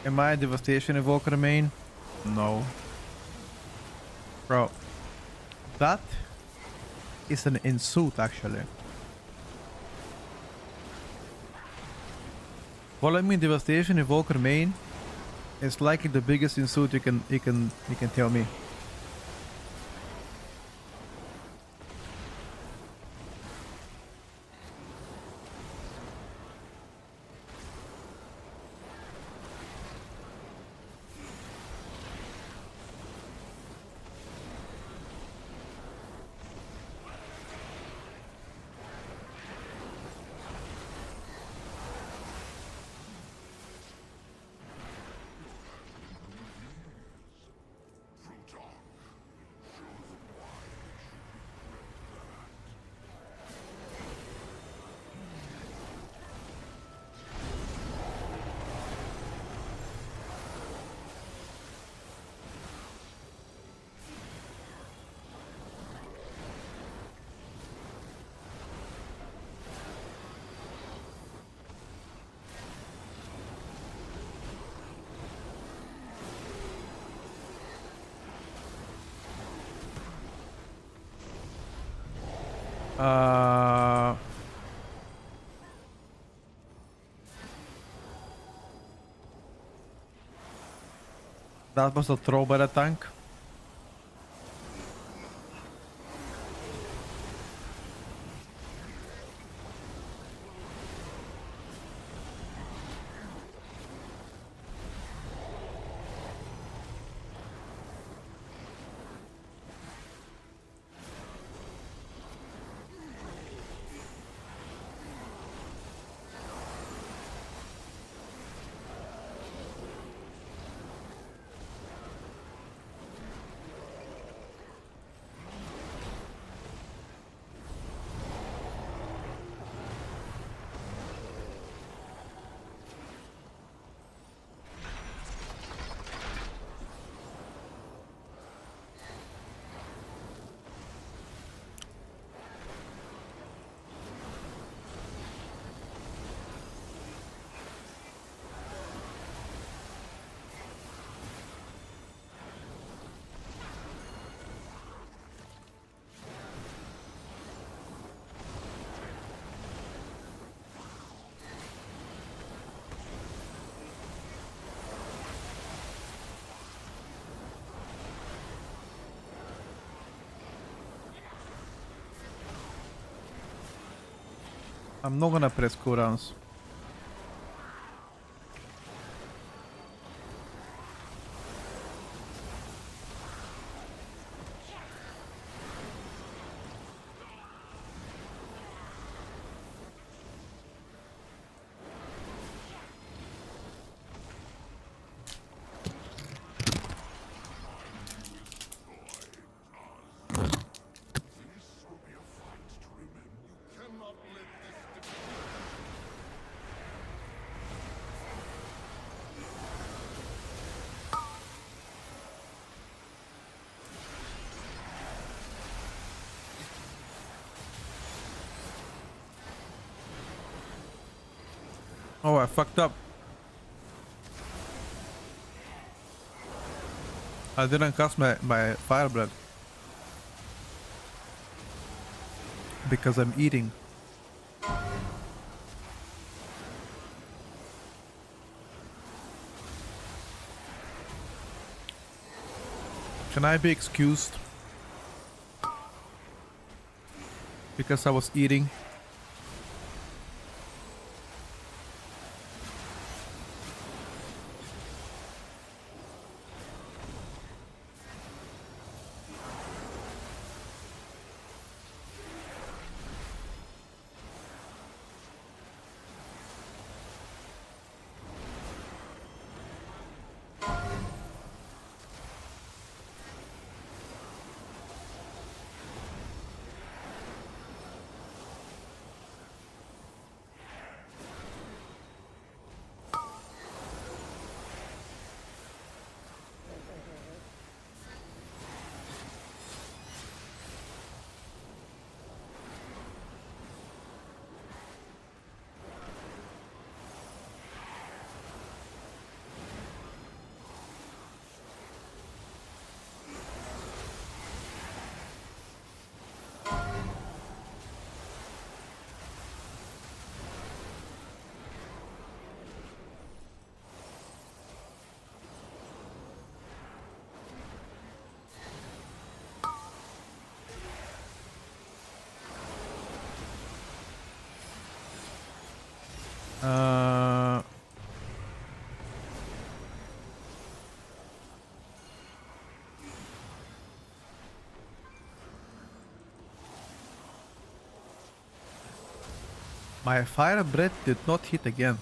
Am I a Devastation Evoker main? No. Bro. That is an insult actually. Following me Devastation Evoker main is likely the biggest insult you can tell me. Fruit Uh, that was a throw by the tank. I'm not gonna press cooldowns. Oh, I fucked up. I didn't cast my fire breath. Because I'm eating. Can I be excused? Because I was eating. My fire breath did not hit again.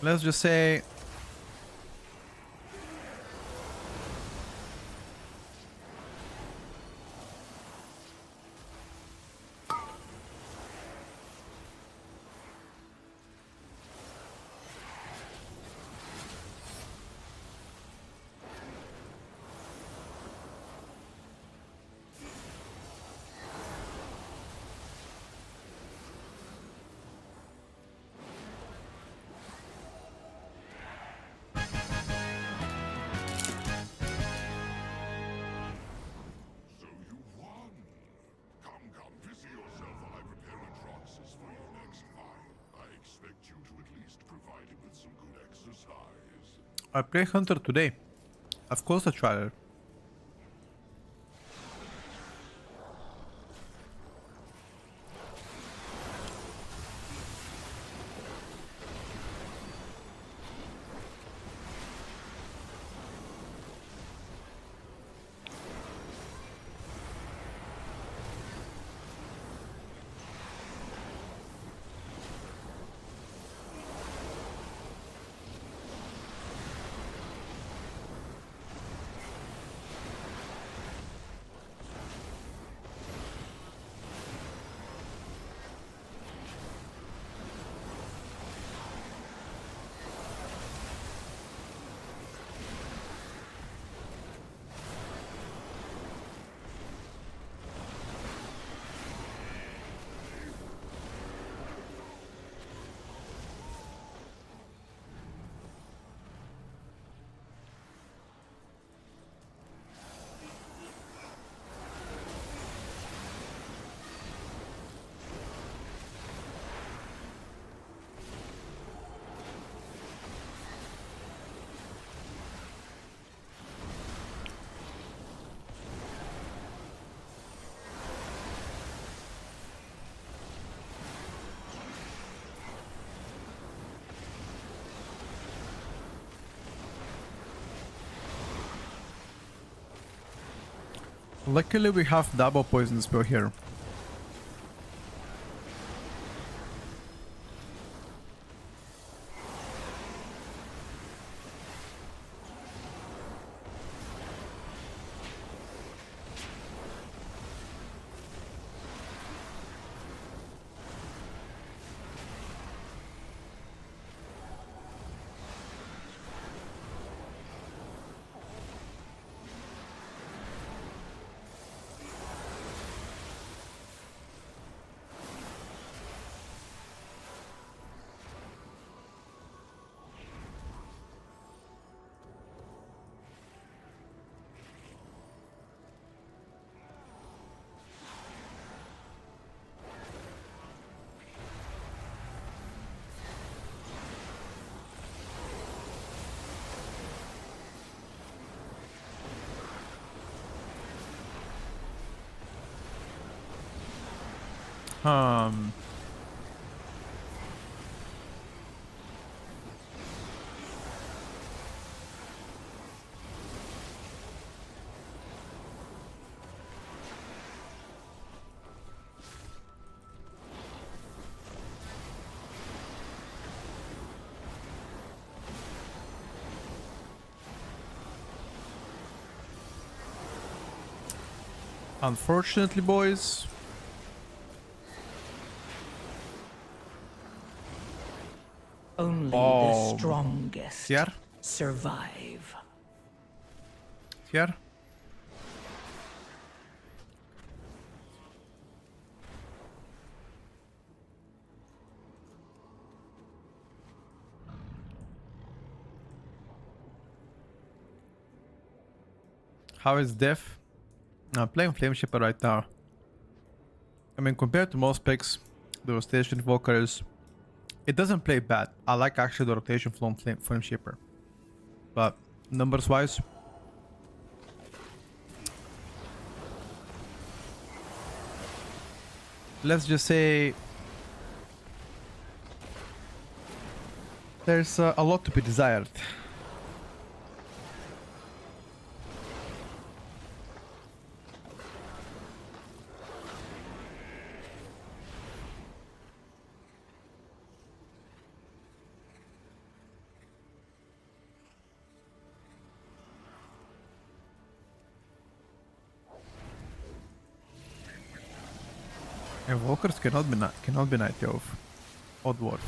Let's just say I play Hunter today. Of course, a trial. Luckily, we have double poison spell here. Um. Unfortunately, boys. Only Oh. the strongest Here? survive. Here? How is Death? I'm playing Flameshipper right now. I mean, compared to most picks, the rotation Volkers, it doesn't play bad. I like actually the rotation from Flameshipper. But numbers wise, let's just say there's a lot to be desired. And walkers cannot be Night Elf. Odd Dwarf.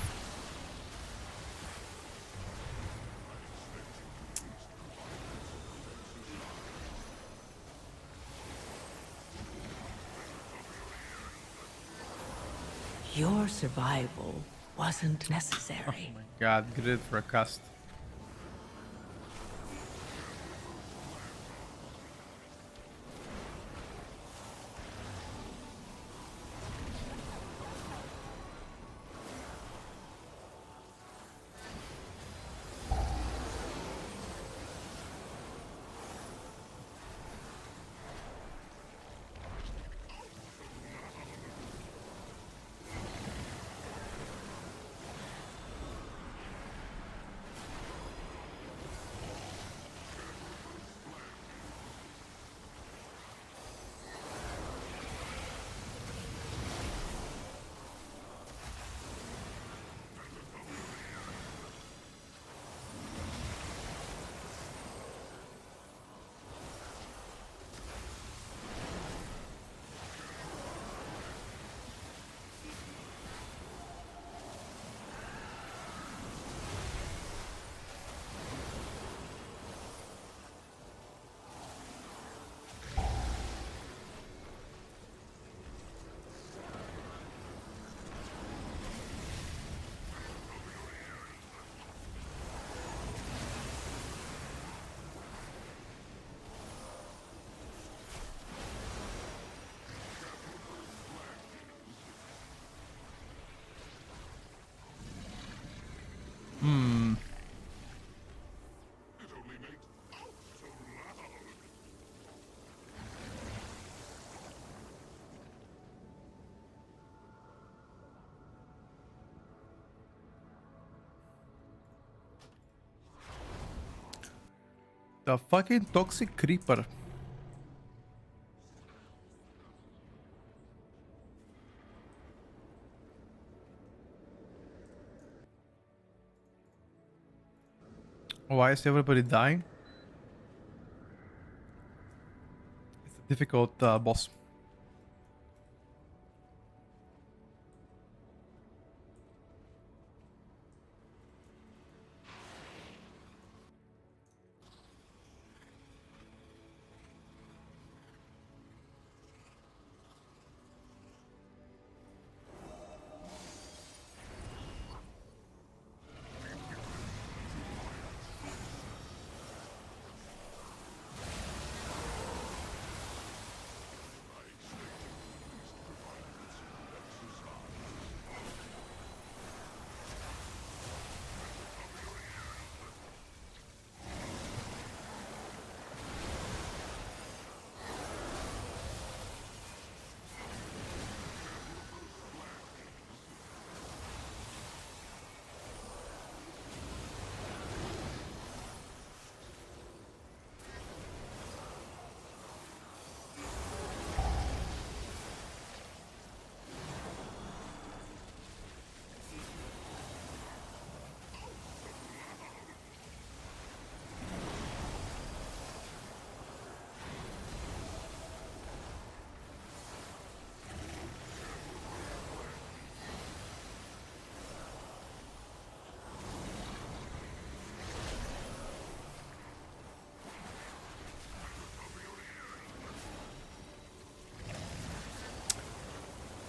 Your survival wasn't necessary. Oh my god, grid for a cast. The fucking toxic creeper. Why is everybody dying? It's a difficult boss.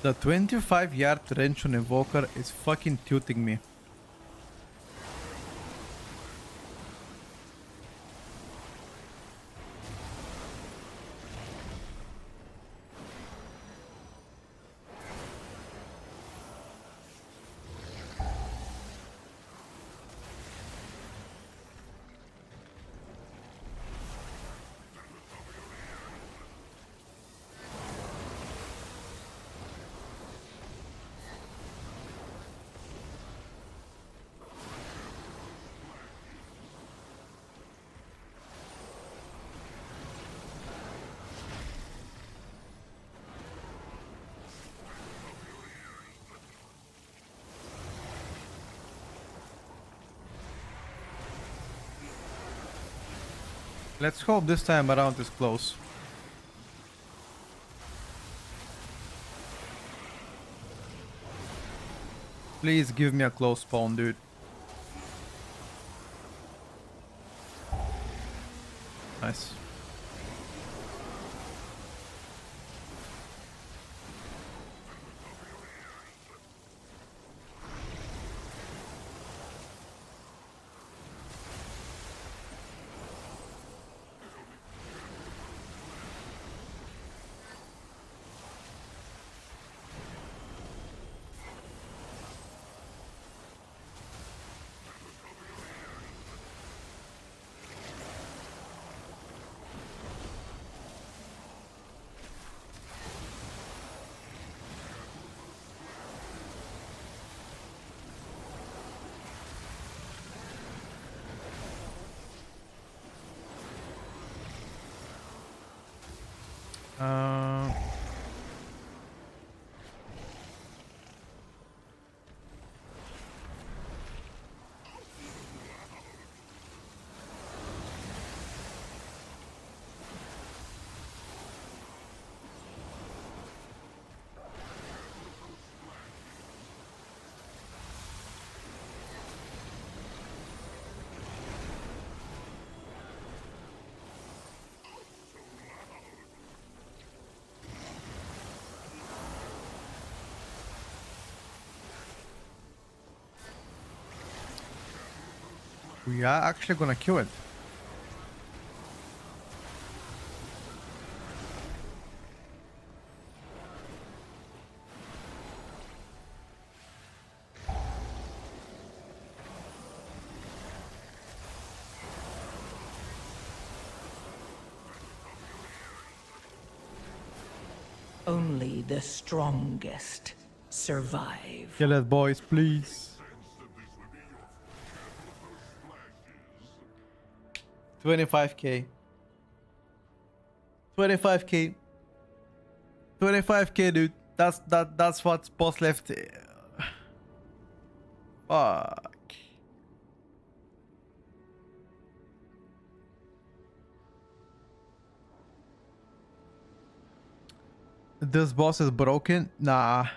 The 25-yard range on Evoker is fucking tilting me. Let's hope this time around is close. Please give me a close spawn, dude. Nice. Uh, we are actually gonna kill it. Only the strongest survive. Kill it, boys, please. 25k. 25k. 25k, dude. That's what boss left. Fuck. This boss is broken? Nah.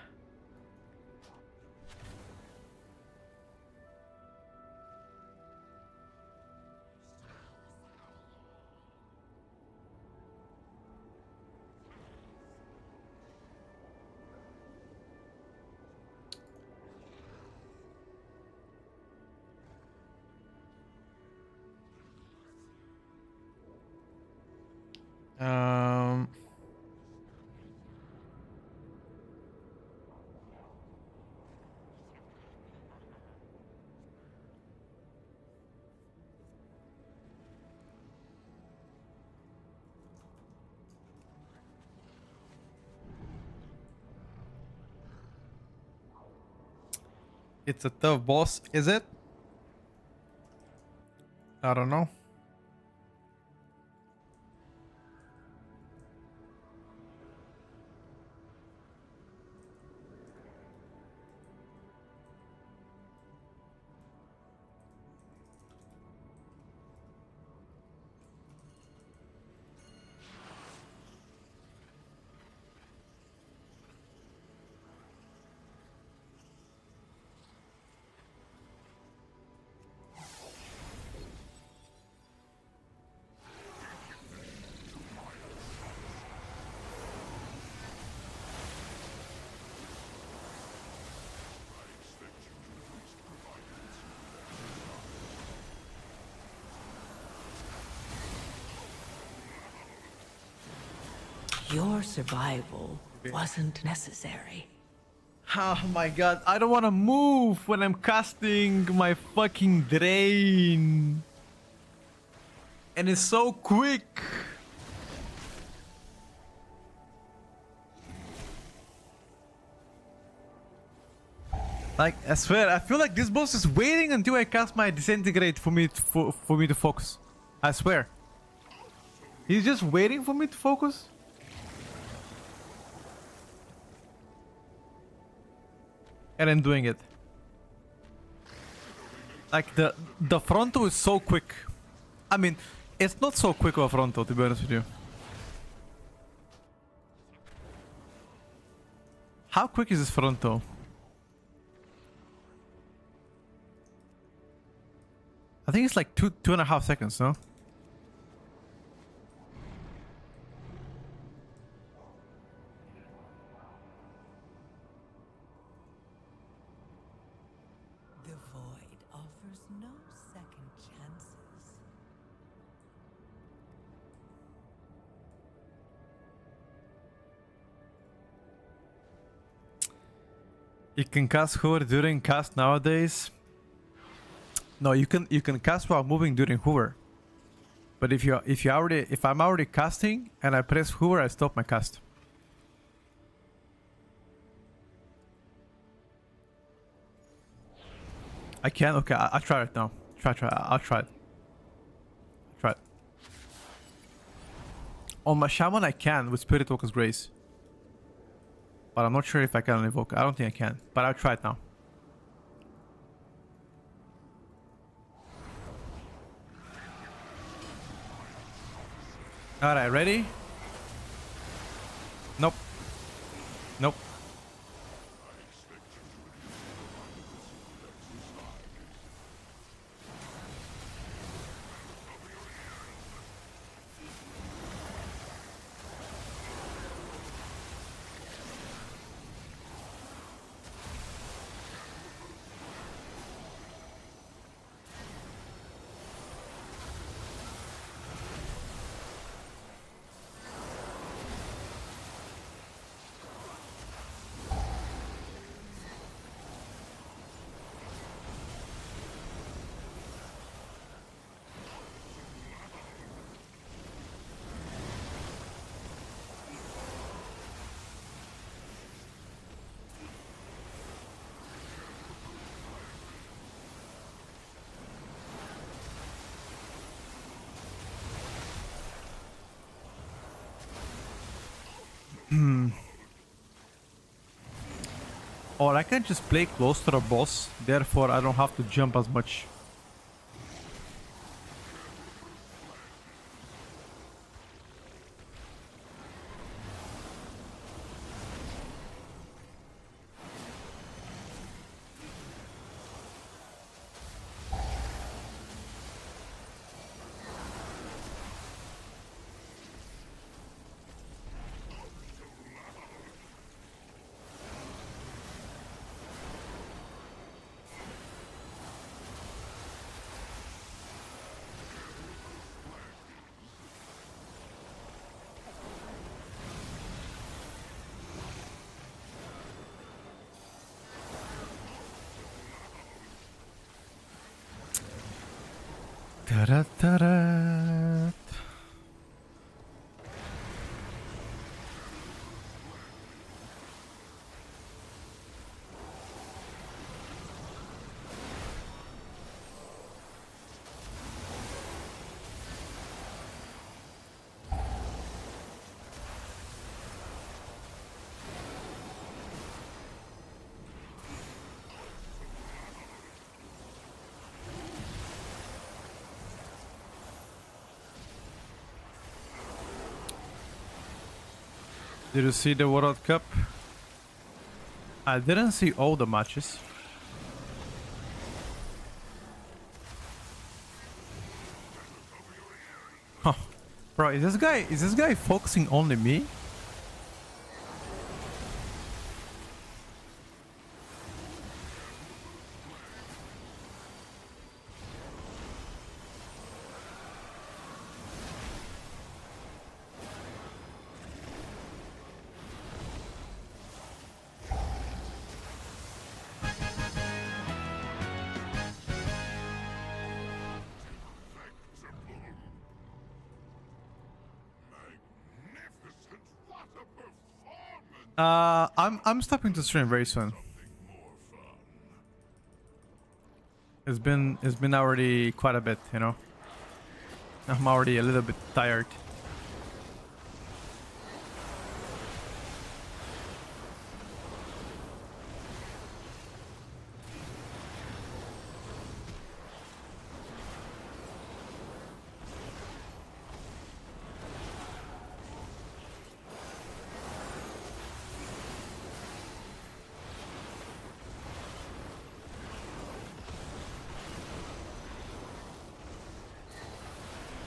Um, it's a tough boss, is it? I don't know. Your survival wasn't necessary. Oh my god, I don't want to move when I'm casting my fucking drain. And it's so quick. Like, I swear, I feel like this boss is waiting until I cast my disintegrate for me to focus. I swear. He's just waiting for me to focus. And I'm doing it. Like the frontal is so quick. I mean, it's not so quick of a frontal, to be honest with you. How quick is this frontal? I think it's like 2.5 seconds, no? The void offers no second chances. You can cast hover during cast nowadays. No, you can cast while moving during hover. But if I'm already casting and I press hover, I stop my cast. I can? Okay, I'll try it now. I'll try it. Try it. On my shaman I can with Spirit Walker's Grace. But I'm not sure if I can invoke. I don't think I can. But I'll try it now. Alright, ready? Nope. Nope. Or I can just play close to the boss, therefore I don't have to jump as much. Ta-da-ta-da. Did you see the World Cup? I didn't see all the matches. Huh. Bro, is this guy focusing only me? Magnificent! What a performance! I'm stopping to stream very soon. More fun. It's been already quite a bit, you know. I'm already a little bit tired.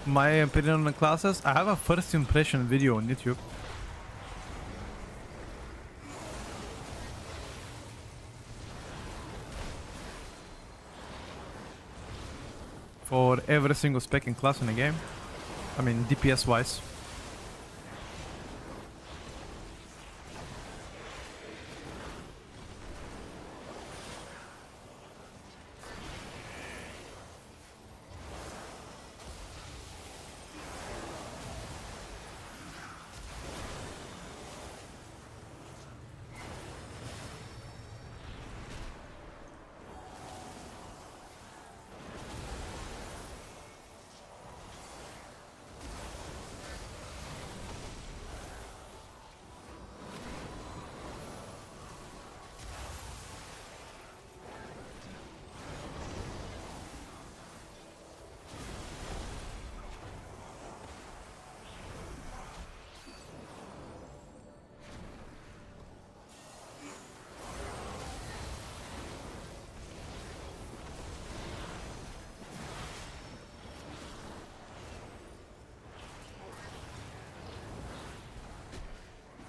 My opinion on the classes, I have a first impression video on YouTube. For every single spec in class in the game. I mean, DPS wise.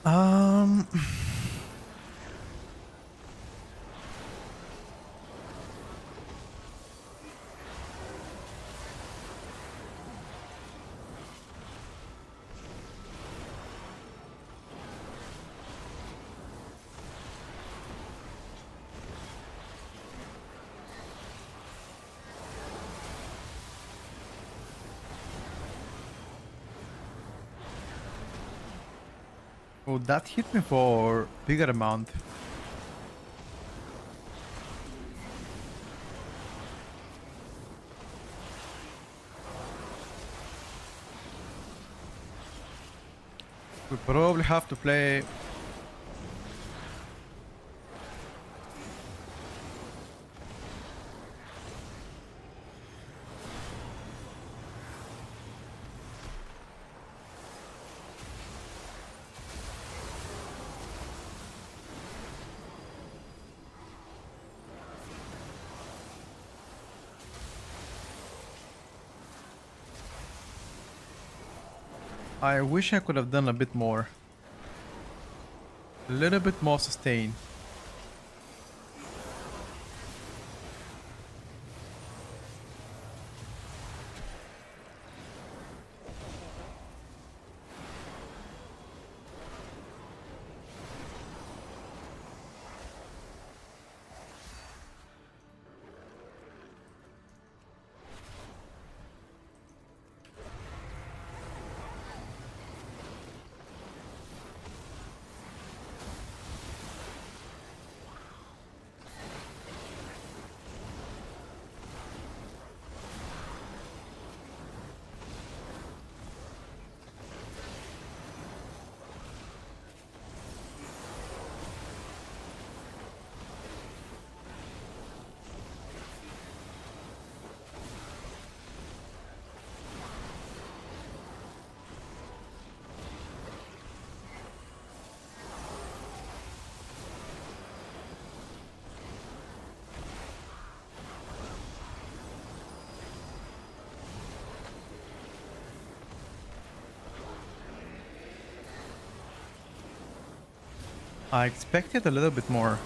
Um... Oh, that hit me for bigger amount. We probably have to play. I wish I could have done a bit more. A little bit more sustain. I expected a little bit more.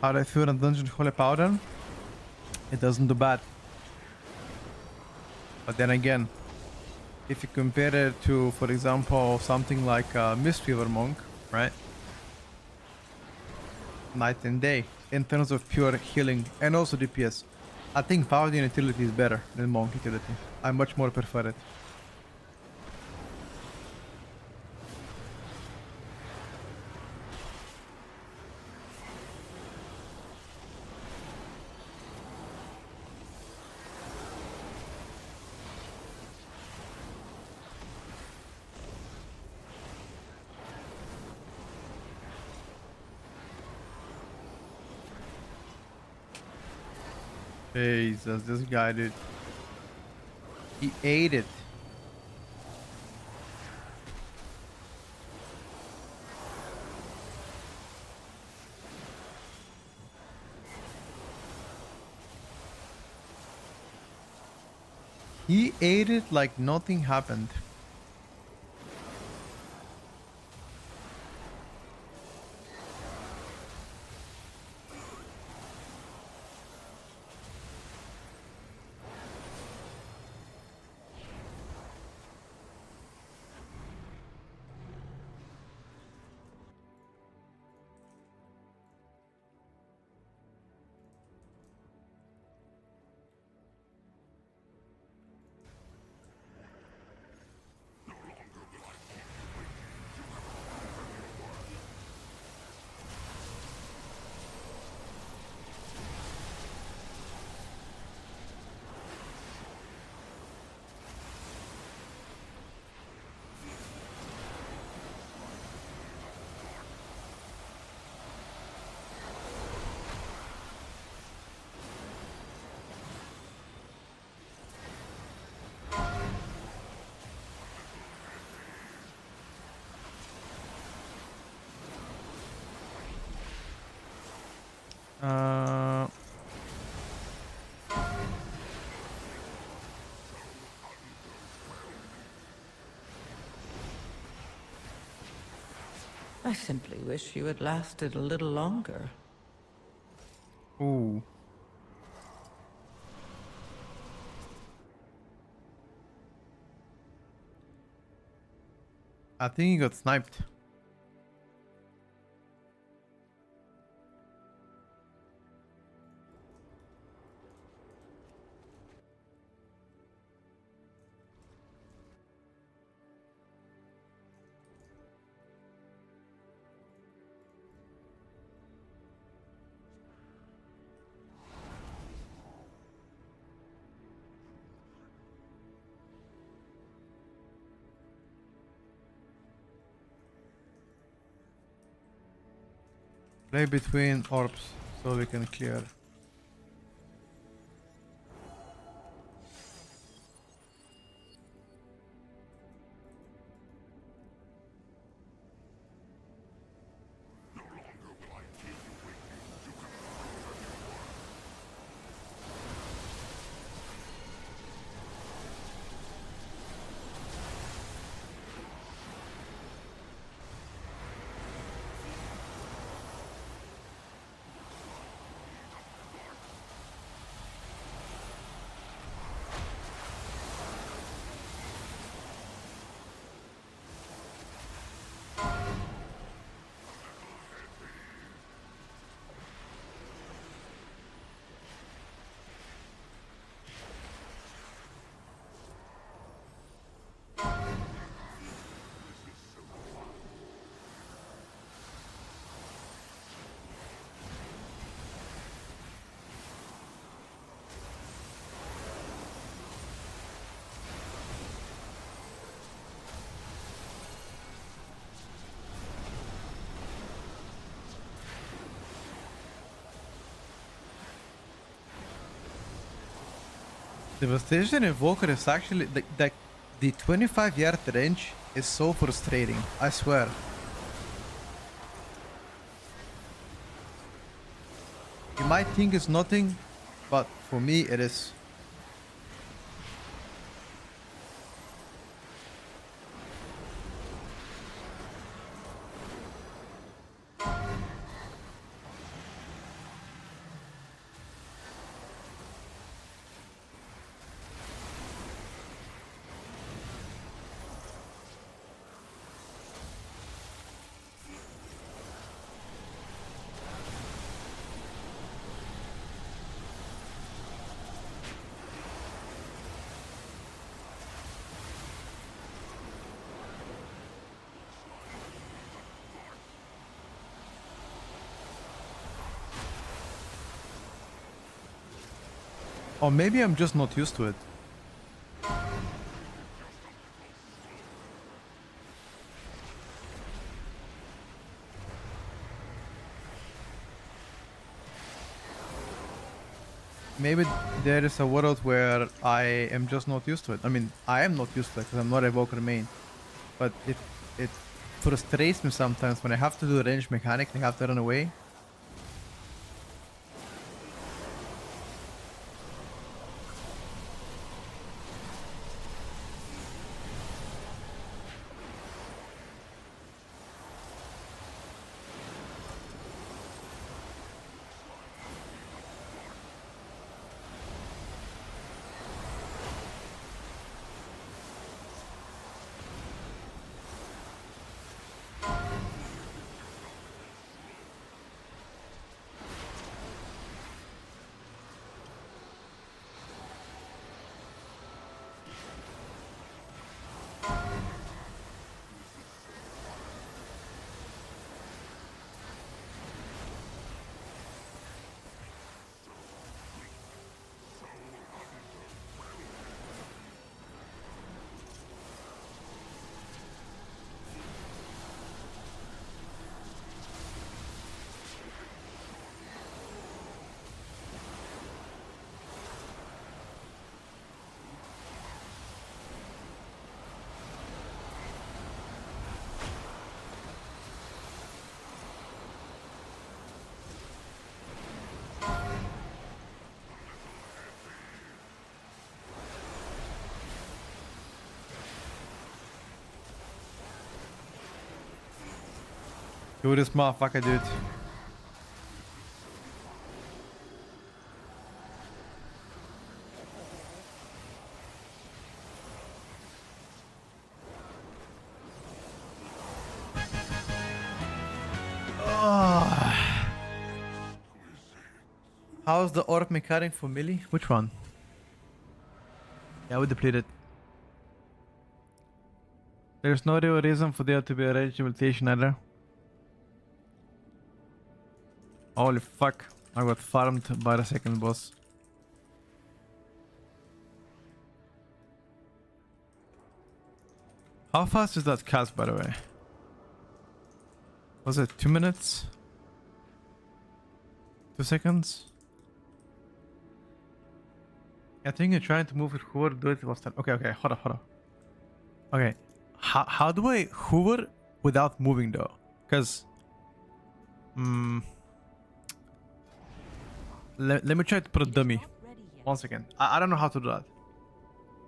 How do I feel in Dungeon Holy Powder? It doesn't do bad. But then again, if you compare it to, for example, something like Mistweaver Monk, right? Night and day, in terms of pure healing and also DPS. I think Paladin utility is better than Monk utility. I much more prefer it. Jesus, this guy, dude. He ate it. He ate it like nothing happened. I simply wish you had lasted a little longer. Ooh. I think he got sniped. Play between orbs so we can clear. Devastation Invoker is actually the 25-yard range is so frustrating, I swear. You might think it's nothing, but for me it is. Or maybe I'm just not used to it. Maybe there is a world where I am just not used to it. I mean, I am not used to it because I'm not a Evoker main. But it frustrates me sometimes when I have to do a range mechanic and I have to run away. Do this motherfucker, dude. How's the orc mechanic for melee? Which one? Yeah, we depleted. There's no real reason for there to be a rage mutation either. Holy fuck, I got farmed by the second boss. How fast is that cast, by the way? Was it 2 minutes? 2 seconds. I think you're trying to move it hover, do it last time. Okay, hold on. Okay, how do I hover without moving though? Because, let me try to put a dummy. 1 second. I don't know how to do that.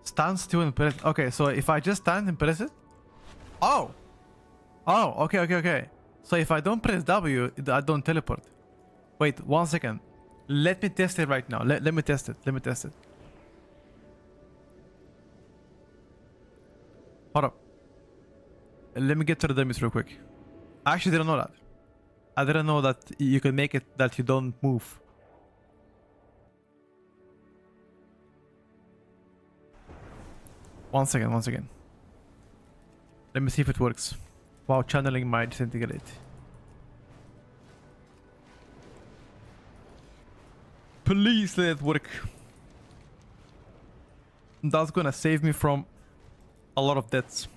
Stand still and press. Okay, so if I just stand and press it. Oh, okay. So if I don't press W, I don't teleport. Wait, 1 second. Let me test it right now. Let me test it. Hold up. Let me get to the dummies real quick. I actually didn't know that. I didn't know that you can make it that you don't move. One second. Let me see if it works. While channeling my disintegrate. Please let it work. That's gonna save me from a lot of deaths.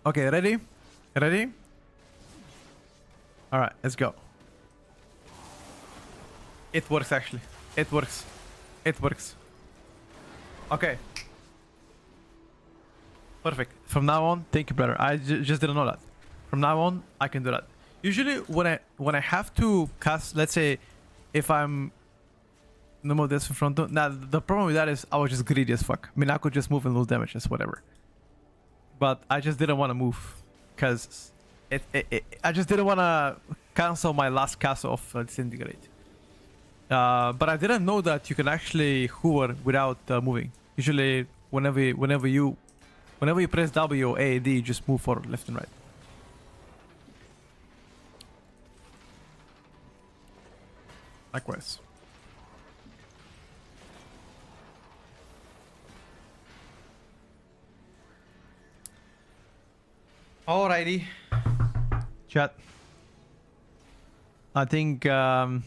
Okay, ready? Alright, let's go. It works actually. It works. Okay. Perfect. From now on, thank you, brother. I just didn't know that. From now on, I can do that. Usually, when I have to cast, let's say, if I'm no more this in front of. Now the problem with that is I was just greedy as fuck. I mean, I could just move and lose damage, just whatever. But I just didn't want to move because I just didn't want to cancel my last cast of disintegrate. But I didn't know that you can actually hover without moving. Usually, whenever you press W or A, D, you just move forward, left and right. Likewise. Alrighty. Chat. I think I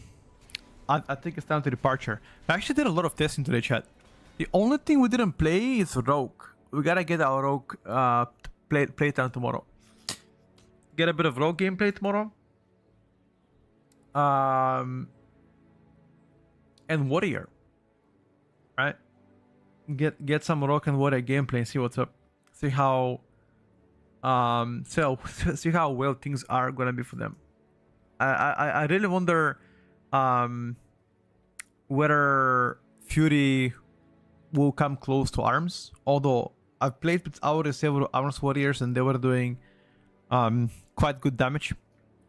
think it's time to departure. I actually did a lot of testing today, chat. The only thing we didn't play is Rogue. We gotta get our Rogue playtime tomorrow. Get a bit of Rogue gameplay tomorrow. And Warrior. Right? Get some Rogue and Warrior gameplay and see what's up. See how see how well things are gonna be for them. I really wonder whether Fury will come close to ARMS, although I've played with our several ARMS warriors and they were doing quite good damage.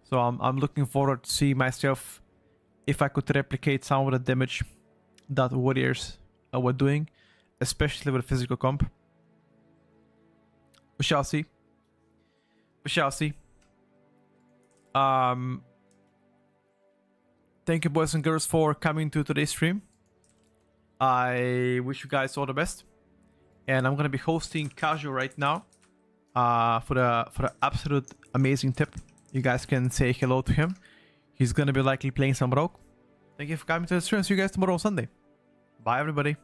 So I'm looking forward to see myself if I could replicate some of the damage that warriors were doing, especially with physical comp. We shall see. Thank you, boys and girls, for coming to today's stream. I wish you guys all the best, and I'm gonna be hosting Casual right now for the absolute amazing tip. You guys can say hello to him. He's gonna be likely playing some Rogue. Thank you for coming to the stream. See you guys tomorrow on Sunday. Bye, everybody.